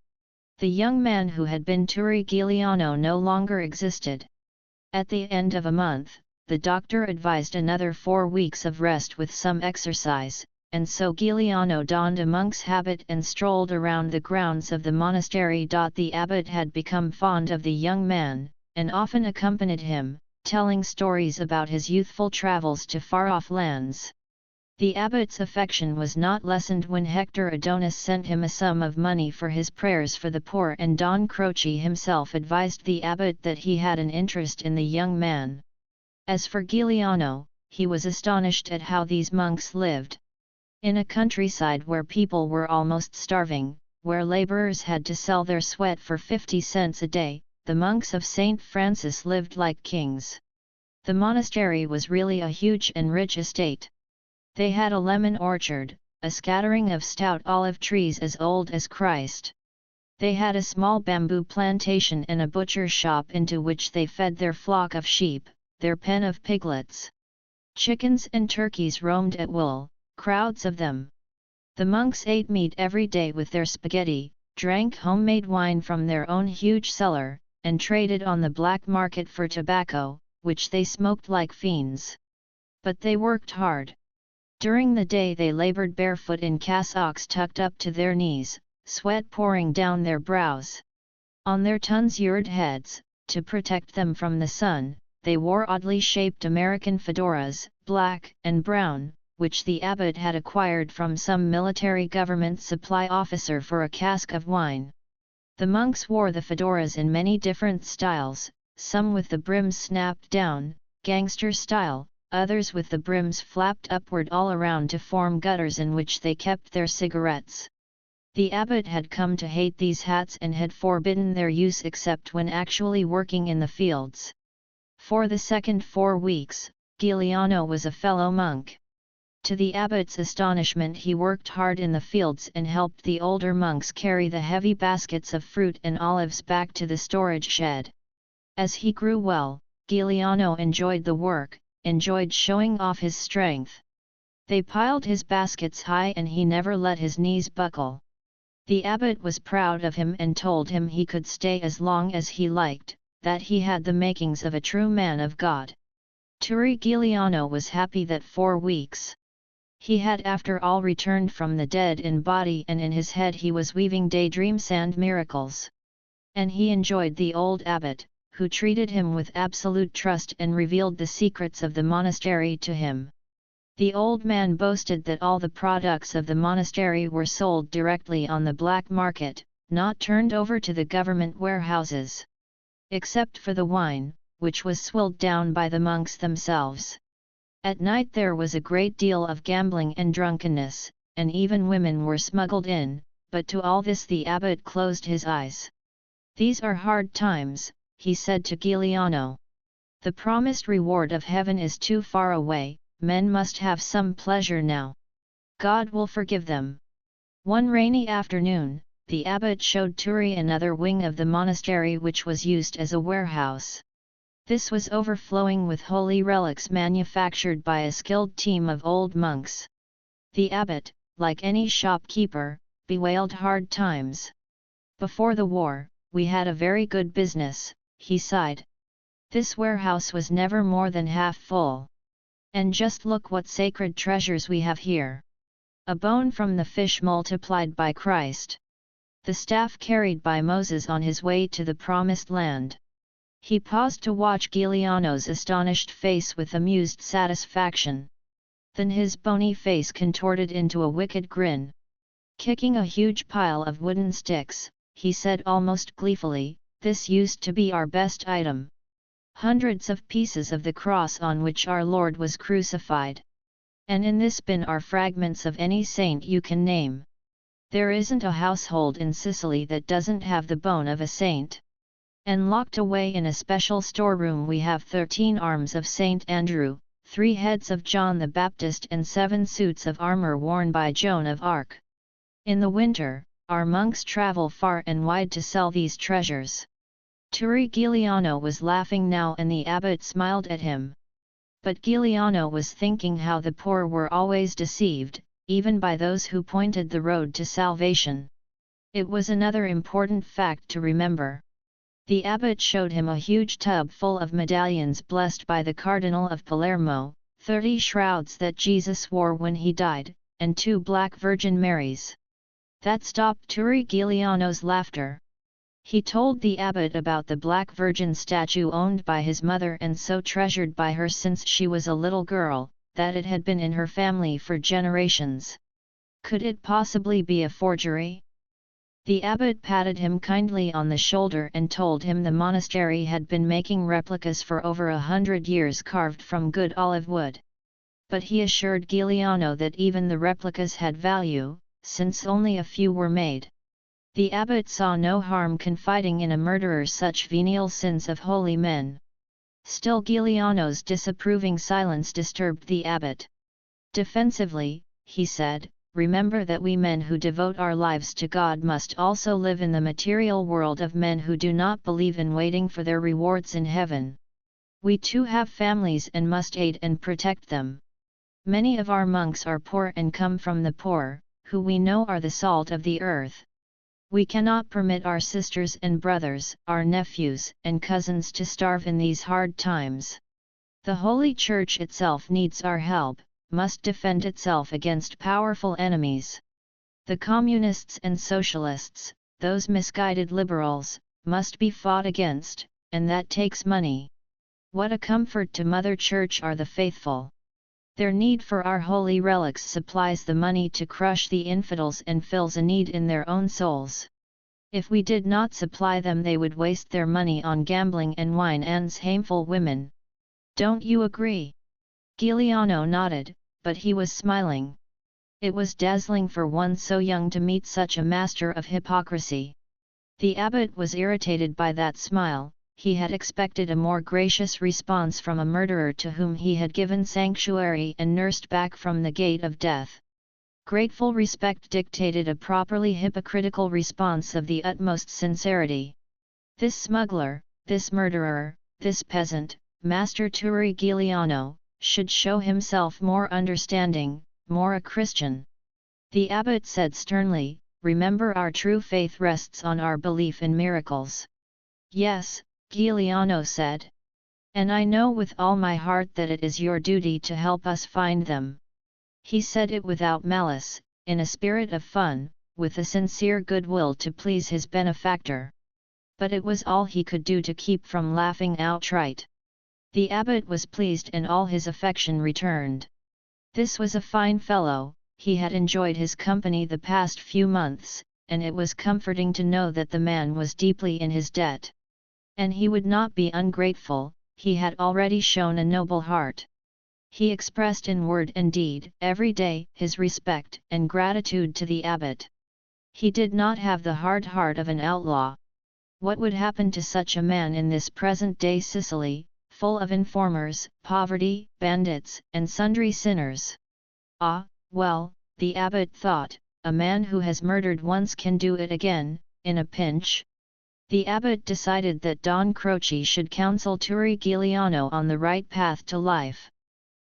The young man who had been Turi Giuliano no longer existed. At the end of a month, the doctor advised another 4 weeks of rest with some exercise, and so Giuliano donned a monk's habit and strolled around the grounds of the monastery. The abbot had become fond of the young man, and often accompanied him, telling stories about his youthful travels to far-off lands. The abbot's affection was not lessened when Hector Adonis sent him a sum of money for his prayers for the poor, and Don Croce himself advised the abbot that he had an interest in the young man. As for Giuliano, he was astonished at how these monks lived. In a countryside where people were almost starving, where laborers had to sell their sweat for 50 cents a day, the monks of St. Francis lived like kings. The monastery was really a huge and rich estate. They had a lemon orchard, a scattering of stout olive trees as old as Christ. They had a small bamboo plantation and a butcher shop into which they fed their flock of sheep, their pen of piglets. Chickens and turkeys roamed at will, crowds of them. The monks ate meat every day with their spaghetti, drank homemade wine from their own huge cellar, and traded on the black market for tobacco, which they smoked like fiends. But they worked hard. During the day they labored barefoot in cassocks tucked up to their knees, sweat pouring down their brows. On their tonsured heads, to protect them from the sun, they wore oddly shaped American fedoras, black and brown, which the abbot had acquired from some military government supply officer for a cask of wine. The monks wore the fedoras in many different styles, some with the brims snapped down, gangster style, others with the brims flapped upward all around to form gutters in which they kept their cigarettes. The abbot had come to hate these hats and had forbidden their use except when actually working in the fields. For the second 4 weeks, Giuliano was a fellow monk. To the abbot's astonishment, he worked hard in the fields and helped the older monks carry the heavy baskets of fruit and olives back to the storage shed. As he grew well, Giuliano enjoyed the work, enjoyed showing off his strength. They piled his baskets high and he never let his knees buckle. The abbot was proud of him and told him he could stay as long as he liked, that he had the makings of a true man of God. Turi Giuliano was happy that 4 weeks. He had after all returned from the dead in body, and in his head he was weaving daydreams and miracles. And he enjoyed the old abbot, who treated him with absolute trust and revealed the secrets of the monastery to him. The old man boasted that all the products of the monastery were sold directly on the black market, not turned over to the government warehouses. Except for the wine, which was swilled down by the monks themselves. At night there was a great deal of gambling and drunkenness, and even women were smuggled in, but to all this the abbot closed his eyes. "These are hard times," he said to Giuliano. "The promised reward of heaven is too far away, men must have some pleasure now. God will forgive them." One rainy afternoon, the abbot showed Turi another wing of the monastery which was used as a warehouse. This was overflowing with holy relics manufactured by a skilled team of old monks. The abbot, like any shopkeeper, bewailed hard times. "Before the war, we had a very good business," he sighed. "This warehouse was never more than half full. And just look what sacred treasures we have here. A bone from the fish multiplied by Christ. The staff carried by Moses on his way to the promised land." He paused to watch Giuliano's astonished face with amused satisfaction. Then his bony face contorted into a wicked grin. Kicking a huge pile of wooden sticks, he said almost gleefully, "This used to be our best item. Hundreds of pieces of the cross on which our Lord was crucified. And in this bin are fragments of any saint you can name. There isn't a household in Sicily that doesn't have the bone of a saint. And locked away in a special storeroom we have 13 arms of Saint Andrew, 3 heads of John the Baptist and 7 suits of armor worn by Joan of Arc. In the winter, our monks travel far and wide to sell these treasures." Turi Giuliano was laughing now and the abbot smiled at him. But Giuliano was thinking how the poor were always deceived, even by those who pointed the road to salvation. It was another important fact to remember. The abbot showed him a huge tub full of medallions blessed by the Cardinal of Palermo, 30 shrouds that Jesus wore when he died, and 2 black Virgin Marys. That stopped Turi Giuliano's laughter. He told the abbot about the Black Virgin statue owned by his mother and so treasured by her since she was a little girl, that it had been in her family for generations. Could it possibly be a forgery? The abbot patted him kindly on the shoulder and told him the monastery had been making replicas for over 100 years carved from good olive wood. But he assured Giuliano that even the replicas had value, since only a few were made. The abbot saw no harm confiding in a murderer such venial sins of holy men. Still Giuliano's disapproving silence disturbed the abbot. Defensively, he said, remember that we men who devote our lives to God must also live in the material world of men who do not believe in waiting for their rewards in heaven. We too have families and must aid and protect them. Many of our monks are poor and come from the poor, who we know are the salt of the earth. We cannot permit our sisters and brothers, our nephews and cousins to starve in these hard times. The Holy Church itself needs our help, must defend itself against powerful enemies. The communists and socialists, those misguided liberals, must be fought against, and that takes money. What a comfort to Mother Church are the faithful. Their need for our holy relics supplies the money to crush the infidels and fills a need in their own souls. If we did not supply them, they would waste their money on gambling and wine and shameful women. Don't you agree? Giuliano nodded, but he was smiling. It was dazzling for one so young to meet such a master of hypocrisy. The abbot was irritated by that smile. He had expected a more gracious response from a murderer to whom he had given sanctuary and nursed back from the gate of death. Grateful respect dictated a properly hypocritical response of the utmost sincerity. This smuggler, this murderer, this peasant, Master Turi Giuliano, should show himself more understanding, more a Christian. The abbot said sternly, remember our true faith rests on our belief in miracles. Yes, Giuliano said. And I know with all my heart that it is your duty to help us find them. He said it without malice, in a spirit of fun, with a sincere goodwill to please his benefactor. But it was all he could do to keep from laughing outright. The abbot was pleased and all his affection returned. This was a fine fellow, he had enjoyed his company the past few months, and it was comforting to know that the man was deeply in his debt. And he would not be ungrateful, he had already shown a noble heart. He expressed in word and deed, every day, his respect and gratitude to the abbot. He did not have the hard heart of an outlaw. What would happen to such a man in this present-day Sicily, full of informers, poverty, bandits, and sundry sinners? Ah, well, the abbot thought, a man who has murdered once can do it again, in a pinch. The abbot decided that Don Croce should counsel Turi Giuliano on the right path to life.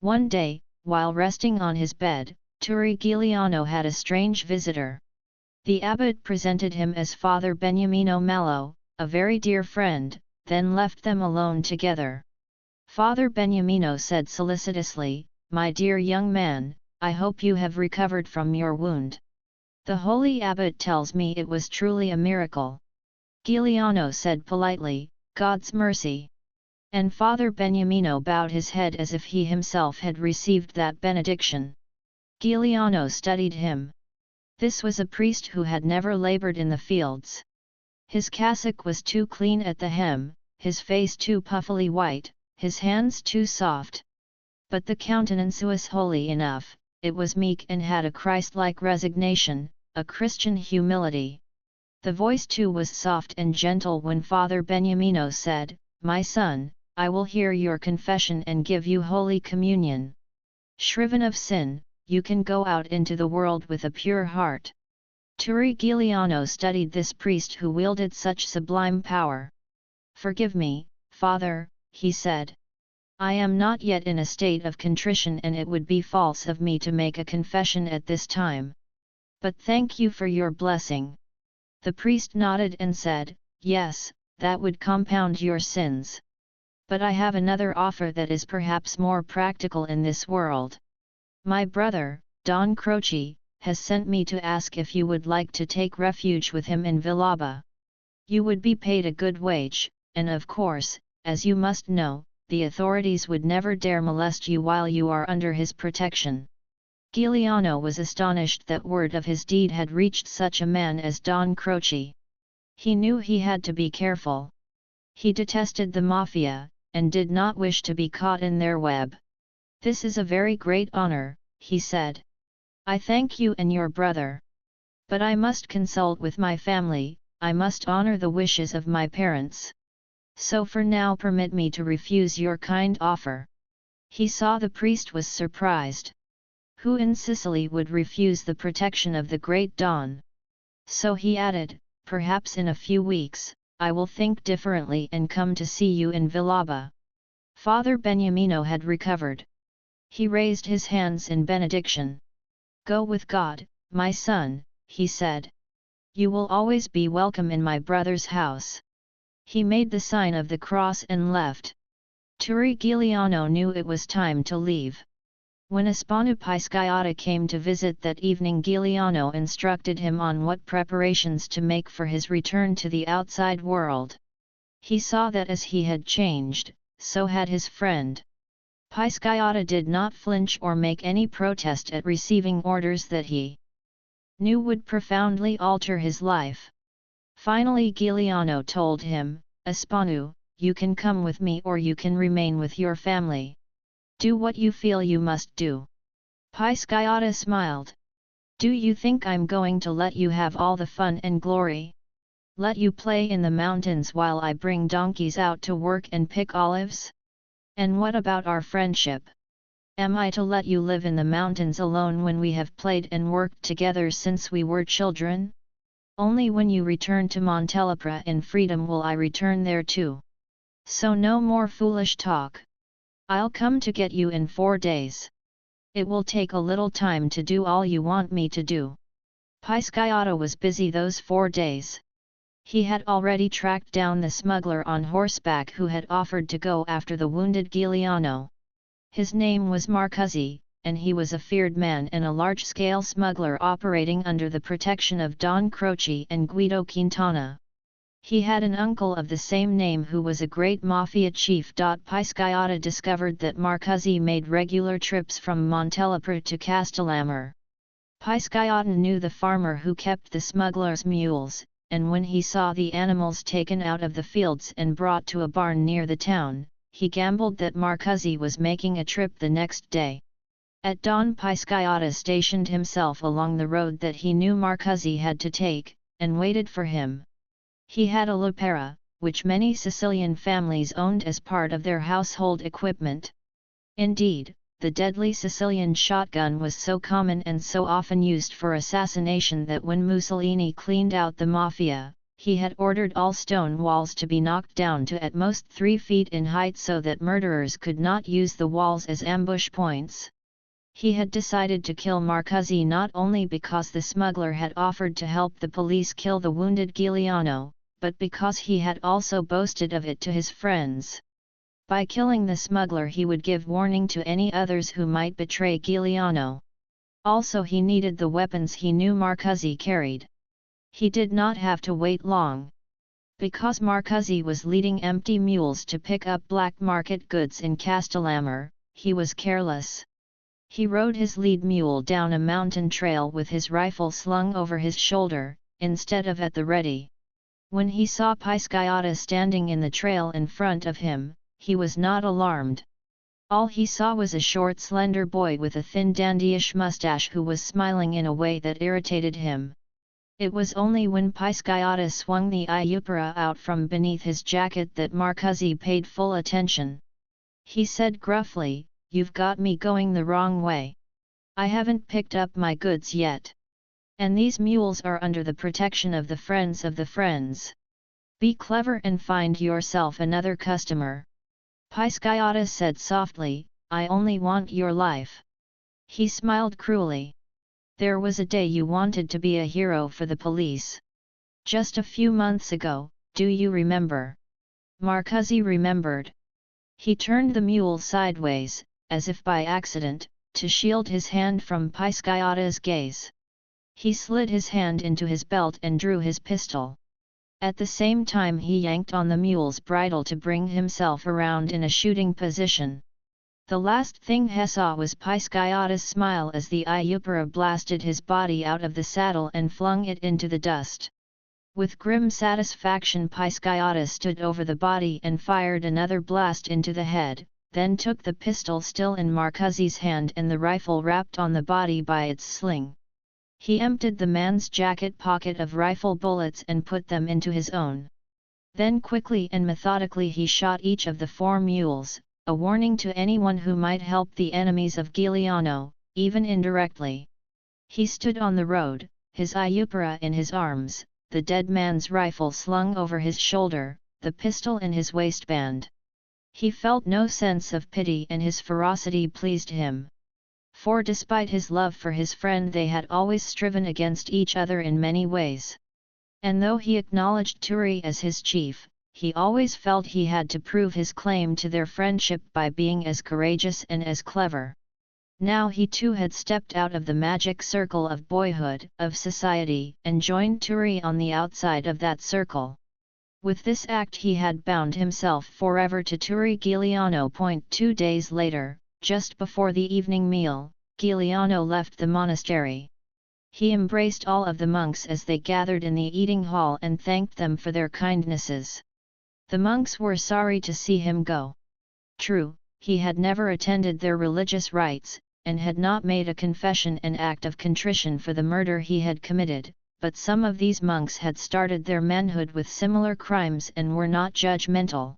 One day, while resting on his bed, Turi Giuliano had a strange visitor. The abbot presented him as Father Beniamino Mallo, a very dear friend, then left them alone together. Father Beniamino said solicitously, "My dear young man, I hope you have recovered from your wound. The holy abbot tells me it was truly a miracle." Giuliano said politely, "God's mercy." And Father Beniamino bowed his head as if he himself had received that benediction. Giuliano studied him. This was a priest who had never labored in the fields. His cassock was too clean at the hem, his face too puffily white, his hands too soft. But the countenance was holy enough, it was meek and had a Christ-like resignation, a Christian humility. The voice too was soft and gentle when Father Beniamino said, "My son, I will hear your confession and give you Holy Communion. Shriven of sin, you can go out into the world with a pure heart." Turi Giuliano studied this priest who wielded such sublime power. "Forgive me, Father," he said. "I am not yet in a state of contrition and it would be false of me to make a confession at this time. But thank you for your blessing." The priest nodded and said, "Yes, that would compound your sins. But I have another offer that is perhaps more practical in this world. My brother, Don Croce, has sent me to ask if you would like to take refuge with him in Villaba. You would be paid a good wage, and of course, as you must know, the authorities would never dare molest you while you are under his protection." Giuliano was astonished that word of his deed had reached such a man as Don Croce. He knew he had to be careful. He detested the mafia, and did not wish to be caught in their web. "This is a very great honor," he said. "I thank you and your brother. But I must consult with my family, I must honor the wishes of my parents." So for now permit me to refuse your kind offer." He saw the priest was surprised. Who in Sicily would refuse the protection of the great Don? So he added, "Perhaps in a few weeks, I will think differently and come to see you in Villaba." Father Beniamino had recovered. He raised his hands in benediction. "Go with God, my son," he said. "You will always be welcome in my brother's house." He made the sign of the cross and left. Turi Giuliano knew it was time to leave. When Espanu Pisciata came to visit that evening, Giuliano instructed him on what preparations to make for his return to the outside world. He saw that as he had changed, so had his friend. Pisciata did not flinch or make any protest at receiving orders that he knew would profoundly alter his life. Finally Giuliano told him, "Espanu, you can come with me or you can remain with your family. Do what you feel you must do." Pisciata smiled. "Do you think I'm going to let you have all the fun and glory? Let you play in the mountains while I bring donkeys out to work and pick olives? And what about our friendship? Am I to let you live in the mountains alone when we have played and worked together since we were children? Only when you return to Montelepra in freedom will I return there too. So no more foolish talk. I'll come to get you in 4 days. It will take a little time to do all you want me to do." Pisciata was busy those 4 days. He had already tracked down the smuggler on horseback who had offered to go after the wounded Giuliano. His name was Marcuzzi, and he was a feared man and a large-scale smuggler operating under the protection of Don Croce and Guido Quintana. He had an uncle of the same name who was a great mafia chief. Pisciata discovered that Marcuzzi made regular trips from Montelepra to Castellamare. Pisciata knew the farmer who kept the smuggler's mules, and when he saw the animals taken out of the fields and brought to a barn near the town, he gambled that Marcuzzi was making a trip the next day. At dawn Pisciata stationed himself along the road that he knew Marcuzzi had to take, and waited for him. He had a lepera, which many Sicilian families owned as part of their household equipment. Indeed, the deadly Sicilian shotgun was so common and so often used for assassination that when Mussolini cleaned out the mafia, he had ordered all stone walls to be knocked down to at most 3 feet in height so that murderers could not use the walls as ambush points. He had decided to kill Marcuzzi not only because the smuggler had offered to help the police kill the wounded Giuliano, but because he had also boasted of it to his friends. By killing the smuggler he would give warning to any others who might betray Giuliano. Also he needed the weapons he knew Marcuzzi carried. He did not have to wait long. Because Marcuzzi was leading empty mules to pick up black market goods in Castellamare, he was careless. He rode his lead mule down a mountain trail with his rifle slung over his shoulder, instead of at the ready. When he saw Pisciata standing in the trail in front of him, he was not alarmed. All he saw was a short slender boy with a thin dandyish mustache who was smiling in a way that irritated him. It was only when Pisciata swung the Iupera out from beneath his jacket that Marcuzzi paid full attention. He said gruffly, "You've got me going the wrong way. I haven't picked up my goods yet. And these mules are under the protection of the friends of the friends. Be clever and find yourself another customer." Pisciata said softly, "I only want your life." He smiled cruelly. "There was a day you wanted to be a hero for the police. Just a few months ago, do you remember?" Marcuzzi remembered. He turned the mule sideways, as if by accident, to shield his hand from Pisciata's gaze. He slid his hand into his belt and drew his pistol. At the same time he yanked on the mule's bridle to bring himself around in a shooting position. The last thing he saw was Pisciata's smile as the Iupera blasted his body out of the saddle and flung it into the dust. With grim satisfaction Pisciata stood over the body and fired another blast into the head, then took the pistol still in Marcuzzi's hand and the rifle wrapped on the body by its sling. He emptied the man's jacket pocket of rifle bullets and put them into his own. Then quickly and methodically he shot each of the 4 mules, a warning to anyone who might help the enemies of Giuliano, even indirectly. He stood on the road, his iupara in his arms, the dead man's rifle slung over his shoulder, the pistol in his waistband. He felt no sense of pity and his ferocity pleased him. For despite his love for his friend they had always striven against each other in many ways. And though he acknowledged Turi as his chief, he always felt he had to prove his claim to their friendship by being as courageous and as clever. Now he too had stepped out of the magic circle of boyhood, of society, and joined Turi on the outside of that circle. With this act he had bound himself forever to Turi Giuliano. 2 days later, just before the evening meal, Giuliano left the monastery. He embraced all of the monks as they gathered in the eating hall and thanked them for their kindnesses. The monks were sorry to see him go. True, he had never attended their religious rites, and had not made a confession and act of contrition for the murder he had committed, but some of these monks had started their manhood with similar crimes and were not judgmental.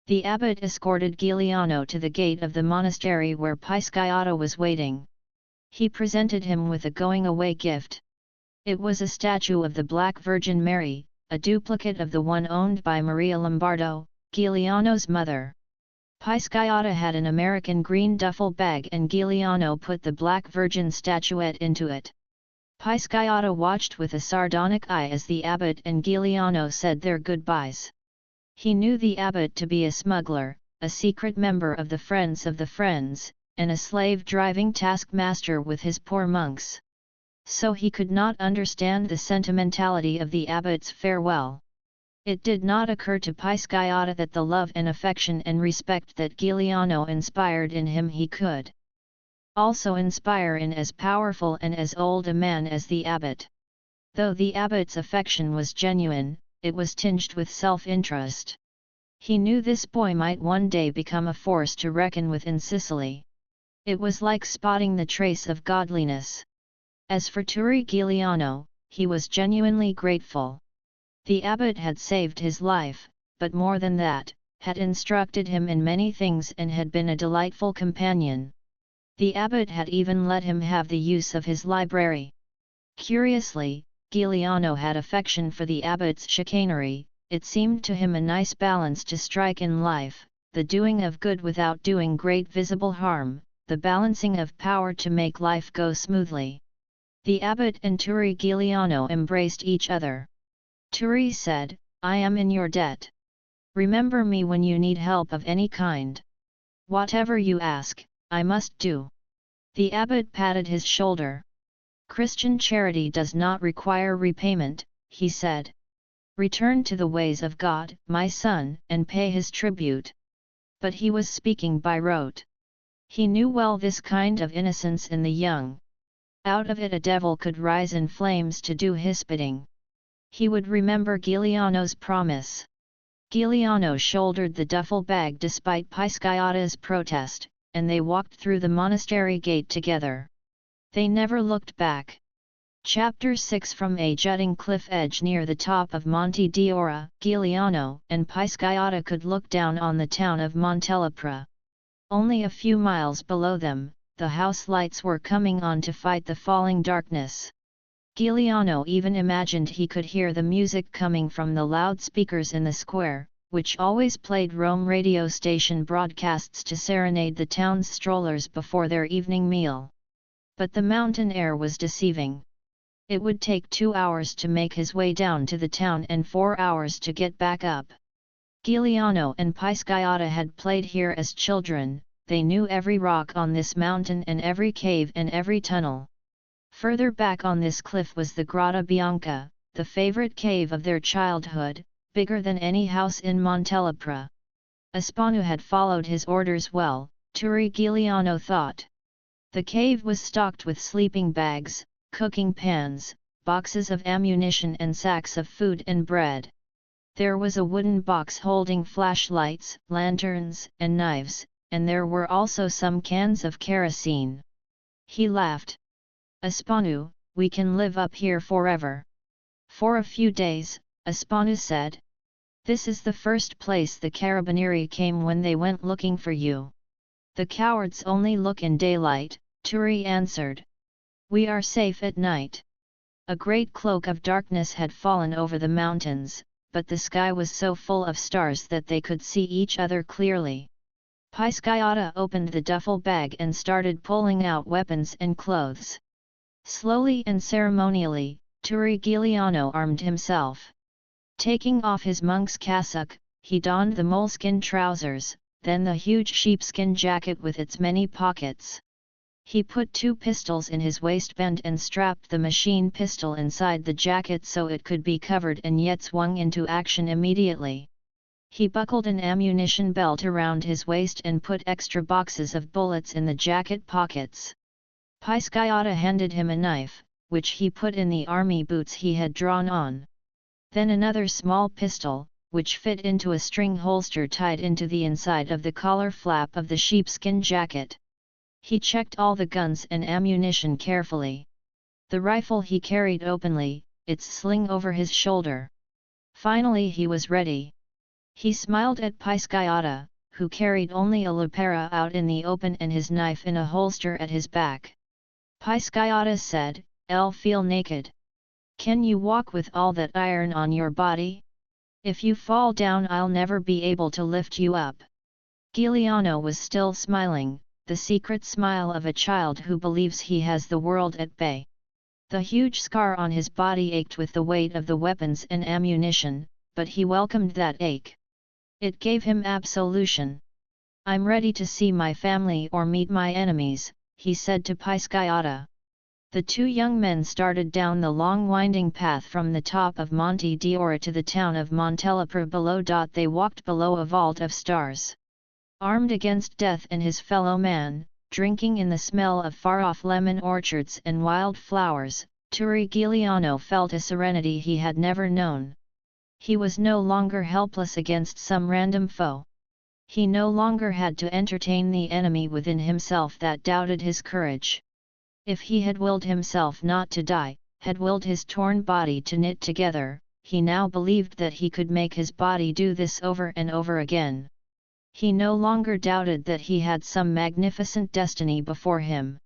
The abbot escorted Giuliano to the gate of the monastery where Siciliano was waiting. He presented him with a going-away gift. It was a statue of the Black Virgin Mary, a duplicate of the one owned by Maria Lombardo, Giuliano's mother. Siciliano had an American green duffel bag and Giuliano put the Black Virgin statuette into it. Siciliano watched with a sardonic eye as the abbot and Giuliano said their goodbyes. He knew the abbot to be a smuggler, a secret member of the Friends, and a slave-driving taskmaster with his poor monks. So he could not understand the sentimentality of the abbot's farewell. It did not occur to Siciliano that the love and affection and respect that Giuliano inspired in him he could also inspire in as powerful and as old a man as the abbot. Though the abbot's affection was genuine, it was tinged with self-interest. He knew this boy might one day become a force to reckon with in Sicily. It was like spotting the trace of godliness. As for Turi Giuliano, he was genuinely grateful. The abbot had saved his life, but more than that, had instructed him in many things and had been a delightful companion. The abbot had even let him have the use of his library. Curiously, Giuliano had affection for the abbot's chicanery. It seemed to him a nice balance to strike in life, the doing of good without doing great visible harm, the balancing of power to make life go smoothly. The abbot and Turi Giuliano embraced each other. Turi said, "I am in your debt. Remember me when you need help of any kind. Whatever you ask, I must do." The abbot patted his shoulder. "Christian charity does not require repayment," he said. "Return to the ways of God, my son, and pay his tribute." But he was speaking by rote. He knew well this kind of innocence in the young. Out of it a devil could rise in flames to do his bidding. He would remember Giuliano's promise. Giuliano shouldered the duffel bag despite Siciliano's protest, and they walked through the monastery gate together. They never looked back. Chapter 6 From a jutting cliff edge near the top of Monte d'Ora, Giuliano and Siciliano could look down on the town of Montelepra. Only a few miles below them, the house lights were coming on to fight the falling darkness. Giuliano even imagined he could hear the music coming from the loudspeakers in the square, which always played Rome radio station broadcasts to serenade the town's strollers before their evening meal. But the mountain air was deceiving. It would take 2 hours to make his way down to the town and 4 hours to get back up. Giuliano and Siciliano had played here as children, they knew every rock on this mountain and every cave and every tunnel. Further back on this cliff was the Grotta Bianca, the favorite cave of their childhood, bigger than any house in Montelepra. Aspanu had followed his orders well, Turi Giuliano thought. The cave was stocked with sleeping bags, cooking pans, boxes of ammunition and sacks of food and bread. There was a wooden box holding flashlights, lanterns, and knives, and there were also some cans of kerosene. He laughed. "Aspanu, we can live up here forever." "For a few days," Aspanu said. This is the first place the carabinieri came when they went looking for you. The cowards only look in daylight, Turi answered. We are safe at night. A great cloak of darkness had fallen over the mountains, but the sky was so full of stars that they could see each other clearly. Pisciotta opened the duffel bag and started pulling out weapons and clothes. Slowly and ceremonially, Turi Giuliano armed himself. Taking off his monk's cassock, he donned the moleskin trousers, then the huge sheepskin jacket with its many pockets. He put 2 pistols in his waistband and strapped the machine pistol inside the jacket so it could be covered and yet swung into action immediately. He buckled an ammunition belt around his waist and put extra boxes of bullets in the jacket pockets. Pisciotta handed him a knife, which he put in the army boots he had drawn on. Then another small pistol, which fit into a string holster tied into the inside of the collar flap of the sheepskin jacket. He checked all the guns and ammunition carefully. The rifle he carried openly, its sling over his shoulder. Finally he was ready. He smiled at Pisciotta, who carried only a lepera out in the open and his knife in a holster at his back. Pisciotta said, "I'll feel naked. Can you walk with all that iron on your body? If you fall down I'll never be able to lift you up." Giuliano was still smiling, the secret smile of a child who believes he has the world at bay. The huge scar on his body ached with the weight of the weapons and ammunition, but he welcomed that ache. It gave him absolution. "I'm ready to see my family or meet my enemies," he said to Pisciotta. The 2 young men started down the long winding path from the top of Monte d'Ora to the town of Montelepra below. They walked below a vault of stars. Armed against death and his fellow man, drinking in the smell of far-off lemon orchards and wild flowers, Turi Giuliano felt a serenity he had never known. He was no longer helpless against some random foe. He no longer had to entertain the enemy within himself that doubted his courage. If he had willed himself not to die, had willed his torn body to knit together, he now believed that he could make his body do this over and over again. He no longer doubted that he had some magnificent destiny before him.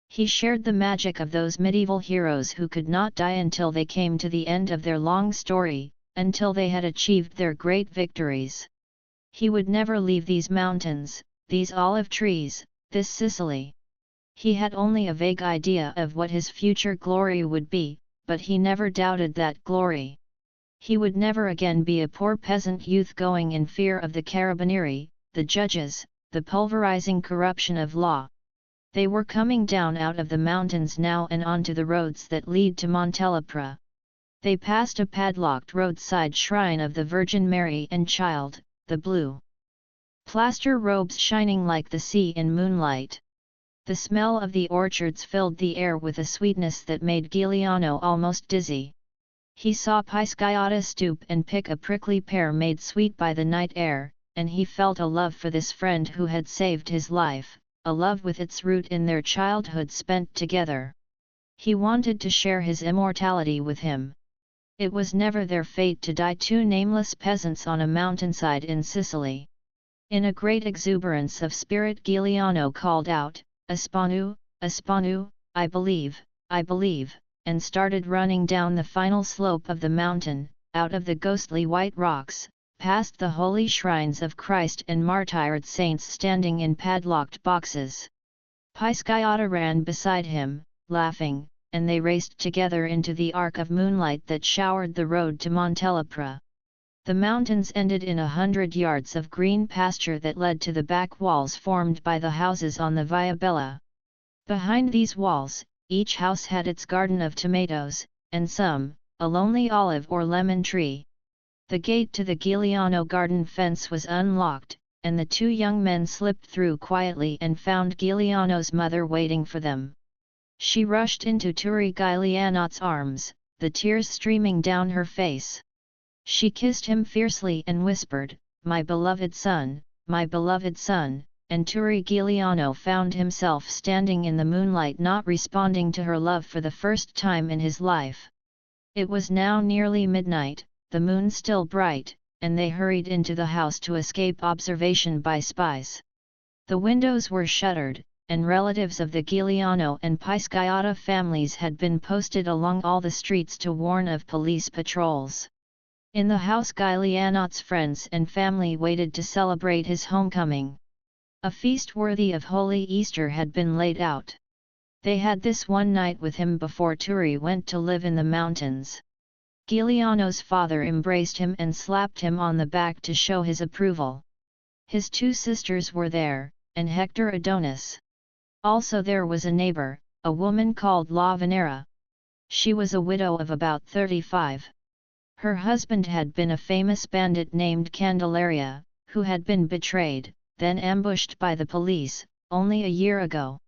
He shared the magic of those medieval heroes who could not die until they came to the end of their long story, until they had achieved their great victories. He would never leave these mountains, these olive trees, this Sicily. He had only a vague idea of what his future glory would be, but he never doubted that glory. He would never again be a poor peasant youth going in fear of the carabinieri, the judges, the pulverizing corruption of law. They were coming down out of the mountains now and onto the roads that lead to Montelepra. They passed a padlocked roadside shrine of the Virgin Mary and Child, the blue plaster robes shining like the sea in moonlight. The smell of the orchards filled the air with a sweetness that made Giuliano almost dizzy. He saw Pisciotta stoop and pick a prickly pear made sweet by the night air, and he felt a love for this friend who had saved his life, a love with its root in their childhood spent together. He wanted to share his immortality with him. It was never their fate to die 2 nameless peasants on a mountainside in Sicily. In a great exuberance of spirit Giuliano called out, "Aspanu, Aspanu, I believe," and started running down the final slope of the mountain, out of the ghostly white rocks, past the holy shrines of Christ and martyred saints standing in padlocked boxes. Pisciotta ran beside him, laughing, and they raced together into the arc of moonlight that showered the road to Montelepra. The mountains ended in 100 yards of green pasture that led to the back walls formed by the houses on the Via Bella. Behind these walls, each house had its garden of tomatoes, and some, a lonely olive or lemon tree. The gate to the Giuliano garden fence was unlocked, and the 2 young men slipped through quietly and found Giuliano's mother waiting for them. She rushed into Turi Giuliano's arms, the tears streaming down her face. She kissed him fiercely and whispered, my beloved son," and Turi Giuliano found himself standing in the moonlight not responding to her love for the first time in his life. It was now nearly midnight, the moon still bright, and they hurried into the house to escape observation by spies. The windows were shuttered, and relatives of the Giuliano and Pisciotta families had been posted along all the streets to warn of police patrols. In the house Giuliano's friends and family waited to celebrate his homecoming. A feast worthy of Holy Easter had been laid out. They had this one night with him before Turi went to live in the mountains. Giuliano's father embraced him and slapped him on the back to show his approval. His two sisters were there, and Hector Adonis. Also there was a neighbor, a woman called La Venera. She was a widow of about 35. Her husband had been a famous bandit named Candelaria, who had been betrayed, then ambushed by the police, only a year ago.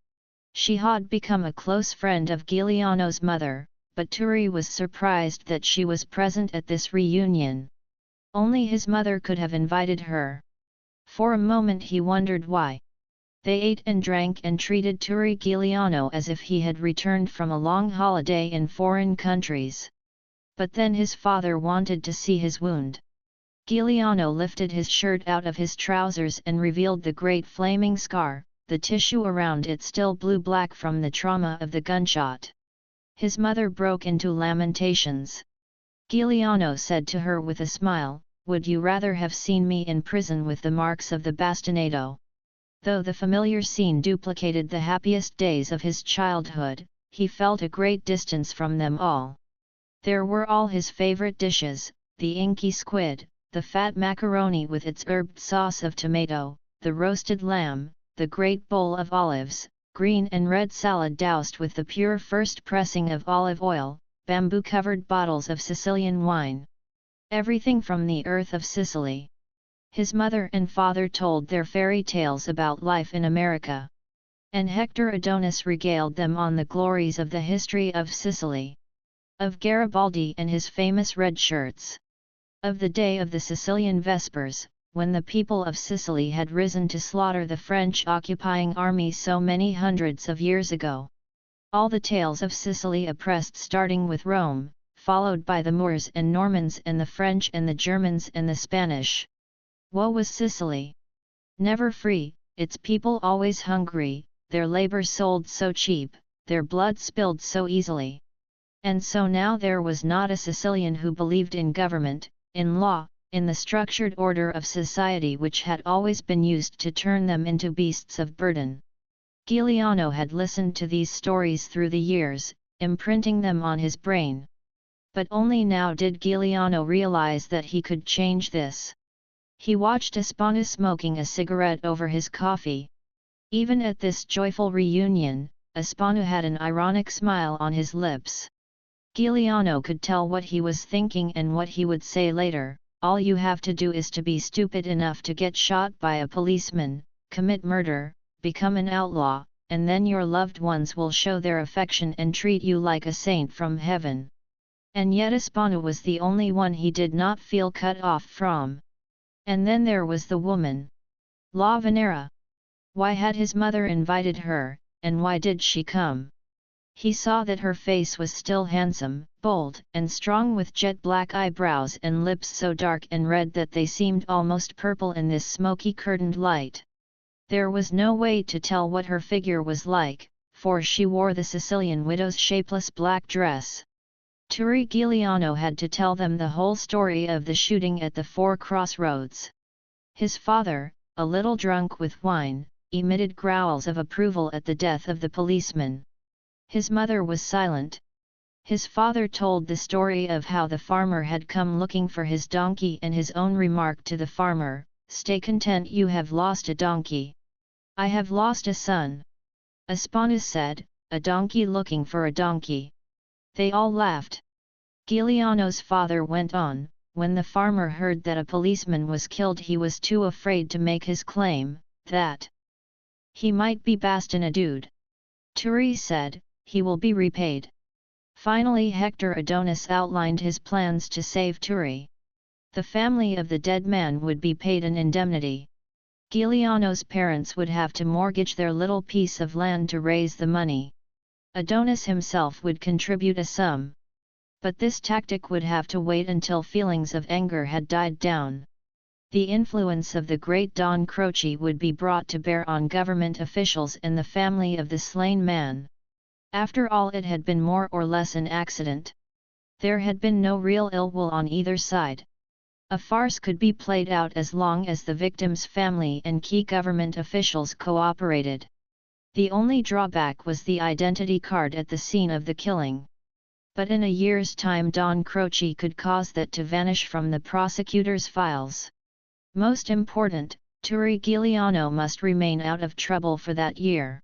She had become a close friend of Giuliano's mother, but Turi was surprised that she was present at this reunion. Only his mother could have invited her. For a moment he wondered why. They ate and drank and treated Turi Giuliano as if he had returned from a long holiday in foreign countries. But then his father wanted to see his wound. Giuliano lifted his shirt out of his trousers and revealed the great flaming scar, the tissue around it still blue-black from the trauma of the gunshot. His mother broke into lamentations. Giuliano said to her with a smile, "Would you rather have seen me in prison with the marks of the bastinado?" Though the familiar scene duplicated the happiest days of his childhood, he felt a great distance from them all. There were all his favorite dishes, the inky squid, the fat macaroni with its herbed sauce of tomato, the roasted lamb, the great bowl of olives, green and red salad doused with the pure first pressing of olive oil, bamboo-covered bottles of Sicilian wine. Everything from the earth of Sicily. His mother and father told their fairy tales about life in America. And Hector Adonis regaled them on the glories of the history of Sicily. Of Garibaldi and his famous red shirts. Of the day of the Sicilian Vespers, when the people of Sicily had risen to slaughter the French occupying army so many hundreds of years ago. All the tales of Sicily oppressed starting with Rome, followed by the Moors and Normans and the French and the Germans and the Spanish. Woe was Sicily! Never free, its people always hungry, their labor sold so cheap, their blood spilled so easily. And so now there was not a Sicilian who believed in government, in law, in the structured order of society which had always been used to turn them into beasts of burden. Giuliano had listened to these stories through the years, imprinting them on his brain. But only now did Giuliano realize that he could change this. He watched Espana smoking a cigarette over his coffee. Even at this joyful reunion, Espana had an ironic smile on his lips. Giuliano could tell what he was thinking and what he would say later. All you have to do is to be stupid enough to get shot by a policeman, commit murder, become an outlaw, and then your loved ones will show their affection and treat you like a saint from heaven. And yet Espana was the only one he did not feel cut off from. And then there was the woman. La Venera. Why had his mother invited her, and why did she come? He saw that her face was still handsome, bold and strong with jet-black eyebrows and lips so dark and red that they seemed almost purple in this smoky curtained light. There was no way to tell what her figure was like, for she wore the Sicilian widow's shapeless black dress. Turi Giuliano had to tell them the whole story of the shooting at the Four Crossroads. His father, a little drunk with wine, emitted growls of approval at the death of the policeman. His mother was silent. His father told the story of how the farmer had come looking for his donkey and his own remark to the farmer, "Stay content, you have lost a donkey. I have lost a son." Espana said, "A donkey looking for a donkey." They all laughed. Giuliano's father went on, "When the farmer heard that a policeman was killed he was too afraid to make his claim, that he might be bastinadoed. Turi said, he will be repaid." Finally Hector Adonis outlined his plans to save Turi. The family of the dead man would be paid an indemnity. Giuliano's parents would have to mortgage their little piece of land to raise the money. Adonis himself would contribute a sum. But this tactic would have to wait until feelings of anger had died down. The influence of the great Don Croce would be brought to bear on government officials and the family of the slain man. After all, it had been more or less an accident. There had been no real ill will on either side. A farce could be played out as long as the victim's family and key government officials cooperated. The only drawback was the identity card at the scene of the killing. But in a year's time Don Croce could cause that to vanish from the prosecutor's files. Most important, Giuliano must remain out of trouble for that year.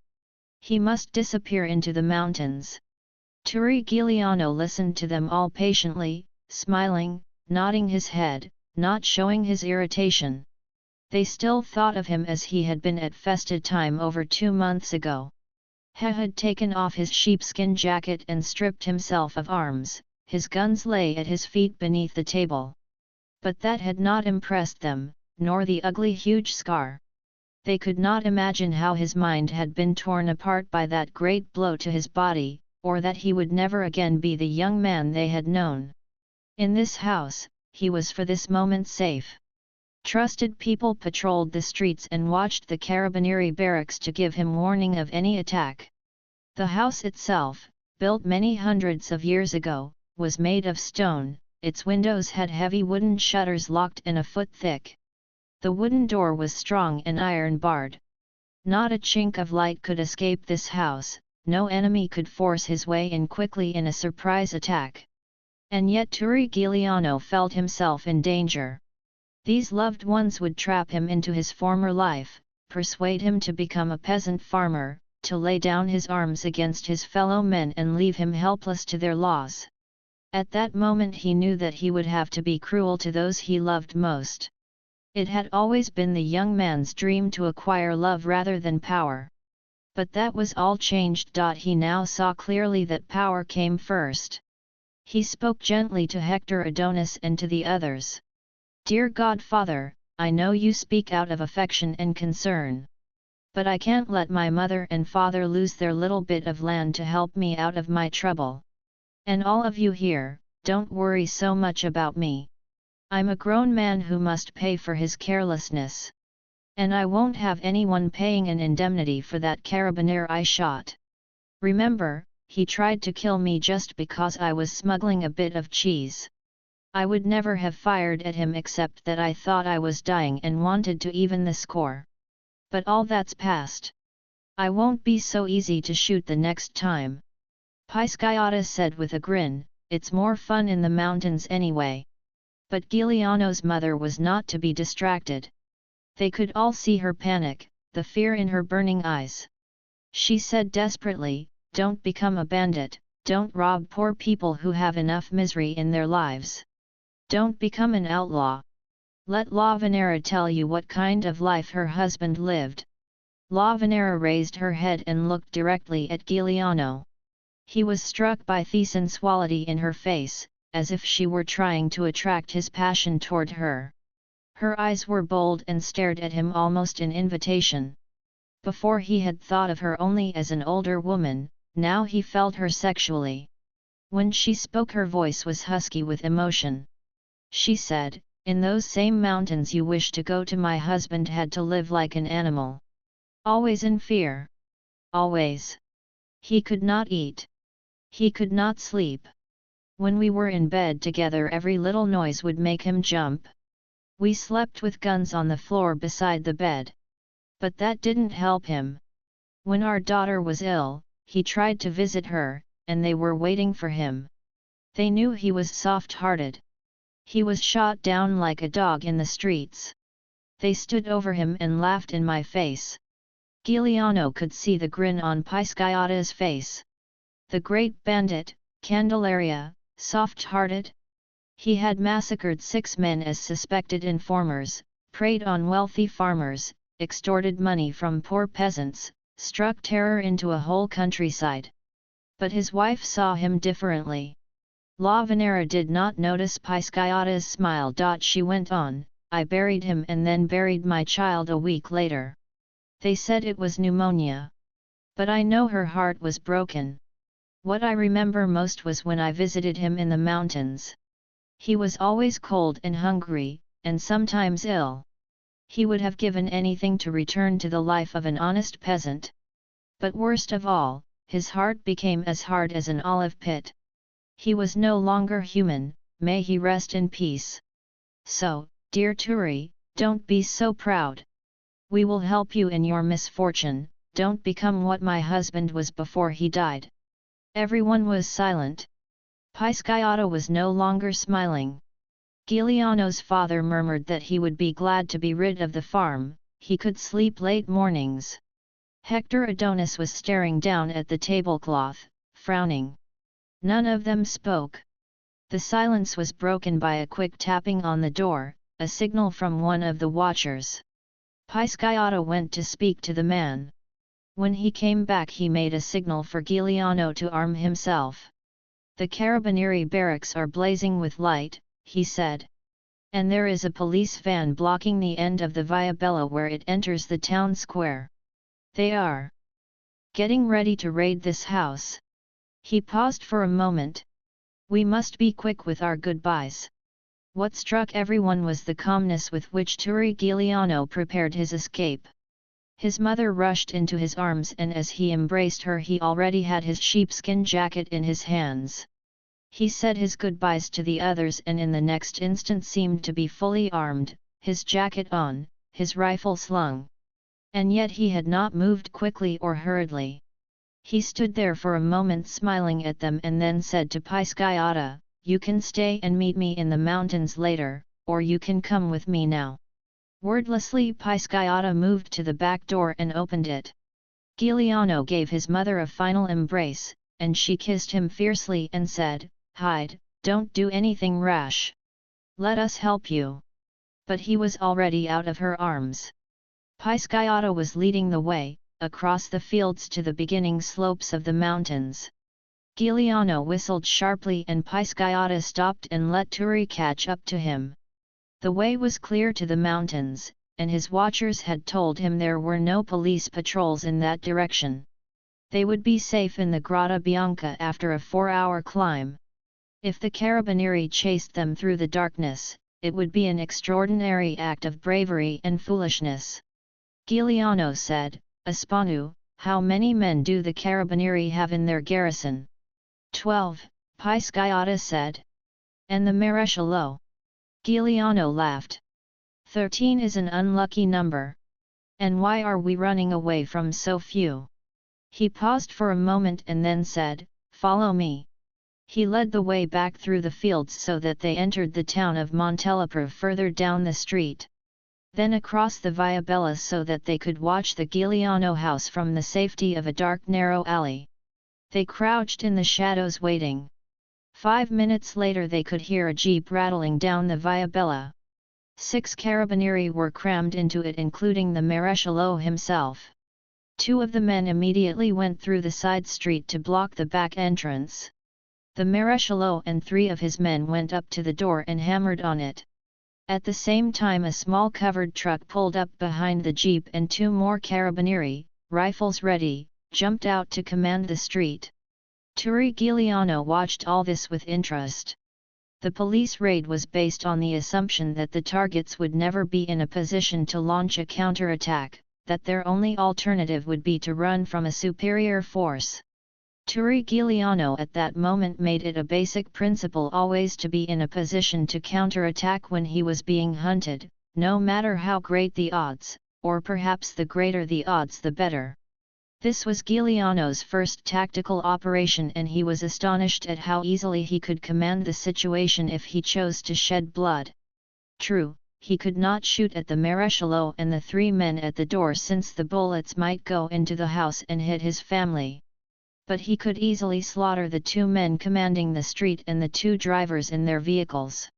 He must disappear into the mountains. Giuliano listened to them all patiently, smiling, nodding his head, not showing his irritation. They still thought of him as he had been at festive time over 2 months ago. He had taken off his sheepskin jacket and stripped himself of arms, his guns lay at his feet beneath the table. But that had not impressed them, nor the ugly huge scar. They could not imagine how his mind had been torn apart by that great blow to his body, or that he would never again be the young man they had known. In this house, he was for this moment safe. Trusted people patrolled the streets and watched the Carabinieri barracks to give him warning of any attack. The house itself, built many hundreds of years ago, was made of stone, its windows had heavy wooden shutters locked and a foot thick. The wooden door was strong and iron-barred. Not a chink of light could escape this house, no enemy could force his way in quickly in a surprise attack. And yet Giuliano felt himself in danger. These loved ones would trap him into his former life, persuade him to become a peasant farmer, to lay down his arms against his fellow men and leave him helpless to their laws. At that moment he knew that he would have to be cruel to those he loved most. It had always been the young man's dream to acquire love rather than power. But that was all changed. He now saw clearly that power came first. He spoke gently to Hector Adonis and to the others. "Dear Godfather, I know you speak out of affection and concern. But I can't let my mother and father lose their little bit of land to help me out of my trouble. And all of you here, don't worry so much about me. I'm a grown man who must pay for his carelessness. And I won't have anyone paying an indemnity for that carabinier I shot. Remember, he tried to kill me just because I was smuggling a bit of cheese. I would never have fired at him except that I thought I was dying and wanted to even the score. But all that's past. I won't be so easy to shoot the next time." Pisciata said with a grin, "It's more fun in the mountains anyway." But Giuliano's mother was not to be distracted. They could all see her panic, the fear in her burning eyes. She said desperately, "Don't become a bandit, don't rob poor people who have enough misery in their lives. Don't become an outlaw. Let La Venera tell you what kind of life her husband lived." La Venera raised her head and looked directly at Giuliano. He was struck by the sensuality in her face, as if she were trying to attract his passion toward her. Her eyes were bold and stared at him almost in invitation. Before he had thought of her only as an older woman, now he felt her sexually. When she spoke her voice was husky with emotion. She said, "In those same mountains you wish to go to, my husband had to live like an animal. Always in fear. Always. He could not eat. He could not sleep. When we were in bed together every little noise would make him jump. We slept with guns on the floor beside the bed. But that didn't help him. When our daughter was ill, he tried to visit her, and they were waiting for him. They knew he was soft-hearted. He was shot down like a dog in the streets. They stood over him and laughed in my face." Giuliano could see the grin on Pisciata's face. The great bandit, Candelaria, soft-hearted? He had massacred 6 men as suspected informers, preyed on wealthy farmers, extorted money from poor peasants, struck terror into a whole countryside. But his wife saw him differently. La Venera did not notice Pisciata's smile. She went on, "I buried him and then buried my child a week later. They said it was pneumonia. But I know her heart was broken. What I remember most was when I visited him in the mountains. He was always cold and hungry, and sometimes ill. He would have given anything to return to the life of an honest peasant. But worst of all, his heart became as hard as an olive pit. He was no longer human, may he rest in peace. So, dear Turi, don't be so proud. We will help you in your misfortune, don't become what my husband was before he died. Everyone was silent. Pisciotto was no longer smiling. Giuliano's father murmured that he would be glad to be rid of the farm, he could sleep late mornings. Hector Adonis was staring down at the tablecloth, frowning. None of them spoke. The silence was broken by a quick tapping on the door, a signal from one of the watchers. Pisciotto went to speak to the man. When he came back he made a signal for Giuliano to arm himself. The Carabinieri barracks are blazing with light, he said. And there is a police van blocking the end of the Via Bella where it enters the town square. They are getting ready to raid this house. He paused for a moment. We must be quick with our goodbyes. What struck everyone was the calmness with which Turi Giuliano prepared his escape. His mother rushed into his arms and as he embraced her he already had his sheepskin jacket in his hands. He said his goodbyes to the others and in the next instant seemed to be fully armed, his jacket on, his rifle slung. And yet he had not moved quickly or hurriedly. He stood there for a moment smiling at them and then said to Pisciotto, "You can stay and meet me in the mountains later, or you can come with me now." Wordlessly Pisciotto moved to the back door and opened it. Giuliano gave his mother a final embrace, and she kissed him fiercely and said, "Hide, don't do anything rash. Let us help you." But he was already out of her arms. Pisciotto was leading the way, across the fields to the beginning slopes of the mountains. Giuliano whistled sharply and Pisciotto stopped and let Turi catch up to him. The way was clear to the mountains, and his watchers had told him there were no police patrols in that direction. They would be safe in the Grotta Bianca after a 4-hour climb. If the Carabinieri chased them through the darkness, it would be an extraordinary act of bravery and foolishness. Giuliano said, "Aspanu, how many men do the Carabinieri have in their garrison?" 12, Pisciotto said. "And the Maresciallo?" Giuliano laughed. 13 is an unlucky number. And why are we running away from so few? He paused for a moment and then said, "Follow me." He led the way back through the fields so that they entered the town of Montelepro further down the street. Then across the Via Bella so that they could watch the Giuliano house from the safety of a dark narrow alley. They crouched in the shadows waiting. 5 minutes later they could hear a jeep rattling down the Via Bella. 6 carabinieri were crammed into it including the Maresciallo himself. 2 of the men immediately went through the side street to block the back entrance. The Maresciallo and 3 of his men went up to the door and hammered on it. At the same time a small covered truck pulled up behind the jeep and 2 more carabinieri, rifles ready, jumped out to command the street. Turi Giuliano watched all this with interest. The police raid was based on the assumption that the targets would never be in a position to launch a counterattack, that their only alternative would be to run from a superior force. Turi Giuliano at that moment made it a basic principle always to be in a position to counterattack when he was being hunted, no matter how great the odds, or perhaps the greater the odds the better. This was Giuliano's first tactical operation and he was astonished at how easily he could command the situation if he chose to shed blood. True, he could not shoot at the Maresciallo and the 3 men at the door since the bullets might go into the house and hit his family. But he could easily slaughter the 2 men commanding the street and the 2 drivers in their vehicles.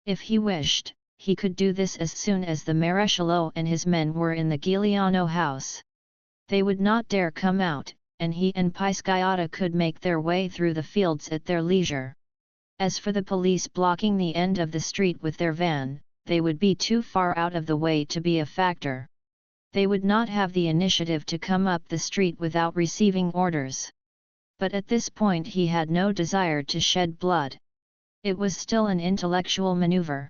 If he wished, he could do this as soon as the Maresciallo and his men were in the Giuliano house. They would not dare come out, and he and Pisciotto could make their way through the fields at their leisure. As for the police blocking the end of the street with their van, they would be too far out of the way to be a factor. They would not have the initiative to come up the street without receiving orders. But at this point he had no desire to shed blood. It was still an intellectual maneuver.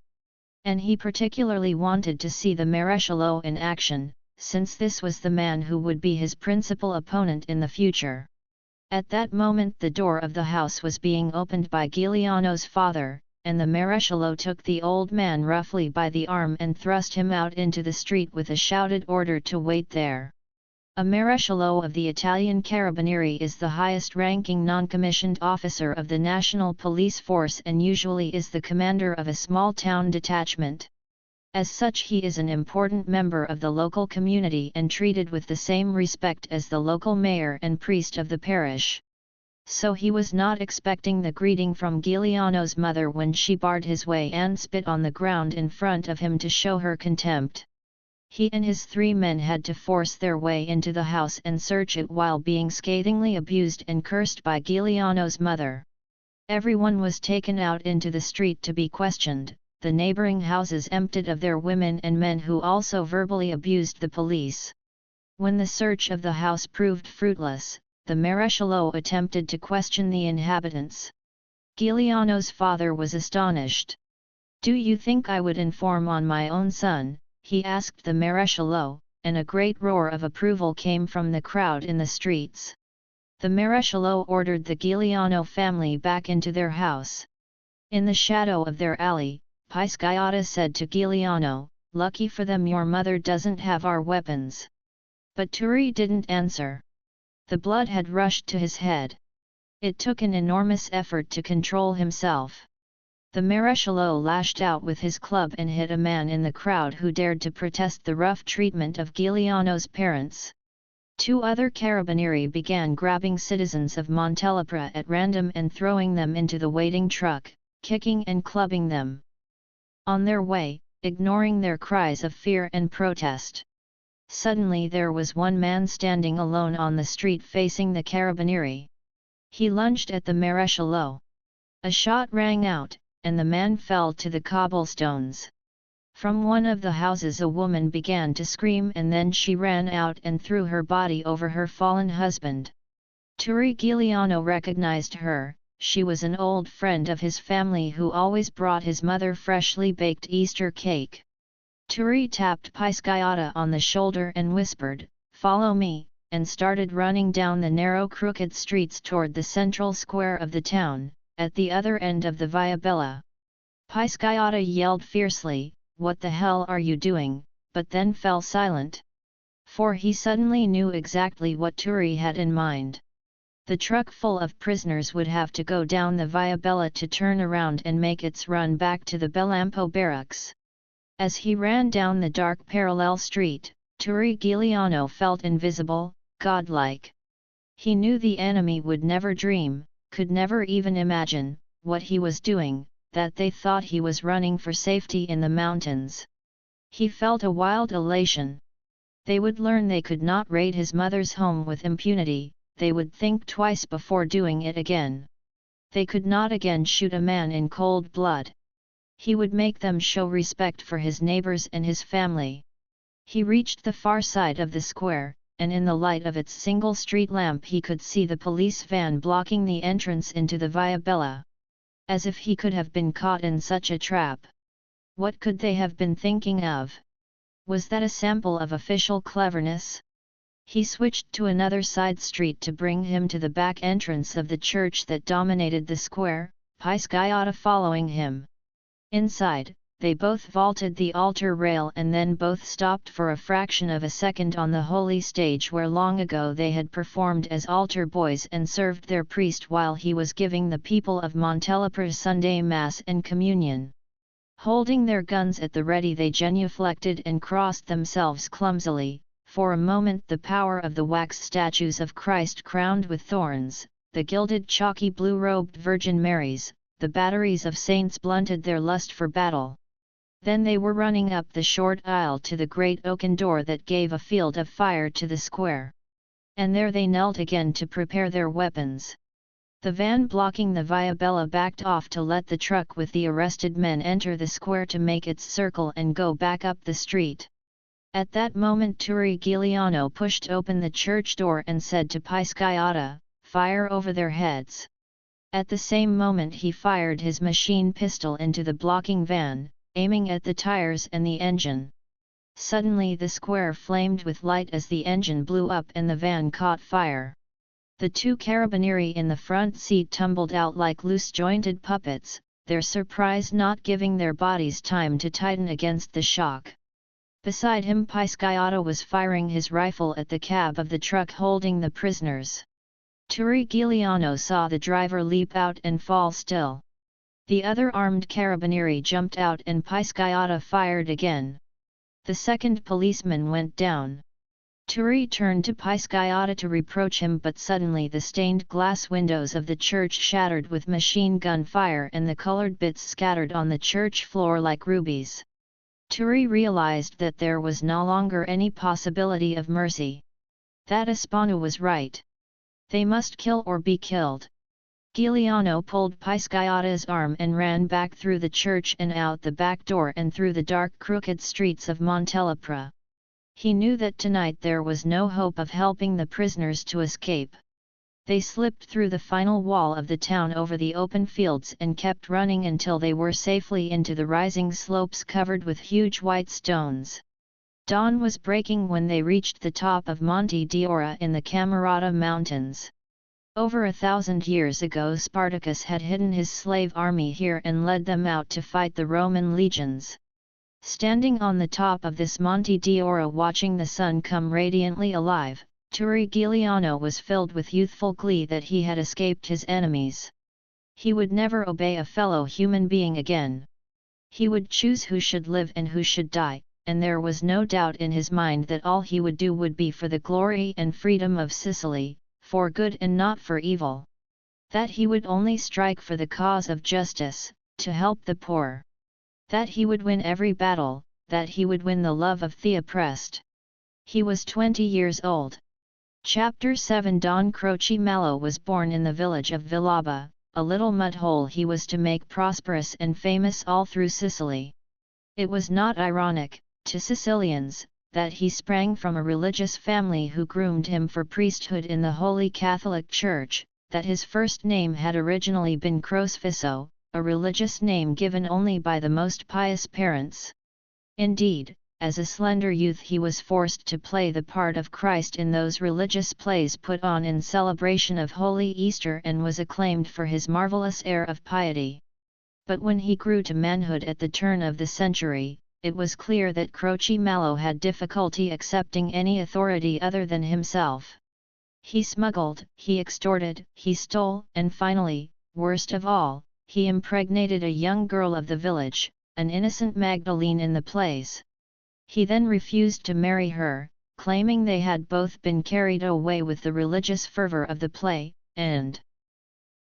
And he particularly wanted to see the Maréchal in action, since this was the man who would be his principal opponent in the future. At that moment the door of the house was being opened by Giuliano's father, and the Maréchal took the old man roughly by the arm and thrust him out into the street with a shouted order to wait there. A Maréchal of the Italian Carabinieri is the highest-ranking non-commissioned officer of the national police force and usually is the commander of a small-town detachment. As such he is an important member of the local community and treated with the same respect as the local mayor and priest of the parish. So he was not expecting the greeting from Giuliano's mother when she barred his way and spit on the ground in front of him to show her contempt. He and his 3 men had to force their way into the house and search it while being scathingly abused and cursed by Giuliano's mother. Everyone was taken out into the street to be questioned, the neighboring houses emptied of their women and men who also verbally abused the police. When the search of the house proved fruitless, the Maréchal attempted to question the inhabitants. Giuliano's father was astonished. "Do you think I would inform on my own son?" he asked the Maréchal, and a great roar of approval came from the crowd in the streets. The Maréchal ordered the Giuliano family back into their house. In the shadow of their alley, Pisciotta said to Giuliano, "Lucky for them your mother doesn't have our weapons." But Turi didn't answer. The blood had rushed to his head. It took an enormous effort to control himself. The Maréchal lashed out with his club and hit a man in the crowd who dared to protest the rough treatment of Giuliano's parents. 2 other carabinieri began grabbing citizens of Montelepra at random and throwing them into the waiting truck, kicking and clubbing them. On their way, ignoring their cries of fear and protest. Suddenly there was one man standing alone on the street facing the carabinieri. He lunged at the Maréchal. A shot rang out, and the man fell to the cobblestones. From one of the houses a woman began to scream and then she ran out and threw her body over her fallen husband. Turi Giuliano recognized her. She was an old friend of his family who always brought his mother freshly baked Easter cake. Turi tapped Pisciotta on the shoulder and whispered, "Follow me," and started running down the narrow crooked streets toward the central square of the town, at the other end of the Via Bella. Pisciotta yelled fiercely, "What the hell are you doing?" but then fell silent. For he suddenly knew exactly what Turi had in mind. The truck full of prisoners would have to go down the Via Bella to turn around and make its run back to the Bellampo barracks. As he ran down the dark parallel street, Turi Giuliano felt invisible, godlike. He knew the enemy would never dream, could never even imagine, what he was doing, that they thought he was running for safety in the mountains. He felt a wild elation. They would learn they could not raid his mother's home with impunity. They would think twice before doing it again. They could not again shoot a man in cold blood. He would make them show respect for his neighbors and his family. He reached the far side of the square, and in the light of its single street lamp he could see the police van blocking the entrance into the Via Bella. As if he could have been caught in such a trap. What could they have been thinking of? Was that a sample of official cleverness? He switched to another side street to bring him to the back entrance of the church that dominated the square, Pisciotta following him. Inside, they both vaulted the altar rail and then both stopped for a fraction of a second on the holy stage where long ago they had performed as altar boys and served their priest while he was giving the people of Montelepra Sunday Mass and Communion. Holding their guns at the ready they genuflected and crossed themselves clumsily. For a moment the power of the wax statues of Christ crowned with thorns, the gilded chalky blue-robed Virgin Marys, the batteries of saints blunted their lust for battle. Then they were running up the short aisle to the great oaken door that gave a field of fire to the square. And there they knelt again to prepare their weapons. The van blocking the Via Bella backed off to let the truck with the arrested men enter the square to make its circle and go back up the street. At that moment Turi Giuliano pushed open the church door and said to Pisciotta, fire over their heads. At the same moment he fired his machine pistol into the blocking van, aiming at the tires and the engine. Suddenly the square flamed with light as the engine blew up and the van caught fire. The two carabinieri in the front seat tumbled out like loose-jointed puppets, their surprise not giving their bodies time to tighten against the shock. Beside him Pisciotto was firing his rifle at the cab of the truck holding the prisoners. Giuliano saw the driver leap out and fall still. The other armed carabinieri jumped out and Pisciotto fired again. The second policeman went down. Turi turned to Pisciotto to reproach him, but suddenly the stained glass windows of the church shattered with machine gun fire and the colored bits scattered on the church floor like rubies. Turi realized that there was no longer any possibility of mercy. That Espano was right. They must kill or be killed. Giuliano pulled Pisciotto's arm and ran back through the church and out the back door and through the dark crooked streets of Montelepra. He knew that tonight there was no hope of helping the prisoners to escape. They slipped through the final wall of the town over the open fields and kept running until they were safely into the rising slopes covered with huge white stones. Dawn was breaking when they reached the top of Monte d'Ora in the Camerata Mountains. Over 1,000 years ago Spartacus had hidden his slave army here and led them out to fight the Roman legions. Standing on the top of this Monte d'Ora watching the sun come radiantly alive, Giuliano was filled with youthful glee that he had escaped his enemies. He would never obey a fellow human being again. He would choose who should live and who should die, and there was no doubt in his mind that all he would do would be for the glory and freedom of Sicily, for good and not for evil. That he would only strike for the cause of justice, to help the poor. That he would win every battle, that he would win the love of the oppressed. He was 20 years old. Chapter 7 Don Croce Mallow was born in the village of Villaba, a little mud hole he was to make prosperous and famous all through Sicily. It was not ironic, to Sicilians, that he sprang from a religious family who groomed him for priesthood in the Holy Catholic Church, that his first name had originally been Crocifisso, a religious name given only by the most pious parents. Indeed, as a slender youth he was forced to play the part of Christ in those religious plays put on in celebration of Holy Easter and was acclaimed for his marvelous air of piety. But when he grew to manhood at the turn of the century, it was clear that Croce Mallow had difficulty accepting any authority other than himself. He smuggled, he extorted, he stole, and finally, worst of all, he impregnated a young girl of the village, an innocent Magdalene in the plays. He then refused to marry her, claiming they had both been carried away with the religious fervor of the play, and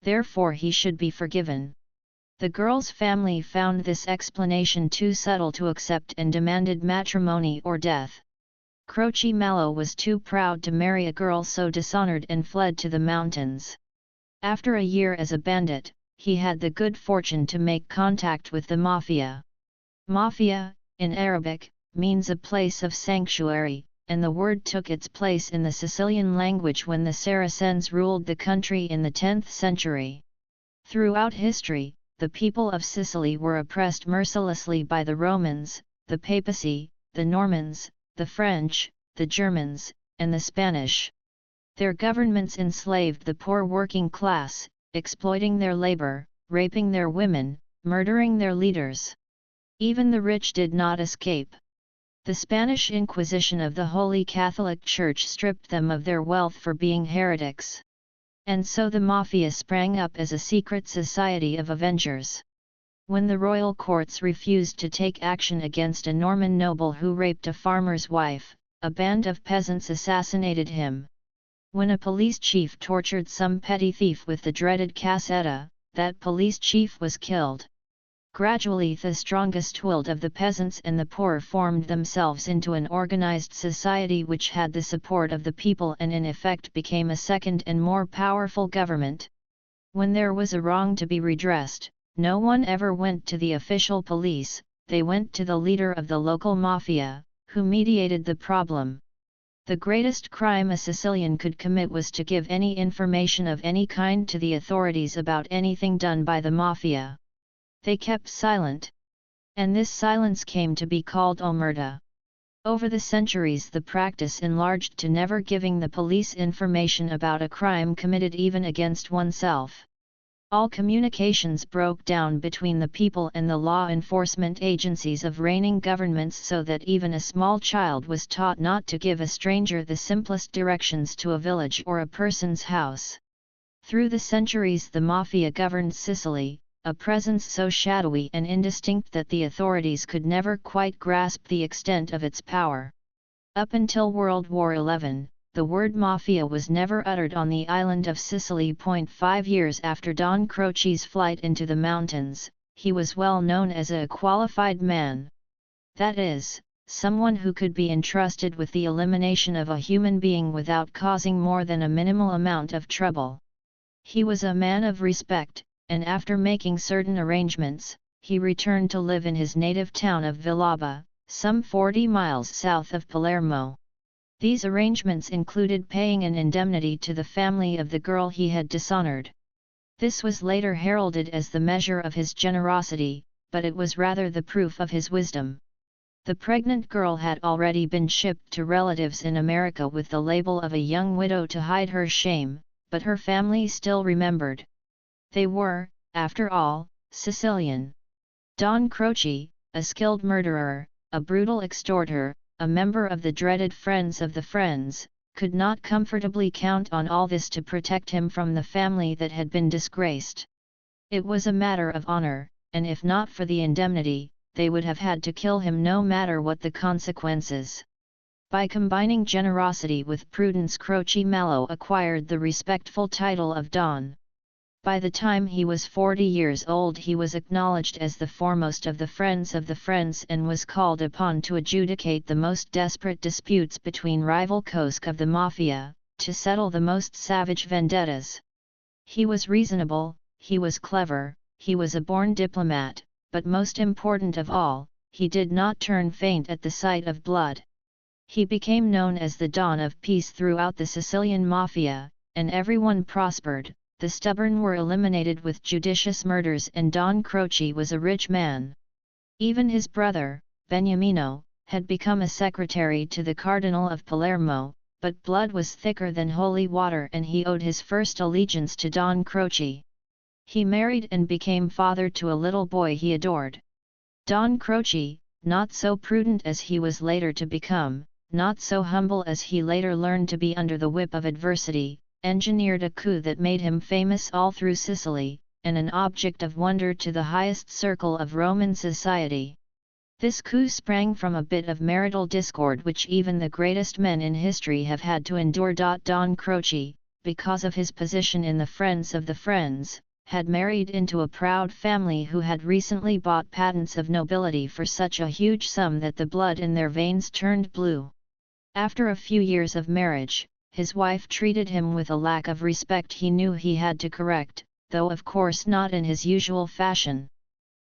therefore he should be forgiven. The girl's family found this explanation too subtle to accept and demanded matrimony or death. Croce Mallow was too proud to marry a girl so dishonored and fled to the mountains. After a year as a bandit, he had the good fortune to make contact with the Mafia. Mafia, in Arabic, means a place of sanctuary, and the word took its place in the Sicilian language when the Saracens ruled the country in the 10th century. Throughout history, the people of Sicily were oppressed mercilessly by the Romans, the Papacy, the Normans, the French, the Germans, and the Spanish. Their governments enslaved the poor working class, exploiting their labor, raping their women, murdering their leaders. Even the rich did not escape. The Spanish Inquisition of the Holy Catholic Church stripped them of their wealth for being heretics. And so the Mafia sprang up as a secret society of avengers. When the royal courts refused to take action against a Norman noble who raped a farmer's wife, a band of peasants assassinated him. When a police chief tortured some petty thief with the dreaded cassetta, that police chief was killed. Gradually the strongest willed of the peasants and the poor formed themselves into an organized society which had the support of the people and in effect became a second and more powerful government. When there was a wrong to be redressed, no one ever went to the official police, they went to the leader of the local mafia, who mediated the problem. The greatest crime a Sicilian could commit was to give any information of any kind to the authorities about anything done by the mafia. They kept silent. And this silence came to be called omerta. Over the centuries the practice enlarged to never giving the police information about a crime committed even against oneself. All communications broke down between the people and the law enforcement agencies of reigning governments, so that even a small child was taught not to give a stranger the simplest directions to a village or a person's house. Through the centuries the mafia governed Sicily, a presence so shadowy and indistinct that the authorities could never quite grasp the extent of its power. Up until World War XI, the word mafia was never uttered on the island of Sicily. 5 years after Don Croce's flight into the mountains, he was well known as a qualified man. That is, someone who could be entrusted with the elimination of a human being without causing more than a minimal amount of trouble. He was a man of respect, and after making certain arrangements, he returned to live in his native town of Villaba, some 40 miles south of Palermo. These arrangements included paying an indemnity to the family of the girl he had dishonored. This was later heralded as the measure of his generosity, but it was rather the proof of his wisdom. The pregnant girl had already been shipped to relatives in America with the label of a young widow to hide her shame, but her family still remembered. They were, after all, Sicilian. Don Croce, a skilled murderer, a brutal extorter, a member of the dreaded Friends of the Friends, could not comfortably count on all this to protect him from the family that had been disgraced. It was a matter of honor, and if not for the indemnity, they would have had to kill him no matter what the consequences. By combining generosity with prudence, Croce Mallow acquired the respectful title of Don. By the time he was 40 years old he was acknowledged as the foremost of the Friends and was called upon to adjudicate the most desperate disputes between rival cosche of the mafia, to settle the most savage vendettas. He was reasonable, he was clever, he was a born diplomat, but most important of all, he did not turn faint at the sight of blood. He became known as the Don of Peace throughout the Sicilian mafia, and everyone prospered. The stubborn were eliminated with judicious murders, and Don Croce was a rich man. Even his brother, Beniamino, had become a secretary to the Cardinal of Palermo, but blood was thicker than holy water and he owed his first allegiance to Don Croce. He married and became father to a little boy he adored. Don Croce, not so prudent as he was later to become, not so humble as he later learned to be under the whip of adversity, engineered a coup that made him famous all through Sicily, and an object of wonder to the highest circle of Roman society. This coup sprang from a bit of marital discord which even the greatest men in history have had to endure. Don Croce, because of his position in the Friends of the Friends, had married into a proud family who had recently bought patents of nobility for such a huge sum that the blood in their veins turned blue. After a few years of marriage, his wife treated him with a lack of respect he knew he had to correct, though of course not in his usual fashion.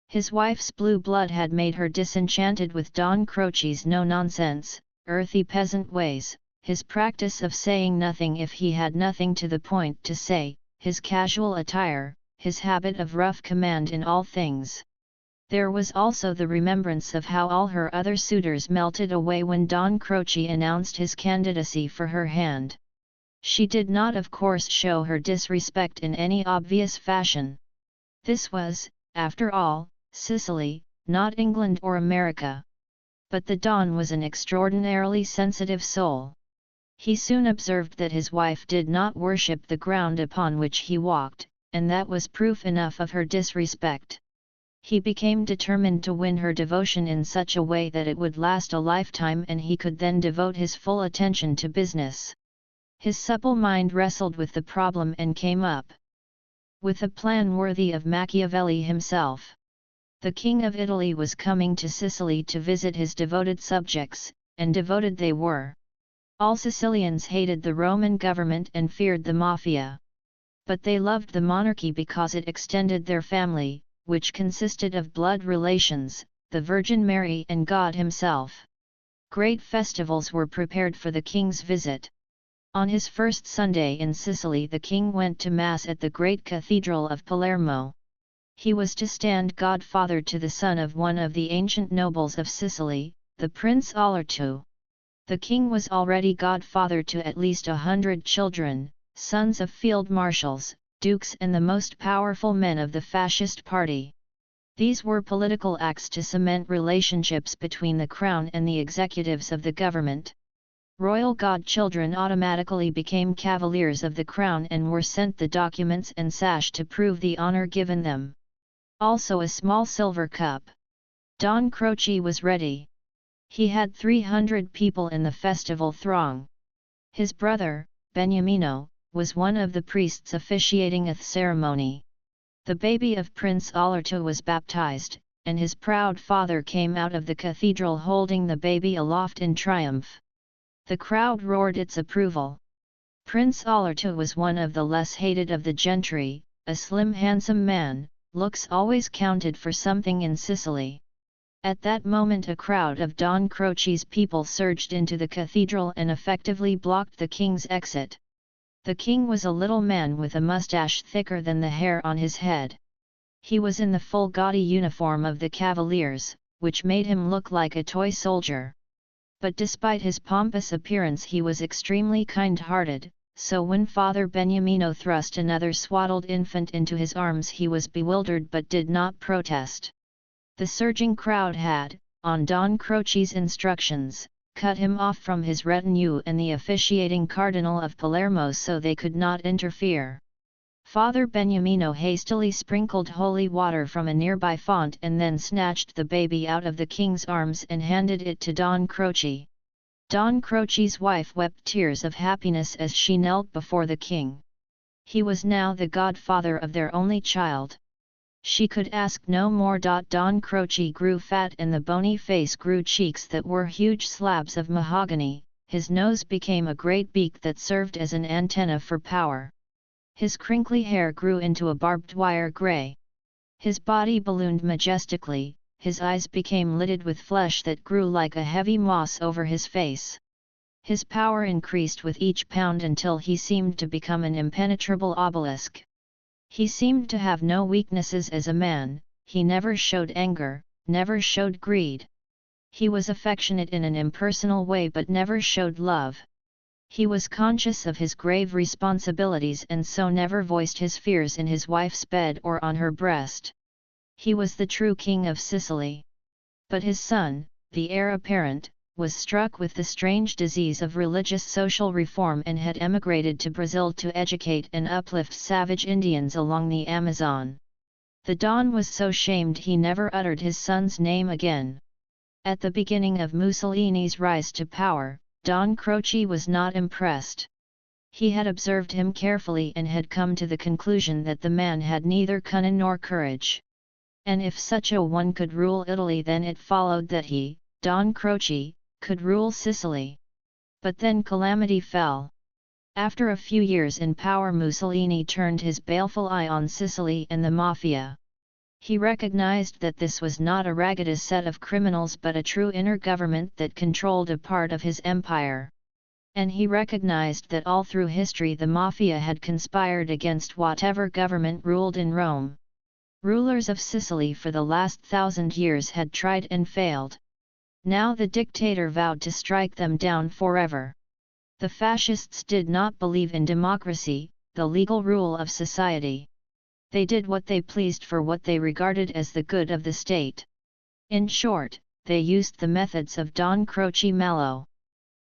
His wife's blue blood had made her disenchanted with Don Croce's no-nonsense, earthy peasant ways, his practice of saying nothing if he had nothing to the point to say, his casual attire, his habit of rough command in all things. There was also the remembrance of how all her other suitors melted away when Don Croce announced his candidacy for her hand. She did not of course show her disrespect in any obvious fashion. This was, after all, Sicily, not England or America. But the Don was an extraordinarily sensitive soul. He soon observed that his wife did not worship the ground upon which he walked, and that was proof enough of her disrespect. He became determined to win her devotion in such a way that it would last a lifetime and he could then devote his full attention to business. His supple mind wrestled with the problem and came up with a plan worthy of Machiavelli himself. The King of Italy was coming to Sicily to visit his devoted subjects, and devoted they were. All Sicilians hated the Roman government and feared the mafia. But they loved the monarchy because it extended their family, which consisted of blood relations, the Virgin Mary and God himself. Great festivals were prepared for the king's visit. On his first Sunday in Sicily, the king went to Mass at the great cathedral of Palermo. He was to stand godfather to the son of one of the ancient nobles of Sicily, the Prince Alberto. The king was already godfather to at least 100 children, sons of field marshals, dukes and the most powerful men of the fascist party. These were political acts to cement relationships between the crown and the executives of the government. Royal godchildren automatically became cavaliers of the crown and were sent the documents and sash to prove the honor given them. Also a small silver cup. Don Croce was ready. He had 300 people in the festival throng. His brother, Beniamino, was one of the priests officiating the ceremony. The baby of Prince Alberto was baptized, and his proud father came out of the cathedral holding the baby aloft in triumph. The crowd roared its approval. Prince Alberto was one of the less hated of the gentry, a slim handsome man, looks always counted for something in Sicily. At that moment a crowd of Don Croce's people surged into the cathedral and effectively blocked the king's exit. The king was a little man with a mustache thicker than the hair on his head. He was in the full gaudy uniform of the cavaliers, which made him look like a toy soldier. But despite his pompous appearance he was extremely kind-hearted, so when Father Beniamino thrust another swaddled infant into his arms he was bewildered but did not protest. The surging crowd had, on Don Croce's instructions, cut him off from his retinue and the officiating Cardinal of Palermo so they could not interfere. Father Beniamino hastily sprinkled holy water from a nearby font and then snatched the baby out of the king's arms and handed it to Don Croce. Don Croce's wife wept tears of happiness as she knelt before the king. He was now the godfather of their only child. She could ask no more. Don Croce grew fat and the bony face grew cheeks that were huge slabs of mahogany, his nose became a great beak that served as an antenna for power. His crinkly hair grew into a barbed wire grey. His body ballooned majestically, his eyes became lidded with flesh that grew like a heavy moss over his face. His power increased with each pound until he seemed to become an impenetrable obelisk. He seemed to have no weaknesses as a man, he never showed anger, never showed greed. He was affectionate in an impersonal way but never showed love. He was conscious of his grave responsibilities and so never voiced his fears in his wife's bed or on her breast. He was the true king of Sicily. But his son, the heir apparent, was struck with the strange disease of religious social reform and had emigrated to Brazil to educate and uplift savage Indians along the Amazon. The Don was so shamed he never uttered his son's name again. At the beginning of Mussolini's rise to power, Don Croce was not impressed. He had observed him carefully and had come to the conclusion that the man had neither cunning nor courage. And if such a one could rule Italy, then it followed that he, Don Croce, could rule Sicily. But then calamity fell. After a few years in power, Mussolini turned his baleful eye on Sicily and the mafia. He recognized that this was not a ragged set of criminals but a true inner government that controlled a part of his empire. And he recognized that all through history the mafia had conspired against whatever government ruled in Rome. Rulers of Sicily for the last 1,000 years had tried and failed. Now the dictator vowed to strike them down forever. The fascists did not believe in democracy, the legal rule of society. They did what they pleased for what they regarded as the good of the state. In short, they used the methods of Don Croce Mallow.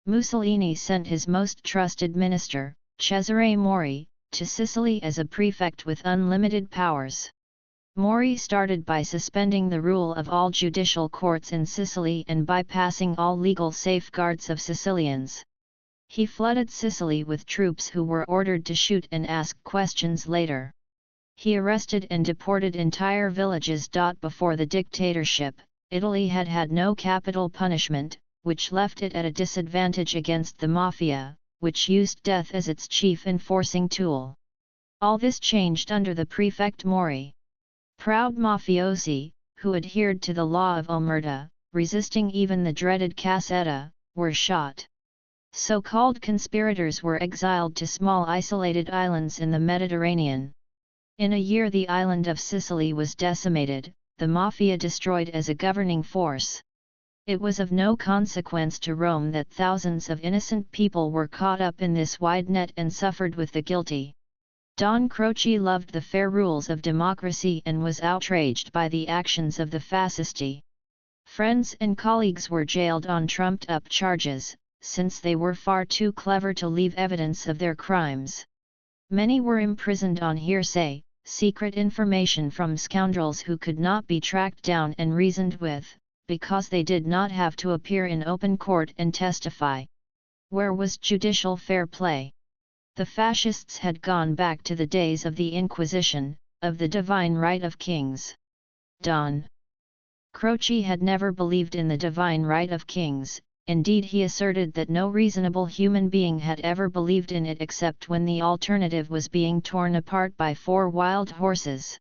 Mussolini sent his most trusted minister, Cesare Mori, to Sicily as a prefect with unlimited powers. Mori started by suspending the rule of all judicial courts in Sicily and bypassing all legal safeguards of Sicilians. He flooded Sicily with troops who were ordered to shoot and ask questions later. He arrested and deported entire villages. Before the dictatorship, Italy had had no capital punishment, which left it at a disadvantage against the mafia, which used death as its chief enforcing tool. All this changed under the prefect Mori. Proud mafiosi, who adhered to the law of omerta, resisting even the dreaded cassetta, were shot. So-called conspirators were exiled to small isolated islands in the Mediterranean. In a year the island of Sicily was decimated, the mafia destroyed as a governing force. It was of no consequence to Rome that thousands of innocent people were caught up in this wide net and suffered with the guilty. Don Croce loved the fair rules of democracy and was outraged by the actions of the fascisti. Friends and colleagues were jailed on trumped-up charges, since they were far too clever to leave evidence of their crimes. Many were imprisoned on hearsay, secret information from scoundrels who could not be tracked down and reasoned with, because they did not have to appear in open court and testify. Where was judicial fair play? The fascists had gone back to the days of the Inquisition, of the divine right of kings. Don Croce had never believed in the divine right of kings. Indeed, he asserted that no reasonable human being had ever believed in it except when the alternative was being torn apart by 4 wild horses.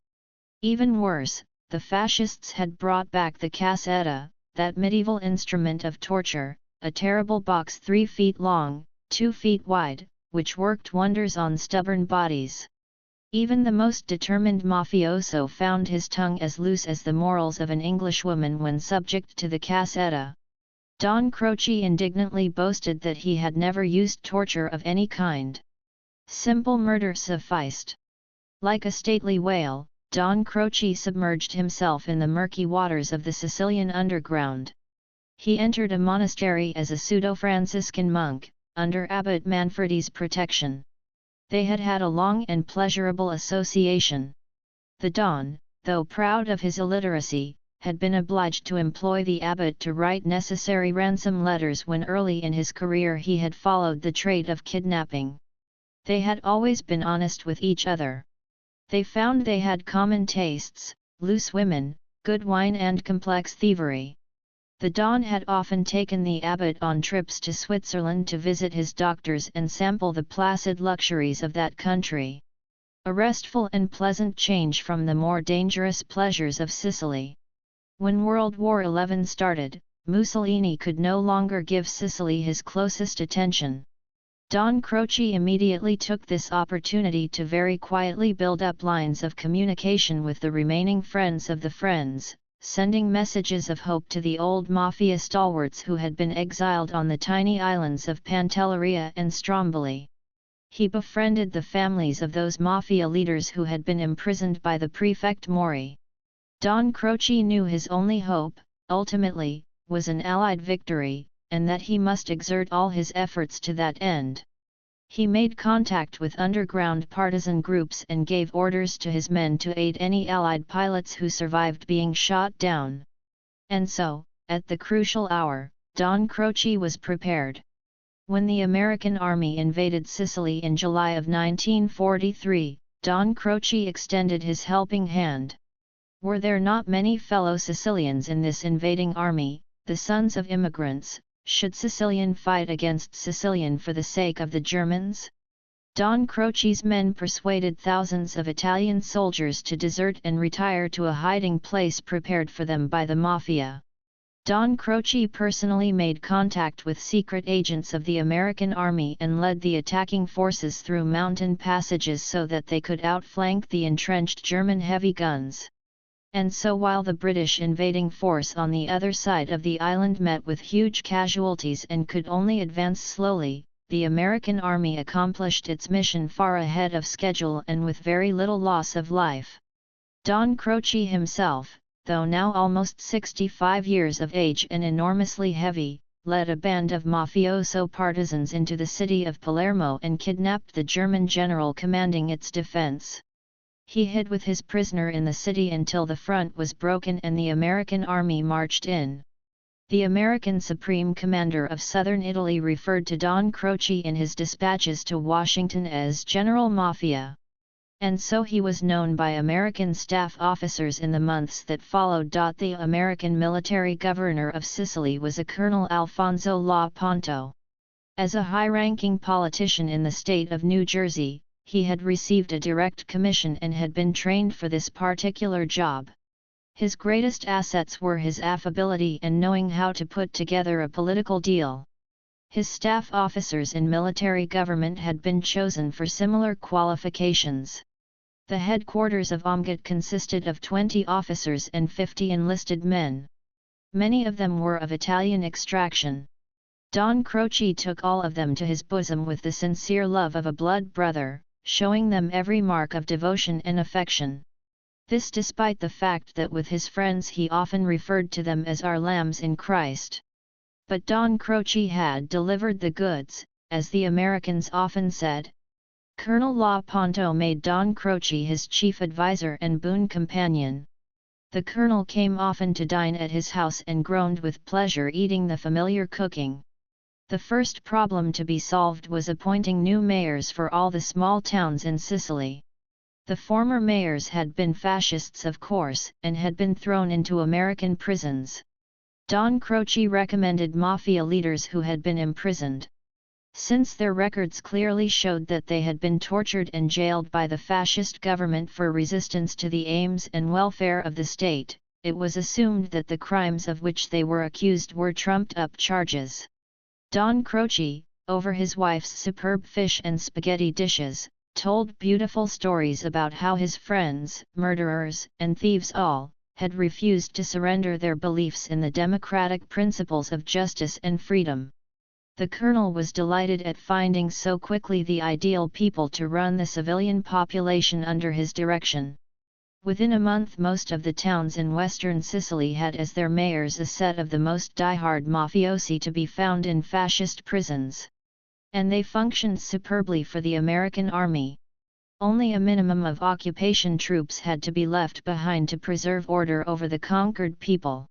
Even worse, the fascists had brought back the cassetta, that medieval instrument of torture, a terrible box 3 feet long, 2 feet wide, which worked wonders on stubborn bodies. Even the most determined mafioso found his tongue as loose as the morals of an Englishwoman when subject to the cassetta. Don Croce indignantly boasted that he had never used torture of any kind. Simple murder sufficed. Like a stately whale, Don Croce submerged himself in the murky waters of the Sicilian underground. He entered a monastery as a pseudo-Franciscan monk, under Abbot Manfredi's protection. They had had a long and pleasurable association. The Don, though proud of his illiteracy, had been obliged to employ the abbot to write necessary ransom letters when early in his career he had followed the trade of kidnapping. They had always been honest with each other. They found they had common tastes, loose women, good wine and complex thievery. The Don had often taken the abbot on trips to Switzerland to visit his doctors and sample the placid luxuries of that country. A restful and pleasant change from the more dangerous pleasures of Sicily. When World War XI started, Mussolini could no longer give Sicily his closest attention. Don Croce immediately took this opportunity to very quietly build up lines of communication with the remaining friends of the Friends, sending messages of hope to the old mafia stalwarts who had been exiled on the tiny islands of Pantelleria and Stromboli. He befriended the families of those mafia leaders who had been imprisoned by the prefect Mori. Don Croce knew his only hope, ultimately, was an Allied victory, and that he must exert all his efforts to that end. He made contact with underground partisan groups and gave orders to his men to aid any Allied pilots who survived being shot down. And so, at the crucial hour, Don Croce was prepared. When the American army invaded Sicily in July of 1943, Don Croce extended his helping hand. Were there not many fellow Sicilians in this invading army, the sons of immigrants? Should Sicilian fight against Sicilian for the sake of the Germans? Don Croce's men persuaded thousands of Italian soldiers to desert and retire to a hiding place prepared for them by the Mafia. Don Croce personally made contact with secret agents of the American army and led the attacking forces through mountain passages so that they could outflank the entrenched German heavy guns. And so while the British invading force on the other side of the island met with huge casualties and could only advance slowly, the American army accomplished its mission far ahead of schedule and with very little loss of life. Don Croce himself, though now almost 65 years of age and enormously heavy, led a band of mafioso partisans into the city of Palermo and kidnapped the German general commanding its defense. He hid with his prisoner in the city until the front was broken and the American army marched in. The American Supreme Commander of Southern Italy referred to Don Croce in his dispatches to Washington as General Mafia. And so he was known by American staff officers in the months that followed. The American military governor of Sicily was a Colonel Alfonso La Ponto. As a high-ranking politician in the state of New Jersey, he had received a direct commission and had been trained for this particular job. His greatest assets were his affability and knowing how to put together a political deal. His staff officers in military government had been chosen for similar qualifications. The headquarters of Omgat consisted of 20 officers and 50 enlisted men. Many of them were of Italian extraction. Don Croce took all of them to his bosom with the sincere love of a blood brother, showing them every mark of devotion and affection. This despite the fact that with his friends he often referred to them as our lambs in Christ. But Don Croce had delivered the goods, as the Americans often said. Colonel La Ponto made Don Croce his chief advisor and boon companion. The colonel came often to dine at his house and groaned with pleasure eating the familiar cooking. The first problem to be solved was appointing new mayors for all the small towns in Sicily. The former mayors had been fascists of course, and had been thrown into American prisons. Don Croce recommended mafia leaders who had been imprisoned. Since their records clearly showed that they had been tortured and jailed by the fascist government for resistance to the aims and welfare of the state, it was assumed that the crimes of which they were accused were trumped-up charges. Don Croce, over his wife's superb fish and spaghetti dishes, told beautiful stories about how his friends, murderers and thieves all, had refused to surrender their beliefs in the democratic principles of justice and freedom. The colonel was delighted at finding so quickly the ideal people to run the civilian population under his direction. Within a month most of the towns in western Sicily had as their mayors a set of the most die-hard mafiosi to be found in fascist prisons. And they functioned superbly for the American army. Only a minimum of occupation troops had to be left behind to preserve order over the conquered people.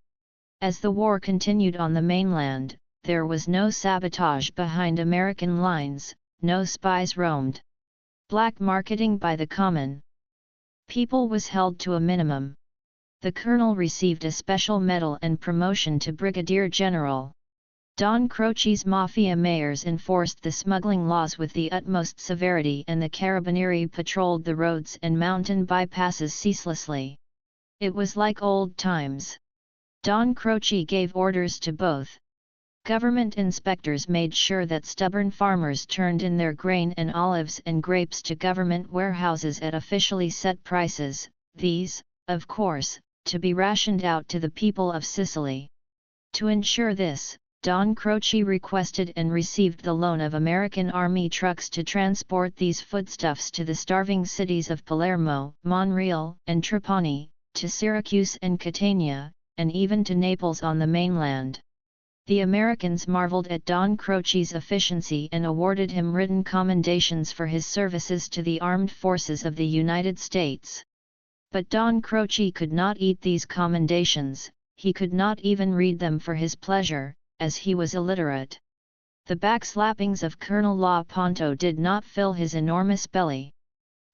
As the war continued on the mainland, there was no sabotage behind American lines, no spies roamed. Black marketing by the common people was held to a minimum. The colonel received a special medal and promotion to brigadier general. Don Croce's mafia mayors enforced the smuggling laws with the utmost severity and the carabinieri patrolled the roads and mountain bypasses ceaselessly. It was like old times. Don Croce gave orders to both. Government inspectors made sure that stubborn farmers turned in their grain and olives and grapes to government warehouses at officially set prices, these, of course, to be rationed out to the people of Sicily. To ensure this, Don Croce requested and received the loan of American Army trucks to transport these foodstuffs to the starving cities of Palermo, Monreale, and Trapani, to Syracuse and Catania, and even to Naples on the mainland. The Americans marveled at Don Croce's efficiency and awarded him written commendations for his services to the armed forces of the United States. But Don Croce could not eat these commendations, he could not even read them for his pleasure, as he was illiterate. The backslappings of Colonel La Ponto did not fill his enormous belly.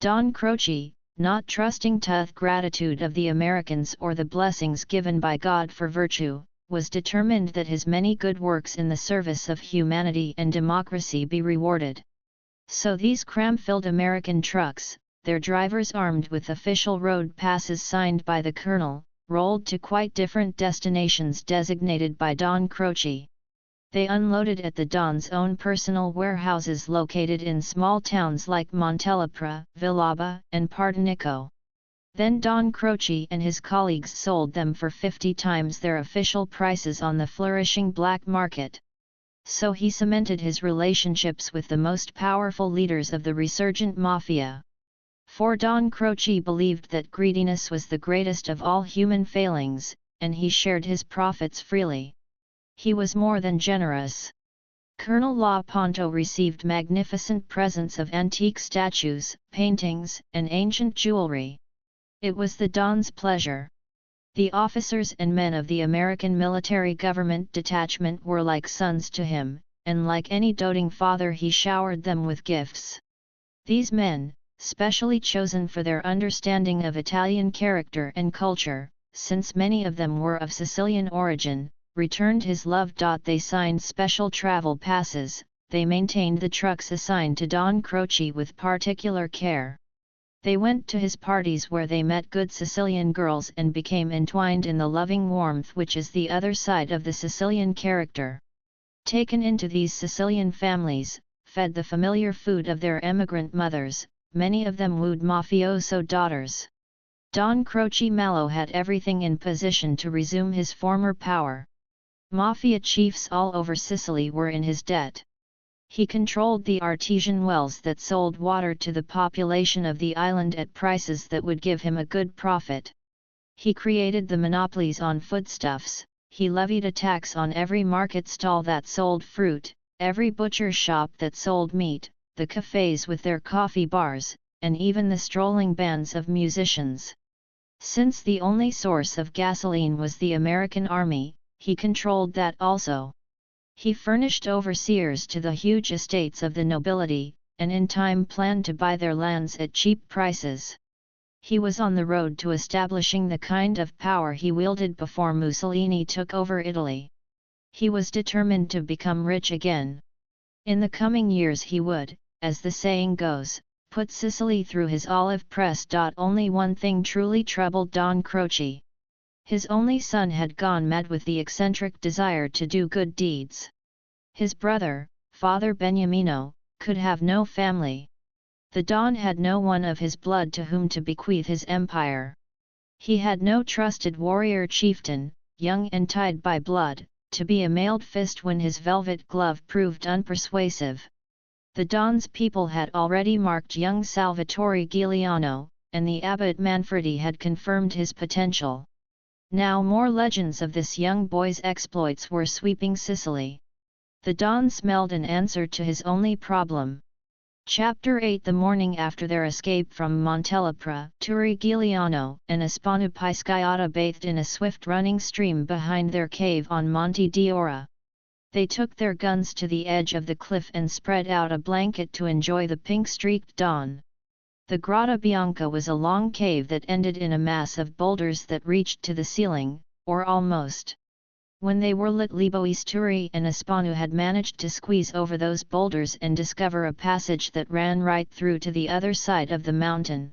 Don Croce, not trusting to the gratitude of the Americans or the blessings given by God for virtue, was determined that his many good works in the service of humanity and democracy be rewarded. So these cram-filled American trucks, their drivers armed with official road passes signed by the colonel, rolled to quite different destinations designated by Don Croce. They unloaded at the Don's own personal warehouses located in small towns like Montelepra, Villaba, and Partinico. Then Don Croce and his colleagues sold them for 50 times their official prices on the flourishing black market. So he cemented his relationships with the most powerful leaders of the resurgent mafia. For Don Croce believed that greediness was the greatest of all human failings, and he shared his profits freely. He was more than generous. Colonel La Ponto received magnificent presents of antique statues, paintings, and ancient jewelry. It was the Don's pleasure. The officers and men of the American military government detachment were like sons to him, and like any doting father he showered them with gifts. These men, specially chosen for their understanding of Italian character and culture, since many of them were of Sicilian origin, returned his love. They signed special travel passes, they maintained the trucks assigned to Don Croce with particular care. They went to his parties where they met good Sicilian girls and became entwined in the loving warmth which is the other side of the Sicilian character. Taken into these Sicilian families, fed the familiar food of their emigrant mothers, many of them wooed mafioso daughters. Don Croce Mallow had everything in position to resume his former power. Mafia chiefs all over Sicily were in his debt. He controlled the artesian wells that sold water to the population of the island at prices that would give him a good profit. He created the monopolies on foodstuffs. He levied a tax on every market stall that sold fruit, every butcher shop that sold meat, the cafes with their coffee bars, and even the strolling bands of musicians. Since the only source of gasoline was the American army, he controlled that also. He furnished overseers to the huge estates of the nobility, and in time planned to buy their lands at cheap prices. He was on the road to establishing the kind of power he wielded before Mussolini took over Italy. He was determined to become rich again. In the coming years he would, as the saying goes, put Sicily through his olive press. Only one thing truly troubled Don Croce. His only son had gone mad with the eccentric desire to do good deeds. His brother, Father Beniamino, could have no family. The Don had no one of his blood to whom to bequeath his empire. He had no trusted warrior chieftain, young and tied by blood, to be a mailed fist when his velvet glove proved unpersuasive. The Don's people had already marked young Salvatore Giuliano, and the abbot Manfredi had confirmed his potential. Now more legends of this young boy's exploits were sweeping Sicily. The Don smelled an answer to his only problem. Chapter 8. The morning after their escape from Montelepra, Turi Giuliano and Espanu Pisciata bathed in a swift-running stream behind their cave on Monte d'Ora. They took their guns to the edge of the cliff and spread out a blanket to enjoy the pink-streaked dawn. The Grotta Bianca was a long cave that ended in a mass of boulders that reached to the ceiling, or almost. When they were lit, Libois, Turi and Espanu had managed to squeeze over those boulders and discover a passage that ran right through to the other side of the mountain.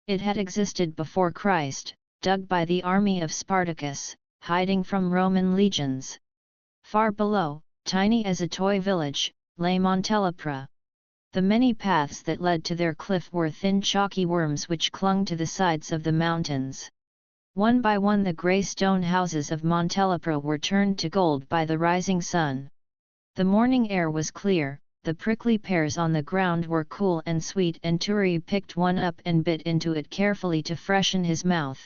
It had existed before Christ, dug by the army of Spartacus, hiding from Roman legions. Far below, tiny as a toy village, lay Montelepra. The many paths that led to their cliff were thin chalky worms which clung to the sides of the mountains. One by one the grey stone houses of Montelepra were turned to gold by the rising sun. The morning air was clear, the prickly pears on the ground were cool and sweet, and Turi picked one up and bit into it carefully to freshen his mouth.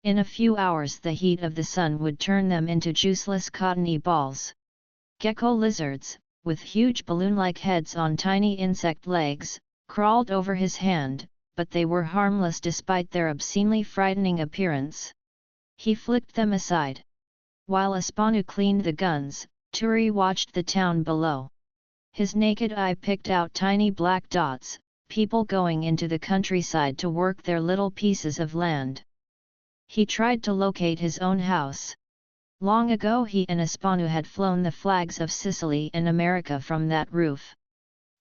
In a few hours the heat of the sun would turn them into juiceless cottony balls. Gecko lizards, with huge balloon-like heads on tiny insect legs, crawled over his hand, but they were harmless despite their obscenely frightening appearance. He flicked them aside. While Espanu cleaned the guns, Turi watched the town below. His naked eye picked out tiny black dots, people going into the countryside to work their little pieces of land. He tried to locate his own house. Long ago he and Espanu had flown the flags of Sicily and America from that roof.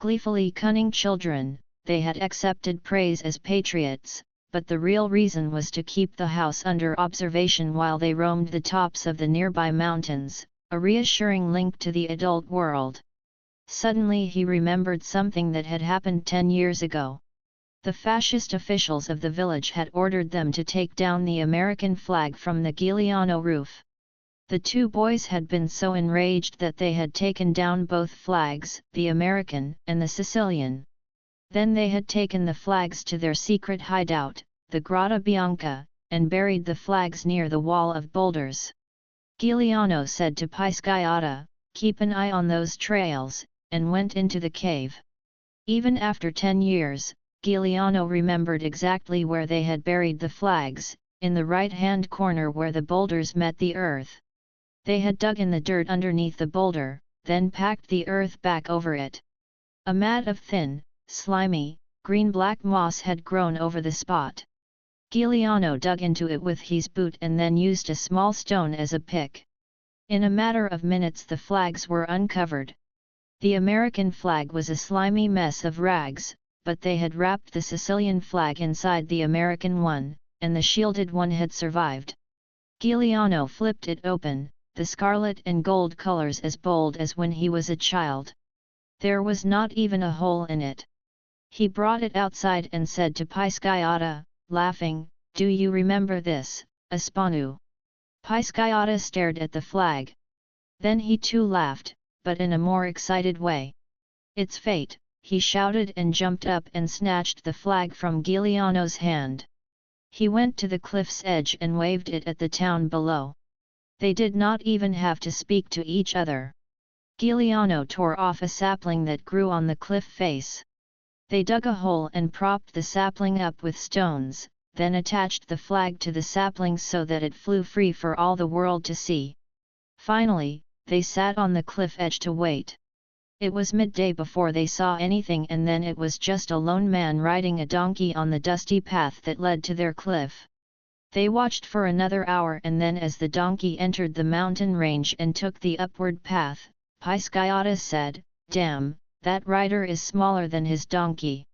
Gleefully cunning children, they had accepted praise as patriots, but the real reason was to keep the house under observation while they roamed the tops of the nearby mountains, a reassuring link to the adult world. Suddenly he remembered something that had happened 10 years ago. The fascist officials of the village had ordered them to take down the American flag from the Giuliano roof. The two boys had been so enraged that they had taken down both flags, the American and the Sicilian. Then they had taken the flags to their secret hideout, the Grotta Bianca, and buried the flags near the wall of boulders. Giuliano said to Pisciata, "Keep an eye on those trails," and went into the cave. Even after 10 years, Giuliano remembered exactly where they had buried the flags, in the right-hand corner where the boulders met the earth. They had dug in the dirt underneath the boulder, then packed the earth back over it. A mat of thin, slimy, green-black moss had grown over the spot. Giuliano dug into it with his boot and then used a small stone as a pick. In a matter of minutes the flags were uncovered. The American flag was a slimy mess of rags, but they had wrapped the Sicilian flag inside the American one, and the shielded one had survived. Giuliano flipped it open, the scarlet and gold colors as bold as when he was a child. There was not even a hole in it. He brought it outside and said to Pisciotta, laughing, "Do you remember this, Aspanu?" Pisciotta stared at the flag. Then he too laughed, but in a more excited way. "It's fate," he shouted and jumped up and snatched the flag from Giuliano's hand. He went to the cliff's edge and waved it at the town below. They did not even have to speak to each other. Giuliano tore off a sapling that grew on the cliff face. They dug a hole and propped the sapling up with stones, then attached the flag to the sapling so that it flew free for all the world to see. Finally, they sat on the cliff edge to wait. It was midday before they saw anything, and then it was just a lone man riding a donkey on the dusty path that led to their cliff. They watched for another hour, and then as the donkey entered the mountain range and took the upward path, Pisciotta said, "Damn, that rider is smaller than his donkey.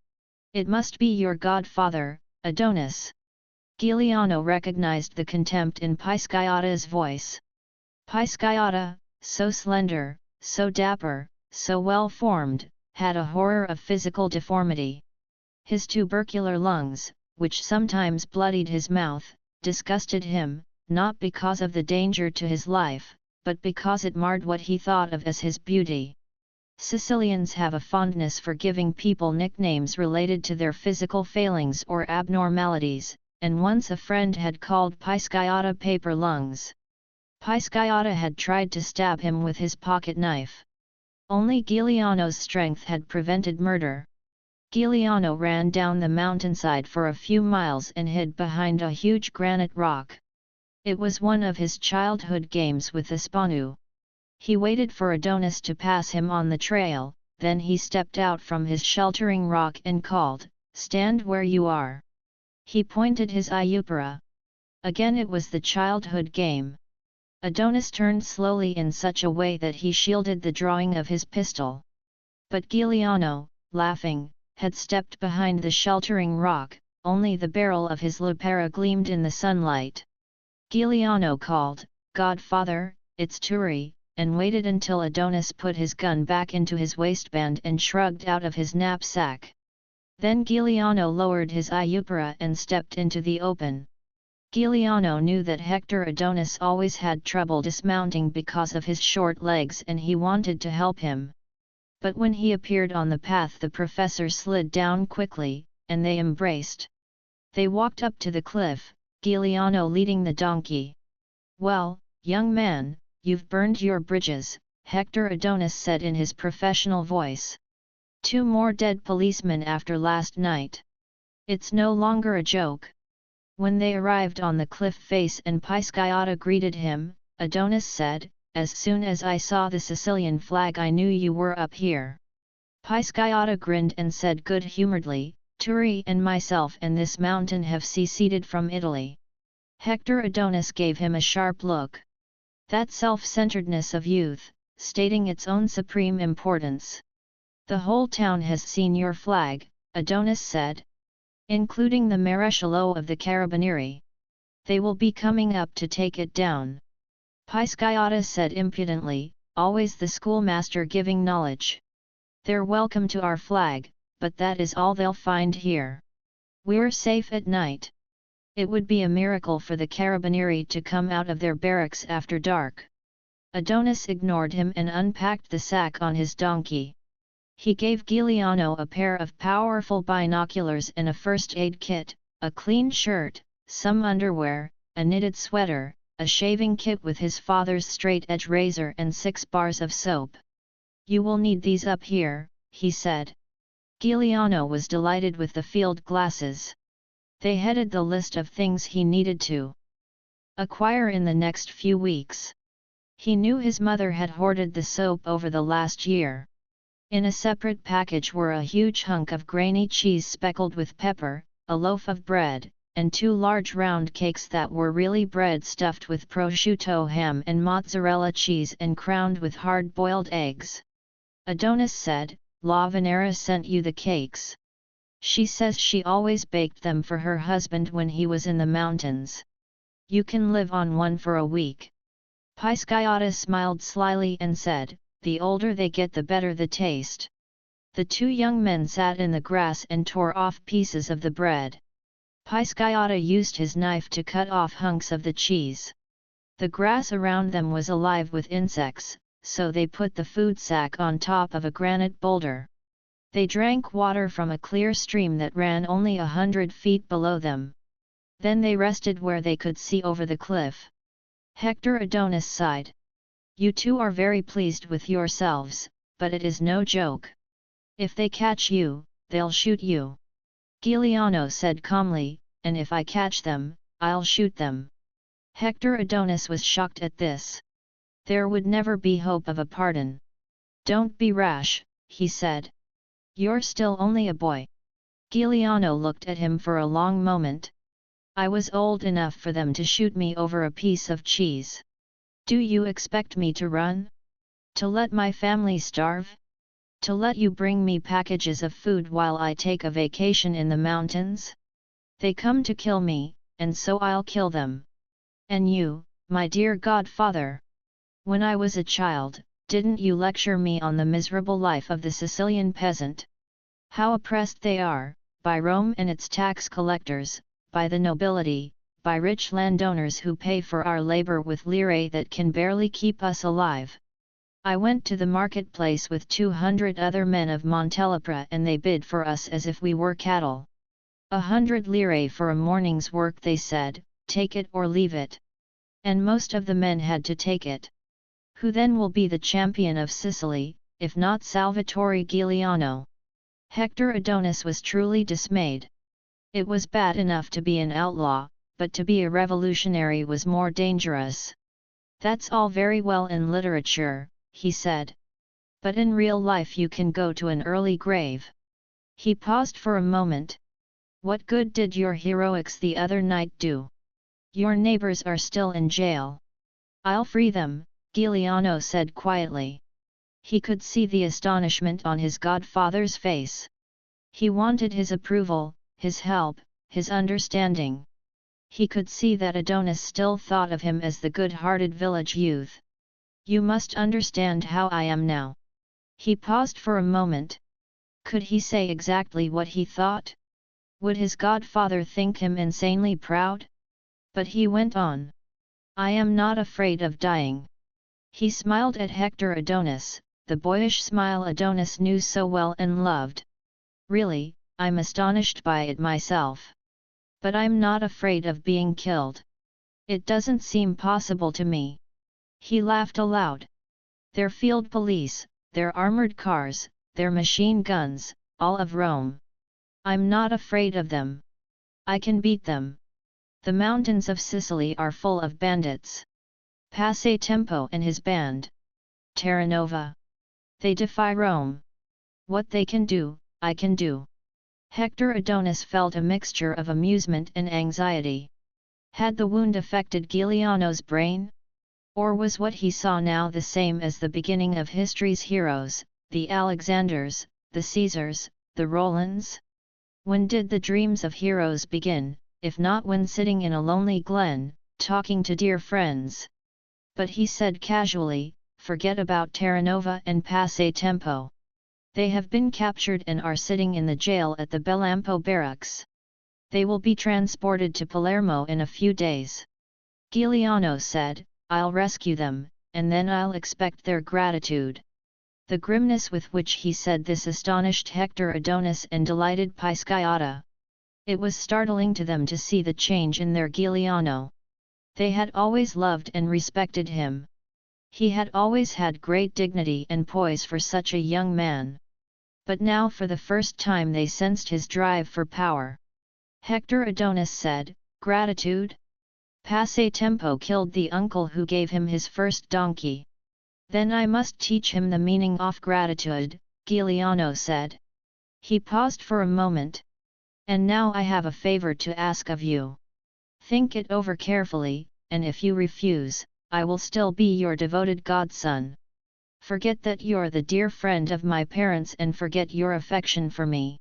It must be your godfather, Adonis." Giuliano recognized the contempt in Pisciotta's voice. Pisciotta, so slender, so dapper, so well-formed, had a horror of physical deformity. His tubercular lungs, which sometimes bloodied his mouth, disgusted him, not because of the danger to his life, but because it marred what he thought of as his beauty. Sicilians have a fondness for giving people nicknames related to their physical failings or abnormalities, and once a friend had called Pisciotta paper lungs. Pisciotta had tried to stab him with his pocket knife. Only Giuliano's strength had prevented murder. Giuliano ran down the mountainside for a few miles and hid behind a huge granite rock. It was one of his childhood games with Aspanu. He waited for Adonis to pass him on the trail, then he stepped out from his sheltering rock and called, "Stand where you are." He pointed his Iupara. Again it was the childhood game. Adonis turned slowly in such a way that he shielded the drawing of his pistol. But Giuliano, laughing, had stepped behind the sheltering rock, only the barrel of his lupara gleamed in the sunlight. Giuliano called, "Godfather, it's Turi," and waited until Adonis put his gun back into his waistband and shrugged out of his knapsack. Then Giuliano lowered his Iupara and stepped into the open. Giuliano knew that Hector Adonis always had trouble dismounting because of his short legs, and he wanted to help him. But when he appeared on the path, the professor slid down quickly, and they embraced. They walked up to the cliff, Giuliano leading the donkey. "Well, young man, you've burned your bridges," Hector Adonis said in his professional voice. "2 more dead policemen after last night. It's no longer a joke." When they arrived on the cliff face and Pisciotta greeted him, Adonis said, "As soon as I saw the Sicilian flag I knew you were up here." Pisciotta grinned and said good-humouredly, "Turi and myself and this mountain have seceded from Italy." Hector Adonis gave him a sharp look. "That self-centeredness of youth, stating its own supreme importance. The whole town has seen your flag," Adonis said. "Including the Maresciallo of the Carabinieri. They will be coming up to take it down." Pisciotta said impudently, "Always the schoolmaster giving knowledge. They're welcome to our flag, but that is all they'll find here. We're safe at night. It would be a miracle for the Carabinieri to come out of their barracks after dark." Adonis ignored him and unpacked the sack on his donkey. He gave Giuliano a pair of powerful binoculars and a first aid kit, a clean shirt, some underwear, a knitted sweater, a shaving kit with his father's straight-edge razor and 6 bars of soap. "You will need these up here," he said. Giuliano was delighted with the field glasses. They headed the list of things he needed to acquire in the next few weeks. He knew his mother had hoarded the soap over the last year. In a separate package were a huge hunk of grainy cheese speckled with pepper, a loaf of bread, and 2 large round cakes that were really bread stuffed with prosciutto ham and mozzarella cheese and crowned with hard-boiled eggs. Adonis said, "La Venera sent you the cakes. She says she always baked them for her husband when he was in the mountains. You can live on one for a week." Siciliano smiled slyly and said, "The older they get the better the taste." The two young men sat in the grass and tore off pieces of the bread. Siciliano used his knife to cut off hunks of the cheese. The grass around them was alive with insects, so they put the food sack on top of a granite boulder. They drank water from a clear stream that ran only 100 feet below them. Then they rested where they could see over the cliff. Hector Adonis sighed. "You two are very pleased with yourselves, but it is no joke. If they catch you, they'll shoot you." Siciliano said calmly, "And if I catch them, I'll shoot them." Hector Adonis was shocked at this. There would never be hope of a pardon. "Don't be rash," he said. "You're still only a boy." Siciliano looked at him for a long moment. "I was old enough for them to shoot me over a piece of cheese. Do you expect me to run? To let my family starve? To let you bring me packages of food while I take a vacation in the mountains? They come to kill me, and so I'll kill them. And you, my dear godfather? When I was a child, didn't you lecture me on the miserable life of the Sicilian peasant? How oppressed they are, by Rome and its tax collectors, by the nobility, by rich landowners who pay for our labor with lire that can barely keep us alive. I went to the marketplace with 200 other men of Montelepra and they bid for us as if we were cattle. 100 lire for a morning's work, they said, take it or leave it. And most of the men had to take it. Who then will be the champion of Sicily, if not Salvatore Giuliano?" Hector Adonis was truly dismayed. It was bad enough to be an outlaw, but to be a revolutionary was more dangerous. "That's all very well in literature," he said. "But in real life you can go to an early grave." He paused for a moment. "What good did your heroics the other night do? Your neighbors are still in jail." "I'll free them," Giuliano said quietly. He could see the astonishment on his godfather's face. He wanted his approval, his help, his understanding. He could see that Adonis still thought of him as the good-hearted village youth. "You must understand how I am now." He paused for a moment. Could he say exactly what he thought? Would his godfather think him insanely proud? But he went on. "I am not afraid of dying." He smiled at Hector Adonis, the boyish smile Adonis knew so well and loved. "Really, I'm astonished by it myself. But I'm not afraid of being killed. It doesn't seem possible to me." He laughed aloud. "Their field police, their armored cars, their machine guns, all of Rome. I'm not afraid of them. I can beat them. The mountains of Sicily are full of bandits. Passatempo and his band. Terranova. They defy Rome. What they can do, I can do." Hector Adonis felt a mixture of amusement and anxiety. Had the wound affected Giuliano's brain? Or was what he saw now the same as the beginning of history's heroes, the Alexanders, the Caesars, the Rolands? When did the dreams of heroes begin, if not when sitting in a lonely glen, talking to dear friends? But he said casually, "Forget about Terranova and Passatempo. They have been captured and are sitting in the jail at the Bellampo barracks. They will be transported to Palermo in a few days." Giuliano said, "I'll rescue them, and then I'll expect their gratitude." The grimness with which he said this astonished Hector Adonis and delighted Siciliano. It was startling to them to see the change in their Giuliano. They had always loved and respected him. He had always had great dignity and poise for such a young man. But now for the first time they sensed his drive for power. Hector Adonis said, "Gratitude? Passatempo killed the uncle who gave him his first donkey. Then I must teach him the meaning of gratitude," Giuliano said. He paused for a moment. "And now I have a favor to ask of you. Think it over carefully, and if you refuse, I will still be your devoted godson. Forget that you're the dear friend of my parents and forget your affection for me.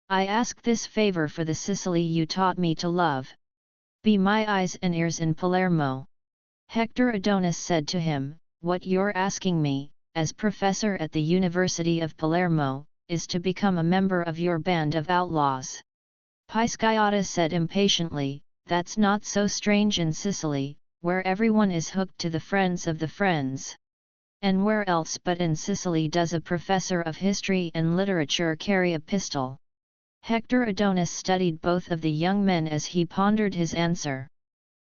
I ask this favor for the Sicily you taught me to love. Be my eyes and ears in Palermo. Hector Adonis said to him, "What you're asking me, as professor at the University of Palermo, is to become a member of your band of outlaws." Pisciotta said impatiently, "That's not so strange in Sicily, where everyone is hooked to the friends of the friends. And where else but in Sicily does a professor of history and literature carry a pistol?" Hector Adonis studied both of the young men as he pondered his answer.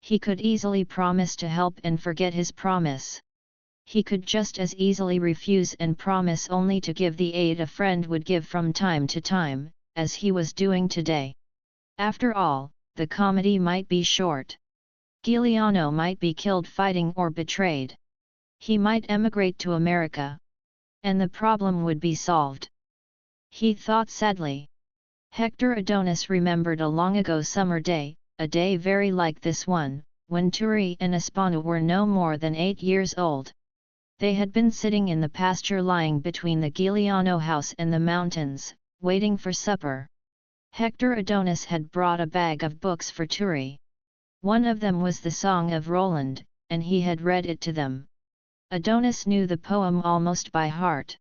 He could easily promise to help and forget his promise. He could just as easily refuse and promise only to give the aid a friend would give from time to time, as he was doing today. After all, the comedy might be short. Giuliano might be killed fighting or betrayed. He might emigrate to America. And the problem would be solved. He thought sadly. Hector Adonis remembered a long ago summer day, a day very like this one, when Turi and Espana were no more than 8 years old. They had been sitting in the pasture lying between the Giuliano house and the mountains, waiting for supper. Hector Adonis had brought a bag of books for Turi. One of them was the Song of Roland, and he had read it to them. Adonis knew the poem almost by heart.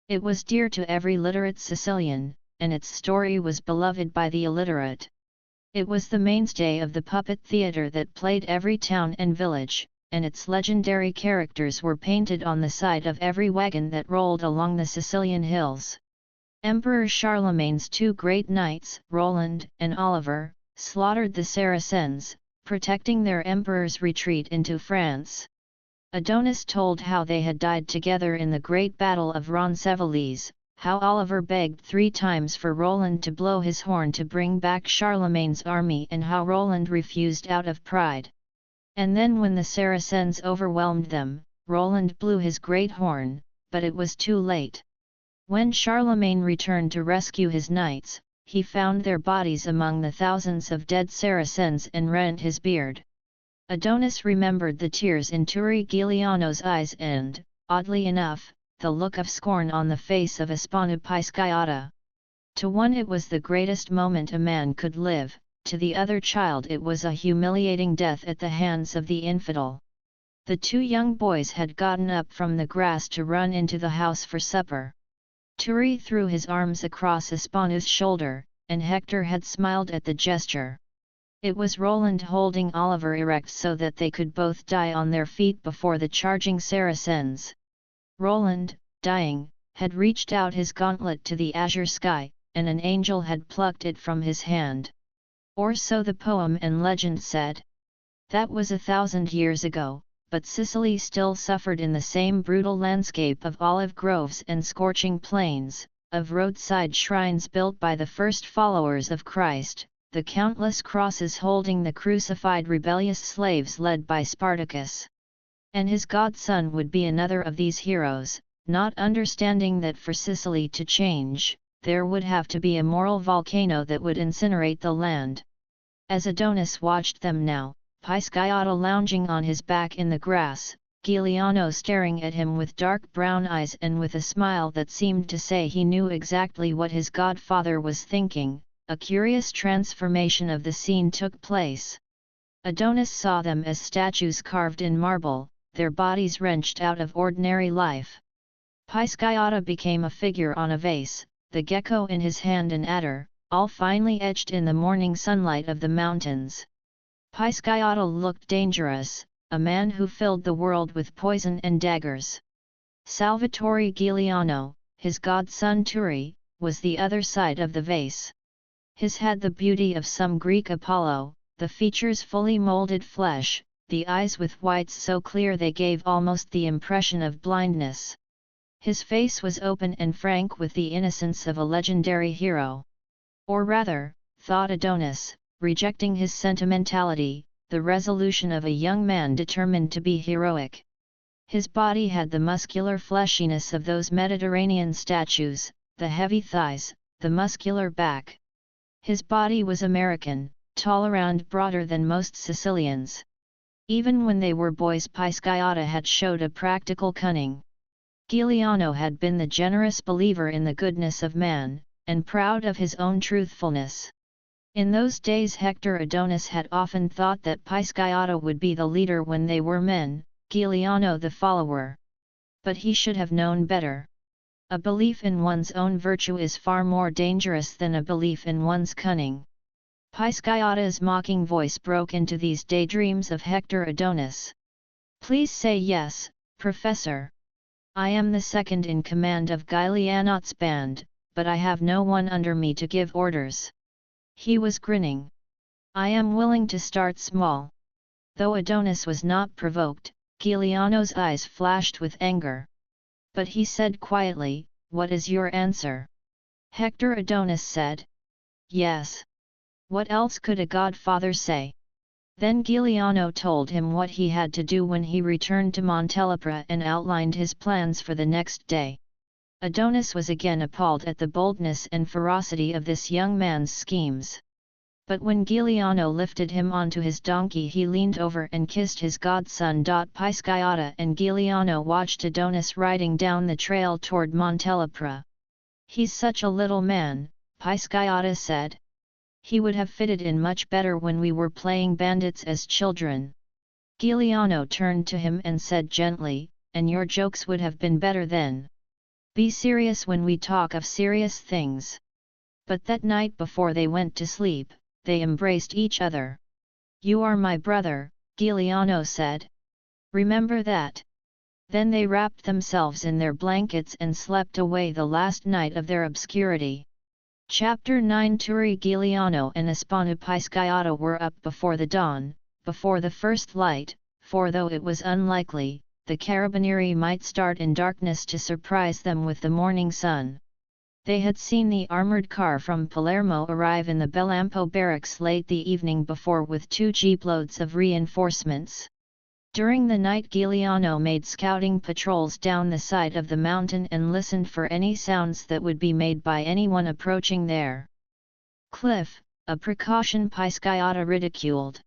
It was dear to every literate Sicilian, and its story was beloved by the illiterate. It was the mainstay of the puppet theatre that played every town and village, and its legendary characters were painted on the side of every wagon that rolled along the Sicilian hills. Emperor Charlemagne's 2 great knights, Roland and Oliver, slaughtered the Saracens, protecting their emperor's retreat into France. Adonis told how they had died together in the great battle of Roncesvalles, how Oliver begged 3 times for Roland to blow his horn to bring back Charlemagne's army and how Roland refused out of pride. And then when the Saracens overwhelmed them, Roland blew his great horn, but it was too late. When Charlemagne returned to rescue his knights, he found their bodies among the thousands of dead Saracens and rent his beard. Adonis remembered the tears in Turi Giuliano's eyes and, oddly enough, the look of scorn on the face of Espana Pisciotta. To one it was the greatest moment a man could live, to the other child it was a humiliating death at the hands of the infidel. The 2 young boys had gotten up from the grass to run into the house for supper. Turi threw his arms across Espana's shoulder, and Hector had smiled at the gesture. It was Roland holding Oliver erect so that they could both die on their feet before the charging Saracens. Roland, dying, had reached out his gauntlet to the azure sky, and an angel had plucked it from his hand. Or so the poem and legend said. That was 1,000 years ago, but Sicily still suffered in the same brutal landscape of olive groves and scorching plains, of roadside shrines built by the first followers of Christ, the countless crosses holding the crucified rebellious slaves led by Spartacus. And his godson would be another of these heroes, not understanding that for Sicily to change, there would have to be a moral volcano that would incinerate the land. As Adonis watched them now, Pisciotta lounging on his back in the grass, Giuliano staring at him with dark brown eyes and with a smile that seemed to say he knew exactly what his godfather was thinking, a curious transformation of the scene took place. Adonis saw them as statues carved in marble, their bodies wrenched out of ordinary life. Pisciotta became a figure on a vase, the gecko in his hand an adder, all finely etched in the morning sunlight of the mountains. Pisciotta looked dangerous, a man who filled the world with poison and daggers. Salvatore Giuliano, his godson Turi, was the other side of the vase. His had the beauty of some Greek Apollo, the features fully molded flesh, the eyes with whites so clear they gave almost the impression of blindness. His face was open and frank with the innocence of a legendary hero. Or rather, thought Adonis, rejecting his sentimentality, the resolution of a young man determined to be heroic. His body had the muscular fleshiness of those Mediterranean statues, the heavy thighs, the muscular back. His body was American, tall around broader than most Sicilians. Even when they were boys Pisciotta had showed a practical cunning. Giuliano had been the generous believer in the goodness of man, and proud of his own truthfulness. In those days Hector Adonis had often thought that Pisciata would be the leader when they were men, Giuliano the follower. But he should have known better. A belief in one's own virtue is far more dangerous than a belief in one's cunning. Pisciata's mocking voice broke into these daydreams of Hector Adonis. Please say yes, Professor. I am the second in command of Giuliano's band, but I have no one under me to give orders. He was grinning. I am willing to start small. Though Adonis was not provoked, Giuliano's eyes flashed with anger. But he said quietly, "What is your answer?" Hector Adonis said, "Yes." What else could a godfather say? Then Giuliano told him what he had to do when he returned to Montelepra and outlined his plans for the next day. Adonis was again appalled at the boldness and ferocity of this young man's schemes. But when Giuliano lifted him onto his donkey he leaned over and kissed his godson. Pisciata and Giuliano watched Adonis riding down the trail toward Montelepra. "He's such a little man," Pisciata said. "He would have fitted in much better when we were playing bandits as children." Giuliano turned to him and said gently, "And your jokes would have been better then. Be serious when we talk of serious things." But that night before they went to sleep, they embraced each other. "You are my brother," Giuliano said. "Remember that." Then they wrapped themselves in their blankets and slept away the last night of their obscurity. Chapter 9 Turi Giuliano and Espano Pisciata were up before the dawn, before the first light, for though it was unlikely, the Carabinieri might start in darkness to surprise them with the morning sun. They had seen the armoured car from Palermo arrive in the Bellampo barracks late the evening before with 2 jeeploads of reinforcements. During the night Giuliano made scouting patrols down the side of the mountain and listened for any sounds that would be made by anyone approaching their cliff, a precaution Pisciata ridiculed.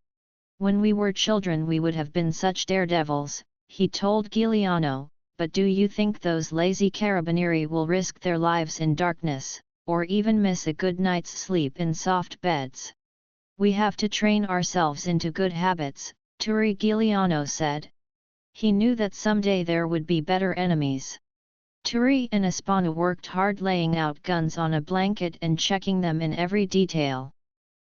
"When we were children we would have been such daredevils," he told Giuliano, "but do you think those lazy carabinieri will risk their lives in darkness, or even miss a good night's sleep in soft beds? We have to train ourselves into good habits," Turi Giuliano said. He knew that someday there would be better enemies. Turi and Espano worked hard laying out guns on a blanket and checking them in every detail.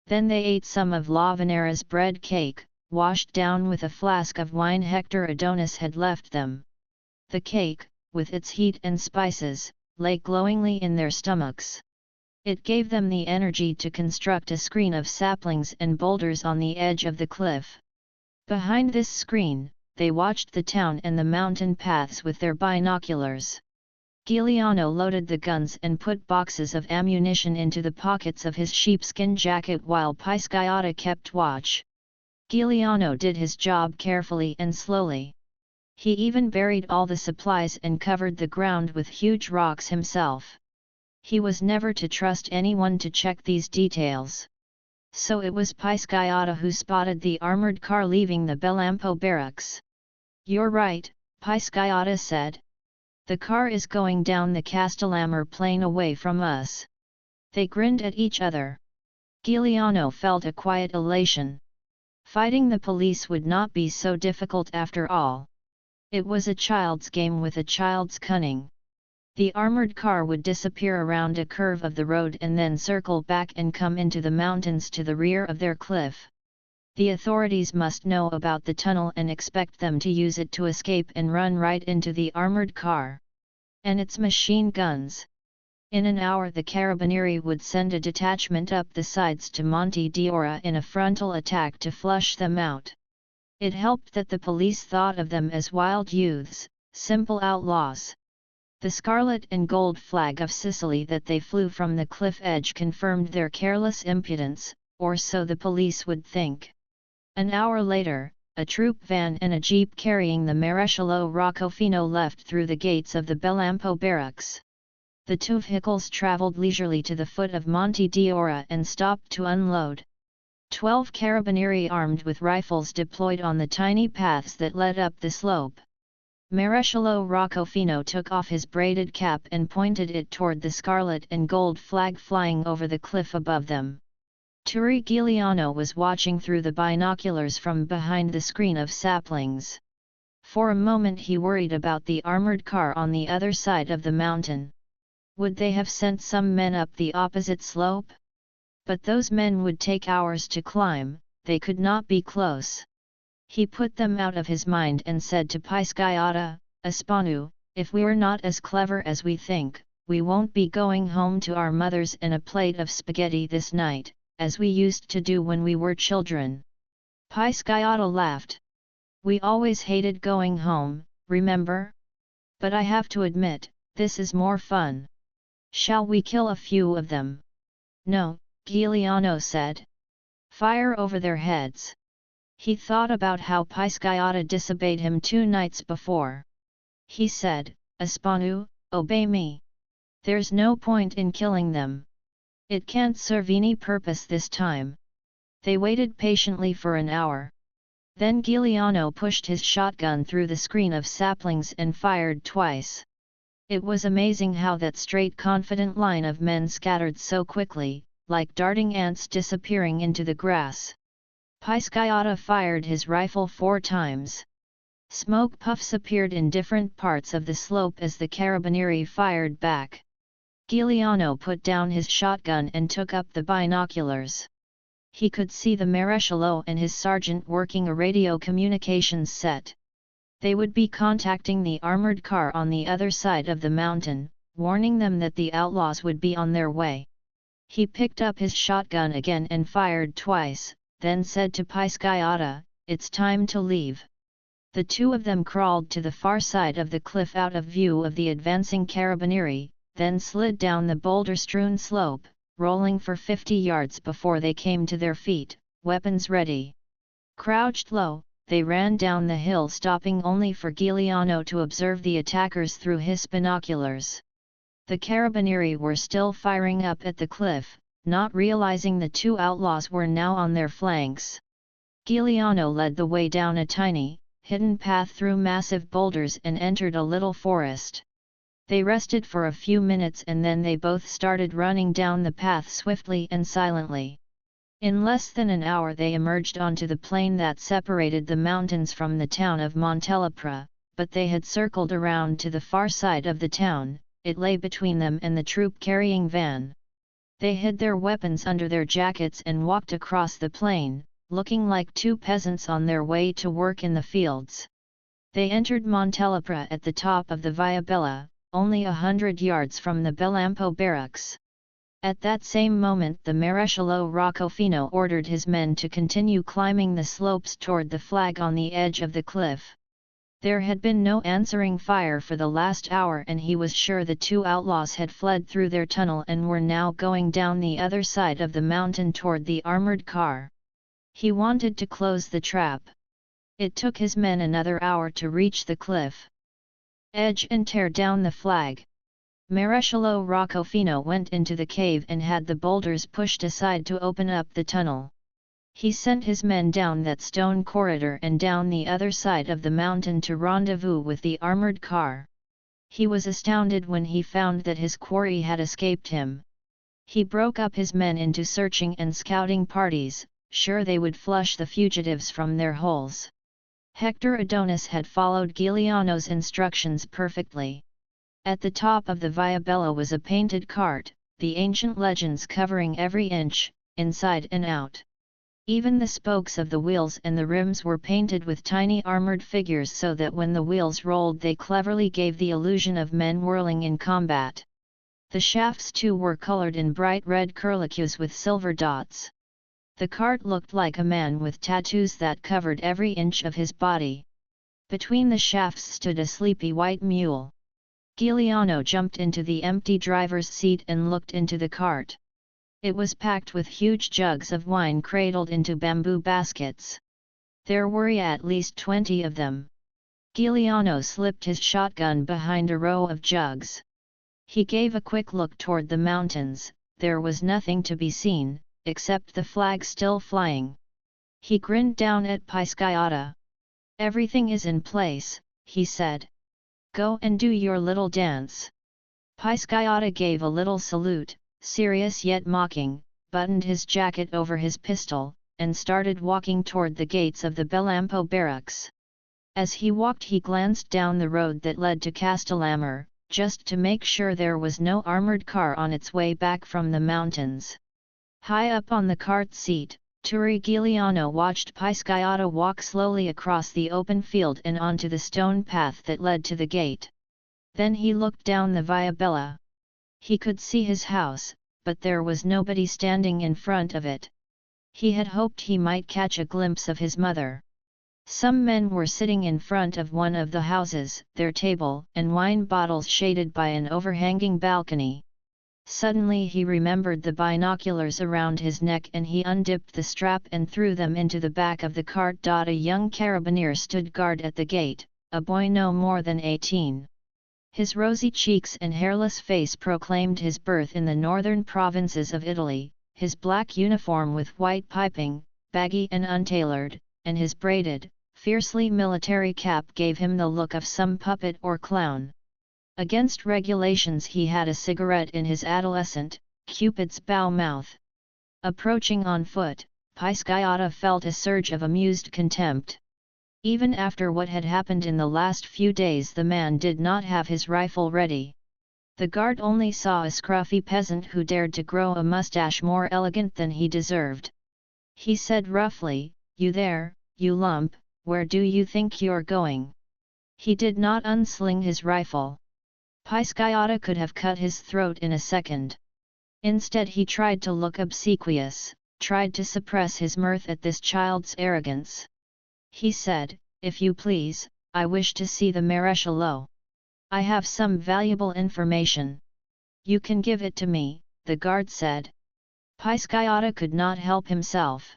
Then they ate some of Lavanera's bread cake, washed down with a flask of wine Hector Adonis had left them. The cake, with its heat and spices, lay glowingly in their stomachs. It gave them the energy to construct a screen of saplings and boulders on the edge of the cliff. Behind this screen, they watched the town and the mountain paths with their binoculars. Giuliano loaded the guns and put boxes of ammunition into the pockets of his sheepskin jacket while Pisciata kept watch. Giuliano did his job carefully and slowly. He even buried all the supplies and covered the ground with huge rocks himself. He was never to trust anyone to check these details. So it was Pisciata who spotted the armoured car leaving the Bellampo barracks. "You're right," Pisciata said. "The car is going down the Castellamare plain away from us." They grinned at each other. Giuliano felt a quiet elation. Fighting the police would not be so difficult after all. It was a child's game with a child's cunning. The armoured car would disappear around a curve of the road and then circle back and come into the mountains to the rear of their cliff. The authorities must know about the tunnel and expect them to use it to escape and run right into the armoured car. And its machine guns. In an hour the Carabinieri would send a detachment up the sides to Monte d'Ora in a frontal attack to flush them out. It helped that the police thought of them as wild youths, simple outlaws. The scarlet and gold flag of Sicily that they flew from the cliff edge confirmed their careless impudence, or so the police would think. An hour later, a troop van and a jeep carrying the Maresciallo Roccofino left through the gates of the Bellampo barracks. The 2 vehicles travelled leisurely to the foot of Monte d'Ora and stopped to unload. 12 carabinieri armed with rifles deployed on the tiny paths that led up the slope. Maresciallo Roccofino took off his braided cap and pointed it toward the scarlet and gold flag flying over the cliff above them. Turi Giuliano was watching through the binoculars from behind the screen of saplings. For a moment he worried about the armored car on the other side of the mountain. Would they have sent some men up the opposite slope? But those men would take hours to climb, they could not be close. He put them out of his mind and said to Pisciotta, Aspanu, if we're not as clever as we think, we won't be going home to our mothers in a plate of spaghetti this night, as we used to do when we were children. Pisciotta laughed. We always hated going home, remember? But I have to admit, this is more fun. Shall we kill a few of them? No, Giuliano said. Fire over their heads. He thought about how Pisciotta disobeyed him 2 nights before. He said, Aspanu, obey me. There's no point in killing them. It can't serve any purpose this time. They waited patiently for an hour. Then Giuliano pushed his shotgun through the screen of saplings and fired twice. It was amazing how that straight confident line of men scattered so quickly, like darting ants disappearing into the grass. Pisciotta fired his rifle 4 times. Smoke puffs appeared in different parts of the slope as the carabinieri fired back. Giuliano put down his shotgun and took up the binoculars. He could see the Maresciallo and his sergeant working a radio communications set. They would be contacting the armored car on the other side of the mountain, warning them that the outlaws would be on their way. He picked up his shotgun again and fired twice, then said to Pisciotta, it's time to leave. The 2 of them crawled to the far side of the cliff out of view of the advancing carabinieri, then slid down the boulder-strewn slope, rolling for 50 yards before they came to their feet, weapons ready. Crouched low, they ran down the hill, stopping only for Giuliano to observe the attackers through his binoculars. The carabinieri were still firing up at the cliff, not realizing the 2 outlaws were now on their flanks. Giuliano led the way down a tiny, hidden path through massive boulders and entered a little forest. They rested for a few minutes and then they both started running down the path swiftly and silently. In less than an hour they emerged onto the plain that separated the mountains from the town of Montelepra, but they had circled around to the far side of the town. It lay between them and the troop-carrying van. They hid their weapons under their jackets and walked across the plain, looking like 2 peasants on their way to work in the fields. They entered Montelepra at the top of the Via Bella, only 100 yards from the Bellampo barracks. At that same moment the Maresciallo Roccofino ordered his men to continue climbing the slopes toward the flag on the edge of the cliff. There had been no answering fire for the last hour and he was sure the 2 outlaws had fled through their tunnel and were now going down the other side of the mountain toward the armored car. He wanted to close the trap. It took his men another hour to reach the cliff edge and tear down the flag. Maresciallo Roccofino went into the cave and had the boulders pushed aside to open up the tunnel. He sent his men down that stone corridor and down the other side of the mountain to rendezvous with the armored car. He was astounded when he found that his quarry had escaped him. He broke up his men into searching and scouting parties, sure they would flush the fugitives from their holes. Hector Adonis had followed Giuliano's instructions perfectly. At the top of the Via Bella was a painted cart, the ancient legends covering every inch, inside and out. Even the spokes of the wheels and the rims were painted with tiny armored figures so that when the wheels rolled they cleverly gave the illusion of men whirling in combat. The shafts too were colored in bright red curlicues with silver dots. The cart looked like a man with tattoos that covered every inch of his body. Between the shafts stood a sleepy white mule. Giuliano jumped into the empty driver's seat and looked into the cart. It was packed with huge jugs of wine cradled into bamboo baskets. There were at least 20 of them. Giuliano slipped his shotgun behind a row of jugs. He gave a quick look toward the mountains. There was nothing to be seen, except the flag still flying. He grinned down at Pisciotta. "Everything is in place," he said. "Go and do your little dance." Pisciotta gave a little salute, serious yet mocking, buttoned his jacket over his pistol, and started walking toward the gates of the Bellampo barracks. As he walked he glanced down the road that led to Castellamare, just to make sure there was no armored car on its way back from the mountains. High up on the cart seat, Giuliano watched Pisciata walk slowly across the open field and onto the stone path that led to the gate. Then he looked down the Via Bella. He could see his house, but there was nobody standing in front of it. He had hoped he might catch a glimpse of his mother. Some men were sitting in front of one of the houses, their table and wine bottles shaded by an overhanging balcony. Suddenly he remembered the binoculars around his neck and he undipped the strap and threw them into the back of the cart. A young carabinier stood guard at the gate, a boy no more than 18. His rosy cheeks and hairless face proclaimed his birth in the northern provinces of Italy. His black uniform with white piping, baggy and untailored, and his braided, fiercely military cap gave him the look of some puppet or clown. Against regulations he had a cigarette in his adolescent, Cupid's bow mouth. Approaching on foot, Pisciata felt a surge of amused contempt. Even after what had happened in the last few days the man did not have his rifle ready. The guard only saw a scruffy peasant who dared to grow a mustache more elegant than he deserved. He said roughly, "You there, you lump, where do you think you're going?" He did not unsling his rifle. Pisciata could have cut his throat in a second. Instead he tried to look obsequious, tried to suppress his mirth at this child's arrogance. He said, "If you please, I wish to see the Maresciallo. I have some valuable information." "You can give it to me," the guard said. Pisciata could not help himself.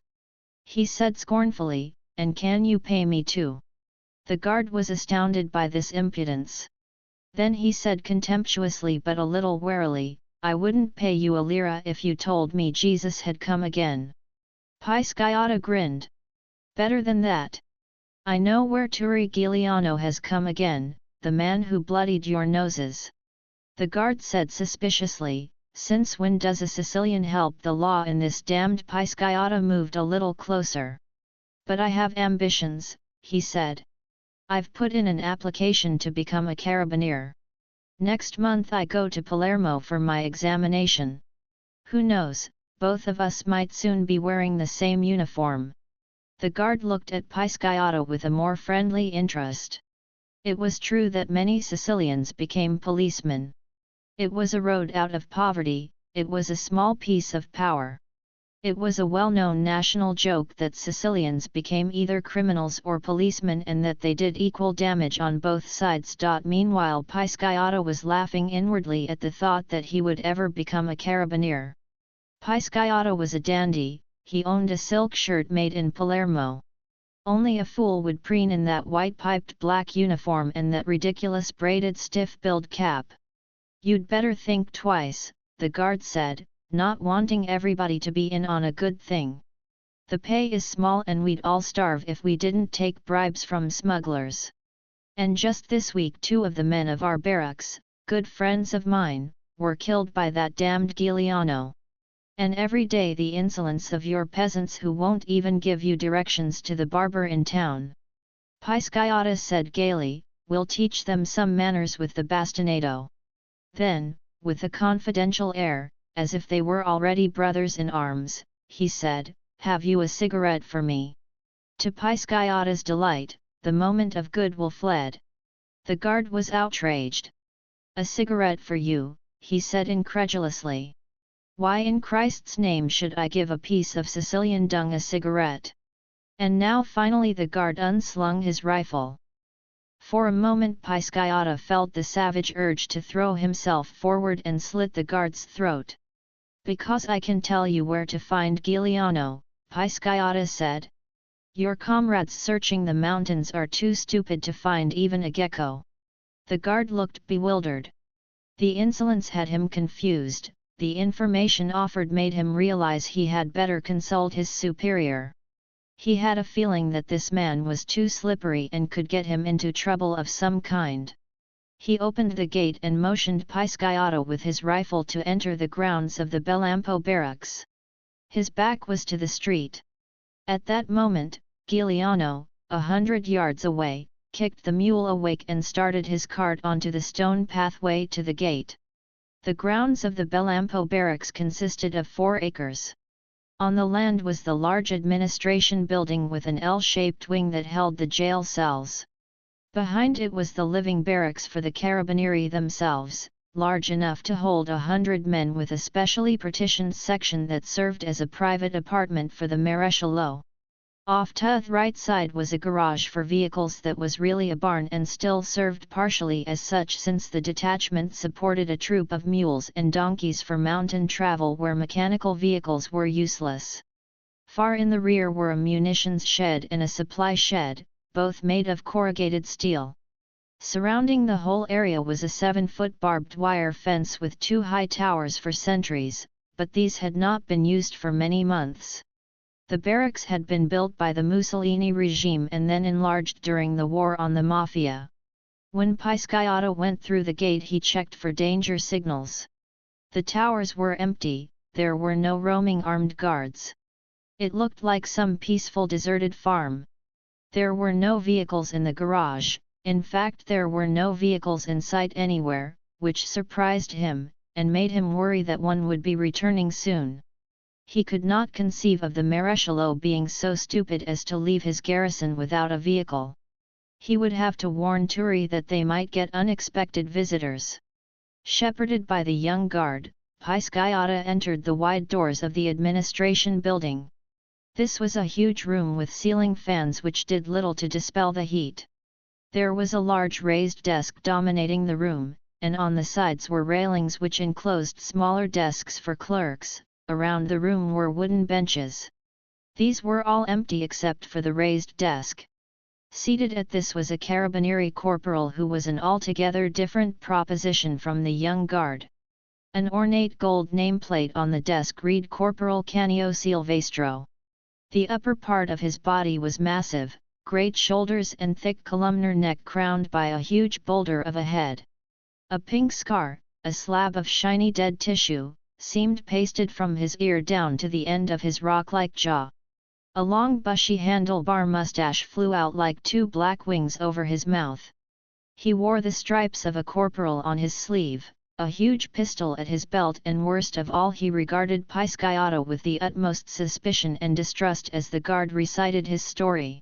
He said scornfully, "And can you pay me too?" The guard was astounded by this impudence. Then he said contemptuously but a little warily, "I wouldn't pay you a lira if you told me Jesus had come again." Pisciata grinned. "Better than that. I know where Giuliano has come again, the man who bloodied your noses." The guard said suspiciously, "Since when does a Sicilian help the law in this damned?" Pisciata moved a little closer. "But I have ambitions," he said. "I've put in an application to become a carabinier. Next month I go to Palermo for my examination. Who knows, both of us might soon be wearing the same uniform." The guard looked at Pisciata with a more friendly interest. It was true that many Sicilians became policemen. It was a road out of poverty, it was a small piece of power. It was a well-known national joke that Sicilians became either criminals or policemen and that they did equal damage on both sides. Meanwhile Pisciata was laughing inwardly at the thought that he would ever become a carabinier. Pisciata was a dandy, he owned a silk shirt made in Palermo. Only a fool would preen in that white-piped black uniform and that ridiculous braided stiff-billed cap. "You'd better think twice," the guard said, not wanting everybody to be in on a good thing. "The pay is small and we'd all starve if we didn't take bribes from smugglers. And just this week 2 of the men of our barracks, good friends of mine, were killed by that damned Giuliano. And every day the insolence of your peasants who won't even give you directions to the barber in town." Pisciata said gaily, "We'll teach them some manners with the bastonado." Then, with a confidential air, as if they were already brothers in arms, he said, "Have you a cigarette for me?" To Pisciata's delight, the moment of goodwill fled. The guard was outraged. "A cigarette for you," he said incredulously. "Why in Christ's name should I give a piece of Sicilian dung a cigarette?" And now finally the guard unslung his rifle. For a moment Pisciata felt the savage urge to throw himself forward and slit the guard's throat. "Because I can tell you where to find Giuliano," Pisciata said. "Your comrades searching the mountains are too stupid to find even a gecko." The guard looked bewildered. The insolence had him confused, the information offered made him realize he had better consult his superior. He had a feeling that this man was too slippery and could get him into trouble of some kind. He opened the gate and motioned Pisciata with his rifle to enter the grounds of the Bellampo barracks. His back was to the street. At that moment, Giuliano, 100 yards away, kicked the mule awake and started his cart onto the stone pathway to the gate. The grounds of the Bellampo barracks consisted of 4 acres. On the land was the large administration building with an L-shaped wing that held the jail cells. Behind it was the living barracks for the carabinieri themselves, large enough to hold 100 men, with a specially partitioned section that served as a private apartment for the maresciallo. Off to the right side was a garage for vehicles that was really a barn and still served partially as such, since the detachment supported a troop of mules and donkeys for mountain travel where mechanical vehicles were useless. Far in the rear were a munitions shed and a supply shed, both made of corrugated steel. Surrounding the whole area was a 7-foot barbed wire fence with 2 high towers for sentries, but these had not been used for many months. The barracks had been built by the Mussolini regime and then enlarged during the war on the Mafia. When Pisciotto went through the gate, he checked for danger signals. The towers were empty, there were no roaming armed guards. It looked like some peaceful deserted farm. There were no vehicles in the garage. In fact, there were no vehicles in sight anywhere, which surprised him, and made him worry that one would be returning soon. He could not conceive of the maresciallo being so stupid as to leave his garrison without a vehicle. He would have to warn Turi that they might get unexpected visitors. Shepherded by the young guard, Pisciotto entered the wide doors of the administration building. This was a huge room with ceiling fans which did little to dispel the heat. There was a large raised desk dominating the room, and on the sides were railings which enclosed smaller desks for clerks. Around the room were wooden benches. These were all empty except for the raised desk. Seated at this was a carabinieri corporal who was an altogether different proposition from the young guard. An ornate gold nameplate on the desk read Corporal Canio Silvestro. The upper part of his body was massive, great shoulders and thick columnar neck crowned by a huge boulder of a head. A pink scar, a slab of shiny dead tissue, seemed pasted from his ear down to the end of his rock-like jaw. A long bushy handlebar mustache flew out like 2 black wings over his mouth. He wore the stripes of a corporal on his sleeve, a huge pistol at his belt, and worst of all, he regarded Pisciotto with the utmost suspicion and distrust as the guard recited his story.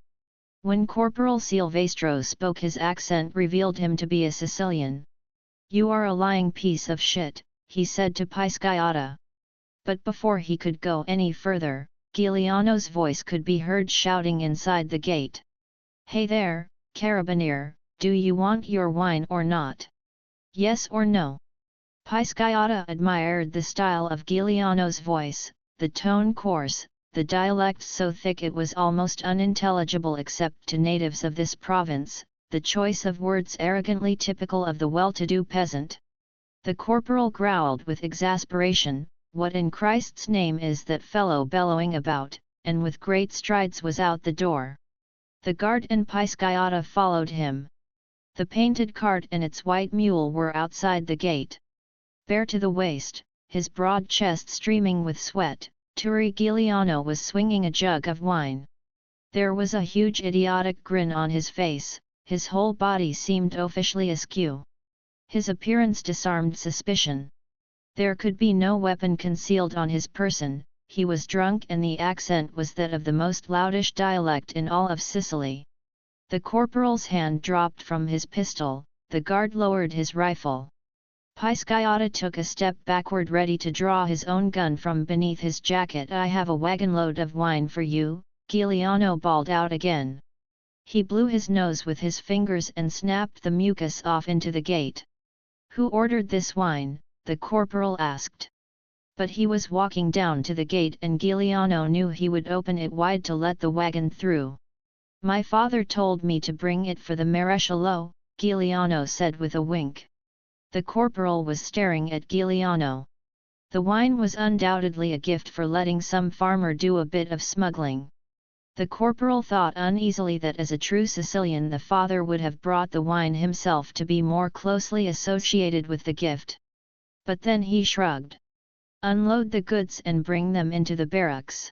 When Corporal Silvestro spoke, his accent revealed him to be a Sicilian. "You are a lying piece of shit," he said to Pisciotto. But before he could go any further, Giuliano's voice could be heard shouting inside the gate. "Hey there, carabinier, do you want your wine or not? Yes or no?" Pisciotto admired the style of Giuliano's voice, the tone coarse, the dialect so thick it was almost unintelligible except to natives of this province, the choice of words arrogantly typical of the well-to-do peasant. The corporal growled with exasperation, "What in Christ's name is that fellow bellowing about?" and with great strides was out the door. The guard and Pisciotto followed him. The painted cart and its white mule were outside the gate. Bare to the waist, his broad chest streaming with sweat, Turi Giuliano was swinging a jug of wine. There was a huge idiotic grin on his face, his whole body seemed officially askew. His appearance disarmed suspicion. There could be no weapon concealed on his person, he was drunk and the accent was that of the most loudish dialect in all of Sicily. The corporal's hand dropped from his pistol, the guard lowered his rifle. Pisciotto took a step backward, ready to draw his own gun from beneath his jacket. "I have a wagonload of wine for you," Giuliano bawled out again. He blew his nose with his fingers and snapped the mucus off into the gate. "Who ordered this wine?" the corporal asked. But he was walking down to the gate and Giuliano knew he would open it wide to let the wagon through. "My father told me to bring it for the maresciallo," Giuliano said with a wink. The corporal was staring at Giuliano. The wine was undoubtedly a gift for letting some farmer do a bit of smuggling. The corporal thought uneasily that as a true Sicilian the father would have brought the wine himself to be more closely associated with the gift. But then he shrugged. Unload the goods and bring them into the barracks.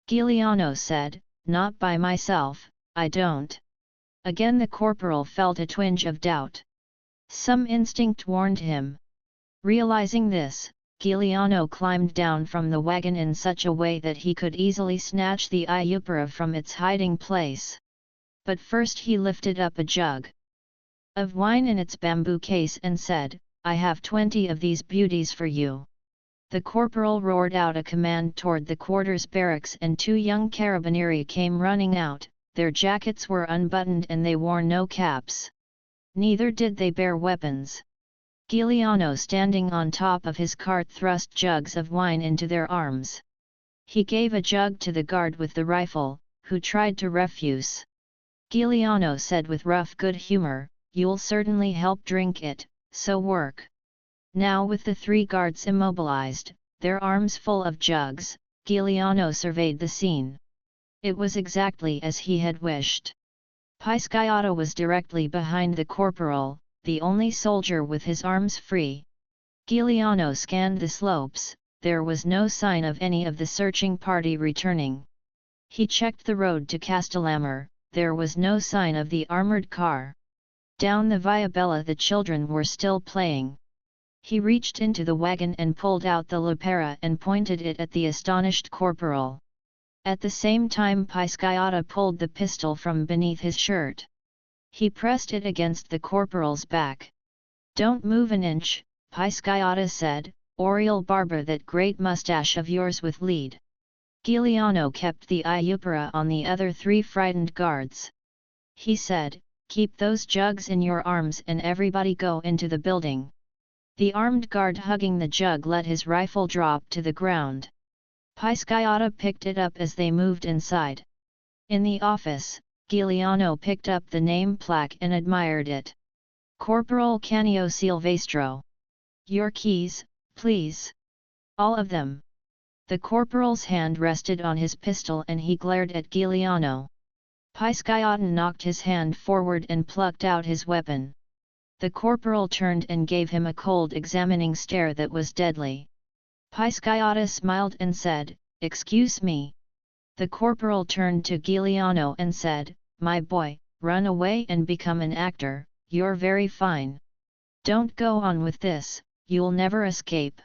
Giuliano said, not by myself, I don't. Again the corporal felt a twinge of doubt. Some instinct warned him. Realizing this, Giuliano climbed down from the wagon in such a way that he could easily snatch the Iupara from its hiding place. But first he lifted up a jug of wine in its bamboo case and said, I have 20 of these beauties for you. The corporal roared out a command toward the quarters barracks and 2 young carabinieri came running out. Their jackets were unbuttoned and they wore no caps. Neither did they bear weapons. Giuliano, standing on top of his cart, thrust jugs of wine into their arms. He gave a jug to the guard with the rifle, who tried to refuse. Giuliano said with rough good humor, you'll certainly help drink it, so work. Now with the 3 guards immobilized, their arms full of jugs, Giuliano surveyed the scene. It was exactly as he had wished. Pisciotto was directly behind the corporal, the only soldier with his arms free. Giuliano scanned the slopes, there was no sign of any of the searching party returning. He checked the road to Castellamare, there was no sign of the armored car. Down the Via Bella the children were still playing. He reached into the wagon and pulled out the lapera and pointed it at the astonished corporal. At the same time Pisciotto pulled the pistol from beneath his shirt. He pressed it against the corporal's back. Don't move an inch, Pisciotto said, or you'll barber that great mustache of yours with lead. Giuliano kept the Iupara on the other 3 frightened guards. He said, keep those jugs in your arms and everybody go into the building. The armed guard hugging the jug let his rifle drop to the ground. Pisciotto picked it up as they moved inside. In the office, Giuliano picked up the name plaque and admired it. Corporal Canio Silvestro. Your keys, please. All of them. The corporal's hand rested on his pistol and he glared at Giuliano. Pisciotto knocked his hand forward and plucked out his weapon. The corporal turned and gave him a cold examining stare that was deadly. Pisciotto smiled and said, excuse me. The corporal turned to Giuliano and said, my boy, run away and become an actor, you're very fine. Don't go on with this, you'll never escape.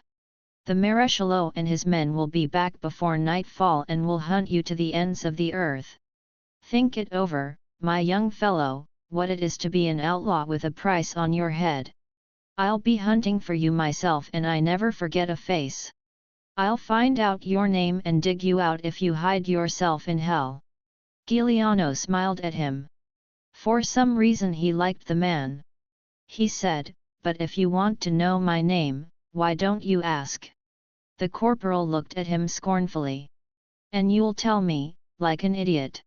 The Maresciallo and his men will be back before nightfall and will hunt you to the ends of the earth. Think it over, my young fellow, what it is to be an outlaw with a price on your head. I'll be hunting for you myself and I never forget a face. I'll find out your name and dig you out if you hide yourself in hell. Giuliano smiled at him. For some reason he liked the man. He said, but if you want to know my name, why don't you ask? The corporal looked at him scornfully. And you'll tell me, like an idiot.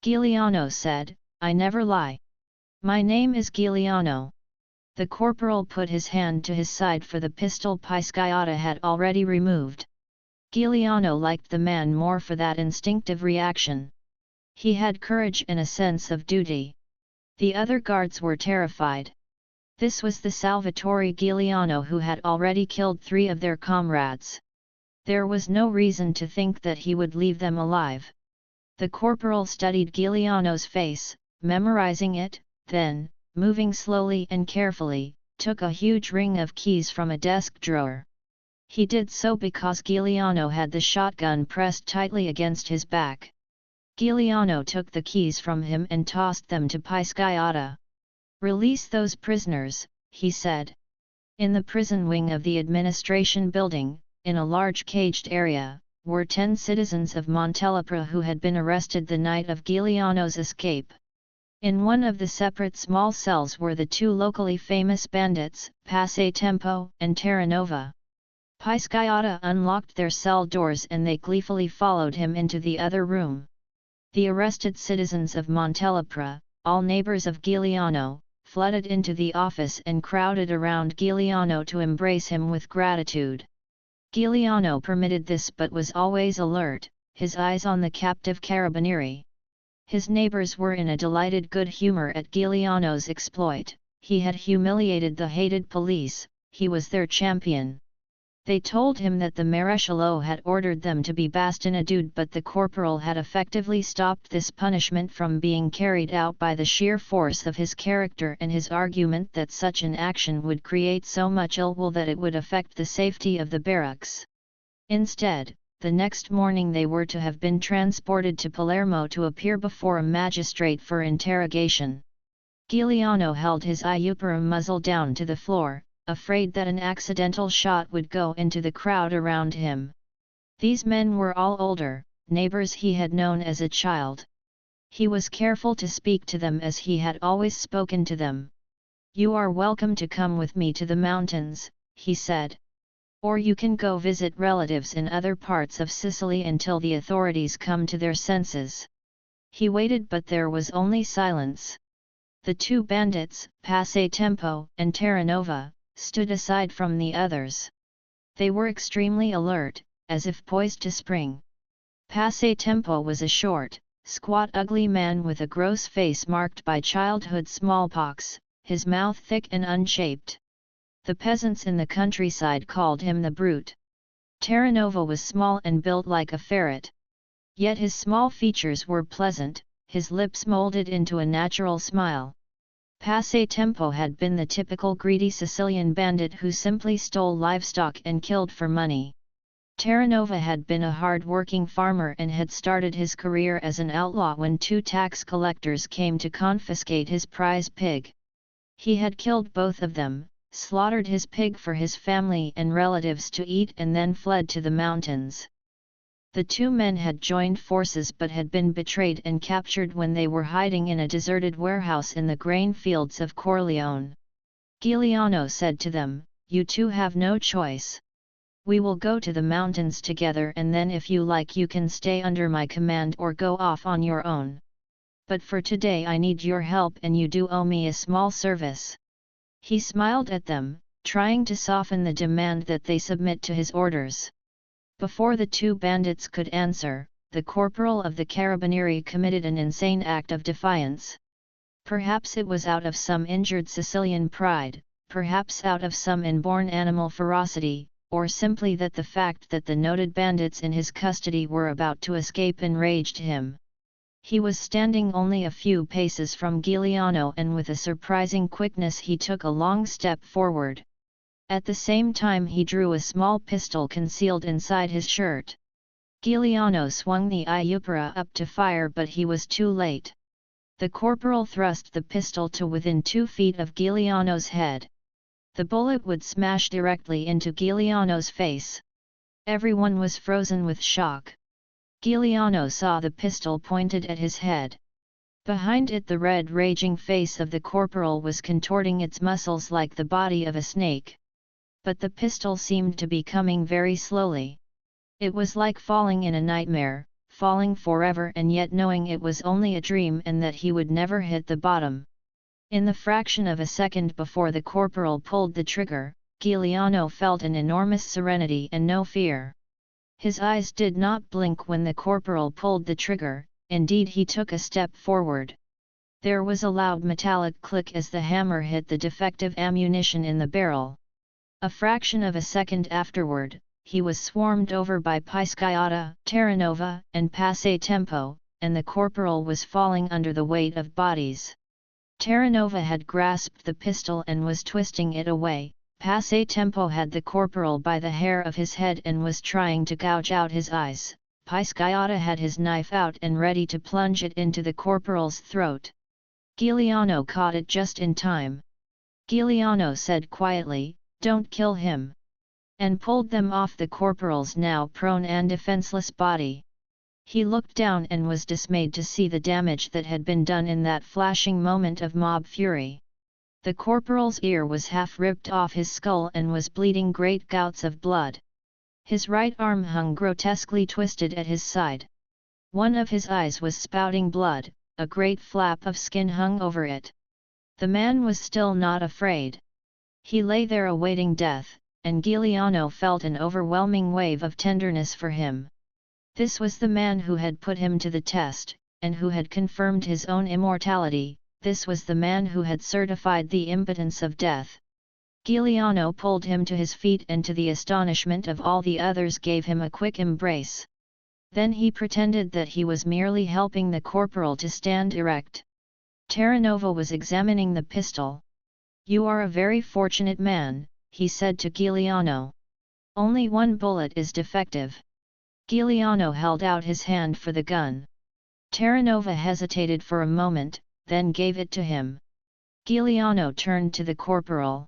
Giuliano said, I never lie. My name is Giuliano. The corporal put his hand to his side for the pistol Pisciotto had already removed. Giuliano liked the man more for that instinctive reaction. He had courage and a sense of duty. The other guards were terrified. This was the Salvatore Giuliano who had already killed 3 of their comrades. There was no reason to think that he would leave them alive. The corporal studied Giuliano's face, memorizing it, then, moving slowly and carefully, took a huge ring of keys from a desk drawer. He did so because Giuliano had the shotgun pressed tightly against his back. Giuliano took the keys from him and tossed them to Pisciotto. Release those prisoners, he said. In the prison wing of the administration building, in a large caged area, were 10 citizens of Montelepra who had been arrested the night of Giuliano's escape. In one of the separate small cells were the 2 locally famous bandits, Passatempo and Terranova. Pisciotto unlocked their cell doors and they gleefully followed him into the other room. The arrested citizens of Montelepra, all neighbors of Giuliano, flooded into the office and crowded around Giuliano to embrace him with gratitude. Giuliano permitted this but was always alert, his eyes on the captive carabinieri. His neighbors were in a delighted good humor at Giuliano's exploit. He had humiliated the hated police, he was their champion. They told him that the Maréchal had ordered them to be bastinaded, but the corporal had effectively stopped this punishment from being carried out by the sheer force of his character and his argument that such an action would create so much ill will that it would affect the safety of the barracks. Instead, the next morning they were to have been transported to Palermo to appear before a magistrate for interrogation. Giuliano held his iupera muzzle down to the floor, afraid that an accidental shot would go into the crowd around him. These men were all older, neighbors he had known as a child. He was careful to speak to them as he had always spoken to them. "You are welcome to come with me to the mountains," he said. "Or you can go visit relatives in other parts of Sicily until the authorities come to their senses." He waited, but there was only silence. The two bandits, Passatempo and Terranova, stood aside from the others. They were extremely alert, as if poised to spring. Passatempo was a short, squat, ugly man with a gross face marked by childhood smallpox, his mouth thick and unshaped. The peasants in the countryside called him the Brute. Terranova was small and built like a ferret. Yet his small features were pleasant, his lips molded into a natural smile. Passatempo had been the typical greedy Sicilian bandit who simply stole livestock and killed for money. Terranova had been a hard-working farmer and had started his career as an outlaw when two tax collectors came to confiscate his prize pig. He had killed both of them, slaughtered his pig for his family and relatives to eat, and then fled to the mountains. The two men had joined forces but had been betrayed and captured when they were hiding in a deserted warehouse in the grain fields of Corleone. Giuliano said to them, "You two have no choice. We will go to the mountains together, and then if you like you can stay under my command or go off on your own. But for today I need your help, and you do owe me a small service." He smiled at them, trying to soften the demand that they submit to his orders. Before the two bandits could answer, the corporal of the Carabinieri committed an insane act of defiance. Perhaps it was out of some injured Sicilian pride, perhaps out of some inborn animal ferocity, or simply that the fact that the noted bandits in his custody were about to escape enraged him. He was standing only a few paces from Giuliano, and with a surprising quickness he took a long step forward. At the same time he drew a small pistol concealed inside his shirt. Giuliano swung the iupera up to fire, but he was too late. The corporal thrust the pistol to within 2 feet of Giuliano's head. The bullet would smash directly into Giuliano's face. Everyone was frozen with shock. Giuliano saw the pistol pointed at his head. Behind it the red, raging face of the corporal was contorting its muscles like the body of a snake. But the pistol seemed to be coming very slowly. It was like falling in a nightmare, falling forever and yet knowing it was only a dream and that he would never hit the bottom. In the fraction of a second before the corporal pulled the trigger, Giuliano felt an enormous serenity and no fear. His eyes did not blink when the corporal pulled the trigger, indeed he took a step forward. There was a loud metallic click as the hammer hit the defective ammunition in the barrel. A fraction of a second afterward, he was swarmed over by Pisciotta, Terranova, and Passatempo, and the corporal was falling under the weight of bodies. Terranova had grasped the pistol and was twisting it away. Passatempo had the corporal by the hair of his head and was trying to gouge out his eyes. Pisciotta had his knife out and ready to plunge it into the corporal's throat. Giuliano caught it just in time. Giuliano said quietly, "Don't kill him," and pulled them off the corporal's now prone and defenseless body. He looked down and was dismayed to see the damage that had been done in that flashing moment of mob fury. The corporal's ear was half ripped off his skull and was bleeding great gouts of blood. His right arm hung grotesquely twisted at his side. One of his eyes was spouting blood, a great flap of skin hung over it. The man was still not afraid. He lay there awaiting death, and Giuliano felt an overwhelming wave of tenderness for him. This was the man who had put him to the test, and who had confirmed his own immortality. This was the man who had certified the impotence of death. Giuliano pulled him to his feet and to the astonishment of all the others gave him a quick embrace. Then he pretended that he was merely helping the corporal to stand erect. Terranova was examining the pistol. "You are a very fortunate man," he said to Giuliano. "Only one bullet is defective." Giuliano held out his hand for the gun. Terranova hesitated for a moment, then gave it to him. Giuliano turned to the corporal.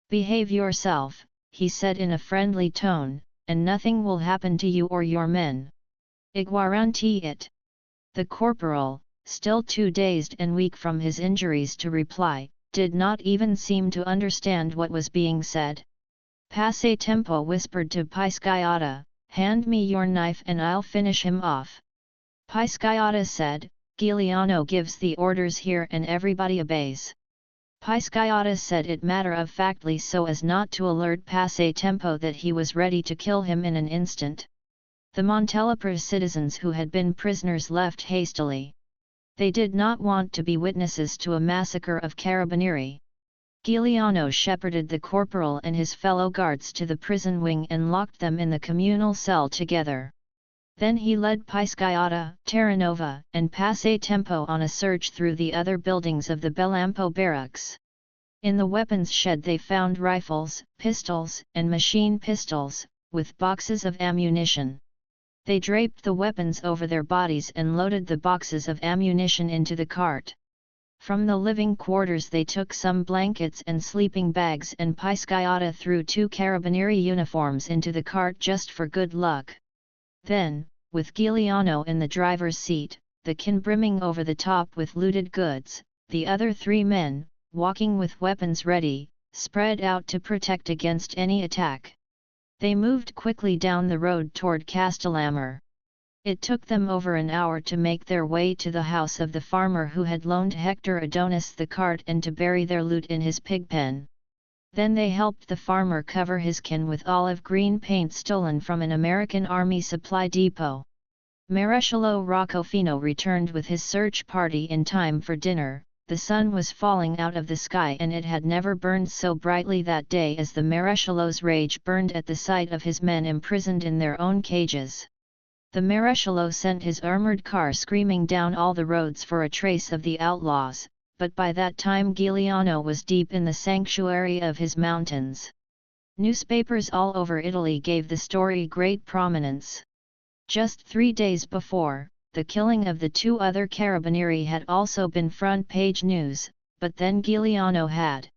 "Behave yourself," he said in a friendly tone, "and nothing will happen to you or your men. I guarantee it." The corporal, still too dazed and weak from his injuries to reply, did not even seem to understand what was being said. Passe Tempo whispered to Pisciata, "Hand me your knife and I'll finish him off." Pisciata said, "Giuliano gives the orders here and everybody obeys." Pisciata said it matter-of-factly so as not to alert Passe Tempo that he was ready to kill him in an instant. The Montelepre citizens who had been prisoners left hastily. They did not want to be witnesses to a massacre of Carabinieri. Giuliano shepherded the corporal and his fellow guards to the prison wing and locked them in the communal cell together. Then he led Pisciata, Terranova, and Passe Tempo on a search through the other buildings of the Bellampo barracks. In the weapons shed they found rifles, pistols, and machine pistols, with boxes of ammunition. They draped the weapons over their bodies and loaded the boxes of ammunition into the cart. From the living quarters they took some blankets and sleeping bags and Pisciata threw 2 Carabinieri uniforms into the cart just for good luck. Then, with Giuliano in the driver's seat, the kin brimming over the top with looted goods, the other 3 men, walking with weapons ready, spread out to protect against any attack. They moved quickly down the road toward Castellamare. It took them over an hour to make their way to the house of the farmer who had loaned Hector Adonis the cart and to bury their loot in his pigpen. Then they helped the farmer cover his kin with olive green paint stolen from an American Army supply depot. Maresciallo Roccofino returned with his search party in time for dinner. The sun was falling out of the sky and it had never burned so brightly that day as the Maresciallo's rage burned at the sight of his men imprisoned in their own cages. The Maresciallo sent his armored car screaming down all the roads for a trace of the outlaws, but by that time Giuliano was deep in the sanctuary of his mountains. Newspapers all over Italy gave the story great prominence. Just 3 days before, the killing of the 2 other Carabinieri had also been front-page news, but then Giuliano had